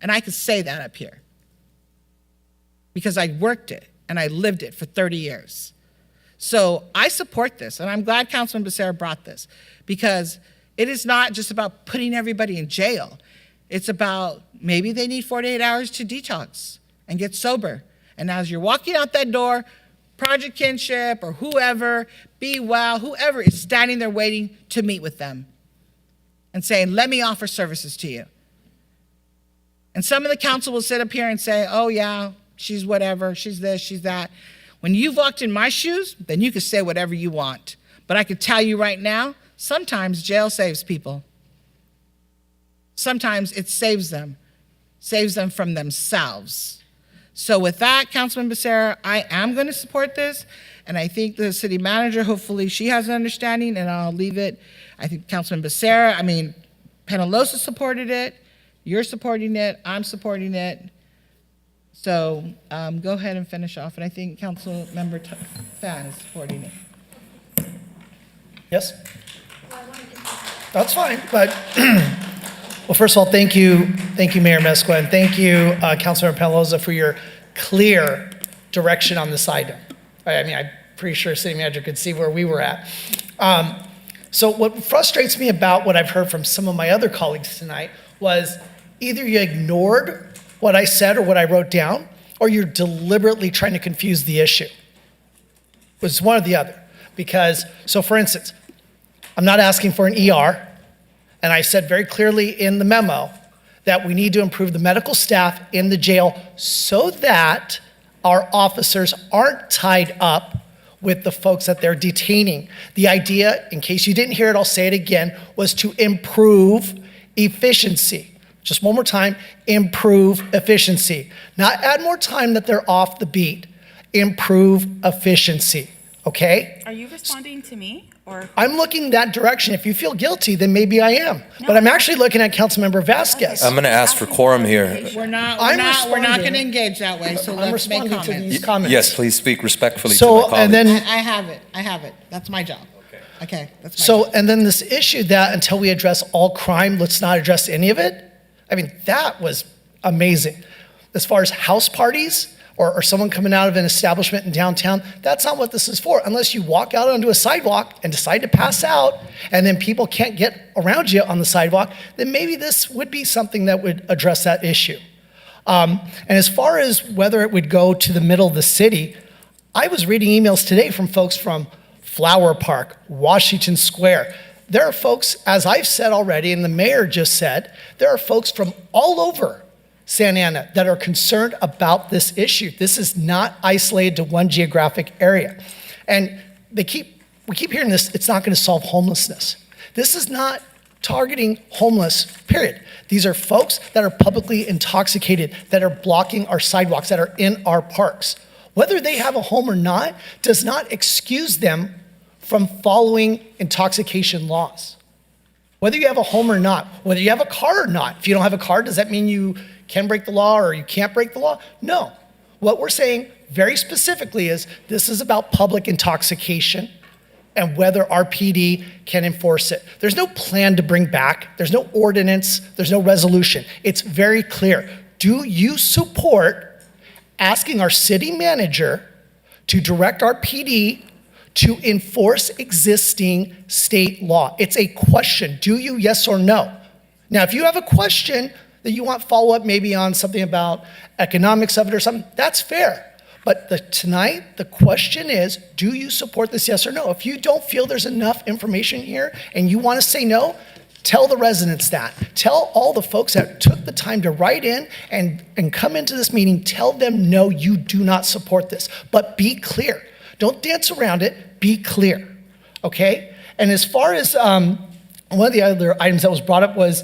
And I can say that up here because I worked it and I lived it for 30 years. So I support this, and I'm glad Councilman Becerra brought this because it is not just about putting everybody in jail. It's about maybe they need 48 hours to detox and get sober. And as you're walking out that door, Project Kinship or whoever, Be Well, whoever is standing there waiting to meet with them and saying, let me offer services to you. And some of the council will sit up here and say, oh yeah, she's whatever, she's this, she's that. When you've walked in my shoes, then you can say whatever you want. But I can tell you right now, sometimes jail saves people. Sometimes it saves them from themselves. So with that, Councilman Becerra, I am going to support this, and I think the city manager, hopefully she has an understanding, and I'll leave it. I think Councilman Becerra, Penalosa supported it, you're supporting it, I'm supporting it. So go ahead and finish off, and I think Councilmember Fan is supporting it. Yes? That's fine, but, well, first of all, thank you, Mayor Mesqua, and thank you, Councilmember Penalosa, for your clear direction on this item. I'm pretty sure City Manager could see where we were at. So what frustrates me about what I've heard from some of my other colleagues tonight was either you ignored what I said or what I wrote down, or you're deliberately trying to confuse the issue. It was one or the other. Because, so for instance, I'm not asking for an ER, and I said very clearly in the memo that we need to improve the medical staff in the jail so that our officers aren't tied up with the folks that they're detaining. The idea, in case you didn't hear it, I'll say it again, was to improve efficiency. Just one more time, improve efficiency. Not add more time that they're off the beat. Improve efficiency. okay? Are you responding to me or? I'm looking that direction. If you feel guilty, then maybe I am. But I'm actually looking at Councilmember Vasquez. I'm going to ask for quorum here. We're not responding. going to engage that way, so I'm let's make responding to comments. these comments. Yes, please speak respectfully to So, my colleagues. and then I have it. That's my job. Okay, that's my So, job. and then this issue that until we address all crime, let's not address any of it. I mean, that was amazing. As far as house parties or someone coming out of an establishment in downtown, that's not what this is for. Unless you walk out onto a sidewalk and decide to pass out and then people can't get around you on the sidewalk, then maybe this would be something that would address that issue. And as far as whether it would go to the middle of the city, I was reading emails today from folks from Flower Park, Washington Square. There are folks, as I've said already, and the mayor just said, there are folks from all over Santa Ana that are concerned about this issue. This is not isolated to one geographic area. And we keep hearing this, it's not going to solve homelessness. This is not targeting homeless, period. These are folks that are publicly intoxicated, that are blocking our sidewalks, that are in our parks. Whether they have a home or not does not excuse them from following intoxication laws. Whether you have a home or not, whether you have a car or not. If you don't have a car, does that mean you can break the law or you can't break the law? No. What we're saying very specifically is this is about public intoxication and whether our PD can enforce it. There's no plan to bring back. There's no ordinance. There's no resolution. It's very clear. Do you support asking our city manager to direct our PD to enforce existing state law? It's a question. Do you, yes or no? Now, if you have a question that you want follow-up maybe on something about economics of it or something, that's fair. But tonight, the question is, do you support this, yes or no? If you don't feel there's enough information here and you want to say no, tell the residents that. Tell all the folks that took the time to write in and come into this meeting, tell them no, you do not support this. But be clear. Don't dance around it, be clear, okay? And as far as one of the other items that was brought up was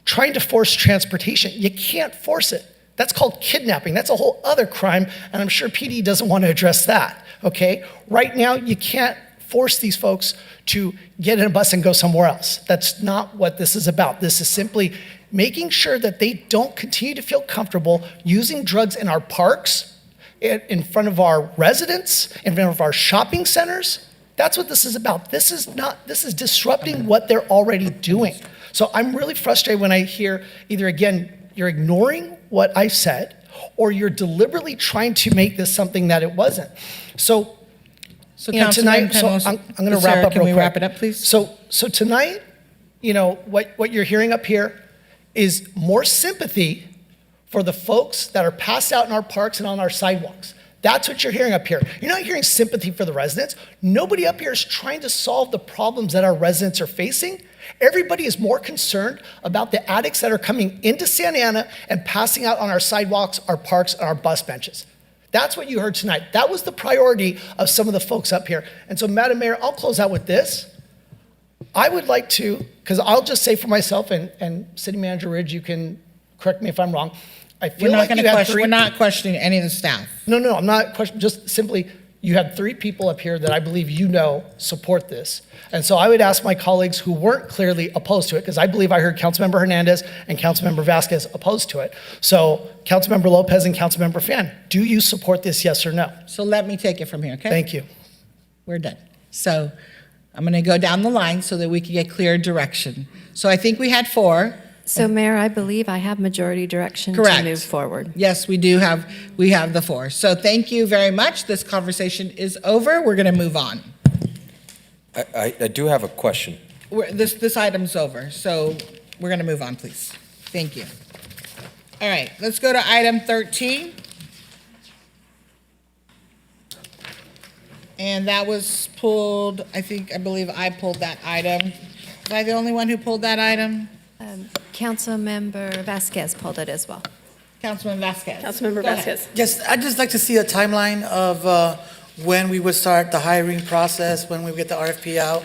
trying to force transportation. You can't force it. That's called kidnapping. That's a whole other crime, and I'm sure PD doesn't want to address that, okay? Right now, you can't force these folks to get in a bus and go somewhere else. That's not what this is about. This is simply making sure that they don't continue to feel comfortable using drugs in our parks, in front of our residents, in front of our shopping centers. That's what this is about. This is disrupting what they're already doing. So I'm really frustrated when I hear either, again, you're ignoring what I said, or you're deliberately trying to make this something that it wasn't. So tonight, I'm going to wrap up real quick. Can we wrap it up, please? So tonight, what you're hearing up here is more sympathy for the folks that are passed out in our parks and on our sidewalks. That's what you're hearing up here. You're not hearing sympathy for the residents. Nobody up here is trying to solve the problems that our residents are facing. Everybody is more concerned about the addicts that are coming into Santa Ana and passing out on our sidewalks, our parks, and our bus benches. That's what you heard tonight. That was the priority of some of the folks up here. And so, Madam Mayor, I'll close out with this. I would like to, because I'll just say for myself, and City Manager Ridge, you can correct me if I'm wrong. I feel like you had three. We're not questioning any of the staff. No, I'm not questioning, just simply, you had three people up here that I believe support this. And so I would ask my colleagues who weren't clearly opposed to it, because I believe I heard Councilmember Hernandez and Councilmember Vasquez opposed to it. So Councilmember Lopez and Councilmember Fan, do you support this, yes or no? So let me take it from here, okay? Thank you. We're done. So I'm going to go down the line so that we can get clear direction. So I think we had 4. So, Mayor, I believe I have majority direction Correct. to move forward. Yes, we have the 4. So thank you very much. This conversation is over. We're going to move on. I do have a question. This item's over, so we're going to move on, please. Thank you. All right, let's go to item 13. And that was pulled, I believe I pulled that item. Am I the only one who pulled that item? Councilmember Vasquez pulled it as well. Councilman Vasquez. Councilmember Vasquez. Yes, I'd just like to see a timeline of when we would start the hiring process, when we would get the RFP out,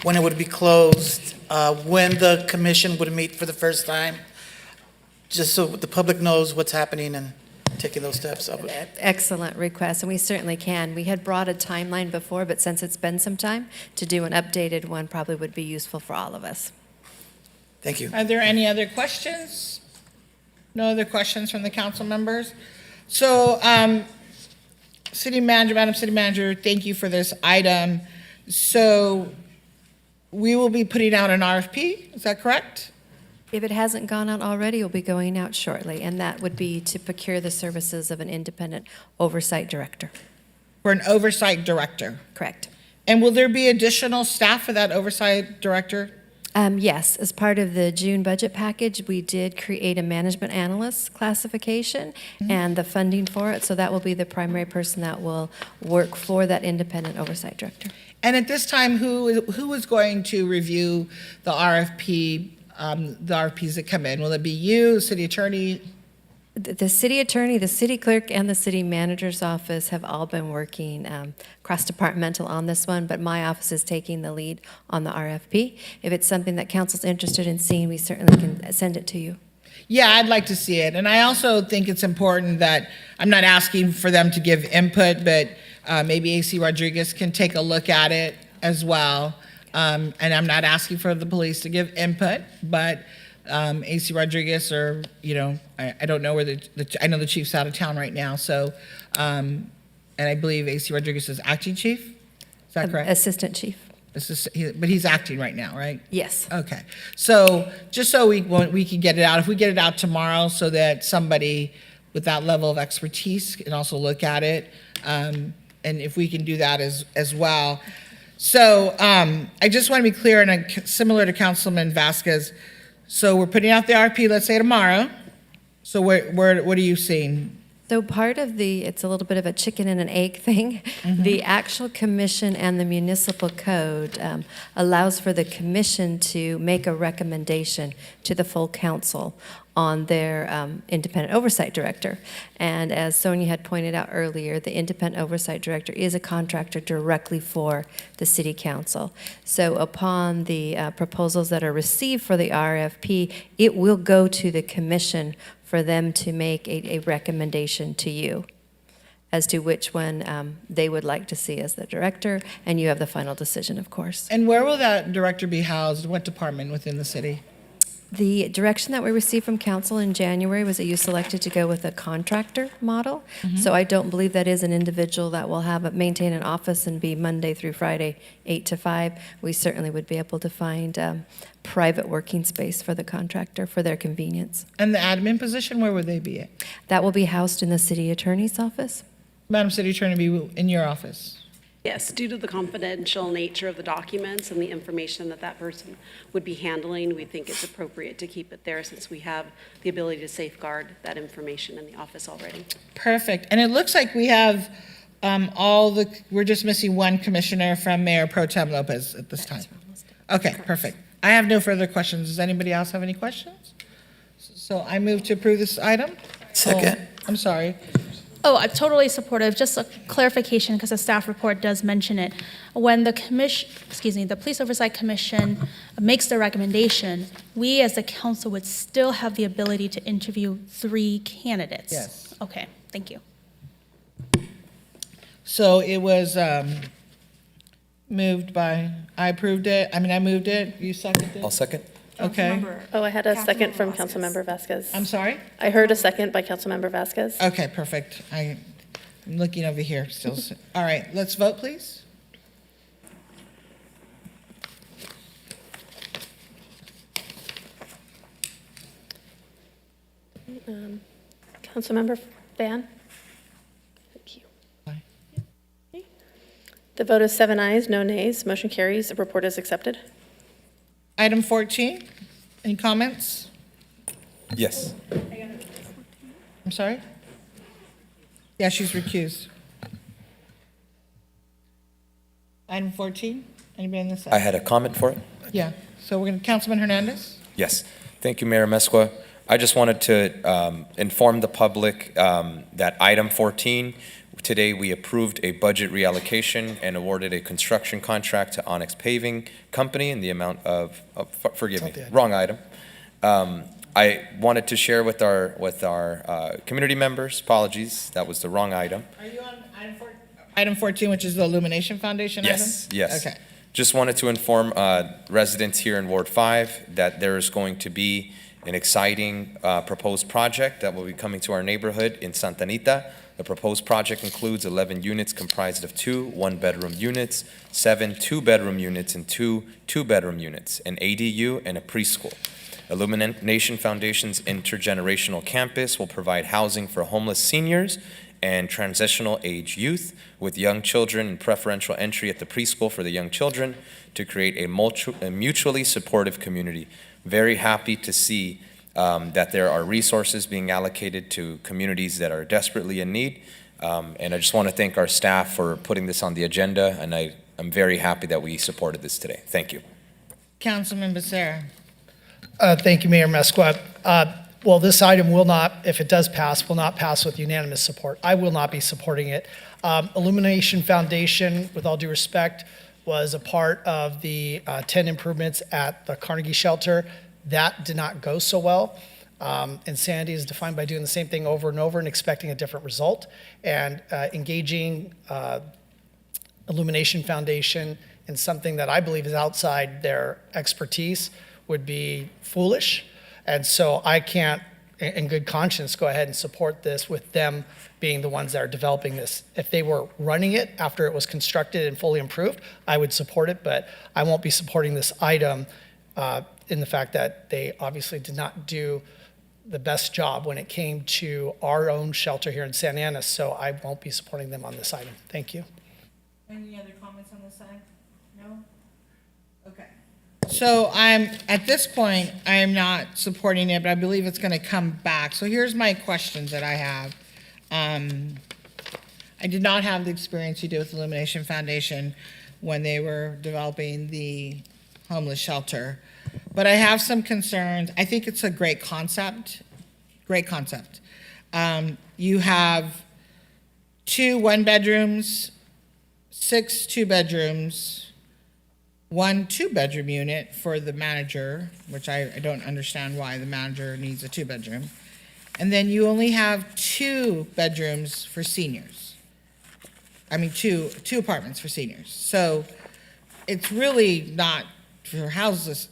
when it would be closed, when the commission would meet for the first time, just so the public knows what's happening and taking those steps up. Excellent request, and we certainly can. We had brought a timeline before, but since it's been some time, to do an updated one probably would be useful for all of us. Thank you. Are there any other questions? No other questions from the council members? So, City Manager, Madam City Manager, thank you for this item. So, we will be putting out an RFP, is that correct? If it hasn't gone out already, it'll be going out shortly, and that would be to procure the services of an independent oversight director. For an oversight director? Correct. And will there be additional staff for that oversight director? Yes, as part of the June budget package, we did create a management analyst classification and the funding for it, so that will be the primary person that will work for that independent oversight director. And at this time, who is going to review the RFPs that come in? Will it be you, the city attorney? The city attorney, the city clerk, and the city manager's office have all been working cross-departmental on this one, but my office is taking the lead on the RFP. If it's something that council's interested in seeing, we certainly can send it to you. Yeah, I'd like to see it. And I also think it's important that, I'm not asking for them to give input, but maybe AC Rodriguez can take a look at it as well. And I'm not asking for the police to give input, but AC Rodriguez or, I don't know where I know the chief's out of town right now, so, and I believe AC Rodriguez is acting chief? Is that correct? Assistant chief. But he's acting right now, right? Yes. Okay. So just so we can get it out, if we get it out tomorrow so that somebody with that level of expertise can also look at it, and if we can do that as well. So I just want to be clear, and similar to Councilman Vasquez, so we're putting out the RFP, let's say tomorrow. So what are you seeing? So part of it's a little bit of a chicken and an egg thing. The actual commission and the municipal code allows for the commission to make a recommendation to the full council on their independent oversight director. And as Sonia had pointed out earlier, the independent oversight director is a contractor directly for the city council. So upon the proposals that are received for the RFP, it will go to the commission for them to make a recommendation to you as to which one they would like to see as the director, and you have the final decision, of course. And where will that director be housed? What department within the city? The direction that we received from council in January was that you selected to go with a contractor model. So I don't believe that is an individual that will maintain an office and be Monday through Friday, 8 to 5. We certainly would be able to find private working space for the contractor for their convenience. And the admin position, where would they be at? That will be housed in the city attorney's office. Madam City Attorney, be in your office? Yes, due to the confidential nature of the documents and the information that person would be handling, we think it's appropriate to keep it there since we have the ability to safeguard that information in the office already. Perfect. And it looks like we have we're just missing one commissioner from Mayor Pro Tem Lopez at this time. Okay, perfect. I have no further questions. Does anybody else have any questions? So I move to approve this item. Second. Oh, I'm sorry. Oh, I'm totally supportive. Just a clarification, because the staff report does mention it. When the the Police Oversight Commission makes the recommendation, we as the council would still have the ability to interview 3 candidates. Yes. Okay, thank you. So it was moved by, I moved it, you seconded it? I'll second. Okay. Oh, I had a second from Councilmember Vasquez. I'm sorry? I heard a second by Councilmember Vasquez. Okay, perfect. I'm looking over here still. All right, let's vote, please. Councilmember Van? Thank you. Aye. Okay. The vote is 7 ayes, no nays. Motion carries. The report is accepted. Item 14, any comments? Yes. I'm sorry? Yeah, she's recused. Item 14, anybody on this side? I had a comment for it. Yeah, so we're going to, Councilman Hernandez? Yes. Thank you, Mayor Mesqua. I just wanted to inform the public that item 14, today we approved a budget reallocation and awarded a construction contract to Onyx Paving Company in the amount of, forgive me, wrong item. I wanted to share with our community members, apologies, that was the wrong item. Are you on item 14, which is the Illumination Foundation item? Yes. Okay. Just wanted to inform residents here in Ward 5 that there is going to be an exciting proposed project that will be coming to our neighborhood in Santa Anita. The proposed project includes 11 units comprised of 2 one-bedroom units, 7 two-bedroom units, and 2 two-bedroom units, an ADU, and a preschool. Illumination Foundation's intergenerational campus will provide housing for homeless seniors and transitional age youth with young children and preferential entry at the preschool for the young children to create a mutually supportive community. Very happy to see that there are resources being allocated to communities that are desperately in need. And I just want to thank our staff for putting this on the agenda, and I'm very happy that we supported this today. Thank you. Councilman Becerra. Thank you, Mayor Mesqua. Well, this item will not, if it does pass, will not pass with unanimous support. I will not be supporting it. Illumination Foundation, with all due respect, was a part of the 10 improvements at the Carnegie Shelter. That did not go so well. Insanity is defined by doing the same thing over and over and expecting a different result. And engaging Illumination Foundation in something that I believe is outside their expertise would be foolish. And so I can't, in good conscience, go ahead and support this with them being the ones that are developing this. If they were running it after it was constructed and fully improved, I would support it, but I won't be supporting this item in the fact that they obviously did not do the best job when it came to our own shelter here in Santa Ana, so I won't be supporting them on this item. Thank you. Any other comments on this side? No? Okay. So at this point, I am not supporting it, but I believe it's going to come back. So here's my questions that I have. I did not have the experience you did with Illumination Foundation when they were developing the homeless shelter, but I have some concerns. I think it's a great concept, You have 2 one-bedrooms, 6 two-bedrooms, 1 two-bedroom unit for the manager, which I don't understand why the manager needs a 2-bedroom. And then you only have 2 bedrooms for seniors. I mean, two apartments for seniors. So it's really not for homeless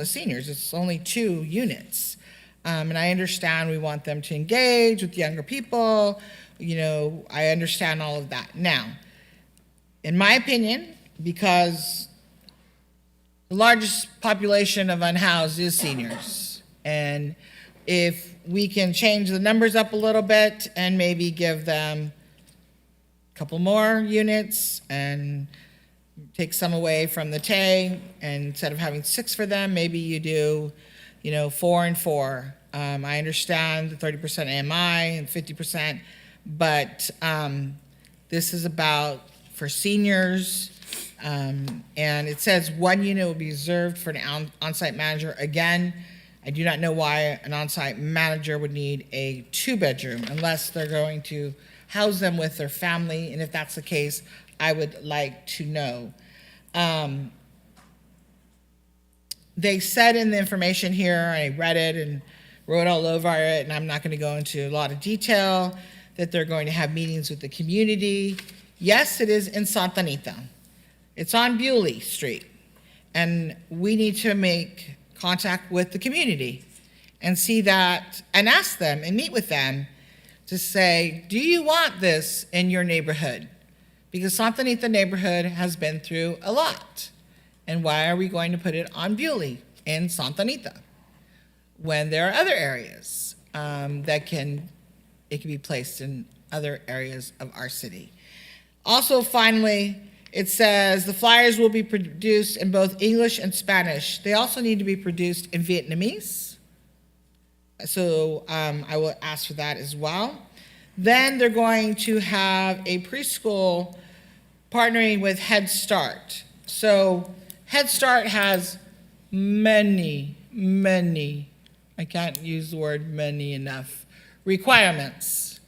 seniors. It's only 2 units. And I understand we want them to engage with younger people. You know, I understand all of that. Now, in my opinion, because the largest population of unhoused is seniors. And if we can change the numbers up a little bit and maybe give them a couple more units and take some away from the TAY, and instead of having 6 for them, maybe you do, 4 and 4. I understand the 30% AMI and 50%, but this is about for seniors. And it says 1 unit will be reserved for an on-site manager. Again, I do not know why an on-site manager would need a 2-bedroom unless they're going to house them with their family. And if that's the case, I would like to know. They said in the information here, I read it and wrote all over it, and I'm not going to go into a lot of detail, that they're going to have meetings with the community. Yes, it is in Santa Anita. It's on Bewley Street. And we need to make contact with the community and see that, and ask them and meet with them to say, do you want this in your neighborhood? Because Santa Anita neighborhood has been through a lot. And why are we going to put it on Bewley in Santa Anita when there are other areas it can be placed in other areas of our city? Also, finally, it says the flyers will be produced in both English and Spanish. They also need to be produced in Vietnamese. So I will ask for that as well. Then they're going to have a preschool partnering with Head Start. So Head Start has many, I can't use the word many enough, requirements.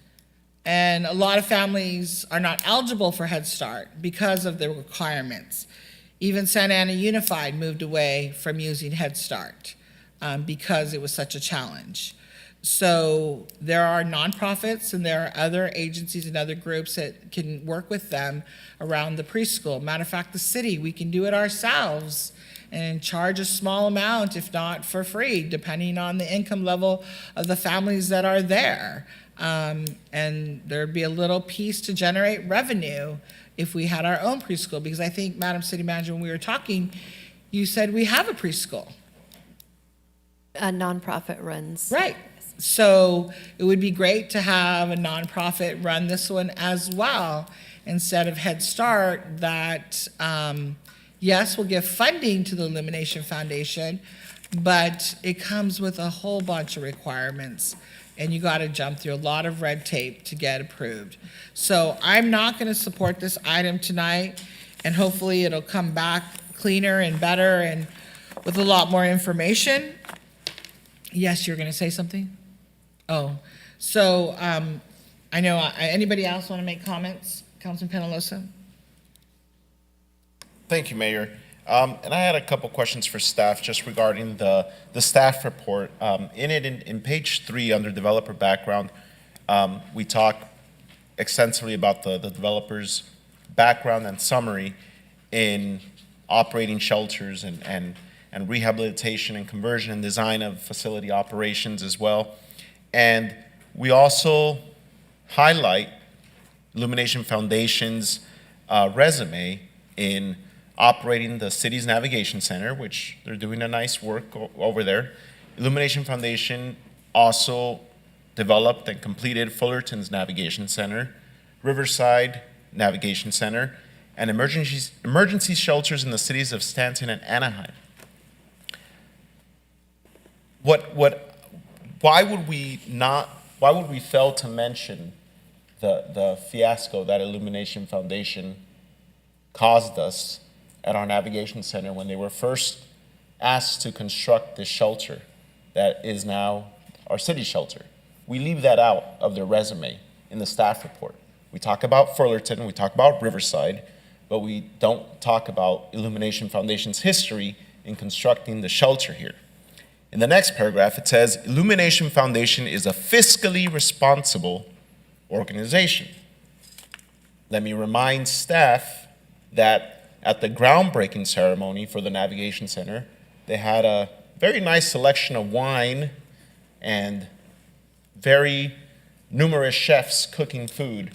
And a lot of families are not eligible for Head Start because of the requirements. Even Santa Ana Unified moved away from using Head Start because it was such a challenge. So there are nonprofits and there are other agencies and other groups that can work with them around the preschool. Matter of fact, the city, we can do it ourselves and charge a small amount, if not for free, depending on the income level of the families that are there. And there'd be a little piece to generate revenue if we had our own preschool, because I think, Madam City Manager, when we were talking, you said we have a preschool. A nonprofit runs. Right. So it would be great to have a nonprofit run this one as well, instead of Head Start that, yes, will give funding to the Illumination Foundation, but it comes with a whole bunch of requirements, and you got to jump through a lot of red tape to get approved. So I'm not going to support this item tonight, and hopefully it'll come back cleaner and better and with a lot more information. Yes, you're going to say something? Oh, so I know, anybody else want to make comments? Councilman Penalosa? Thank you, Mayor. And I had a couple questions for staff just regarding the staff report. In page 3 under developer background, we talk extensively about the developer's background and summary in operating shelters and rehabilitation and conversion and design of facility operations as well. And we also highlight Illumination Foundation's resume in operating the city's navigation center, which they're doing a nice work over there. Illumination Foundation also developed and completed Fullerton's Navigation Center, Riverside Navigation Center, and emergency shelters in the cities of Stanton and Anaheim. Why would we fail to mention the fiasco that Illumination Foundation caused us at our navigation center when they were first asked to construct this shelter that is now our city shelter? We leave that out of their resume in the staff report. We talk about Fullerton, we talk about Riverside, but we don't talk about Illumination Foundation's history in constructing the shelter here. In the next paragraph, it says, Illumination Foundation is a fiscally responsible organization. Let me remind staff that at the groundbreaking ceremony for the Navigation Center, they had a very nice selection of wine and very numerous chefs cooking food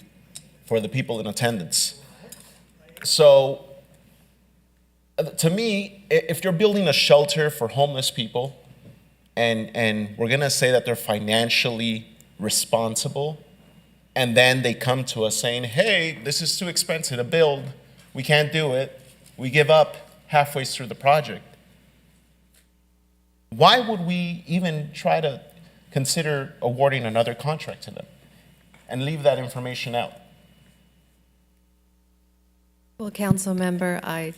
for the people in attendance. So, to me, if you're building a shelter for homeless people, and we're gonna say that they're financially responsible, and then they come to us saying, hey, this is too expensive to build, we can't do it, we give up halfway through the project. Why would we even try to consider awarding another contract to them and leave that information out? Well, council member, I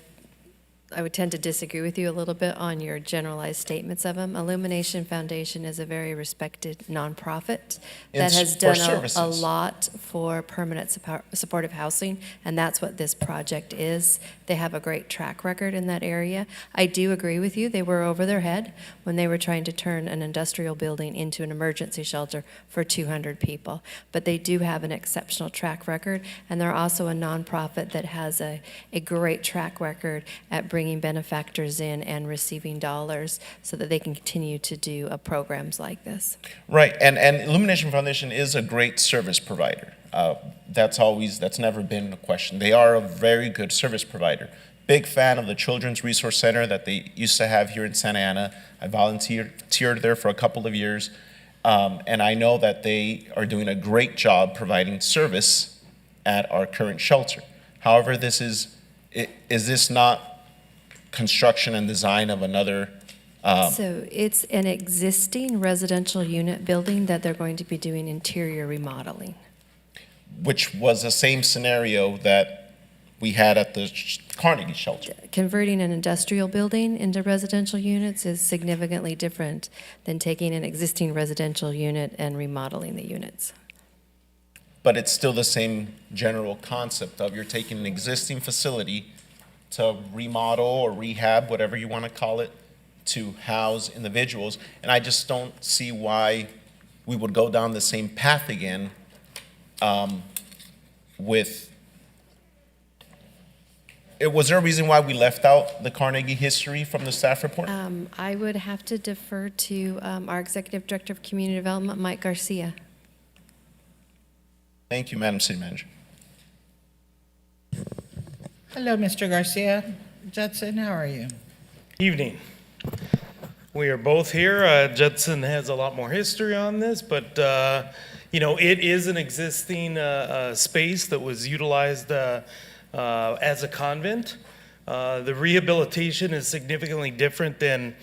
would tend to disagree with you a little bit on your generalized statements of them. Illumination Foundation is a very respected nonprofit that has done a lot for permanent supportive housing, and that's what this project is. They have a great track record in that area. I do agree with you. They were over their head when they were trying to turn an industrial building into an emergency shelter for 200 people. But they do have an exceptional track record, and they're also a nonprofit that has a great track record at bringing benefactors in and receiving dollars so that they can continue to do programs like this. Right, and Illumination Foundation is a great service provider. That's never been a question. They are a very good service provider. Big fan of the Children's Resource Center that they used to have here in Santa Ana. I volunteered there for a couple of years, and I know that they are doing a great job providing service at our current shelter. However, is this not construction and design of another? So it's an existing residential unit building that they're going to be doing interior remodeling. Which was the same scenario that we had at the Carnegie shelter. Converting an industrial building into residential units is significantly different than taking an existing residential unit and remodeling the units. But it's still the same general concept of you're taking an existing facility to remodel or rehab, whatever you want to call it, to house individuals, and I just don't see why we would go down the same path again was there a reason why we left out the Carnegie history from the staff report? I would have to defer to our Executive Director of Community Development, Mike Garcia. Thank you, Madam City Manager. Hello, Mr. Garcia. Judson, how are you? Evening. We are both here. Judson has a lot more history on this, but it is an existing space that was utilized as a convent. The rehabilitation is significantly different than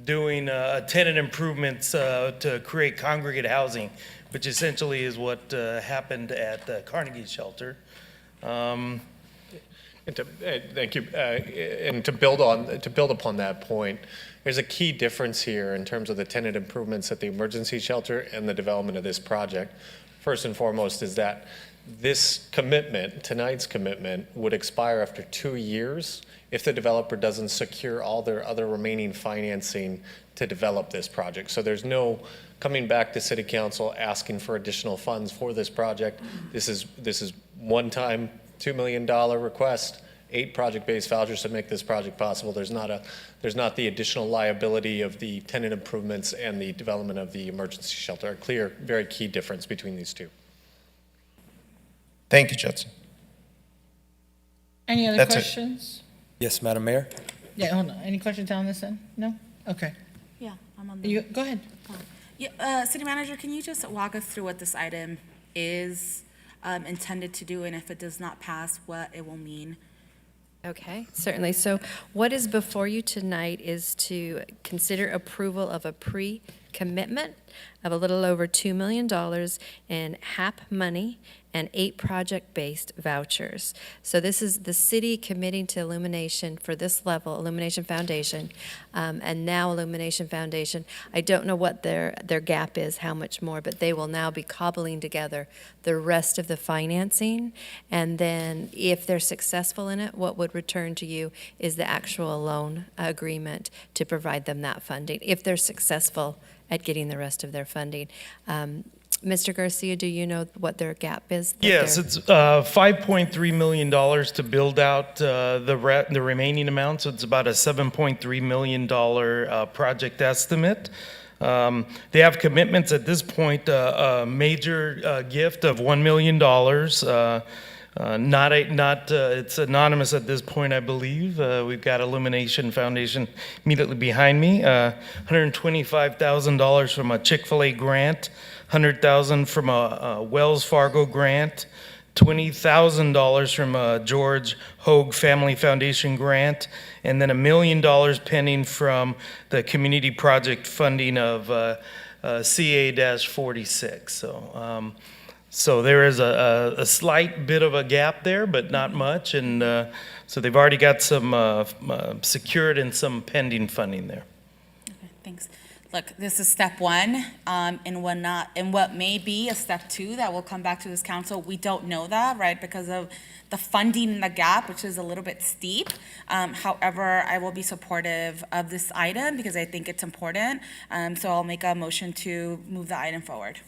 doing tenant improvements to create congregate housing, which essentially is what happened at the Carnegie Shelter. Thank you. And to build upon that point, there's a key difference here in terms of the tenant improvements at the emergency shelter and the development of this project. First and foremost is that this commitment, tonight's commitment, would expire after 2 years if the developer doesn't secure all their other remaining financing to develop this project. So there's no coming back to City Council asking for additional funds for this project. This is one-time $2 million request, 8 project-based vouchers to make this project possible. There's not the additional liability of the tenant improvements and the development of the emergency shelter. A clear, very key difference between these two. Thank you, Judson. Any other questions? Yes, Madam Mayor? Yeah, hold on. Any questions on this end? No? Okay. Yeah, I'm on the. Go ahead. Yeah, City Manager, can you just walk us through what this item is intended to do, and if it does not pass, what it will mean? Okay, certainly. So what is before you tonight is to consider approval of a pre-commitment of a little over $2 million in HAP money and 8 project-based vouchers. So this is the city committing to Illumination for this level, Illumination Foundation, and now Illumination Foundation. I don't know what their gap is, how much more, but they will now be cobbling together the rest of the financing. And then if they're successful in it, what would return to you is the actual loan agreement to provide them that funding, if they're successful at getting the rest of their funding. Mr. Garcia, do you know what their gap is? Yes, it's $5.3 million to build out the remaining amount, so it's about a $7.3 million project estimate. They have commitments at this point, a major gift of $1 million. It's anonymous at this point, I believe. We've got Illumination Foundation immediately behind me. $125,000 from a Chick-fil-A grant, $100,000 from a Wells Fargo grant, $20,000 from a George Hoag Family Foundation grant, and then $1 million pending from the community project funding of CA-46. So there is a slight bit of a gap there, but not much, and so they've already got some secured and some pending funding there. Okay, thanks. Look, this is step one, and what may be a step two that will come back to this council. We don't know that, right, because of the funding in the gap, which is a little bit steep. However, I will be supportive of this item because I think it's important. So I'll make a motion to move the item forward.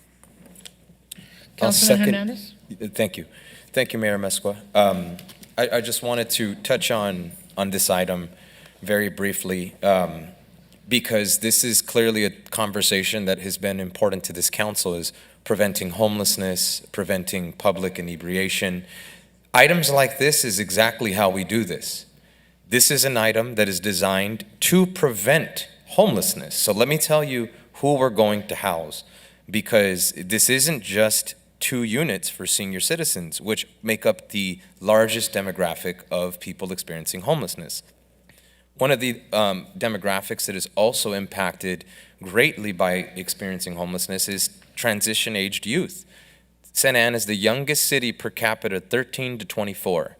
Councilman Hernandez? Thank you. Thank you, Mayor Mesqua. I just wanted to touch on this item very briefly because this is clearly a conversation that has been important to this council, is preventing homelessness, preventing public inebriation. Items like this is exactly how we do this. This is an item that is designed to prevent homelessness. So let me tell you who we're going to house, because this isn't just 2 units for senior citizens, which make up the largest demographic of people experiencing homelessness. One of the demographics that is also impacted greatly by experiencing homelessness is transition-aged youth. Santa Ana is the youngest city per capita, 13 to 24.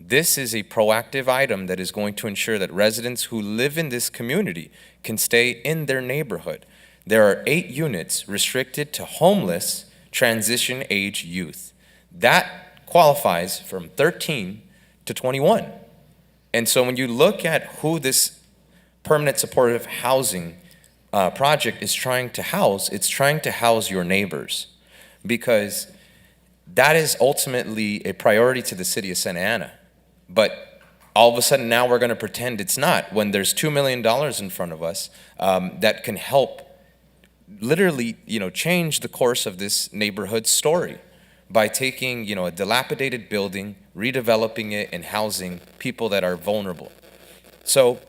This is a proactive item that is going to ensure that residents who live in this community can stay in their neighborhood. There are 8 units restricted to homeless transition-age youth. That qualifies from 13 to 21. And so when you look at who this permanent supportive housing project is trying to house. It's trying to house your neighbors, because that is ultimately a priority to the city of Santa Ana. But all of a sudden now we're going to pretend it's not, when there's $2 million in front of us that can help literally, change the course of this neighborhood story by taking, a dilapidated building, redeveloping it, and housing people that are vulnerable. So,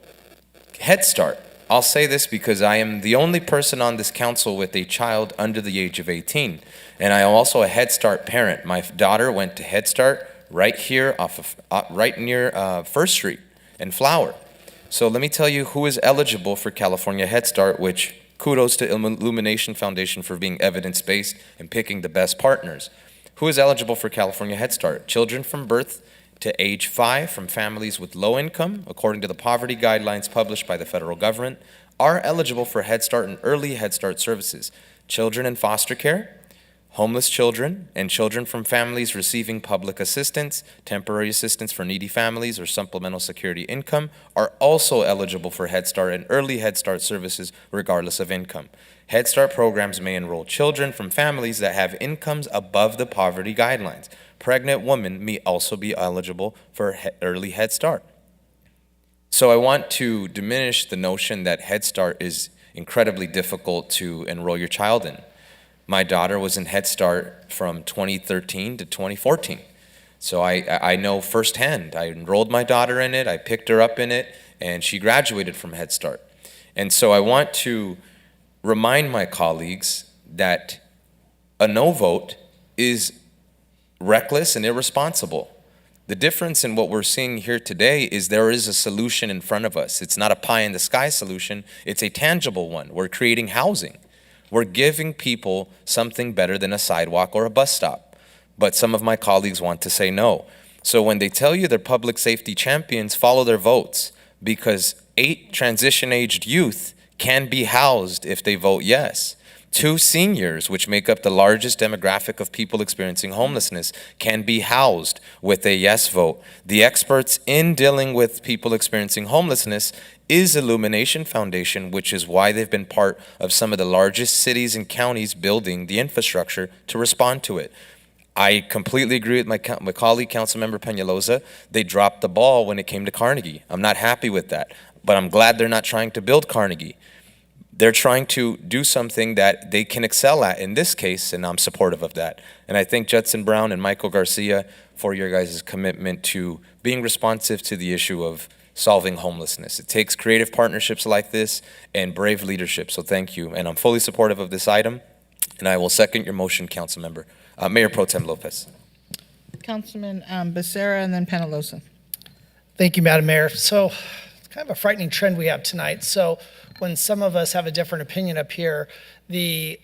Head Start. I'll say this because I am the only person on this council with a child under the age of 18. And I am also a Head Start parent. My daughter went to Head Start right here right near First Street and Flower. So let me tell you who is eligible for California Head Start, which kudos to Illumination Foundation for being evidence-based and picking the best partners. Who is eligible for California Head Start? Children from birth to age 5 from families with low income, according to the poverty guidelines published by the federal government, are eligible for Head Start and early Head Start services. Children in foster care, homeless children, and children from families receiving public assistance, temporary assistance for needy families, or supplemental security income are also eligible for Head Start and early Head Start services regardless of income. Head Start programs may enroll children from families that have incomes above the poverty guidelines. Pregnant women may also be eligible for early Head Start. So I want to diminish the notion that Head Start is incredibly difficult to enroll your child in. My daughter was in Head Start from 2013 to 2014. So I know firsthand. I enrolled my daughter in it, I picked her up in it, and she graduated from Head Start. And so I want to remind my colleagues that a no vote is reckless and irresponsible. The difference in what we're seeing here today is there is a solution in front of us. It's not a pie in the sky solution, it's a tangible one. We're creating housing. We're giving people something better than a sidewalk or a bus stop. But some of my colleagues want to say no. So when they tell you they're public safety champions, follow their votes, because 8 transition-aged youth can be housed if they vote yes. 2 seniors, which make up the largest demographic of people experiencing homelessness, can be housed with a yes vote. The experts in dealing with people experiencing homelessness is Illumination Foundation, which is why they've been part of some of the largest cities and counties building the infrastructure to respond to it. I completely agree with my colleague, Councilmember Peñalosa. They dropped the ball when it came to Carnegie. I'm not happy with that, but I'm glad they're not trying to build Carnegie. They're trying to do something that they can excel at in this case, and I'm supportive of that. And I thank Judson Brown and Michael Garcia for your guys' commitment to being responsive to the issue of solving homelessness. It takes creative partnerships like this and brave leadership, so thank you. And I'm fully supportive of this item, and I will second your motion, Councilmember. Mayor Pro Tem Lopez. Councilman Becerra and then Peñalosa. Thank you, Madam Mayor. So it's kind of a frightening trend we have tonight. So when some of us have a different opinion up here, the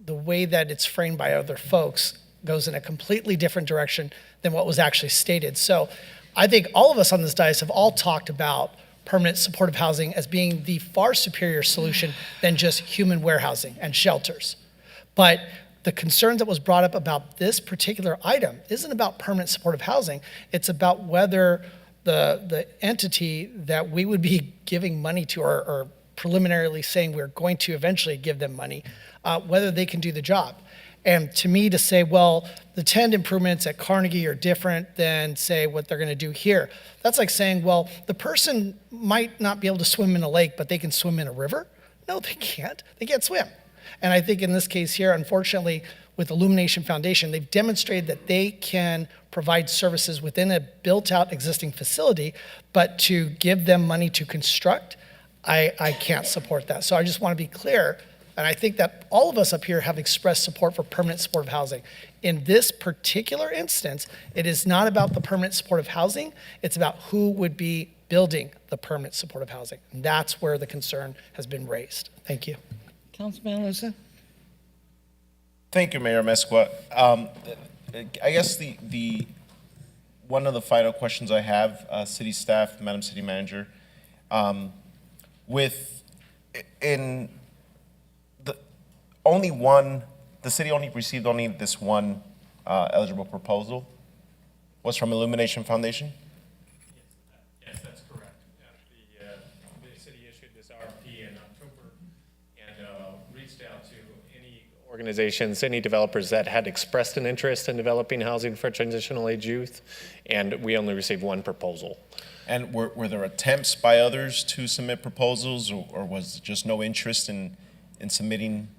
way that it's framed by other folks goes in a completely different direction than what was actually stated. So I think all of us on this dais have all talked about permanent supportive housing as being the far superior solution than just human warehousing and shelters. But the concern that was brought up about this particular item isn't about permanent supportive housing. It's about whether the entity that we would be giving money to, or preliminarily saying we're going to eventually give them money, whether they can do the job. And to me, to say, well, the tenant improvements at Carnegie are different than, say, what they're going to do here, that's like saying, well, the person might not be able to swim in a lake, but they can swim in a river. No, they can't. They can't swim. And I think in this case here, unfortunately, with Illumination Foundation, they've demonstrated that they can provide services within a built-out existing facility, but to give them money to construct, I can't support that. So I just want to be clear, and I think that all of us up here have expressed support for permanent supportive housing. In this particular instance, it is not about the permanent supportive housing, it's about who would be building the permanent supportive housing. And that's where the concern has been raised. Thank you. Councilman Peñalosa. Thank you, Mayor Mesqua. I guess the one of the final questions I have, city staff, Madam City Manager, the city only received only this one eligible proposal, was from Illumination Foundation? Yes, that's correct. organizations, any developers that had expressed an interest in developing housing for transitional age youth, and we only received one proposal. And were there attempts by others to submit proposals, or was just no interest in submitting?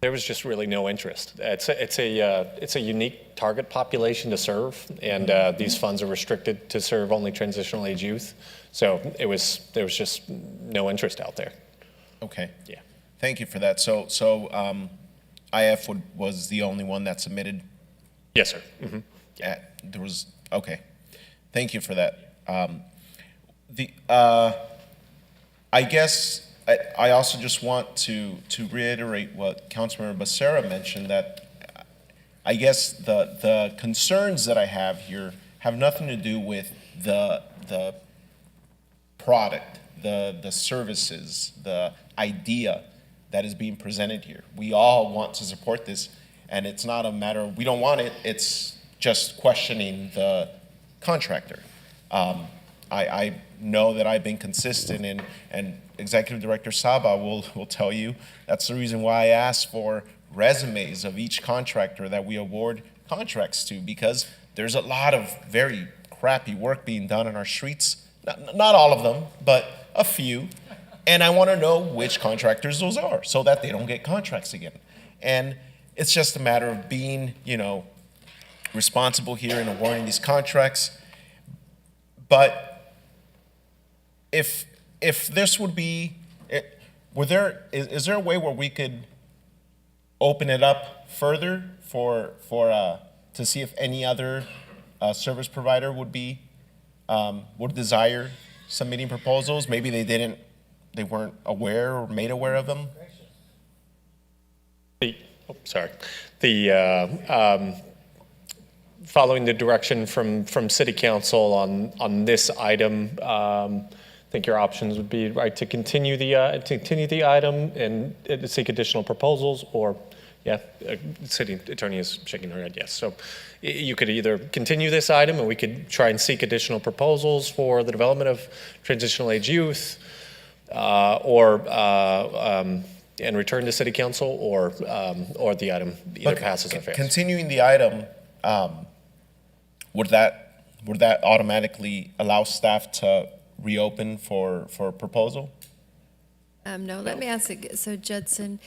There was just really no interest. It's a unique target population to serve, and these funds are restricted to serve only transitional age youth. So there was just no interest out there. Okay. Yeah. Thank you for that. So IF was the only one that submitted? Yes, sir. Mm-hmm. Yeah. There was, okay. Thank you for that. I guess I also just want to reiterate what Councilmember Becerra mentioned, that I guess the concerns that I have here have nothing to do with the product, the services, the idea that is being presented here. We all want to support this, and it's not a matter of we don't want it, it's just questioning the contractor. I know that I've been consistent, and Executive Director Saba will tell you that's the reason why I asked for resumes of each contractor that we award contracts to, because there's a lot of very crappy work being done on our streets. Not all of them, but a few. And I want to know which contractors those are so that they don't get contracts again. And it's just a matter of being, responsible here in awarding these contracts. But if this would be, is there a way where we could open it up further for to see if any other service provider would desire submitting proposals? Maybe they weren't aware or made aware of them. Following the direction from City Council on this item, I think your options would be right to continue the item and to seek additional proposals, or City Attorney is shaking her head yes. So you could either continue this item and we could try and seek additional proposals for the development of transitional age youth, and return to City Council, or the item either passes or fails. Continuing the item, would that automatically allow staff to reopen for proposal? No, let me ask it. So Judson,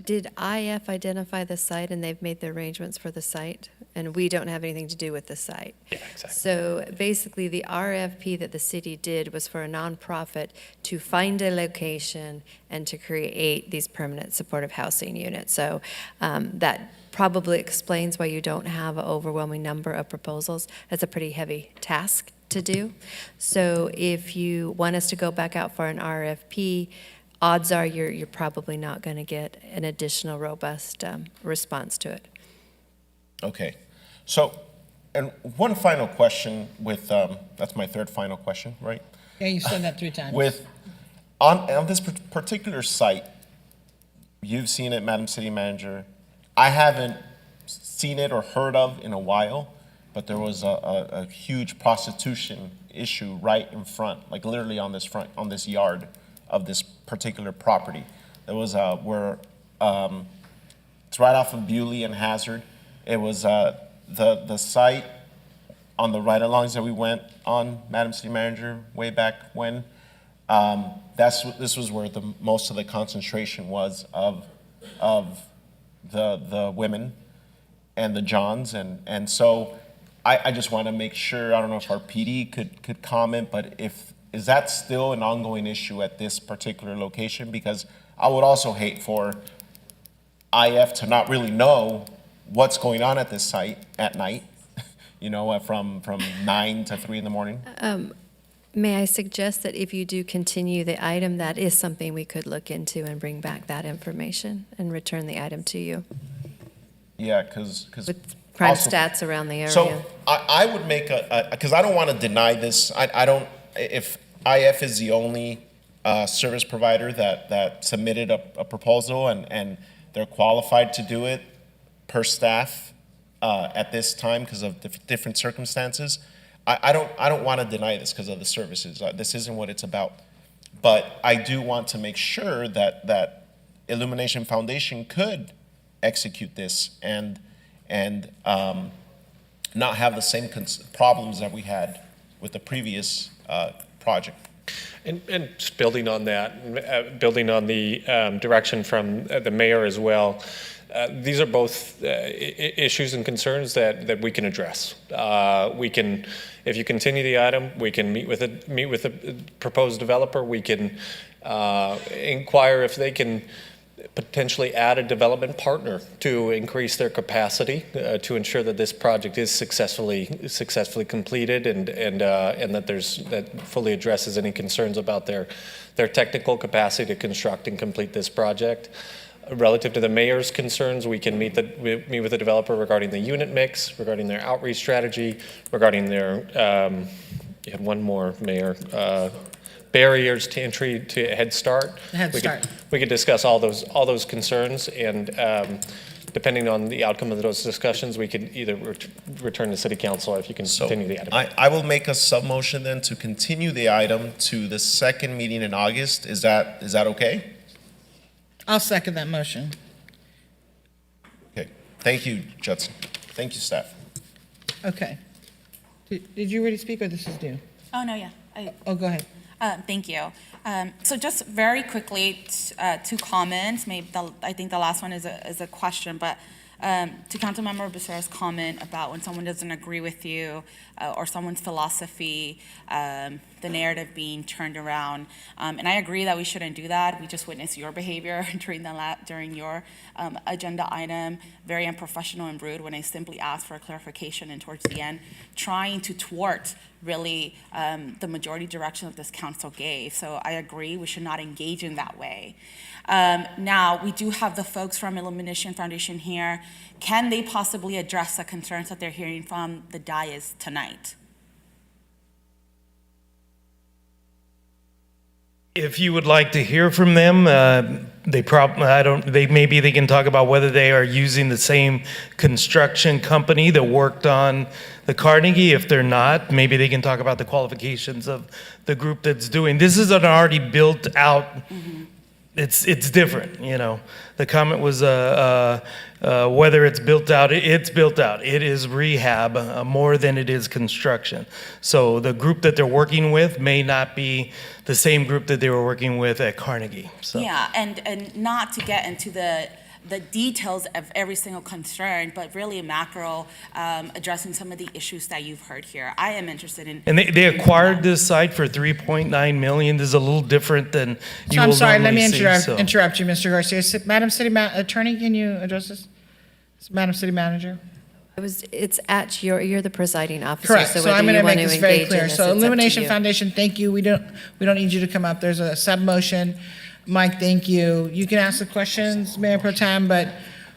did IF identify the site and they've made the arrangements for the site? And we don't have anything to do with the site. Yeah, exactly. So basically the RFP that the city did was for a nonprofit to find a location and to create these permanent supportive housing units. So that probably explains why you don't have an overwhelming number of proposals. That's a pretty heavy task to do. So if you want us to go back out for an RFP, odds are you're probably not going to get an additional robust response to it. Okay. So, and one final question with, that's my third final question, right? Yeah, you said that 3 times. On this particular site, you've seen it, Madam City Manager. I haven't seen it or heard of in a while, but there was a huge prostitution issue right in front, like literally on this yard of this particular property. There was it's right off of Bewley and Hazard. It was the site on the ride-alongs that we went on, Madam City Manager, way back when. This was where most of the concentration was of the women and the Johns, and so I just want to make sure, I don't know if our PD could comment, but is that still an ongoing issue at this particular location? Because I would also hate for IF to not really know what's going on at this site at night, from 9 to 3 in the morning. May I suggest that if you do continue the item, that is something we could look into and bring back that information and return the item to you. Yeah, because with crime stats around the area. So I would make because I don't want to deny this. I don't, if IF is the only service provider that submitted a proposal and they're qualified to do it per staff at this time because of different circumstances, I don't want to deny this because of the services. This isn't what it's about. But I do want to make sure that Illumination Foundation could execute this and not have the same problems that we had with the previous project. And just building on that, building on the direction from the mayor as well, these are both issues and concerns that we can address. We can, if you continue the item, we can meet with the proposed developer. We can inquire if they can potentially add a development partner to increase their capacity to ensure that this project is successfully completed and that fully addresses any concerns about their technical capacity to construct and complete this project. Relative to the mayor's concerns, we can meet with the developer regarding the unit mix, regarding their outreach strategy, regarding their you had one more, Mayor. Barriers to entry to Head Start. We could discuss all those concerns, and depending on the outcome of those discussions, we could either return to City Council if you can continue the item. I will make a sub-motion then to continue the item to the second meeting in August. Is that okay? I'll second that motion. Okay. Thank you, Judson. Thank you, staff. Okay. Did you already speak, or this is new? Oh, no, yeah. Oh, go ahead. Thank you. So just very quickly, two comments. Maybe I think the last one is a question, but to Councilmember Becerra's comment about when someone doesn't agree with you or someone's philosophy, the narrative being turned around. And I agree that we shouldn't do that. We just witnessed your behavior during your agenda item, very unprofessional and rude when I simply asked for a clarification and towards the end, trying to thwart really the majority direction that this council gave. So I agree, we should not engage in that way. Now, we do have the folks from Illumination Foundation here. Can they possibly address the concerns that they're hearing from the dais tonight? If you would like to hear from them, maybe they can talk about whether they are using the same construction company that worked on the Carnegie. If they're not, maybe they can talk about the qualifications of the group that's doing. This is an already built out. It's different, you know. The comment was whether it's built out. It's built out. It is rehab more than it is construction. So the group that they're working with may not be the same group that they were working with at Carnegie. So. Yeah, and not to get into the details of every single concern, but really macro, addressing some of the issues that you've heard here. I am interested in. And they acquired this site for $3.9 million. This is a little different than you will I'm sorry, let me normally see, interrupt you, Mr. Garcia. Madam City Attorney, can you address this? Madam City Manager? You're the presiding officer. Correct, so I'm going to make this very clear. So Illumination you. Foundation, thank you. We don't need you to come up. There's a sub-motion. Mike, thank you. You can ask the questions, Mayor Pro Tem, but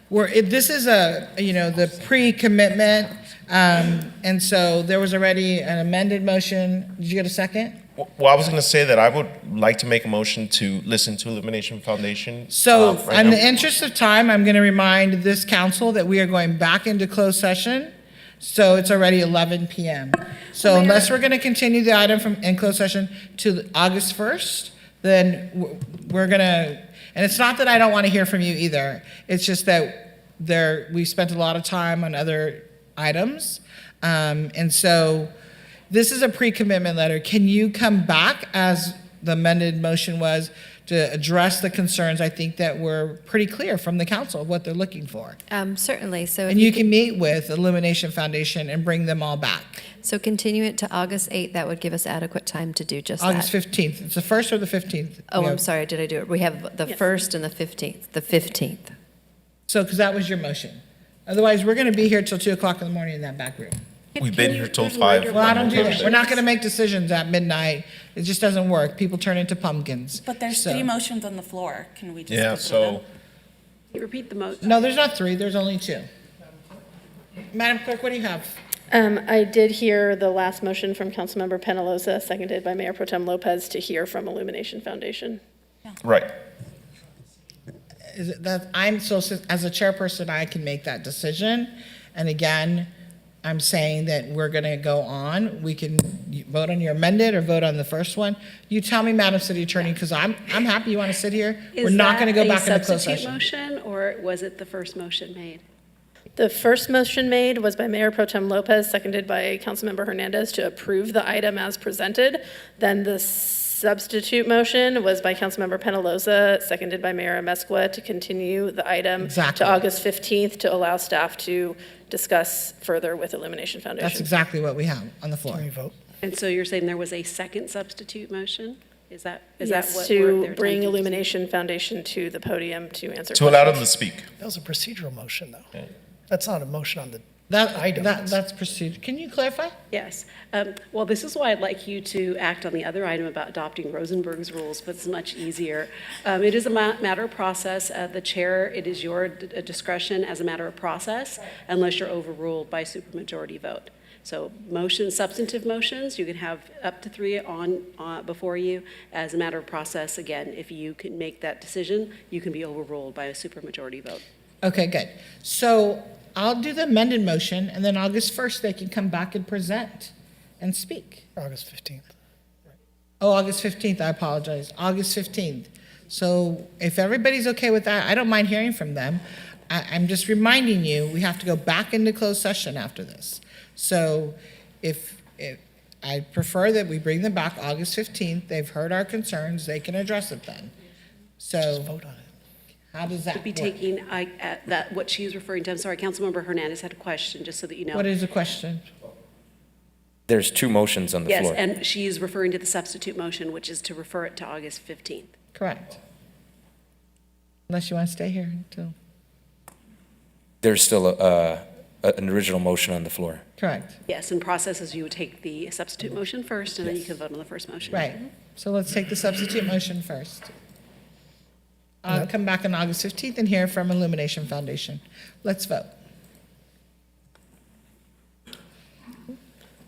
this is the pre-commitment, and so there was already an amended motion. Did you get a second? Well, I was going to say that I would like to make a motion to listen to Illumination Foundation. So, right in now. the interest of time, I'm going to remind this council that we are going back into closed session. So it's already 11 p.m. So unless we're going to continue the item in closed session to August 1st, then we're going to, and it's not that I don't want to hear from you either. It's just that we spent a lot of time on other items. And so this is a pre-commitment letter. Can you come back, as the amended motion was, to address the concerns? I think that were pretty clear from the council of what they're looking for. Certainly. So and you can meet with Illumination Foundation and bring them all back. So continue it to August 8th. That would give us adequate time to do just August that. 15th. It's the 1st or the 15th? Oh, I'm sorry. Did I do it? We have the 1st and the 15th. The 15th. So, because that was your motion. Otherwise, we're going to be here till 2 o'clock in the morning in that back room. We've been here till 5. Well, I don't do that. We're not going to make decisions at midnight. It just doesn't work. People turn into pumpkins. But there's 3 motions on the floor. Can we just Yeah, go through so them? Can you repeat the motion? No, there's not 3. There's only 2. Madam Clerk, what do you have? I did hear the last motion from Councilmember Penaloza, seconded by Mayor Pro Tem Lopez, to hear from Illumination Foundation. Right. Is it that as a chairperson, I can make that decision. And again, I'm saying that we're going to go on. We can vote on your amended or vote on the first one. You tell me, Madam City Attorney, because I'm happy you want to sit here. We're not going to go back into closed Is session. that a substitute motion, or was it the first motion made? The first motion made was by Mayor Pro Tem Lopez, seconded by Councilmember Hernandez to approve the item as presented. Then the substitute motion was by Councilmember Penaloza, seconded by Mayor Amezcua to continue the item Exactly. to August 15th to allow staff to discuss further with Illumination Foundation. That's exactly what we have on the floor. Can we vote? And so you're saying there was a second substitute motion? Is that Yes, what to they're bring attempting to do? Illumination Foundation to the podium to answer To allow them questions. to speak. That was a procedural motion, though. That's not a motion on the That, item. that's procedure. Can you clarify? Yes. Well, this is why I'd like you to act on the other item about adopting Rosenberg's rules, but it's much easier. It is a matter of process. The chair, it is your discretion as a matter of process, unless you're overruled by supermajority vote. So substantive motions, you can have up to 3 on before you. As a matter of process, again, if you can make that decision, you can be overruled by a supermajority vote. Okay, good. So I'll do the amended motion, and then August 1st, they can come back and present and speak. August 15th. Oh, August 15th, I apologize. August 15th. So if everybody's okay with that, I don't mind hearing from them. I'm just reminding you, we have to go back into closed session after this. So if I prefer that we bring them back August 15th, they've heard our concerns, they can address it then. So. Just vote on it. How does that Could be work? taking what she's referring to. I'm sorry, Councilmember Hernandez had a question, just so that you know. What is the question? There's 2 motions on the Yes, floor. and she's referring to the substitute motion, which is to refer it to August 15th. Correct. Unless you want to stay here until. There's still an original motion on the floor. Correct. Yes, and process is you would take the substitute motion first, and then you can vote on the first motion. Right. So let's take the substitute motion first. I'll come back on August 15th and hear from Illumination Foundation. Let's vote.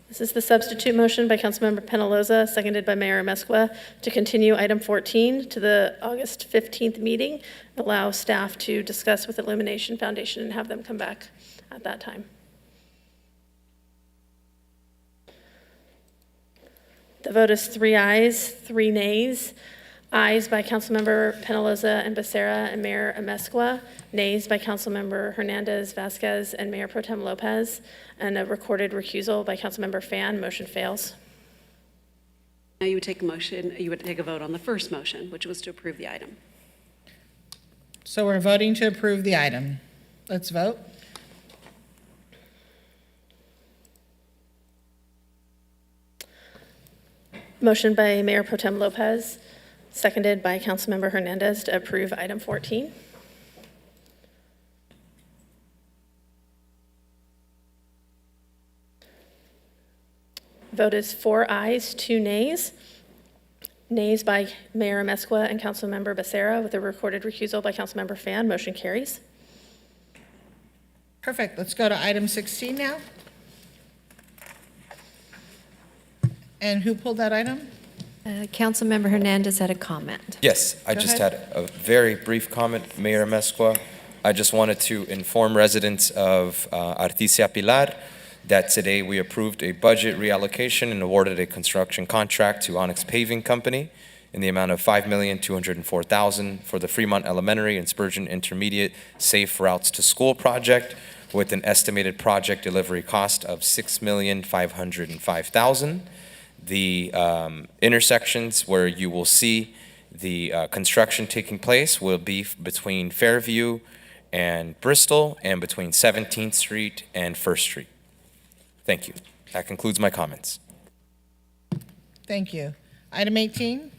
This is the substitute motion by Councilmember Penaloza, seconded by Mayor Amezcua, to continue item 14 to the August 15th meeting, allow staff to discuss with Illumination Foundation and have them come back at that time. The vote is 3 ayes, 3 nays. Ayes by Councilmember Penaloza and Becerra and Mayor Amezcua. Nays by Councilmember Hernandez, Vasquez, and Mayor Pro Tem Lopez. And a recorded recusal by Councilmember Fan. Motion fails. Now you would take a vote on the first motion, which was to approve the item. So we're voting to approve the item. Let's vote. Motion by Mayor Pro Tem Lopez, seconded by Councilmember Hernandez to approve item 14. Vote is 4 ayes, 2 nays. Nays by Mayor Amezcua and Councilmember Becerra with a recorded recusal by Councilmember Fan. Motion carries. Perfect. Let's go to item 16 now. And who pulled that item? Councilmember Hernandez had a comment. Yes, I Go just ahead. had a very brief comment, Mayor Amezcua. I just wanted to inform residents of Artesia Pilar that today we approved a budget reallocation and awarded a construction contract to Onyx Paving Company in the amount of $5,204,000 for the Fremont Elementary and Spurgeon Intermediate Safe Routes to School project with an estimated project delivery cost of $6,505,000. The intersections where you will see the construction taking place will be between Fairview and Bristol and between 17th Street and First Street. Thank you. That concludes my comments. Thank you. Item 18.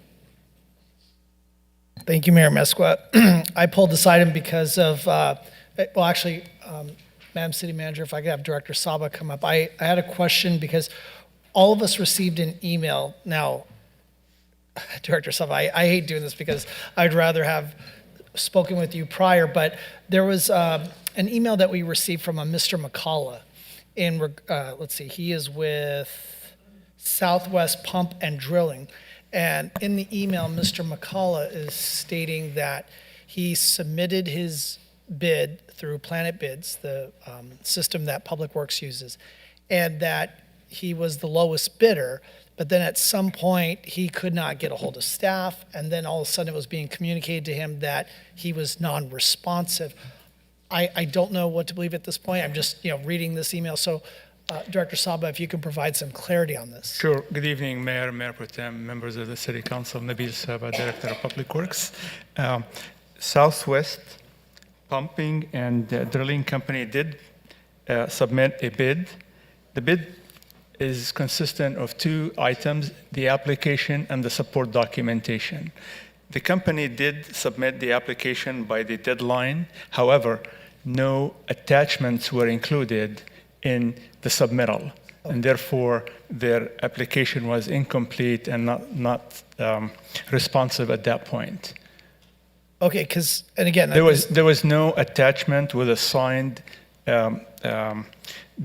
Thank you, Mayor Amezcua. I pulled this item because of, Madam City Manager, if I could have Director Saba come up. I had a question because all of us received an email. Now, Director Saba, I hate doing this because I'd rather have spoken with you prior, but there was an email that we received from a Mr. McCullough. He is with Southwest Pump and Drilling. And in the email, Mr. McCullough is stating that he submitted his bid through Planet Bids, the system that Public Works uses, and that he was the lowest bidder, but then at some point, he could not get a hold of staff, and then all of a sudden it was being communicated to him that he was non-responsive. I don't know what to believe at this point. I'm just, reading this email. So, Director Saba, if you can provide some clarity on this. Sure. Good evening, Mayor, Mayor Pro Tem, members of the City Council, Nabil Saba, Director of Public Works. Southwest Pumping and Drilling Company did submit a bid. The bid is consistent of two items, the application and the support documentation. The company did submit the application by the deadline. However, no attachments were included in the submittal, and therefore their application was incomplete and not responsive at that point. Okay, because, and again, There was no attachment with a signed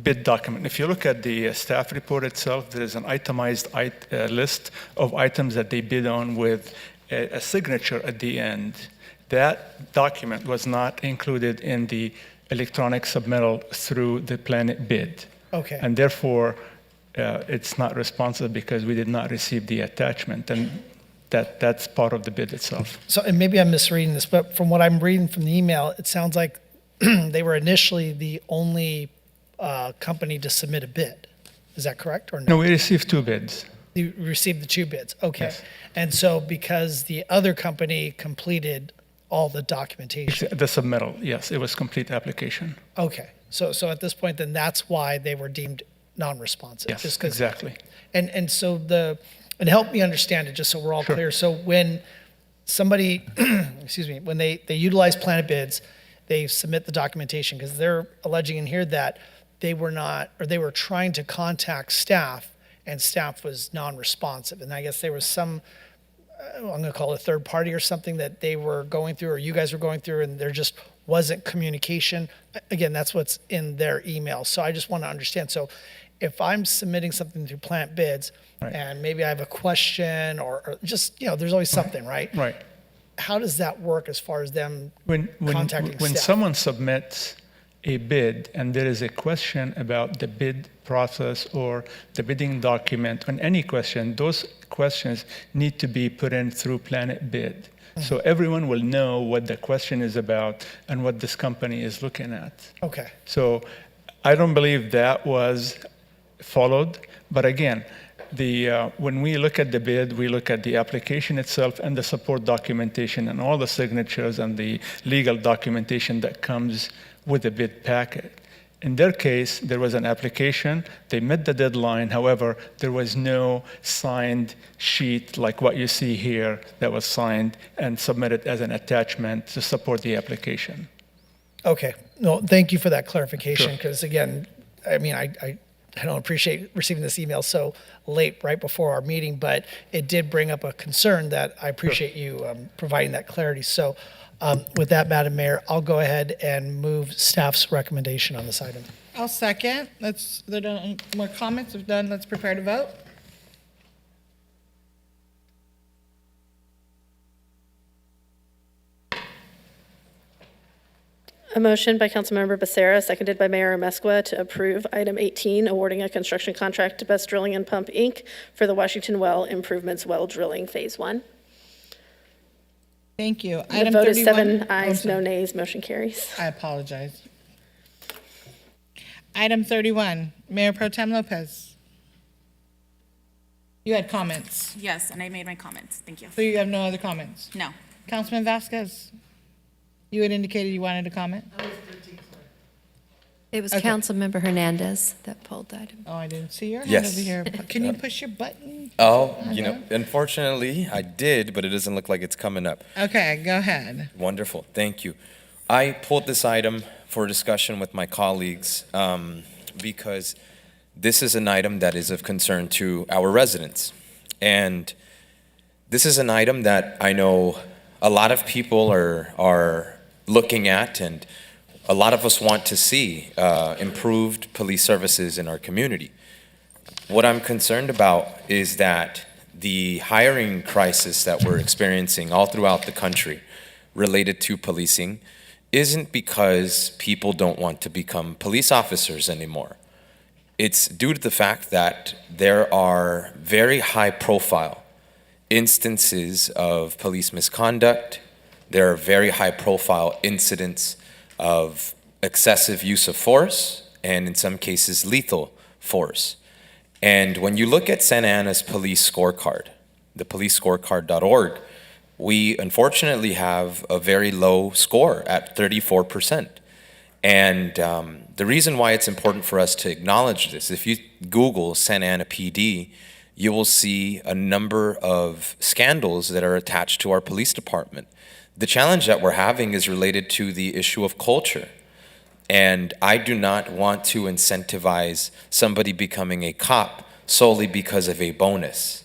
bid document. If you look at the staff report itself, there is an itemized list of items that they bid on with a signature at the end. That document was not included in the electronic submittal through the Planet bid. Okay. And therefore, it's not responsive because we did not receive the attachment, and that's part of the bid itself. So, and maybe I'm misreading this, but from what I'm reading from the email, it sounds like they were initially the only company to submit a bid. Is that correct or no? No, we received two bids. You received the two bids, okay. Yes. And so because the other company completed all the documentation. The submittal, yes, it was complete application. Okay, so at this point, then that's why they were deemed non-responsive. Yes, just 'cause- exactly. And so and help me understand it, just so we're all clear. So when somebody, excuse me, when they utilize Planet Bids, they submit the documentation, because they're alleging in here that they were trying to contact staff, and staff was non-responsive. And I guess there was some, I'm going to call it a third party or something that they were going through, or you guys were going through, and there just wasn't communication. Again, that's what's in their email. So I just want to understand. So if I'm submitting something through Planet Bids, and maybe I have a question, or just, there's always something, right? Right. How does that work as far as them contacting When staff? someone submits a bid and there is a question about the bid process or the bidding document, on any question, those questions need to be put in through Planet Bid. So everyone will know what the question is about and what this company is looking at. Okay. So I don't believe that was followed. But again, when we look at the bid, we look at the application itself and the support documentation and all the signatures and the legal documentation that comes with the bid packet. In their case, there was an application. They met the deadline. However, there was no signed sheet like what you see here that was signed and submitted as an attachment to support the application. Okay. No, thank you for that clarification, Sure. because again, I mean, I don't appreciate receiving this email so late, right before our meeting, but it did bring up a concern that I appreciate you providing that clarity. So with that, Madam Mayor, I'll go ahead and move staff's recommendation on this item. I'll second. There are more comments. If done, let's prepare to vote. A motion by Councilmember Becerra, seconded by Mayor Amezcua, to approve item 18, awarding a construction contract to Best Drilling and Pump, Inc. for the Washington Well Improvements Well Drilling Phase 1. Thank you. The Item vote is 31. 7 ayes, no nays, motion carries. I apologize. Item 31, Mayor Pro Tem Lopez. You had comments, Yes, and I made my comments. Thank you. so you have no other comments? No. Councilman Vasquez, you had indicated you wanted to comment? It was Okay. Councilmember Hernandez that pulled that. Oh, I didn't see your hand Yes. over here. Can you push your button? Oh, unfortunately, I did, but it doesn't look like it's coming up. Okay, go ahead. Wonderful, thank you. I pulled this item for discussion with my colleagues because this is an item that is of concern to our residents. And this is an item that I know a lot of people are looking at, and a lot of us want to see improved police services in our community. What I'm concerned about is that the hiring crisis that we're experiencing all throughout the country related to policing isn't because people don't want to become police officers anymore. It's due to the fact that there are very high-profile instances of police misconduct. There are very high-profile incidents of excessive use of force, and in some cases, lethal force. And when you look at Santa Ana's police scorecard, the policescorecard.org, we unfortunately have a very low score at 34%. And the reason why it's important for us to acknowledge this, if you Google Santa Ana PD, you will see a number of scandals that are attached to our police department. The challenge that we're having is related to the issue of culture. And I do not want to incentivize somebody becoming a cop solely because of a bonus.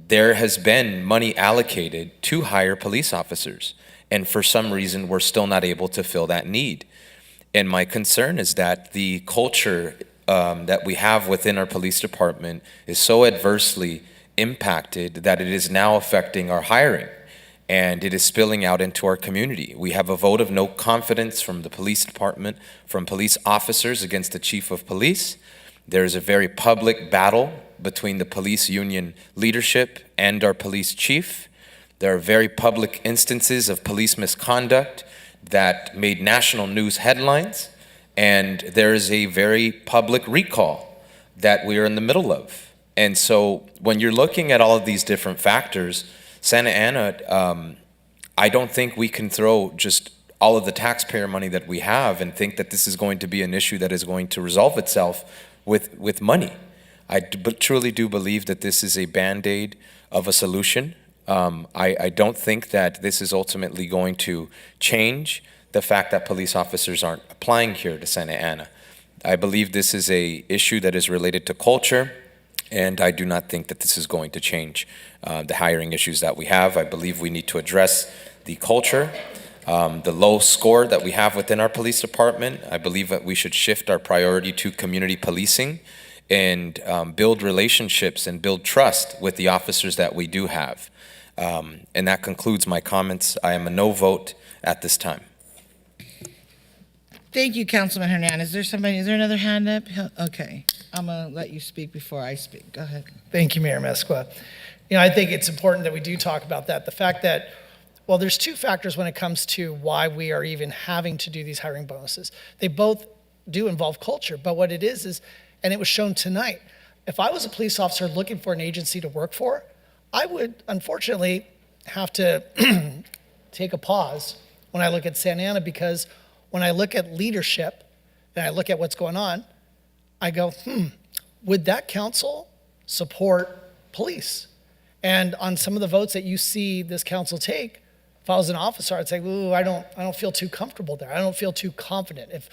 There has been money allocated to hire police officers, and for some reason, we're still not able to fill that need. And my concern is that the culture that we have within our police department is so adversely impacted that it is now affecting our hiring, and it is spilling out into our community. We have a vote of no confidence from the police department, from police officers against the chief of police. There's a very public battle between the police union leadership and our police chief. There are very public instances of police misconduct that made national news headlines, and there is a very public recall that we are in the middle of. And so when you're looking at all of these different factors, Santa Ana, I don't think we can throw just all of the taxpayer money that we have and think that this is going to be an issue that is going to resolve itself with money. But truly do believe that this is a Band-Aid of a solution. I don't think that this is ultimately going to change the fact that police officers aren't applying here to Santa Ana. I believe this is a issue that is related to culture, and I do not think that this is going to change the hiring issues that we have. I believe we need to address the culture, the low score that we have within our police department. I believe that we should shift our priority to community policing and build relationships and build trust with the officers that we do have. And that concludes my comments. I am a no vote at this time. Thank you, Councilman Hernandez. Is there another hand up? Okay, I'm gonna let you speak before I speak. Go ahead. Thank you, Mayor Mesqua. I think it's important that we do talk about that. The fact that, well, there's two factors when it comes to why we are even having to do these hiring bonuses. They both do involve culture, but what it is, and it was shown tonight, if I was a police officer looking for an agency to work for, I would unfortunately have to take a pause when I look at Santa Ana, because when I look at leadership and I look at what's going on, I go, would that council support police? And on some of the votes that you see this council take, if I was an officer, I'd say, ooh, I don't feel too comfortable there. I don't feel too confident. If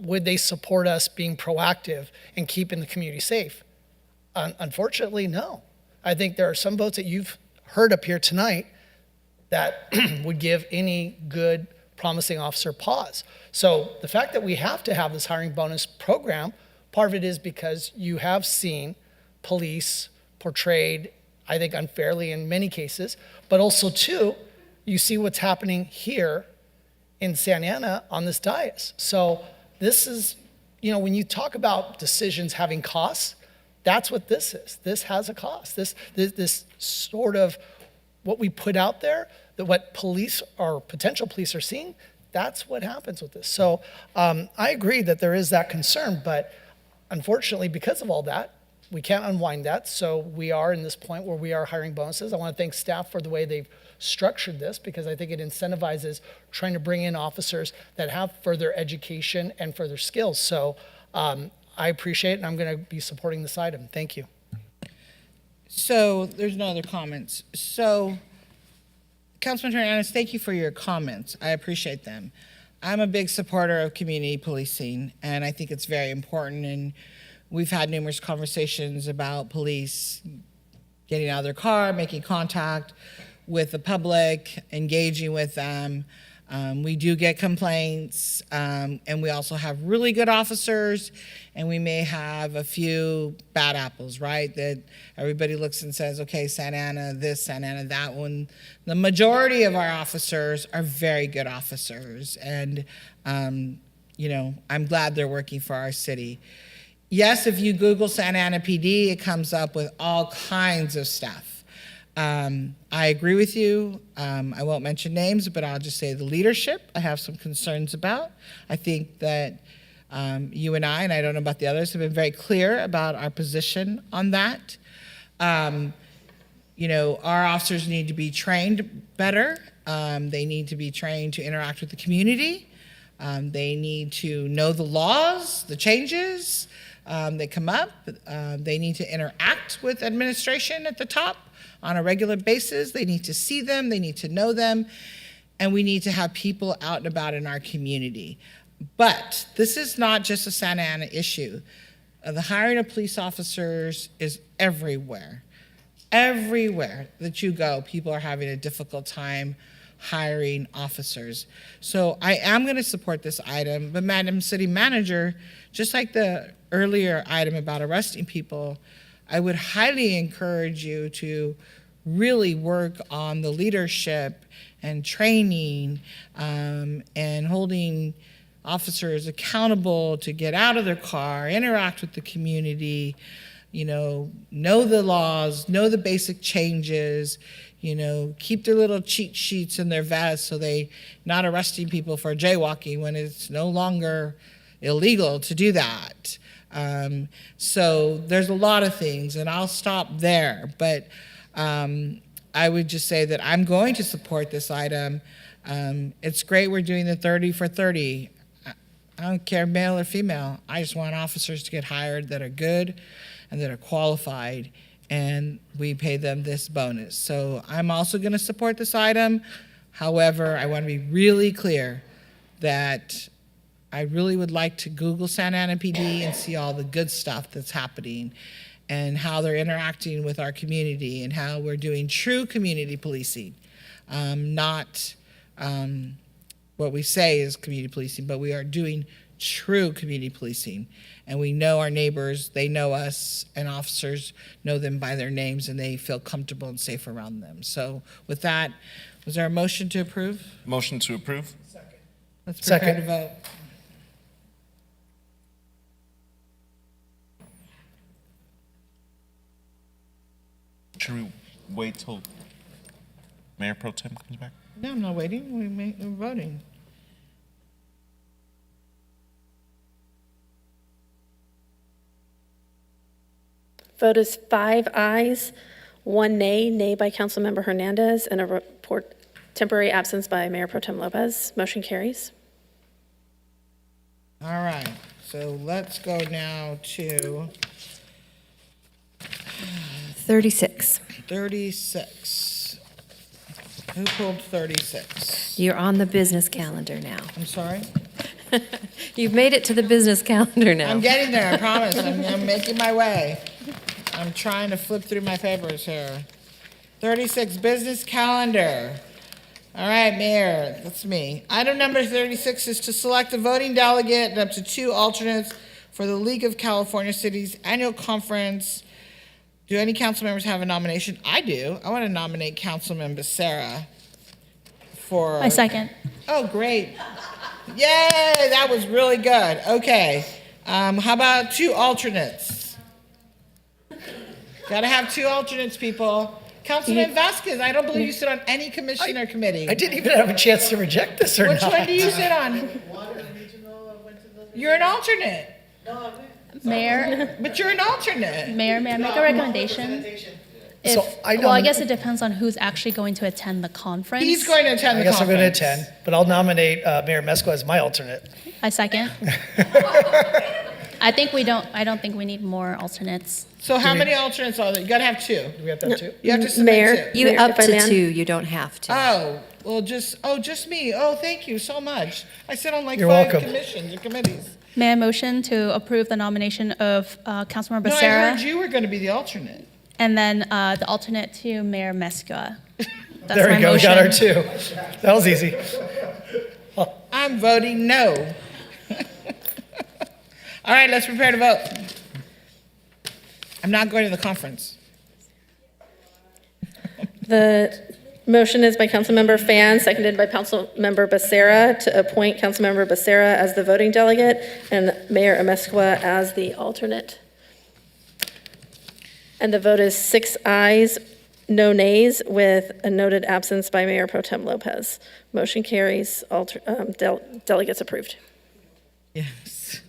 would they support us being proactive and keeping the community safe? Unfortunately, no. I think there are some votes that you've heard up here tonight that would give any good, promising officer pause. So the fact that we have to have this hiring bonus program, part of it is because you have seen police portrayed, I think, unfairly in many cases, but also, too, you see what's happening here in Santa Ana on this dais. So this is, when you talk about decisions having costs, that's what this is. This has a cost. This sort of what we put out there, that what police or potential police are seeing, that's what happens with this. So I agree that there is that concern, but unfortunately, because of all that, we can't unwind that. So we are in this point where we are hiring bonuses. I want to thank staff for the way they've structured this, because I think it incentivizes trying to bring in officers that have further education and further skills. So I appreciate it, and I'm going to be supporting this item. Thank you. So there's no other comments. So Councilman Hernandez, thank you for your comments. I appreciate them. I'm a big supporter of community policing, and I think it's very important. And we've had numerous conversations about police getting out of their car, making contact with the public, engaging with them. We do get complaints, and we also have really good officers, and we may have a few bad apples, right? That everybody looks and says, okay, Santa Ana this, Santa Ana that one. The majority of our officers are very good officers, and you know, I'm glad they're working for our city. Yes, if you Google Santa Ana PD, it comes up with all kinds of stuff. I agree with you. I won't mention names, but I'll just say the leadership I have some concerns about. I think that you and I don't know about the others, have been very clear about our position on that. You know, our officers need to be trained better. They need to be trained to interact with the community. They need to know the laws, the changes that come up. They need to interact with administration at the top on a regular basis. They need to see them, they need to know them, and we need to have people out and about in our community. But this is not just a Santa Ana issue. The hiring of police officers is everywhere. Everywhere that you go, people are having a difficult time hiring officers. So I am going to support this item, but Madam City Manager, just like the earlier item about arresting people, I would highly encourage you to really work on the leadership and training and holding officers accountable to get out of their car, interact with the community, you know the laws, know the basic changes, you know, keep their little cheat sheets in their vest so they not arresting people for jaywalking when it's no longer illegal to do that. So there's a lot of things, and I'll stop there. But I would just say that I'm going to support this item. It's great we're doing the 30 for 30. I don't care male or female. I just want officers to get hired that are good and that are qualified, and we pay them this bonus. So I'm also going to support this item. However, I want to be really clear that I really would like to Google Santa Ana PD and see all the good stuff that's happening and how they're interacting with our community and how we're doing true community policing, not what we say is community policing, but we are doing true community policing. And we know our neighbors, they know us, and officers know them by their names, and they feel comfortable and safe around them. So with that, was there a motion to approve? Motion to approve? Let's prepare to vote. Should we wait till Mayor Pro Tem comes back? No, I'm not waiting. We're voting. Vote is 5 ayes, 1 nay, nay by Councilmember Hernandez, and a temporary absence by Mayor Pro Tem Lopez. Motion carries. All right, so let's go now to 36. 36. Who pulled 36? You're on the business calendar now. I'm sorry? You've made it to the business calendar now. I'm getting there, I promise. I'm making my way. I'm trying to flip through my papers here. 36, business calendar. All right, Mayor, that's me. Item number 36 is to select a voting delegate and up to 2 alternates for the League of California Cities Annual Conference. Do any council members have a nomination? I do. I want to nominate Councilman Becerra for... I second. Oh, great. Yay, that was really good. Okay. How about 2 alternates? Got to have 2 alternates, people. Councilman Vasquez, I don't believe you sit on any commission or committee. I didn't even have a chance to reject this or Which not. one do you sit on? You're an alternate. Mayor, But you're an alternate. Mayor, may I make a recommendation? So Well, I guess it depends on who's actually going to attend the conference. He's going to attend I the guess I'm going to conference. attend, but I'll nominate Mayor Mesco as my alternate. I second. I don't think we need more alternates. So how many alternates are there? You got to have 2. Do we have to have 2? You have to submit Mayor, 2. You Mayor, up if I to may. 2, you don't have to. Oh, well, just me. Oh, thank you so much. I sit on like You're 5 welcome. commissions or committees. May I motion to approve the nomination of Councilmember No, I Becerra heard you were going to be the alternate. and then the alternate to Mayor Mescua? That's There my we go. We got our motion. 2. That was easy. I'm voting no. All right, let's prepare to vote. I'm not going to the conference. The motion is by Councilmember Fan, seconded by Councilmember Becerra to appoint Councilmember Becerra as the voting delegate and Mayor Amezcua as the alternate. And the vote is 6 ayes, no nays, with a noted absence by Mayor Pro Tem Lopez. Motion carries, delegates approved. Yes.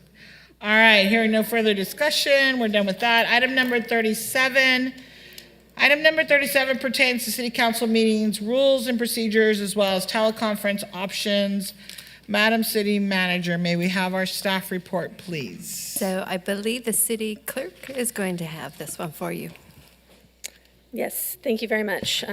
All right, hearing no further discussion, we're done with that. Item number 37. Item number 37 pertains to city council meetings, rules and procedures, as well as teleconference options. Madam City Manager, may we have our staff report, please? So I believe the city clerk is going to have this one for you. Yes, thank you very much.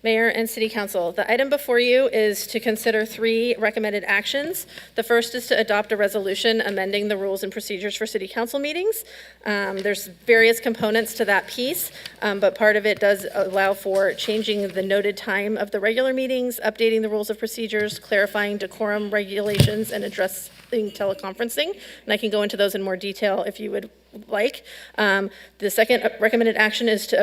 Mayor and City Council, the item before you is to consider 3 recommended actions. The first is to adopt a resolution amending the rules and procedures for City Council meetings. There's various components to that piece, but part of it does allow for changing the noted time of the regular meetings, updating the rules of procedures, clarifying decorum regulations, and addressing teleconferencing. And I can go into those in more detail if you would like. The second recommended action is to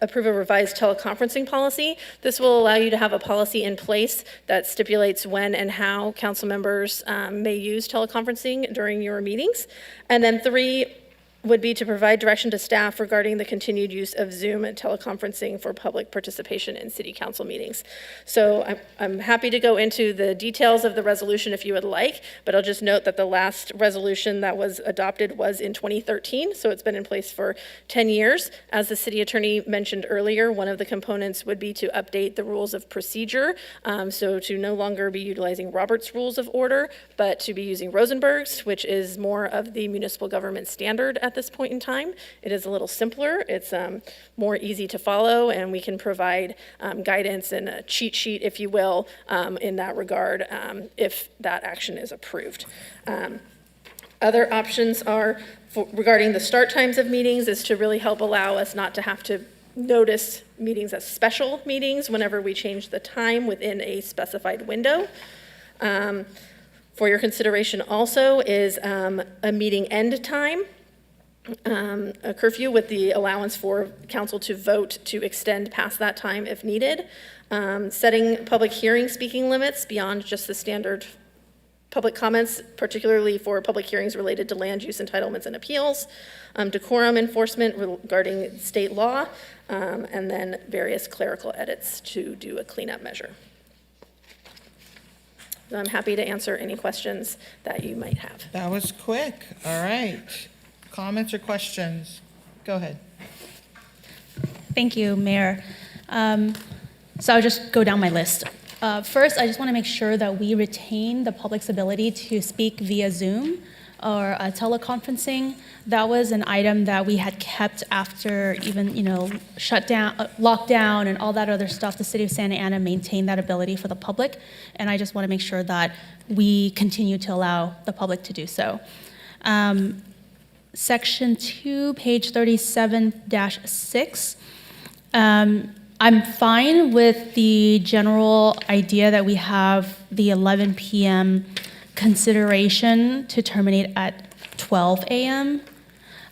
approve a revised teleconferencing policy. This will allow you to have a policy in place that stipulates when and how council members may use teleconferencing during your meetings. And then 3 would be to provide direction to staff regarding the continued use of Zoom and teleconferencing for public participation in city council meetings. So I'm happy to go into the details of the resolution if you would like, but I'll just note that the last resolution that was adopted was in 2013, so it's been in place for 10 years. As the city attorney mentioned earlier, one of the components would be to update the rules of procedure, so to no longer be utilizing Robert's Rules of Order, but to be using Rosenberg's, which is more of the municipal government standard at this point in time. It is a little simpler, it's more easy to follow, and we can provide guidance and a cheat sheet, if you will, in that regard, if that action is approved. Other options are, regarding the start times of meetings, is to really help allow us not to have to notice meetings as special meetings whenever we change the time within a specified window. For your consideration also is a meeting end time. A curfew with the allowance for council to vote to extend past that time if needed, setting public hearing speaking limits beyond just the standard public comments, particularly for public hearings related to land use entitlements and appeals, decorum enforcement regarding state law, and then various clerical edits to do a cleanup measure. So I'm happy to answer any questions that you might have. That was quick. All right. Comments or questions? Go ahead. Thank you, Mayor. So I'll just go down my list. First, I just want to make sure that we retain the public's ability to speak via Zoom or teleconferencing. That was an item that we had kept after even, shut down, lockdown, and all that other stuff. The city of Santa Ana maintained that ability for the public, and I just want to make sure that we continue to allow the public to do so. Section 2, page 37-6. I'm fine with the general idea that we have the 11 p.m. consideration to terminate at 12 a.m.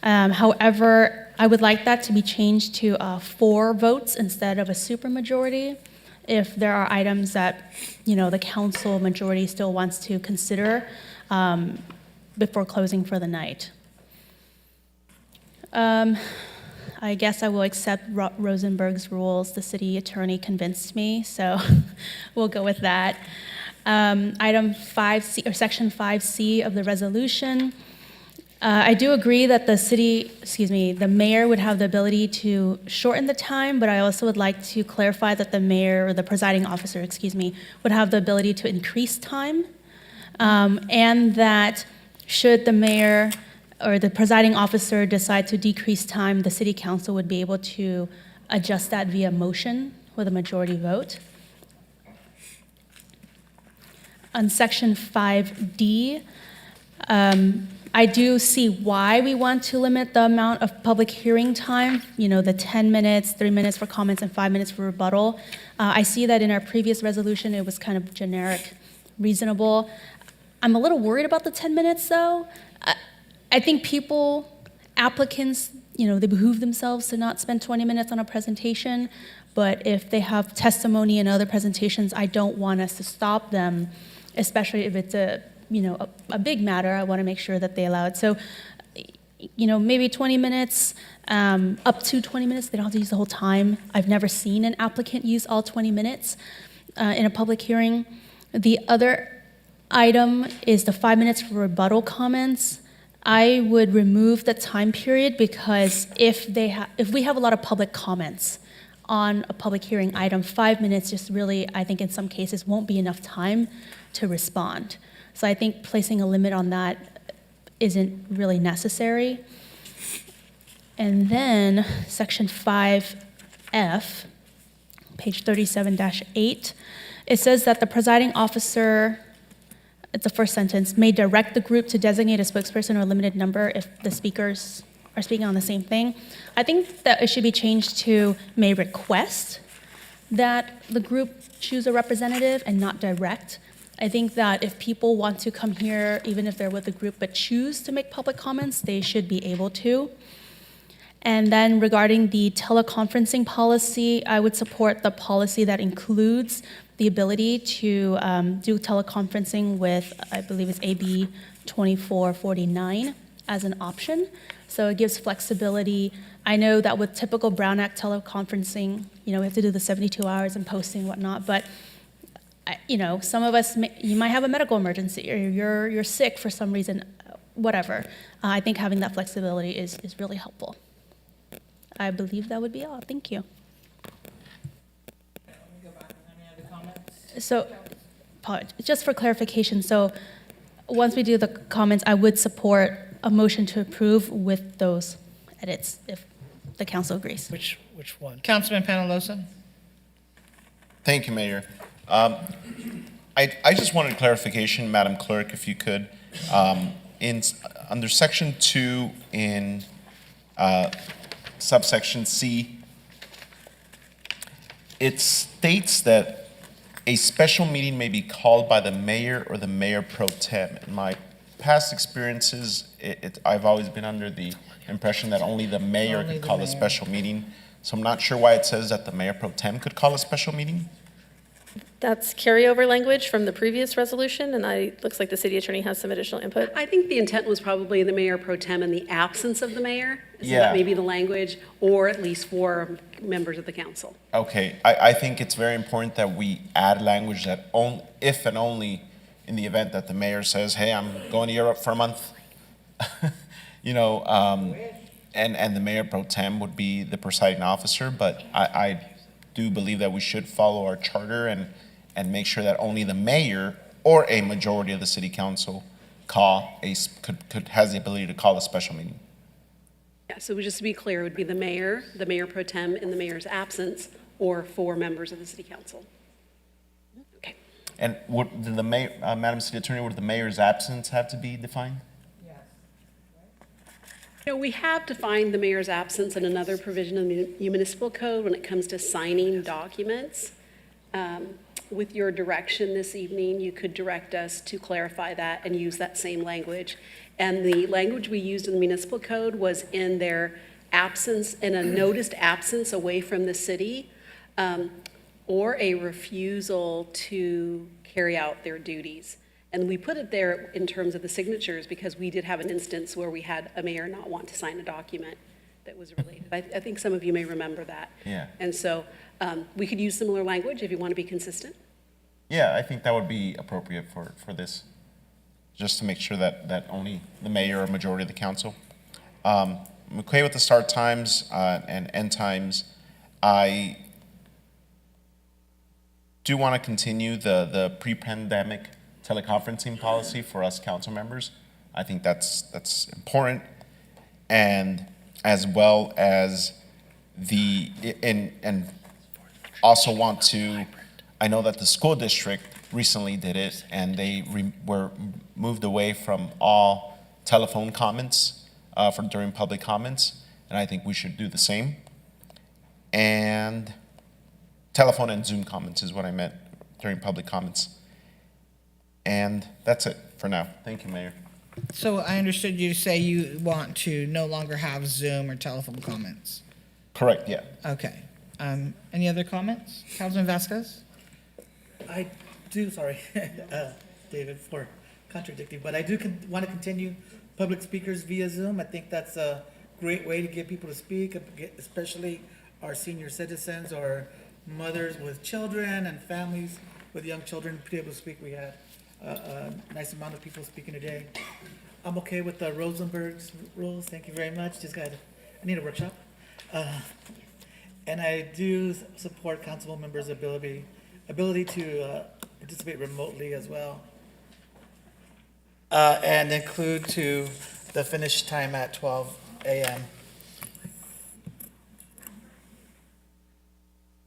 However, I would like that to be changed to 4 votes instead of a supermajority. If there are items that, the council majority still wants to consider before closing for the night. I guess I will accept Rosenberg's rules. The city attorney convinced me, so we'll go with that. Item 5C, or section 5C of the resolution. I do agree that the mayor would have the ability to shorten the time, but I also would like to clarify that the mayor, or the presiding officer, would have the ability to increase time, and that should the mayor or the presiding officer decide to decrease time, the city council would be able to adjust that via motion with a majority vote. On section 5D, I do see why we want to limit the amount of public hearing time, the 10 minutes, 3 minutes for comments, and 5 minutes for rebuttal. I see that in our previous resolution, it was kind of generic, reasonable. I'm a little worried about the 10 minutes though. I think applicants, they behoove themselves to not spend 20 minutes on a presentation, but if they have testimony and other presentations, I don't want us to stop them, especially if it's a big matter. I want to make sure that they allow it. So, maybe 20 minutes, up to 20 minutes. They don't have to use the whole time. I've never seen an applicant use all 20 minutes in a public hearing. The other item is the 5 minutes for rebuttal comments. I would remove the time period because if we have a lot of public comments on a public hearing item, 5 minutes just really, I think in some cases, won't be enough time to respond. So I think placing a limit on that isn't really necessary. And then section 5F, page 37-8, it says that the presiding officer, it's the first sentence, may direct the group to designate a spokesperson or a limited number if the speakers are speaking on the same thing. I think that it should be changed to may request that the group choose a representative and not direct. I think that if people want to come here, even if they're with a group, but choose to make public comments, they should be able to. And then regarding the teleconferencing policy, I would support the policy that includes the ability to do teleconferencing with, I believe it's AB 2449 as an option. So it gives flexibility. I know that with typical Brown Act teleconferencing, we have to do the 72 hours and posting and whatnot, but some of us, you might have a medical emergency or you're sick for some reason, whatever. I think having that flexibility is really helpful. I believe that would be all. Thank you. So, just for clarification, so once we do the comments, I would support a motion to approve with those edits if the council agrees. Which one? Councilman Penalosa? Thank you, Mayor. I just wanted clarification, Madam Clerk, if you could. Under section 2 in subsection C, it states that a special meeting may be called by the mayor or the mayor pro tem. In my past experiences, I've always been under the impression that only the mayor could call a special meeting. So I'm not sure why it says that the mayor pro tem could call a special meeting. That's carryover language from the previous resolution, and looks like the city attorney has some additional input. I think the intent was probably the mayor pro tem in the absence of the mayor. So Yeah. that may be the language, or at least 4 members of the council. Okay, I think it's very important that we add language that if and only in the event that the mayor says, hey, I'm going to Europe for a month, and the mayor pro tem would be the presiding officer, but I do believe that we should follow our charter and make sure that only the mayor or a majority of the city council has the ability to call a special meeting. Yeah, so just to be clear, it would be the mayor pro tem in the mayor's absence, or 4 members of the city council. Okay. And would the mayor, Madam City Attorney, would the mayor's absence have to be defined? We have defined the mayor's absence in another provision of the municipal code when it comes to signing documents. With your direction this evening, you could direct us to clarify that and use that same language. And the language we used in the municipal code was in their absence, in a noticed absence away from the city, or a refusal to carry out their duties. And we put it there in terms of the signatures because we did have an instance where we had a mayor not want to sign a document that was related. I think some of you may remember that. Yeah. And so we could use similar language if you want to be consistent. Yeah, I think that would be appropriate for this, just to make sure that only the mayor or majority of the council. I'm okay with the start times and end times. I do want to continue the pre-pandemic teleconferencing policy for us council members. I think that's important, and as well as and also want to. I know that the school district recently did it, and they were moved away from all telephone comments during public comments, and I think we should do the same. And telephone and Zoom comments is what I meant during public comments. And that's it. for now. Thank you, Mayor. So I understood you to say you want to no longer have Zoom or telephone comments. Correct, yeah. Okay. Any other comments? Councilman Vasquez? I do, sorry, David, for contradicting, but I do want to continue public speakers via Zoom. I think that's a great way to get people to speak, especially our senior citizens or mothers with children and families with young children to be able to speak. We had a nice amount of people speaking today. I'm okay with the Rosenberg's rules. Thank you very much. I need a workshop. And I do support council members' ability to participate remotely as well. And include to the finish time at 12 a.m.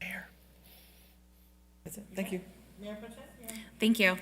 Mayor. That's it. Thank you. Thank you.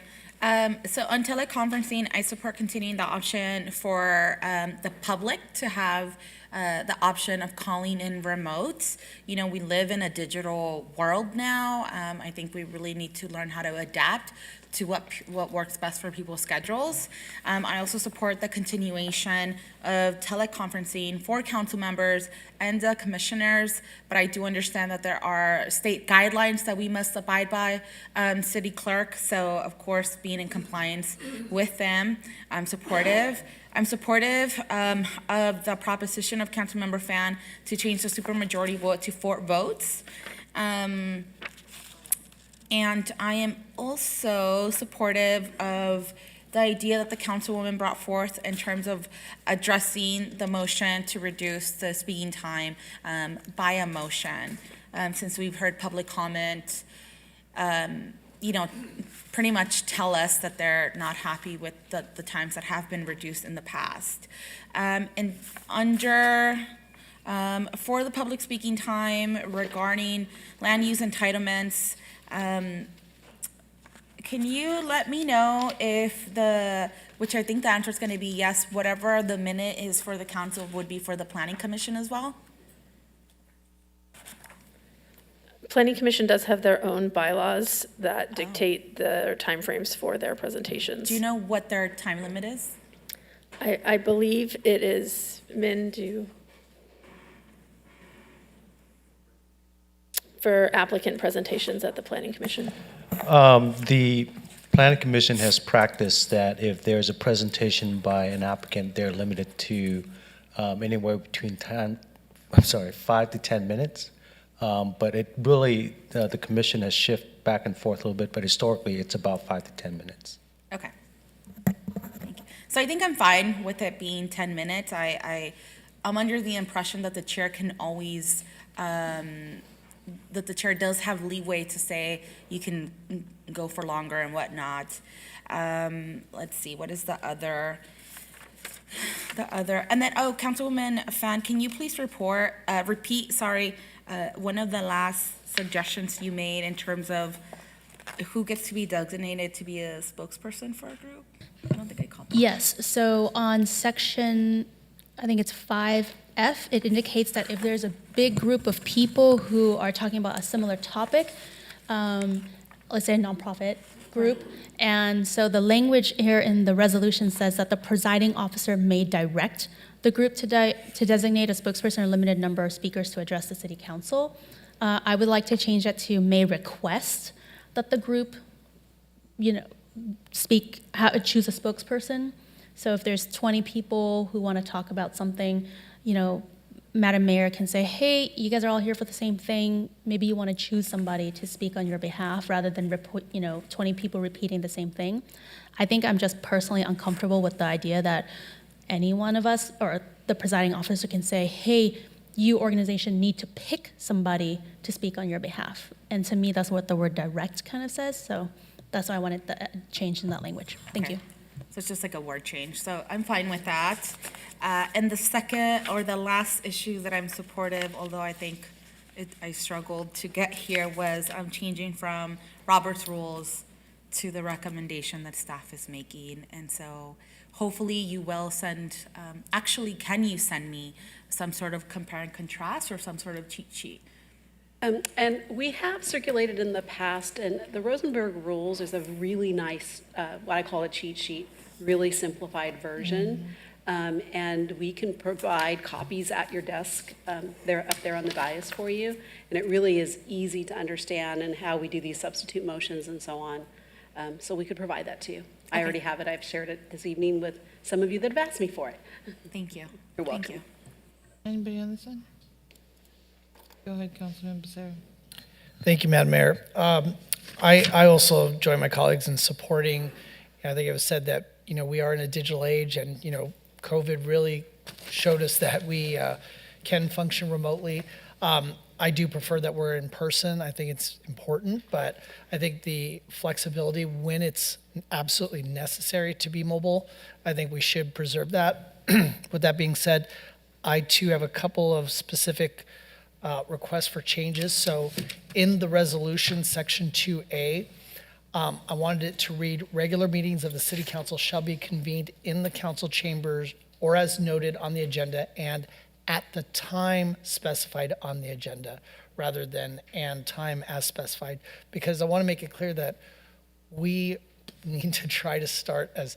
So on teleconferencing, I support continuing the option for the public to have the option of calling in remote. You know, we live in a digital world now. I think we really need to learn how to adapt to what works best for people's schedules. I also support the continuation of teleconferencing for council members and the commissioners, but I do understand that there are state guidelines that we must abide by, city clerk, so of course being in compliance with them, I'm supportive. I'm supportive of the proposition of Councilmember Fan to change the supermajority vote to 4 votes. And I am also supportive of the idea that the councilwoman brought forth in terms of addressing the motion to reduce the speaking time by a motion. Since we've heard public comment, pretty much tell us that they're not happy with the times that have been reduced in the past. And for the public speaking time regarding land use entitlements, can you let me know if which I think the answer is going to be yes, whatever the minute is for the council would be for the planning commission as well? Planning Commission does have their own bylaws that dictate their timeframes for their presentations. Do you know what their time limit is? I believe it is, for applicant presentations at the Planning Commission. The Planning Commission has practiced that if there's a presentation by an applicant, they're limited to anywhere between 5 to 10 minutes. But it really, the commission has shifted back and forth a little bit, but historically it's about 5 to 10 minutes. Okay. Thank you. So I think I'm fine with it being 10 minutes. I'm under the impression that the chair can always, that the chair does have leeway to say you can go for longer and whatnot. Let's see, what is the other, and then, Councilwoman Fan, can you please repeat, one of the last suggestions you made in terms of who gets to be designated to be a spokesperson for a group? I don't think I caught that. Yes, so on section, I think it's 5F, it indicates that if there's a big group of people who are talking about a similar topic, let's say a nonprofit group, and so the language here in the resolution says that the presiding officer may direct the group to designate a spokesperson or a limited number of speakers to address the city council. I would like to change that to may request that the group, choose a spokesperson. So if there's 20 people who want to talk about something, Madam Mayor can say, hey, you guys are all here for the same thing. Maybe you want to choose somebody to speak on your behalf rather than 20 people repeating the same thing. I think I'm just personally uncomfortable with the idea that any one of us or the presiding officer can say, hey, you organization need to pick somebody to speak on your behalf. And to me, that's what the word direct kind of says. So that's why I wanted the change in that language. Thank you. So it's just like a word change. So I'm fine with that. And the second or the last issue that I'm supportive, although I think I struggled to get here, was I'm changing from Robert's rules to the recommendation that staff is making. And so hopefully you will send, can you send me some sort of compare and contrast or some sort of cheat sheet? And we have circulated in the past, and the Rosenberg rules is a really nice, what I call a cheat sheet, really simplified version. And we can provide copies at your desk. They're up there on the dais for you. And it really is easy to understand and how we do these substitute motions and so on. So we could provide that to you. I already have it. I've shared it this evening with some of you that have asked me for it. Thank you. You're welcome. Thank you. Anybody on this end? Go ahead, Councilman Becerra. Thank you, Madam Mayor. I also join my colleagues in supporting, I think it was said that, we are in a digital age and, COVID really showed us that we can function remotely. I do prefer that we're in person. I think it's important, but I think the flexibility when it's absolutely necessary to be mobile, I think we should preserve that. With that being said, I too have a couple of specific requests for changes. So in the resolution, section 2A, I wanted it to read, regular meetings of the city council shall be convened in the council chambers or as noted on the agenda and at the time specified on the agenda rather than and time as specified. Because I want to make it clear that we need to try to start as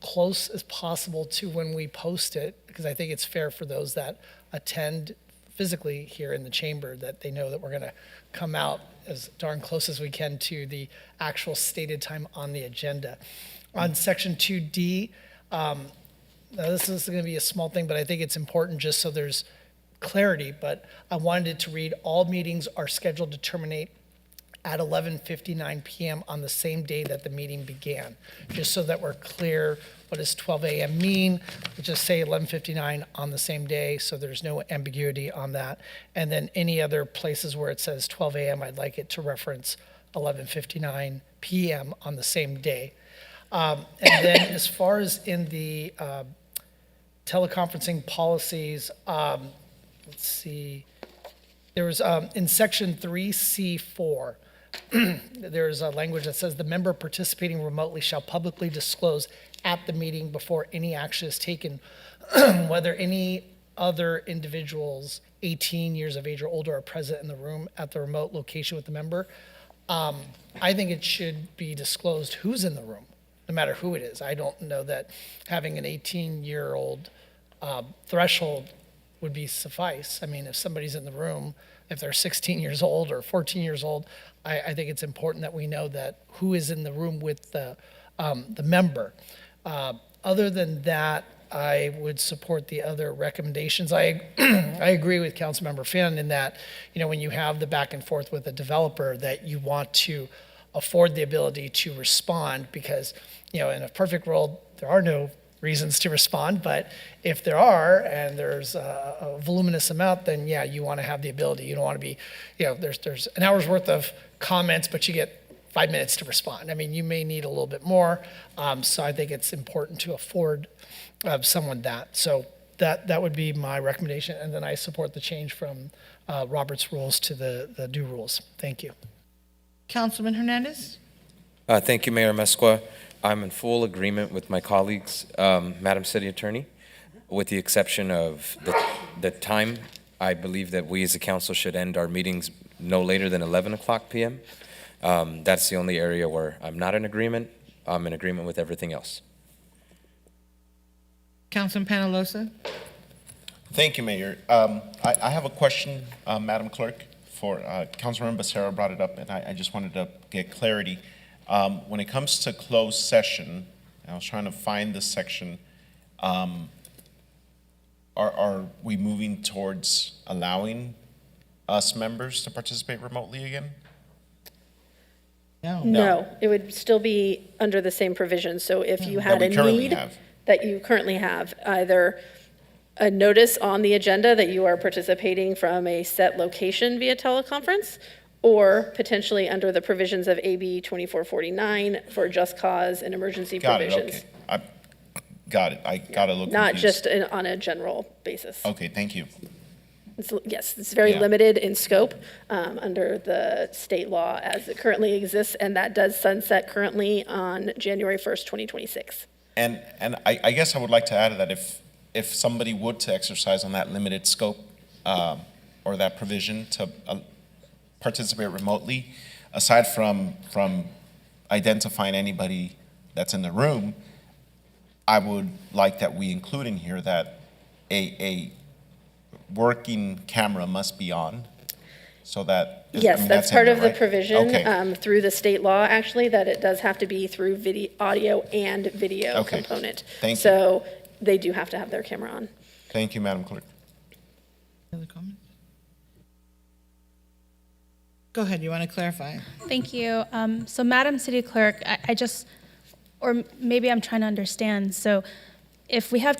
close as possible to when we post it, because I think it's fair for those that attend physically here in the chamber that they know that we're going to come out as darn close as we can to the actual stated time on the agenda. On section 2D, now this is going to be a small thing, but I think it's important just so there's clarity, but I wanted it to read, all meetings are scheduled to terminate at 11:59 p.m. on the same day that the meeting began, just so that we're clear. What does 12 a.m. mean? We'll just say 11:59 on the same day, so there's no ambiguity on that. And then any other places where it says 12 a.m., I'd like it to reference 11:59 p.m. on the same day. And then as far as in the teleconferencing policies, let's see, there was in section 3C4, there's a language that says the member participating remotely shall publicly disclose at the meeting before any action is taken whether any other individuals 18 years of age or older are present in the room at the remote location with the member. I think it should be disclosed who's in the room, no matter who it is. I don't know that having an 18-year-old threshold would be suffice. I mean, if somebody's in the room, if they're 16 years old or 14 years old, I think it's important that we know that who is in the room with the member. Other than that, I would support the other recommendations. I agree with Councilmember Finn in that, when you have the back and forth with a developer, that you want to afford the ability to respond because, in a perfect world, there are no reasons to respond, but if there are and there's a voluminous amount, then yeah, you want to have the ability. You don't want to be, there's an hour's worth of comments, but you get 5 minutes to respond. I mean, you may need a little bit more, so I think it's important to afford someone that. So that would be my recommendation, and then I support the change from Robert's rules to the new rules. Thank you. Councilman Hernandez? Thank you, Mayor Mesqua. I'm in full agreement with my colleagues, Madam City Attorney, with the exception of the time. I believe that we as a council should end our meetings no later than 11 o'clock p.m. That's the only area where I'm not in agreement. I'm in agreement with everything else. Councilman Panalosa? Thank you, Mayor. I have a question, Madam Clerk, for Councilmember Becerra brought it up, and I just wanted to get clarity. When it comes to closed session, I was trying to find this section, are we moving towards allowing us members to participate remotely again? No, it would still be under the same provision. So if you had a need that you currently have, either a notice on the agenda that you are participating from a set location via teleconference, or potentially under the provisions of AB 2449 for just cause and emergency provisions. Okay. I got it. I got a little Not confused. just on a general basis. Okay, thank you. Yes, it's very limited in scope under the state law as it currently exists, and that does sunset currently on January 1st, 2026. And I guess I would like to add that if somebody would to exercise on that limited scope or that provision to participate remotely, aside from identifying anybody that's in the room, I would like that we include in here that a working camera must be on, so that. I Yes, mean, that's in part there, of the right? provision Okay. through the state law, actually, that it does have to be through audio and video Okay. component. Thank you. So they do have to have their camera on. Thank you, Madam Clerk. Other comments? Go ahead, you want to clarify? Thank you. So Madam City Clerk, I just, or maybe I'm trying to understand. So if we have,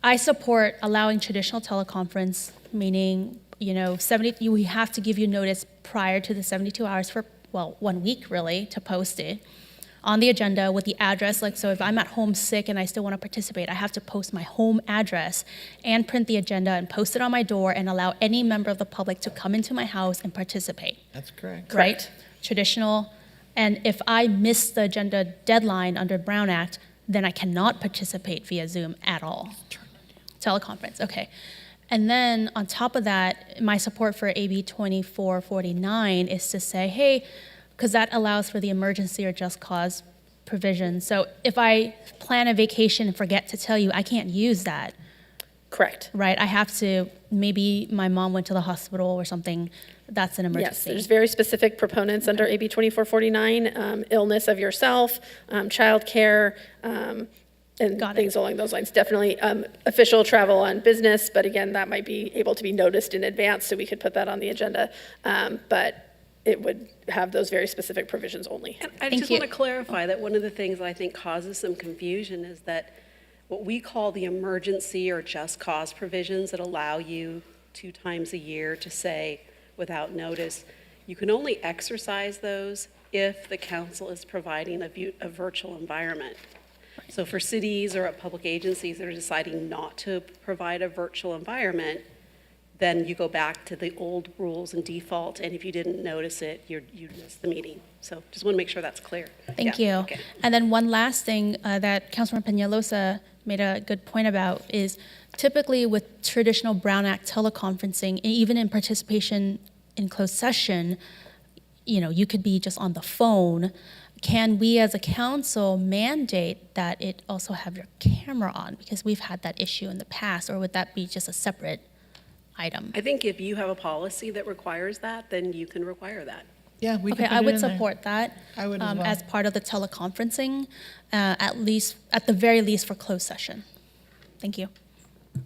I support allowing traditional teleconference, meaning, 70, we have to give you notice prior to the 72 hours for, 1 week really, to post it on the agenda with the address. Like, so if I'm at home sick and I still want to participate, I have to post my home address and print the agenda and post it on my door and allow any member of the public to come into my house and participate. That's correct. Right? Traditional. And if I miss the agenda deadline under Brown Act, then I cannot participate via Zoom at all. Teleconference, okay. And then on top of that, my support for AB 2449 is to say, hey, because that allows for the emergency or just cause provision. So if I plan a vacation and forget to tell you, I can't use that. Correct. Right? I have to, maybe my mom went to the hospital or something, that's an Yes, emergency. there's very specific proponents under AB 2449, illness of yourself, childcare, and things along those lines. Definitely official travel on business, but again, that might be able to be noticed in advance, so we could put that on the agenda. But it would have those very specific provisions only. And I just want to clarify that one of the things that I think causes some confusion is that what we call the emergency or just cause provisions that allow you 2 times a year to say without notice, you can only exercise those if the council is providing a virtual environment. So for cities or public agencies that are deciding not to provide a virtual environment, then you go back to the old rules and default, and if you didn't notice it, you missed the meeting. So just want to make sure that's clear. Thank Yeah, you. okay. And then one last thing that Councilman Peñalosa made a good point about is typically with traditional Brown Act teleconferencing, even in participation in closed session, you could be just on the phone. Can we as a council mandate that it also have your camera on? Because we've had that issue in the past, or would that be just a separate item? I think if you have a policy that requires that, then you can require that. Yeah, we Okay, can put I it would in there. support that. I would as well. As part of the teleconferencing, at the very least for closed session. Thank you.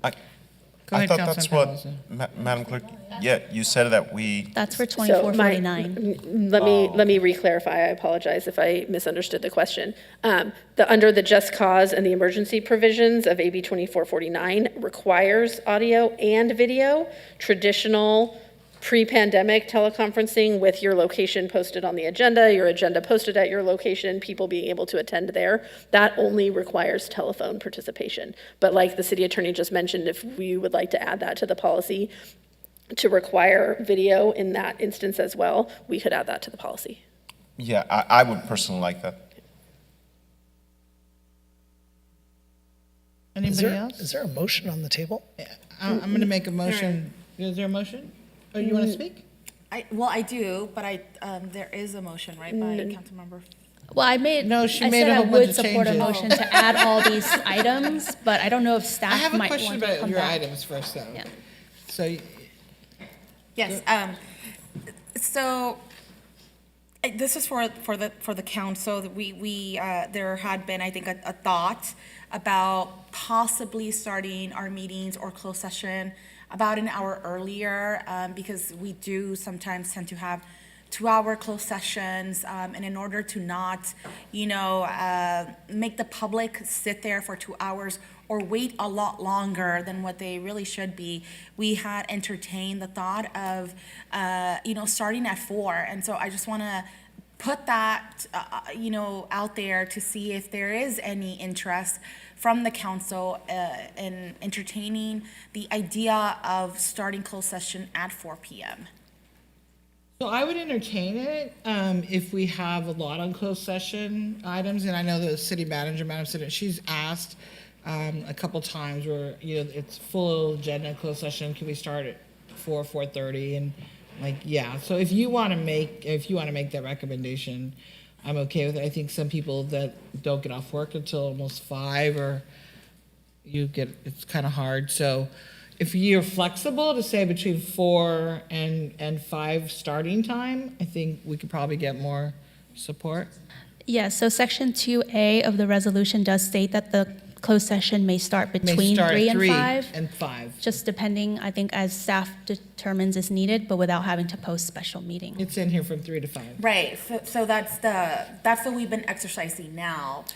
Go I ahead, thought that's Councilman what, Madam Clerk, yeah, you said that we. That's for So 2449. let me re-clarify. I apologize if I misunderstood the question. Under the just cause and the emergency provisions of AB 2449 requires audio and video. Traditional pre-pandemic teleconferencing with your location posted on the agenda, your agenda posted at your location, people being able to attend there, that only requires telephone participation. But like the city attorney just mentioned, if we would like to add that to the policy to require video in that instance as well, we could add that to the policy. Yeah, I would personally like that. Anybody else? Is there a motion on the table? I'm going to make a motion. Is there a motion? Oh, you want to speak? I do, but there is a motion, right, by Councilmember? Well, I made a whole bunch would of support a changes. motion to add all these items, but I don't know if staff I have a might question want to about come your back. items first, though. Yeah. So, Yes. So this is for the council. We there had been, I think, a thought about possibly starting our meetings or closed session about an hour earlier, because we do sometimes tend to have 2-hour closed sessions, and in order to not, make the public sit there for 2 hours or wait a lot longer than what they really should be, we had entertained the thought of, starting at 4. And so I just want to put that, out there to see if there is any interest from the council in entertaining the idea of starting closed session at 4 p.m. So I would entertain it if we have a lot on closed session items, and I know the city manager, Madam City, she's asked a couple times where, it's full agenda closed session, can we start at 4:30, and yeah. So if you want to make that recommendation, I'm okay with it. I think some people that don't get off work until almost 5, or it's kind of hard. So if you're flexible to say between 4 and 5 starting time, I think we could probably get more support. Yes, so Section 2A of the resolution does state that the closed session may start between 3 and 5. And 5. Just depending, I think, as staff determines is needed, but without having to post special meeting. It's in here from 3 to 5. Right, so that's what we've been exercising now.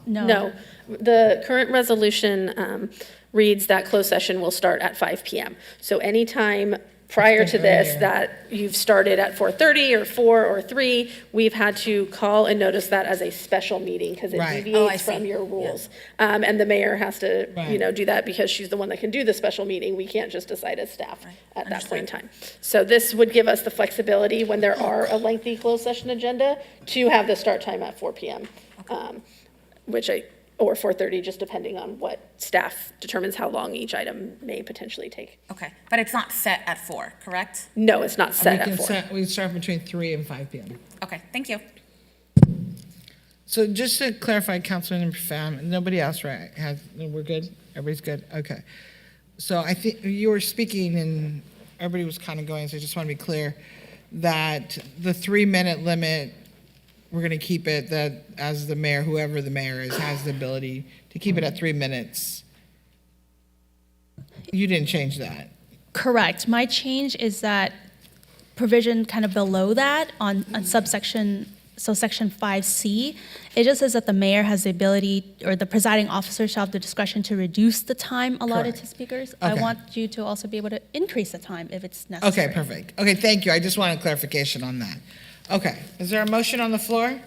No, the current resolution reads that closed session will start at 5 p.m. So anytime prior to this that you've started at 4:30 or 4 or 3, we've had to call and notice that as a special meeting because it Right. deviates from your rules. And the mayor has to, do that because she's the one that can do the special meeting. We can't just decide as staff at that point in time. So this would give us the flexibility when there are a lengthy closed session agenda to have the start time at 4 p.m. Or 4:30, just depending on what staff determines how long each item may potentially take. Okay, but it's not set at 4, correct? No, it's not set at 4. We start between 3 and 5 p.m. Okay, thank you. So just to clarify, Councilman Pham, nobody else, right? We're good? Everybody's good? Okay. So I think you were speaking and everybody was kind of going, so I just want to be clear that the 3-minute limit, we're going to keep it that as the mayor, whoever the mayor is, has the ability to keep it at 3 minutes. You didn't change that. Correct. My change is that provision kind of below that on subsection, so section 5C, it just says that the mayor has the ability, or the presiding officer shall have the discretion to reduce the time allotted to speakers. I Okay. want you to also be able to increase the time if it's necessary. Okay, perfect. Okay, thank you. I just wanted clarification on that. Okay, is there a motion on the floor?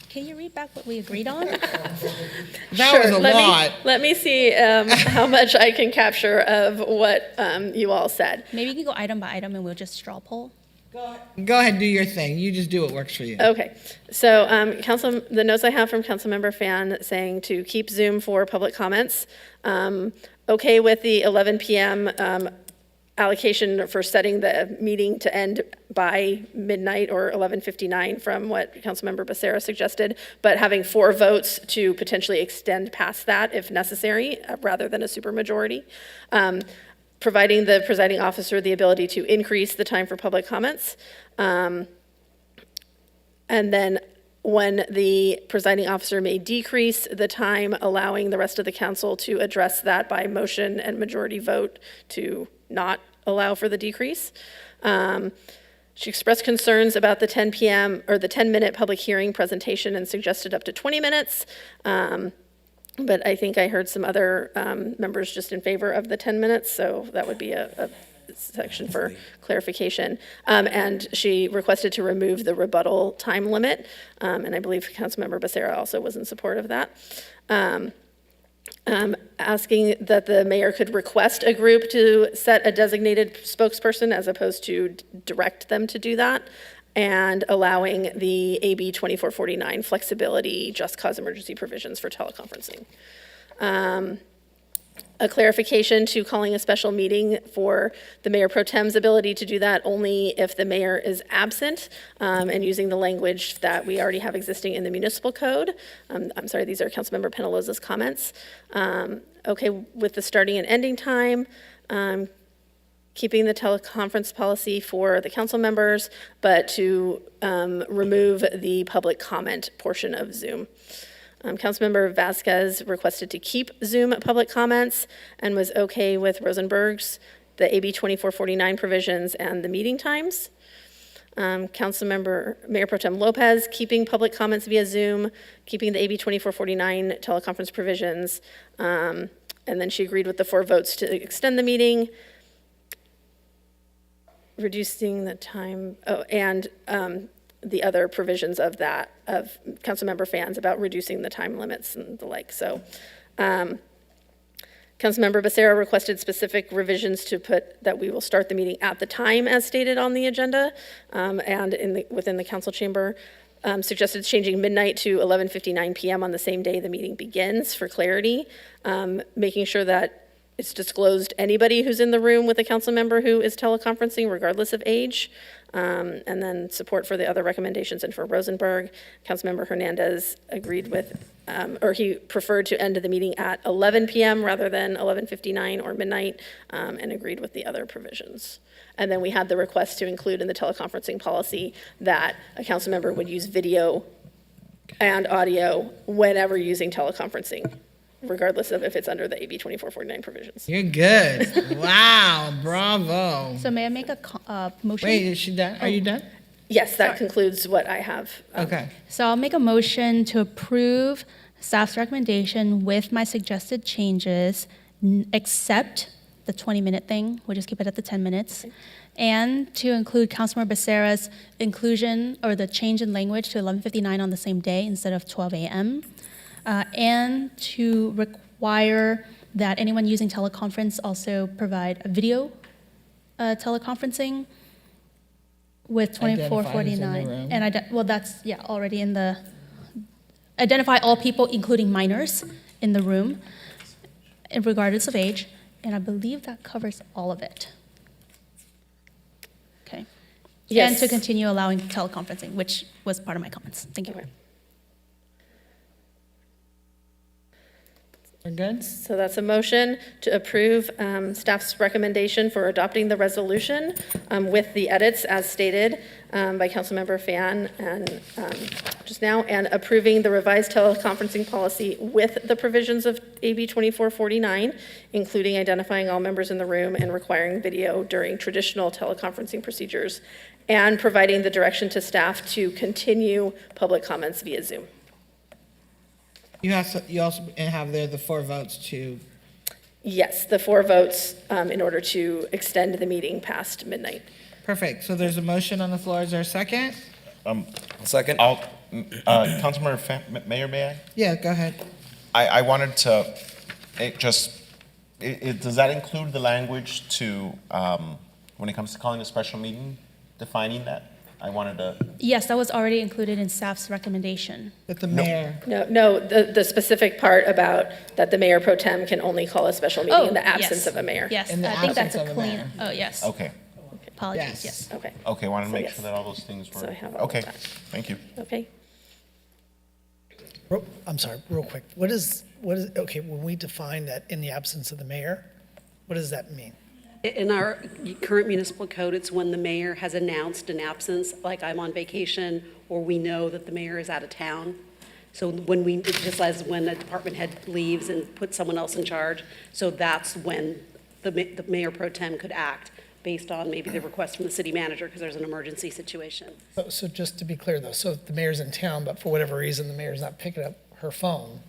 Can you read back what we agreed on? That was a lot. Let me see how much I can capture of what you all said. Maybe you can go item by item and we'll just straw poll. Go ahead, do your thing. You just do what works for you. Okay, so the notes I have from Councilmember Fan saying to keep Zoom for public comments. Okay with the 11 p.m. Allocation for setting the meeting to end by midnight or 11:59 from what Councilmember Becerra suggested, but having 4 votes to potentially extend past that if necessary, rather than a supermajority. Providing the presiding officer the ability to increase the time for public comments. And then when the presiding officer may decrease the time, allowing the rest of the council to address that by motion and majority vote to not allow for the decrease. She expressed concerns about the 10 p.m. or the 10-minute public hearing presentation and suggested up to 20 minutes. But I think I heard some other members just in favor of the 10 minutes, so that would be a section for clarification. And she requested to remove the rebuttal time limit, and I believe Councilmember Becerra also was in support of that. Asking that the mayor could request a group to set a designated spokesperson as opposed to direct them to do that, and allowing the AB 2449 flexibility, just cause emergency provisions for teleconferencing. A clarification to calling a special meeting for the mayor pro tem's ability to do that only if the mayor is absent, and using the language that we already have existing in the municipal code. I'm sorry, these are Councilmember Penaloza's comments. Okay with the starting and ending time, keeping the teleconference policy for the council members, but to remove the public comment portion of Zoom. Councilmember Vasquez requested to keep Zoom public comments and was okay with Rosenberg's, the AB 2449 provisions and the meeting times. Councilmember Mayor Pro Tem Lopez keeping public comments via Zoom, keeping the AB 2449 teleconference provisions, and then she agreed with the 4 votes to extend the meeting, reducing the time, and the other provisions of that, of Councilmember Fans about reducing the time limits and the like. So Councilmember Becerra requested specific revisions to put that we will start the meeting at the time as stated on the agenda, and within the council chamber. Suggested changing midnight to 11:59 p.m. on the same day the meeting begins for clarity, making sure that it's disclosed anybody who's in the room with a council member who is teleconferencing regardless of age. And then support for the other recommendations. And for Rosenberg, Councilmember Hernandez agreed with, or he preferred to end the meeting at 11 p.m. rather than 11:59 or midnight, and agreed with the other provisions. And then we had the request to include in the teleconferencing policy that a council member would use video and audio whenever using teleconferencing, regardless of if it's under the AB 2449 provisions. You're good. Wow, bravo. So may I make a motion? Wait, is she done? Are you done? Yes, that concludes what I have. Okay. So I'll make a motion to approve staff's recommendation with my suggested changes, except the 20-minute thing. We'll just keep it at the 10 minutes. And to include Councilmember Becerra's inclusion or the change in language to 11:59 on the same day instead of 12 a.m. And to require that anyone using teleconference also provide a video teleconferencing with Identify who's in the 2449. room. And well, that's, yeah, already in the, identify all people, including minors, in the room, regardless of age. And I believe that covers all of it. Okay. Yes. And to continue allowing teleconferencing, which was part of my comments. Thank you. We're good? So that's a motion to approve staff's recommendation for adopting the resolution with the edits as stated by Councilmember Fan and just now, and approving the revised teleconferencing policy with the provisions of AB 2449, including identifying all members in the room and requiring video during traditional teleconferencing procedures, and providing the direction to staff to continue public comments via Zoom. You also have there the 4 votes to, Yes, the 4 votes in order to extend the meeting past midnight. perfect. So there's a motion on the floor. Is there a second? Second? Councilmember Mayor, may I? Yeah, go ahead. I wanted to, does that include the language to, when it comes to calling a special meeting, defining that? I wanted to. Yes, that was already included in staff's recommendation. That the mayor. No, the specific part about that the mayor pro tem can only call a special meeting in the absence yes. of a mayor. Yes, In the I think that's absence a of a clean, mayor. oh, yes. Okay, Apologies, Yes. yes. Okay, okay, wanted to So make yes. sure that all those things were. So I have all of Okay, that. thank you. okay. I'm sorry, real quick. What is, okay, when we define that in the absence of the mayor, what does that mean? In our current municipal code, it's when the mayor has announced an absence, like I'm on vacation, or we know that the mayor is out of town. So when just as when a department head leaves and puts someone else in charge, so that's when the mayor pro tem could act based on maybe the request from the city manager because there's an emergency situation. So just to be clear though, so if the mayor's in town, but for whatever reason, the mayor's not picking up her phone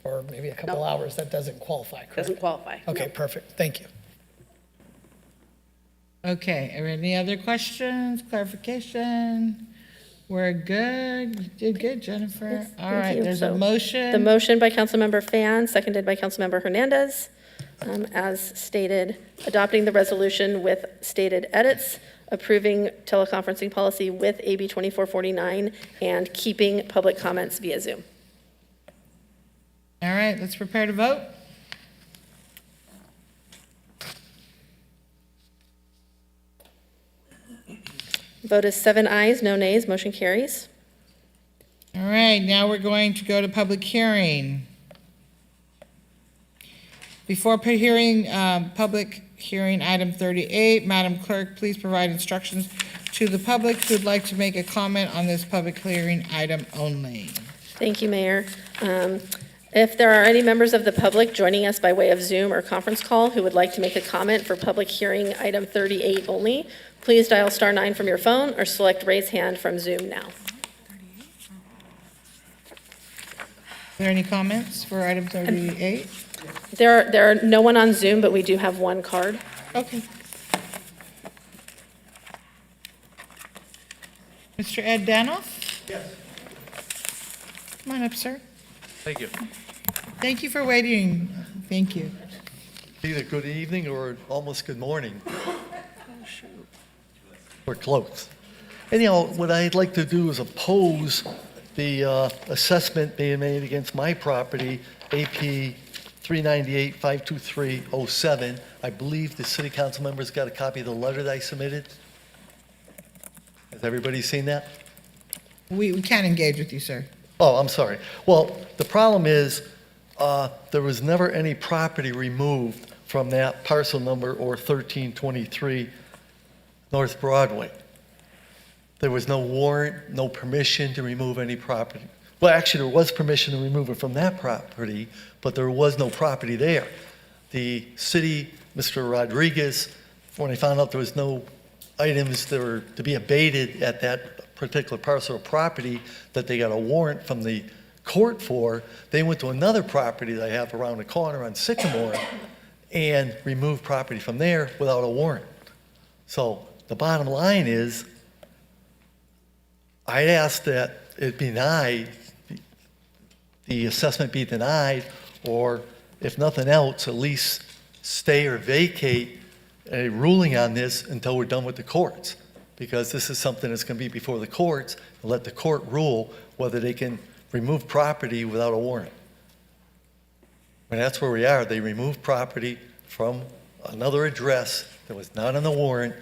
for maybe a couple No. hours, that doesn't qualify, correct? Doesn't qualify. Okay, No. perfect. Thank you. Okay, are any other questions, clarification? We're good. You did good, Jennifer. All Thank right, you. there's So, a motion. The motion by Councilmember Fan, seconded by Councilmember Hernandez, as stated, adopting the resolution with stated edits, approving teleconferencing policy with AB 2449, and keeping public comments via Zoom. All right, let's prepare to vote. Vote is 7 ayes, no nays, motion carries. All right, now we're going to go to public hearing. Before public hearing item 38, Madam Clerk, please provide instructions to the public who'd like to make a comment on this public hearing item only. Thank you, Mayor. If there are any members of the public joining us by way of Zoom or conference call who would like to make a comment for public hearing item 38 only, please dial *9 from your phone or select raise hand from Zoom now. Are there any comments for item 38? There are no one on Zoom, but we do have one card. Okay. Mr. Ed Danoff? Yes. Come on up, sir. Thank you. Thank you for waiting. Thank you. Either good evening or almost good morning. We're close. Anyhow, what I'd like to do is oppose the assessment being made against my property, AP 398-523-07. I believe the city council members got a copy of the letter that I submitted. Has everybody seen that? We can't engage with you, sir. Oh, I'm sorry. Well, the problem is, there was never any property removed from that parcel number or 1323 North Broadway. There was no warrant, no permission to remove any property. Well, actually, there was permission to remove it from that property, but there was no property there. The city, Mr. Rodriguez, when they found out there was no items that were to be abated at that particular parcel of property that they got a warrant from the court for, they went to another property that I have around the corner on Sycamore and removed property from there without a warrant. So the bottom line is, I asked that it be denied, the assessment be denied, or if nothing else, at least stay or vacate a ruling on this until we're done with the courts. Because this is something that's going to be before the courts, and let the court rule whether they can remove property without a warrant. And that's where we are. They removed property from another address that was not on the warrant,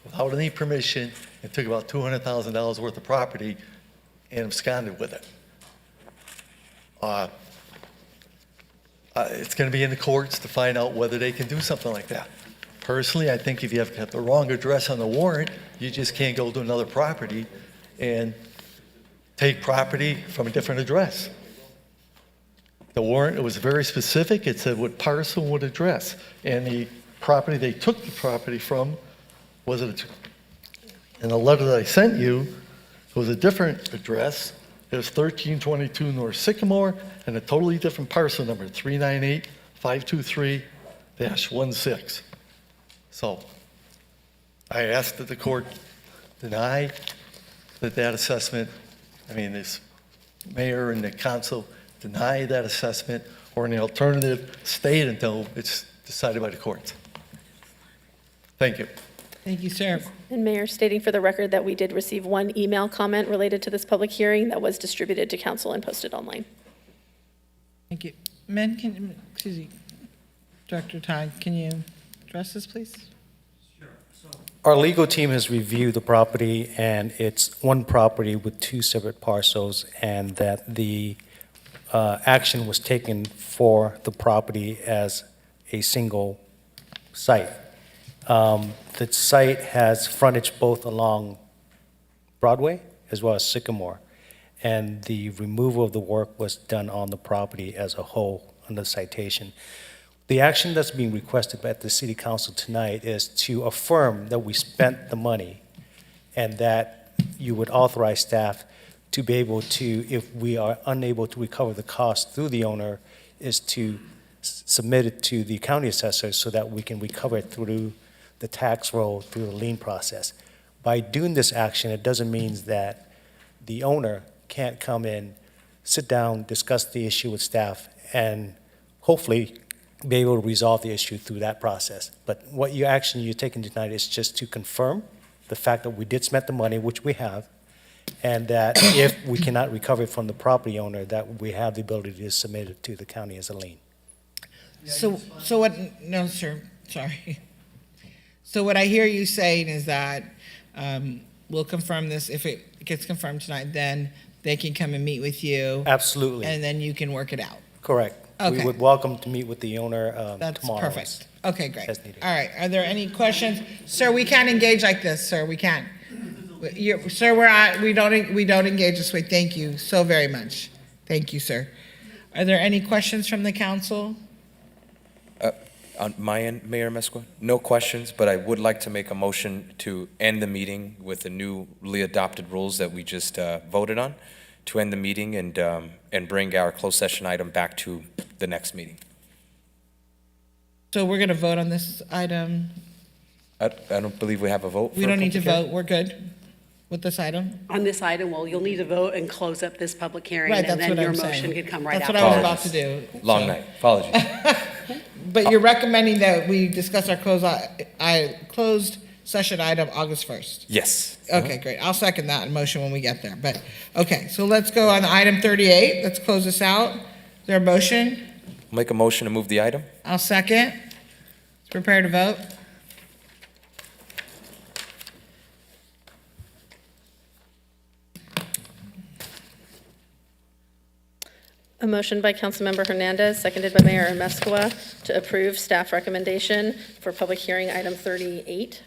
without any permission, and took about $200,000 worth of property and absconded with it. It's going to be in the courts to find out whether they can do something like that. Personally, I think if you have the wrong address on the warrant, you just can't go to another property and take property from a different address. The warrant, it was very specific. It said what parcel, what address. And the property they took the property from was in the letter that I sent you, it was a different address. It was 1322 North Sycamore and a totally different parcel number, 398-523-16. So I asked that the court deny that assessment. I mean, this mayor and the council deny that assessment, or in the alternative, stay it until it's decided by the courts. Thank you. Thank you, sir. And Mayor, stating for the record that we did receive one email comment related to this public hearing that was distributed to council and posted online. Thank you. Excuse me, Director Todd, can you address this, please? Our legal team has reviewed the property, and it's one property with two separate parcels, and that the action was taken for the property as a single site. The site has frontage both along Broadway as well as Sycamore, and the removal of the work was done on the property as a whole under the citation. The action that's being requested at the City Council tonight is to affirm that we spent the money and that you would authorize staff to be able to, if we are unable to recover the cost through the owner, is to submit it to the county assessor so that we can recover it through the tax roll, through the lien process. By doing this action, it doesn't mean that the owner can't come in, sit down, discuss the issue with staff, and hopefully be able to resolve the issue through that process. But what your action you're taking tonight is just to confirm the fact that we did spend the money, which we have, and that if we cannot recover it from the property owner, that we have the ability to submit it to the county as a lien. So what, no, sir, sorry. So what I hear you saying is that we'll confirm this. If it gets confirmed tonight, then they can come and meet with you. Absolutely. And then you can work it out. Correct. Okay. We would welcome to meet with the owner That's tomorrow. perfect. Okay, great. as needed. All right, are there any questions? Sir, we can't engage like this, sir, we can't. Sir, we don't engage this way. Thank you so very much. Thank you, sir. Are there any questions from the council? On my end, Mayor Mesqua, no questions, but I would like to make a motion to end the meeting with the newly adopted rules that we just voted on, to end the meeting and bring our closed session item back to the next meeting. So we're going to vote on this item. I don't believe we have a vote. We don't need to vote. We're good with this item? On this item, well, you'll need to vote and close up this public hearing. Right, and that's then what your I'm motion saying. could come right That's after. what I was about to do. Long so. night. Apologies. But you're recommending that we discuss our closed session item August 1st? Yes. Okay, great. I'll second that motion when we get there. But, okay, so let's go on item 38. Let's close this out. Is there a motion? Make a motion to move the item. I'll second. Prepare to vote. A motion by Councilmember Hernandez, seconded by Mayor Amescua, to approve staff recommendation for public hearing item 38.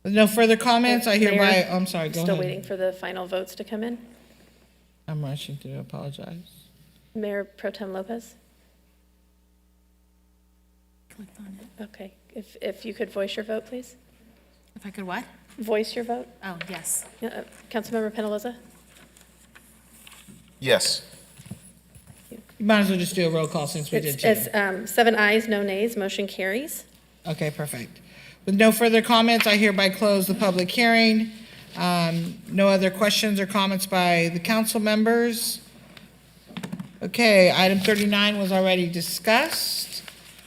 With no further comments, I hereby, Mayor, I'm sorry, go ahead. Still waiting for the final votes to come in. I'm rushing to apologize. Mayor Pro Tem Lopez? Okay, if you could voice your vote, please. If I could what? Voice your vote. Oh, yes. Councilmember Penaloza? Yes. You might as well just do a roll call since we did two. It's 7 ayes, no nays, motion carries. Okay, perfect. With no further comments, I hereby close the public hearing. No other questions or comments by the council members. Okay, item 39 was already discussed.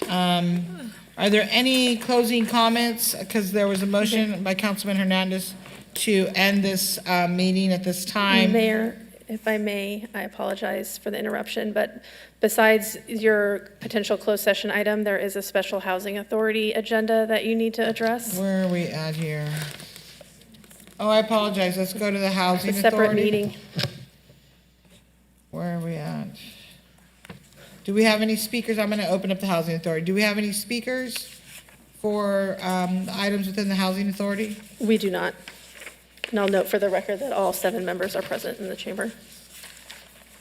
Are there any closing comments? Because there was a motion by Councilman Hernandez to end this meeting at this time. Mayor, if I may, I apologize for the interruption, but besides your potential closed session item, there is a special housing authority agenda that you need to address. Where are we at here? Oh, I apologize. Let's go to the housing It's authority. a separate meeting. Where are we at? Do we have any speakers? I'm going to open up the housing authority. Do we have any speakers for items within the housing authority? We do not. And I'll note for the record that all 7 members are present in the chamber.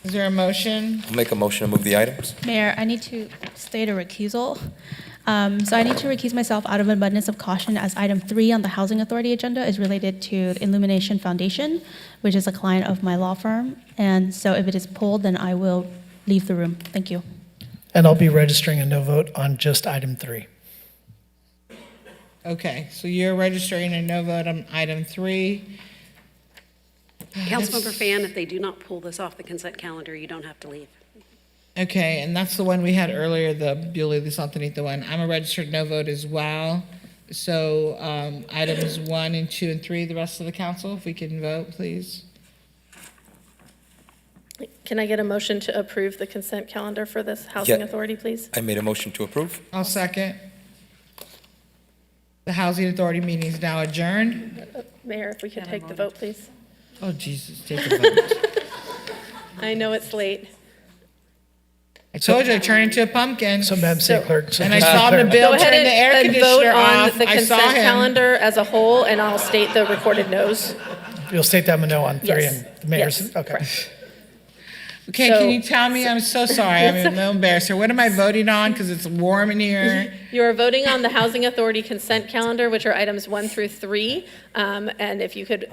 Is there a motion? I'll make a motion to move the items. Mayor, I need to state a recusal. So I need to recuse myself out of abundance of caution, as item 3 on the Housing Authority agenda is related to the Illumination Foundation, which is a client of my law firm. And so if it is pulled, then I will leave the room. Thank you. And I'll be registering a no vote on just item 3. Okay, so you're registering a no vote on item 3. Councilmember Fan, if they do not pull this off the consent calendar, you don't have to leave. Okay, and that's the one we had earlier, the Bewley the Santanita one. I'm a registered no vote as well. So items 1 and 2 and 3, the rest of the council, if we can vote, please. Can I get a motion to approve the consent calendar for this housing Yeah. authority, please? I made a motion to approve. I'll second. The housing authority meeting is now adjourned. Mayor, if we could take the vote, please. Oh, Jesus, take a vote. I know it's late. I told you I turned into a pumpkin. So, Madam City Clerk. And I saw the bill Go ahead turn the air and vote conditioner on off. the I saw consent him. calendar as a whole, and I'll state the recorded no's. You'll state that no on 3 Yes. and the mayor's. Yes, Okay. correct. Okay, So- can you tell me? I'm so sorry. I'm a little embarrassed here. What am I voting on? Because it's warm in here. You are voting on the Housing Authority consent calendar, which are items 1 through 3. And if you could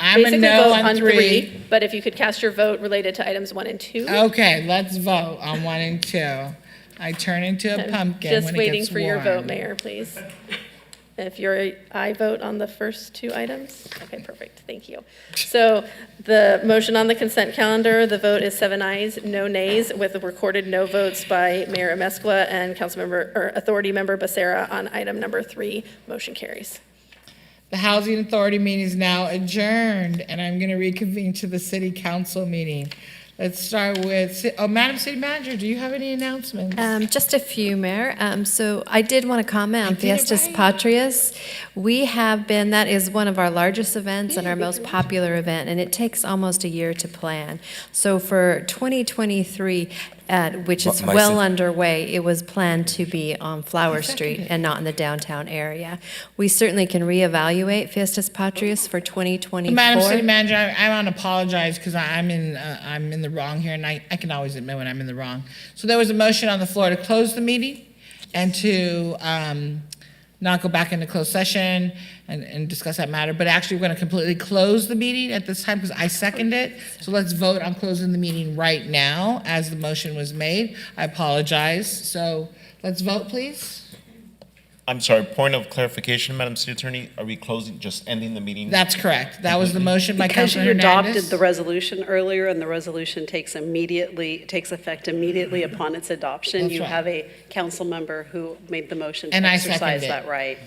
I'm a basically no vote on on 3. 3, but if you could cast your vote related to items 1 and 2. Okay, let's vote on 1 and 2. I turn into a I'm pumpkin just when it waiting gets for your warm. vote, Mayor, please. If you're I vote on the first 2 items? Okay, perfect, thank you. So the motion on the consent calendar, the vote is 7 ayes, no nays, with the recorded no votes by Mayor Amescua and Authority Member Becerra on item number 3. Motion carries. The Housing Authority meeting is now adjourned, and I'm going to reconvene to the City Council meeting. Let's start with, Madam City Manager, do you have any announcements? Just a few, Mayor. So I did want to comment on did it Fiestas right. Patrias. We have been, that is one of our largest events and our most popular event, and it takes almost a year to plan. So for 2023, which is My well city. underway, it was planned to be on Flower Street and not in the downtown area. We certainly can reevaluate Fiestas Patrias for 2024. Madam City Manager, I want to apologize because I'm in the wrong here, and I can always admit when I'm in the wrong. So there was a motion on the floor to close the meeting and to not go back into closed session and discuss that matter, but actually we're going to completely close the meeting at this time because I second it. So let's vote on closing the meeting right now as the motion was made. I apologize. So let's vote, please. I'm sorry, point of clarification, Madam City Attorney, are we closing, just ending the meeting? That's correct. That was the motion by Because Councilor you adopted Hernandez. the resolution earlier, and the resolution takes effect immediately upon its adoption. That's You right. have a council member who made the motion to And I exercise seconded it. that right.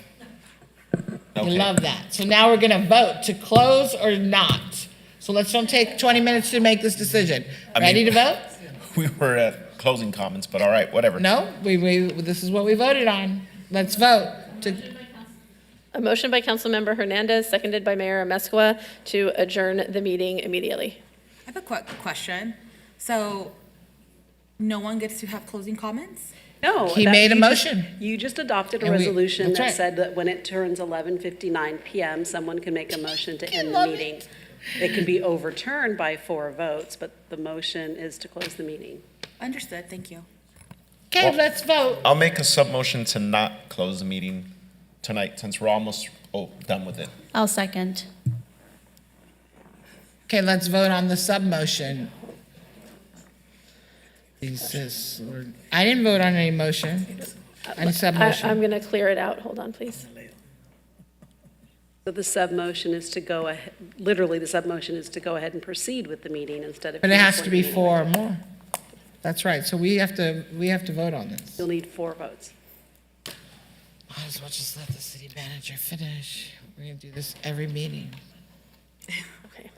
I Okay. love that. So now we're going to vote to close or not. So let's don't take 20 minutes to make this decision. I Ready mean- to vote? We were at closing comments, but all right, whatever. No, this is what we voted on. Let's vote. A motion by Councilmember Hernandez, seconded by Mayor Amezcua, to adjourn the meeting immediately. I have a quick question. So no one gets to have closing comments? No. He made a motion. You just adopted a And resolution that's that right. said that when it turns 11:59 PM, someone can make a motion to end the meeting. It can be overturned by 4 votes, but the motion is to close the meeting. Understood, thank you. Okay, Well- let's vote. I'll make a sub-motion to not close the meeting tonight, since we're almost done with it. I'll second. Okay, let's vote on the sub-motion. Jesus, Lord. I didn't vote on any motion, any sub-motion. I'm going to clear it out. Hold on, please. So the sub-motion is to go ahead, literally, the sub-motion is to go ahead and proceed with the meeting instead of. But it has to be canceling the 4 or more. That's right, so we have to vote on this. meeting. You'll need 4 votes. Might as well just let the city manager finish. We're gonna do this every meeting. Okay.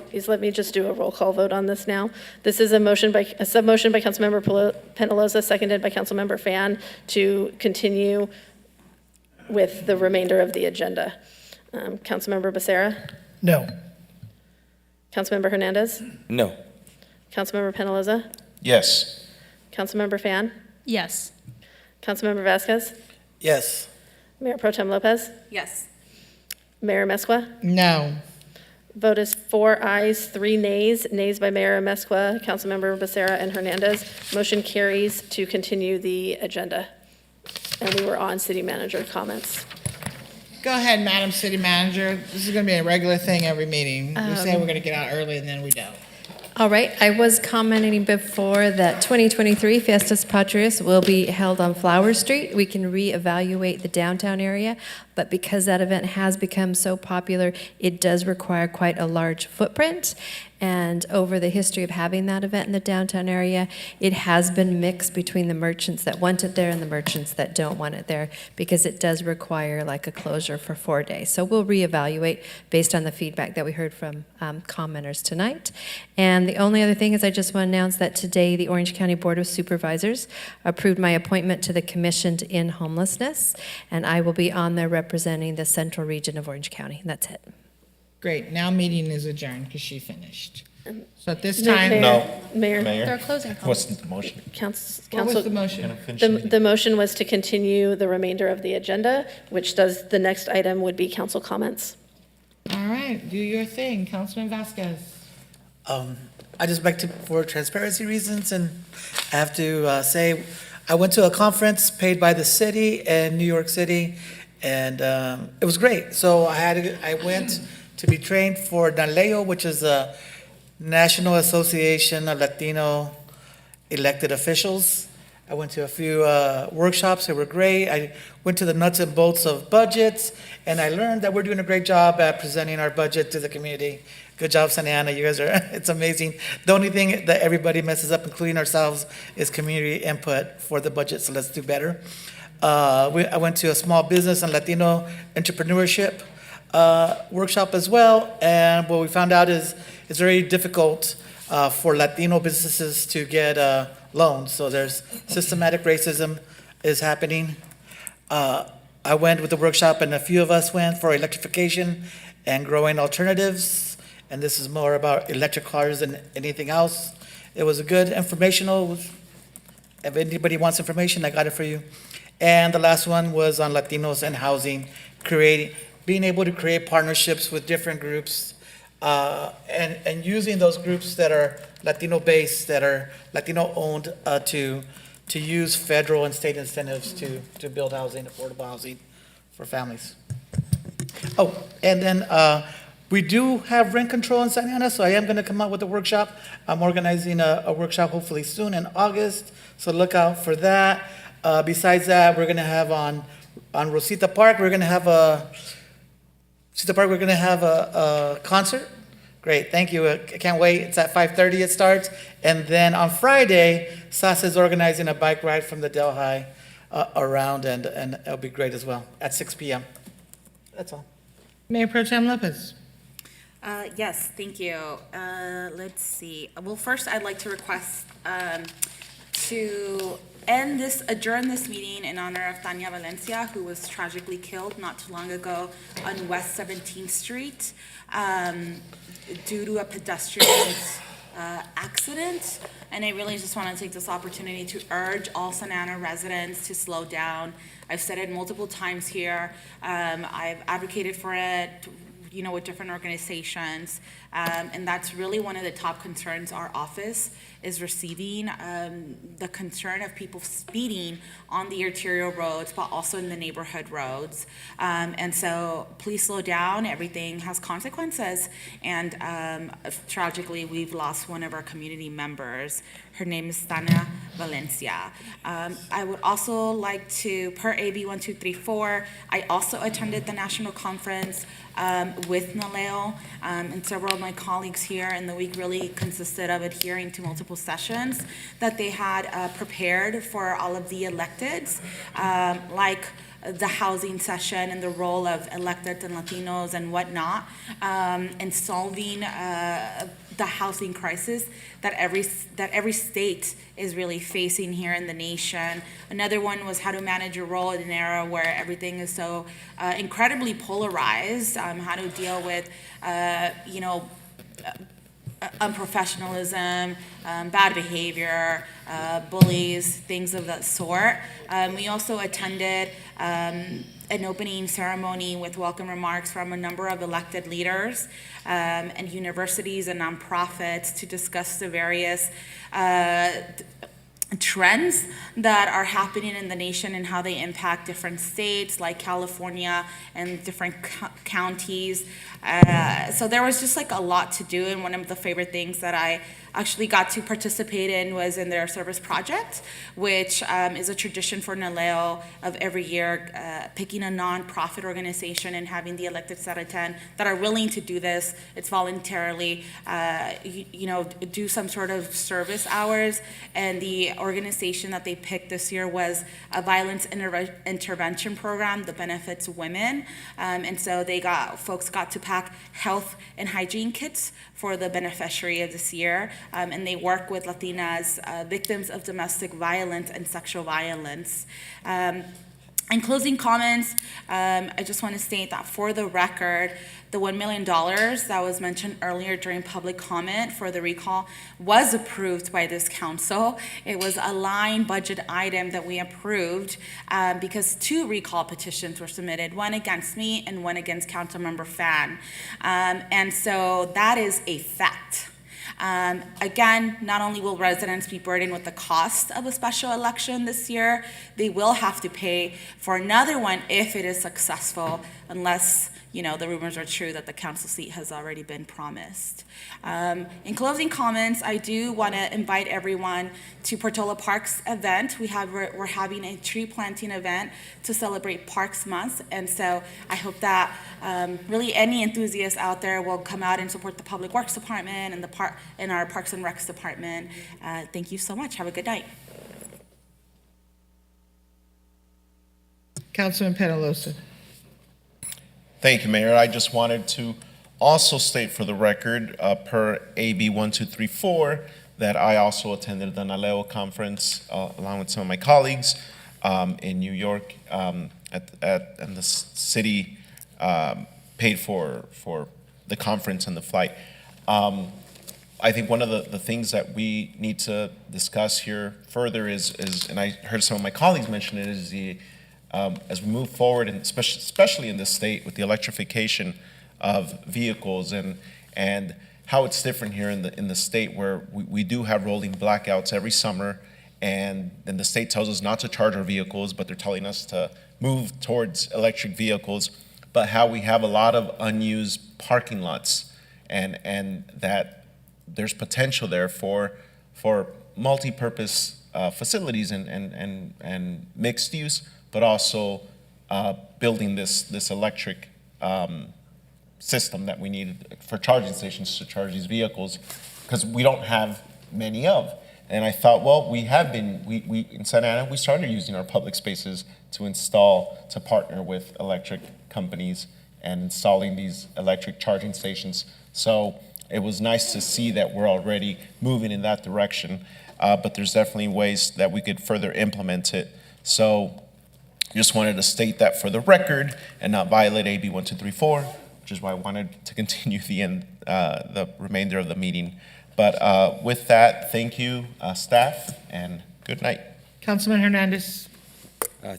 Please let me just do a roll call vote on this now. This is a sub-motion by Councilmember Penaloza, seconded by Councilmember Fan, to continue with the remainder of the agenda. Councilmember Becerra? No. Councilmember Hernandez? No. Councilmember Penaloza? Yes. Councilmember Fan? Yes. Councilmember Vasquez? Yes. Mayor Pro Tem Lopez? Yes. Mayor Amezcua? No. Vote is 4 ayes, 3 nays. Nays by Mayor Amezcua, Councilmember Becerra, and Hernandez. Motion carries to continue the agenda. And we were on city manager comments. Go ahead, Madam City Manager. This is gonna be a regular thing every meeting. We say we're gonna get out early and then we don't. All right, I was commenting before that 2023 Fiestas Patrias will be held on Flower Street. We can reevaluate the downtown area, but because that event has become so popular, it does require quite a large footprint. And over the history of having that event in the downtown area, it has been mixed between the merchants that want it there and the merchants that don't want it there, because it does require like a closure for 4 days. So we'll reevaluate based on the feedback that we heard from commenters tonight. And the only other thing is I just want to announce that today the Orange County Board of Supervisors approved my appointment to the Commission to End Homelessness, and I will be on there representing the central region of Orange County. That's it. Great, now meeting is adjourned because she finished. So at this Mayor- time. No. Mayor. There are closing What's comments. the motion? What was the motion? The motion was to continue the remainder of the agenda, which does, the next item would be council comments. All right, do your thing, Councilman Vasquez. I just like to, for transparency reasons, and I have to say, I went to a conference paid by the city in New York City, and it was great. So I went to be trained for NALEO, which is a National Association of Latino Elected Officials. I went to a few workshops, they were great. I went to the nuts and bolts of budgets, and I learned that we're doing a great job at presenting our budget to the community. Good job, Santa Ana, you guys are, it's amazing. The only thing that everybody messes up, including ourselves, is community input for the budget, so let's do better. I went to a small business and Latino entrepreneurship workshop as well, and what we found out is it's very difficult for Latino businesses to get loans. So there's systematic racism is happening. I went with the workshop, and a few of us went for electrification and growing alternatives, and this is more about electric cars than anything else. It was a good informational. If anybody wants information, I got it for you. And the last one was on Latinos and housing, being able to create partnerships with different groups, and using those groups that are Latino-based, that are Latino-owned, to use federal and state incentives to build housing, affordable housing for families. Oh, and then we do have rent control in Santa Ana, so I am going to come out with a workshop. I'm organizing a workshop hopefully soon in August, so look out for that. Besides that, we're going to have on Rosita Park, we're going to have a concert. Great, thank you. I can't wait. It's at 5:30 it starts. And then on Friday, SAS is organizing a bike ride from the Delhi around, and it'll be great as well, at 6 p.m. That's all. Mayor Pro Tem Lopez. Yes, thank you. Let's see. Well, first, I'd like to request to adjourn this meeting in honor of Tania Valencia, who was tragically killed not too long ago on West 17th Street due to a pedestrian accident. And I really just want to take this opportunity to urge all Santa Ana residents to slow down. I've said it multiple times here. I've advocated for it, with different organizations. And that's really one of the top concerns our office is receiving, the concern of people speeding on the arterial roads, but also in the neighborhood roads. And so please slow down. Everything has consequences. And tragically, we've lost one of our community members. Her name is Tania Valencia. I would also like to, per AB 1234, I also attended the national conference with NALEO, and several of my colleagues here in the week really consisted of adhering to multiple sessions that they had prepared for all of the electeds, like the housing session and the role of electeds and Latinos and whatnot, in solving the housing crisis that every state is really facing here in the nation. Another one was how to manage your role in an era where everything is so incredibly polarized, how to deal with, unprofessionalism, bad behavior, bullies, things of that sort. We also attended an opening ceremony with welcome remarks from a number of elected leaders and universities and nonprofits to discuss the various trends that are happening in the nation and how they impact different states like California and different counties. So there was just like a lot to do, and one of the favorite things that I actually got to participate in was in their service project, which is a tradition for NALEO of every year picking a nonprofit organization and having the elected that attend that are willing to do this. It's voluntarily, do some sort of service hours. And the organization that they picked this year was a violence intervention program that benefits women. And so folks got to pack health and hygiene kits for the beneficiary of this year. And they work with Latinas, victims of domestic violence and sexual violence. In closing comments, I just want to state that for the record, the $1 million that was mentioned earlier during public comment for the recall was approved by this council. It was a line budget item that we approved because 2 recall petitions were submitted, one against me and one against Councilmember Fan. And so that is a fact. Again, not only will residents be burdened with the cost of a special election this year, they will have to pay for another one if it is successful, unless the rumors are true that the council seat has already been promised. In closing comments, I do want to invite everyone to Portola Park's event. We're having a tree planting event to celebrate Parks Month, and so I hope that really any enthusiasts out there will come out and support the Public Works Department and our Parks and Recs Department. Thank you so much. Have a good night. Councilman Penalosa. Thank you, Mayor. I just wanted to also state for the record, per AB 1234, that I also attended the NALEO conference along with some of my colleagues in New York, and the city paid for the conference and the flight. I think one of the things that we need to discuss here further is, and I heard some of my colleagues mention it, is as we move forward, and especially in this state with the electrification of vehicles and how it's different here in the state where we do have rolling blackouts every summer, and then the state tells us not to charge our vehicles, but they're telling us to move towards electric vehicles, but how we have a lot of unused parking lots and that there's potential there for multi-purpose facilities and mixed use, but also building this electric system that we need for charging stations to charge these vehicles, because we don't have many of. And I thought, well, we in Santa Ana, we started using our public spaces to partner with electric companies and installing these electric charging stations. So it was nice to see that we're already moving in that direction, but there's definitely ways that we could further implement it. So just wanted to state that for the record and not violate AB 1234, which is why I wanted to continue the remainder of the meeting. But with that, thank you, staff, and good night. Councilman Hernandez.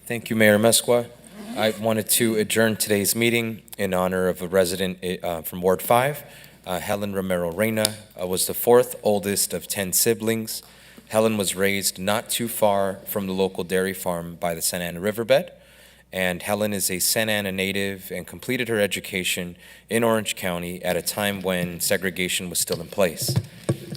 Thank you, Mayor Mesqua. I wanted to adjourn today's meeting in honor of a resident from Ward 5. Helen Romero Reyna was the fourth oldest of 10 siblings. Helen was raised not too far from the local dairy farm by the Santa Ana riverbed. And Helen is a Santa Ana native and completed her education in Orange County at a time when segregation was still in place.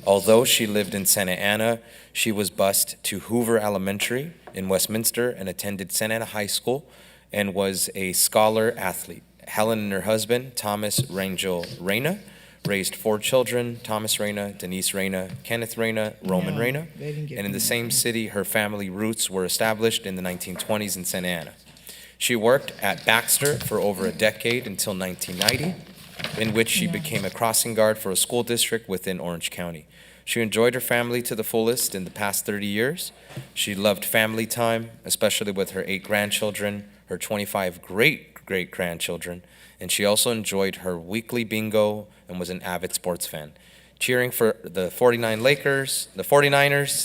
Although she lived in Santa Ana, she was bused to Hoover Elementary in Westminster and attended Santa Ana High School and was a scholar athlete. Helen and her husband, Thomas Rangel Reyna, raised 4 children: Thomas Reyna, Denise Reyna, Kenneth Reyna, Roman Reyna. And in the same city, her family roots were established in the 1920s in Santa Ana. She worked at Baxter for over a decade until 1990, in which she became a crossing guard for a school district within Orange County. She enjoyed her family to the fullest in the past 30 years. She loved family time, especially with her 8 grandchildren, her 25 great-great-grandchildren, and she also enjoyed her weekly bingo and was an avid sports fan, cheering for the 49ers,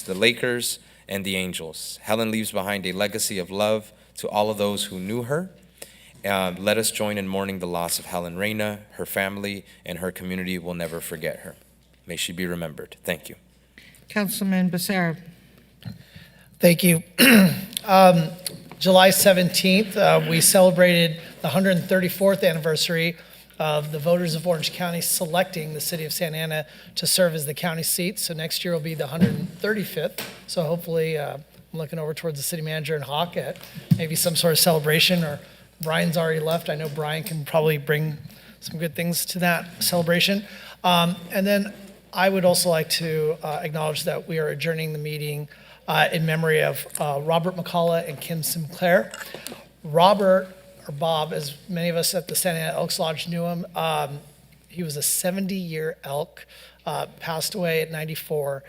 the Lakers, and the Angels. Helen leaves behind a legacy of love to all of those who knew her. Let us join in mourning the loss of Helen Reyna. Her family and her community will never forget her. May she be remembered. Thank you. Councilman Becerra. Thank you. July 17th, we celebrated the 134th anniversary of the voters of Orange County selecting the city of Santa Ana to serve as the county seat. So next year will be the 135th. So hopefully, I'm looking over towards the city manager and Hawk at maybe some sort of celebration, or Brian's already left. I know Brian can probably bring some good things to that celebration. And then I would also like to acknowledge that we are adjourning the meeting in memory of Robert McCullough and Kim Sinclair. Robert, or Bob, as many of us at the Santa Ana Elks Lodge knew him, he was a 70-year elk, passed away at 94.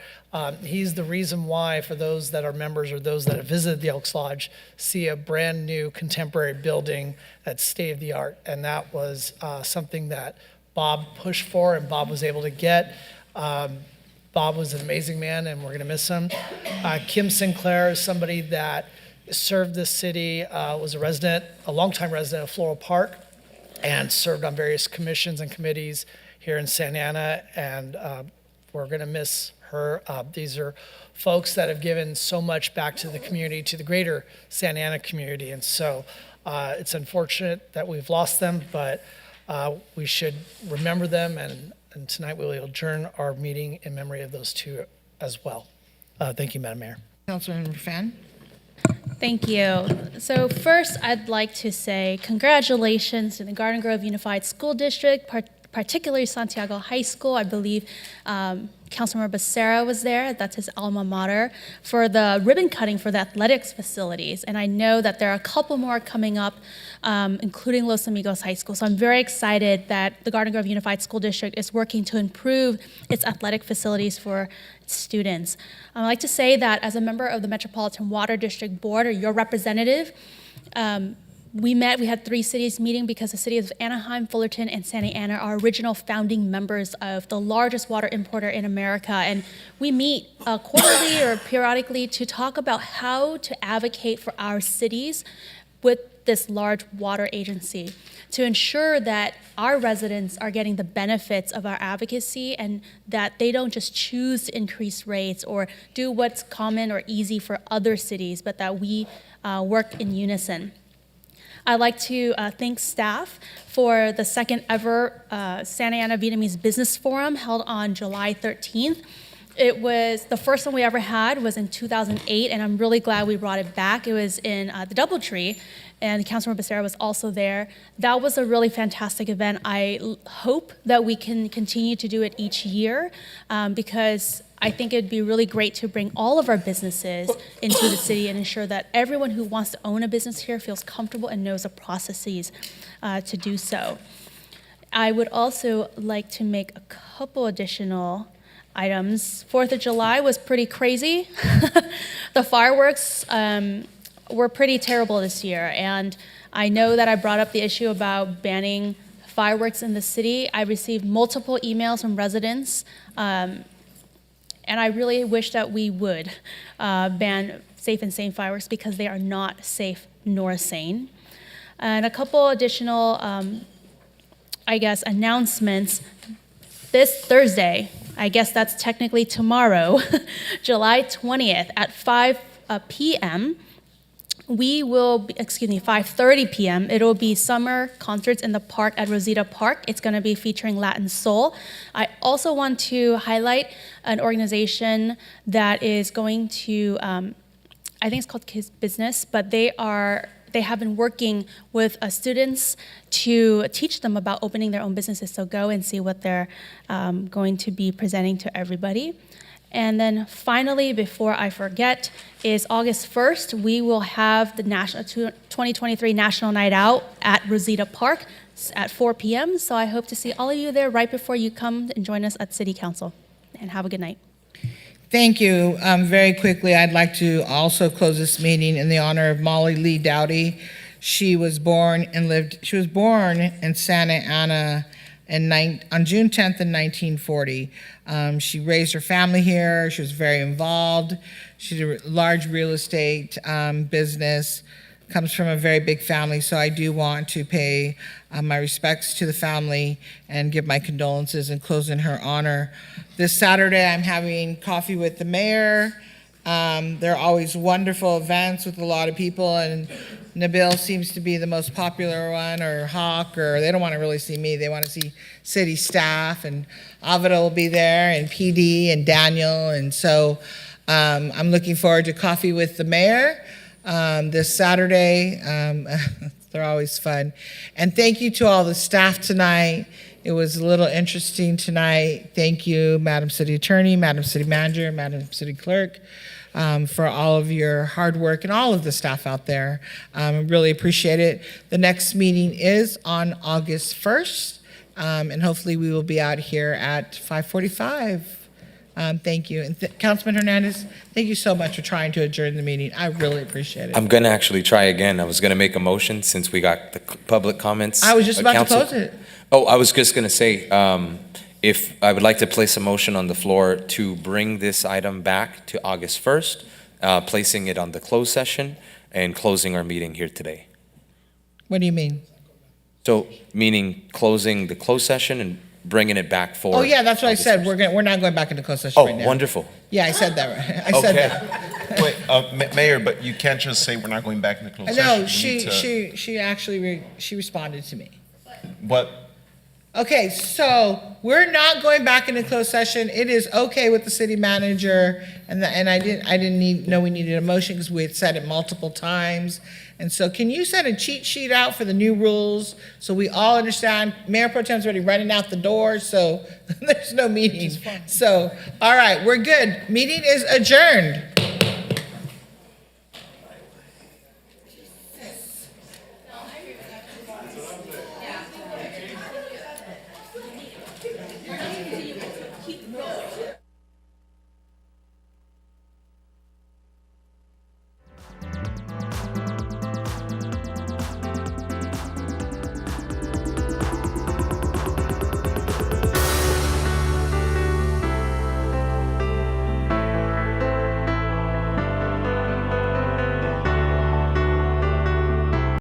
He's the reason why, for those that are members or those that have visited the Elks Lodge, see a brand new contemporary building that's state-of-the-art. And that was something that Bob pushed for and Bob was able to get. Bob was an amazing man, and we're going to miss him. Kim Sinclair is somebody that served this city, was a longtime resident of Floral Park, and served on various commissions and committees here in Santa Ana, and we're going to miss her. These are folks that have given so much back to the community, to the greater Santa Ana community, and so it's unfortunate that we've lost them, but we should remember them, and tonight we will adjourn our meeting in memory of those two as well. Thank you, Madam Mayor. Councilman Fan. Thank you. So first, I'd like to say congratulations to the Garden Grove Unified School District, particularly Santiago High School. I believe Councilmember Becerra was there, that's his alma mater, for the ribbon cutting for the athletics facilities. And I know that there are a couple more coming up, including Los Amigos High School. So I'm very excited that the Garden Grove Unified School District is working to improve its athletic facilities for students. I'd like to say that as a member of the Metropolitan Water District Board, or your representative, we had 3 cities meeting because the cities of Anaheim, Fullerton, and Santa Ana are original founding members of the largest water importer in America. And we meet quarterly or periodically to talk about how to advocate for our cities with this large water agency to ensure that our residents are getting the benefits of our advocacy and that they don't just choose to increase rates or do what's common or easy for other cities, but that we work in unison. I'd like to thank staff for the second ever Santa Ana Vietnamese Business Forum held on July 13th. It was, the first one we ever had was in 2008, and I'm really glad we brought it back. It was in the Doubletree, and Councilmember Becerra was also there. That was a really fantastic event. I hope that we can continue to do it each year because I think it'd be really great to bring all of our businesses into the city and ensure that everyone who wants to own a business here feels comfortable and knows the processes to do so. I would also like to make a couple additional items. 4th of July was pretty crazy. The fireworks were pretty terrible this year, and I know that I brought up the issue about banning fireworks in the city. I received multiple emails from residents, and I really wish that we would ban safe and sane fireworks because they are not safe nor sane. And a couple additional, announcements. This Thursday, I guess that's technically tomorrow, July 20th at 5 p.m., 5:30 p.m., it'll be summer concerts in the park at Rosita Park. It's going to be featuring Latin Soul. I also want to highlight an organization that is going to, I think it's called Kids Business, but they have been working with students to teach them about opening their own businesses. So go and see what they're going to be presenting to everybody. And then finally, before I forget, is August 1st, we will have the 2023 National Night Out at Rosita Park at 4 p.m. So I hope to see all of you there right before you come and join us at City Council. And have a good night. Thank you. Very quickly, I'd like to also close this meeting in the honor of Molly Lee Dowdy. She was born in Santa Ana on June 10th in 1940. She raised her family here. She was very involved. She's a large real estate business, comes from a very big family, so I do want to pay my respects to the family and give my condolences and close in her honor. This Saturday, I'm having coffee with the mayor. There are always wonderful events with a lot of people, and Nabil seems to be the most popular one, or Hawk, or they don't want to really see me. They want to see city staff, and Avida will be there, and PD, and Daniel, and so I'm looking forward to coffee with the mayor this Saturday. They're always fun. And thank you to all the staff tonight. It was a little interesting tonight. Thank you, Madam City Attorney, Madam City Manager, Madam City Clerk, for all of your hard work and all of the staff out there. I really appreciate it. The next meeting is on August 1st, and hopefully we will be out here at 5:45. Thank you. And Councilman Hernandez, thank you so much for trying to adjourn the meeting. I really appreciate it. I'm going to actually try again. I was going to make a motion since we got the public comments. I was just about to close it. Oh, I was just going to say, if I would like to place a motion on the floor to bring this item back to August 1st, placing it on the closed session and closing our meeting here today. What do you mean? So, meaning closing the closed session and bringing it back for. Oh, yeah, that's what I said. We're not going back into closed session right now. Oh, wonderful. Yeah, I said that right. I said that. Wait, Mayor, but you can't just say we're not going back into closed session. No, she actually responded to me. What? Okay, so we're not going back into closed session. It is okay with the city manager, and I didn't know we needed a motion because we had said it multiple times. And so can you send a cheat sheet out for the new rules so we all understand? Mayor Pro Tem's already running out the door, so there's no meeting. So, all right, we're good. Meeting is adjourned.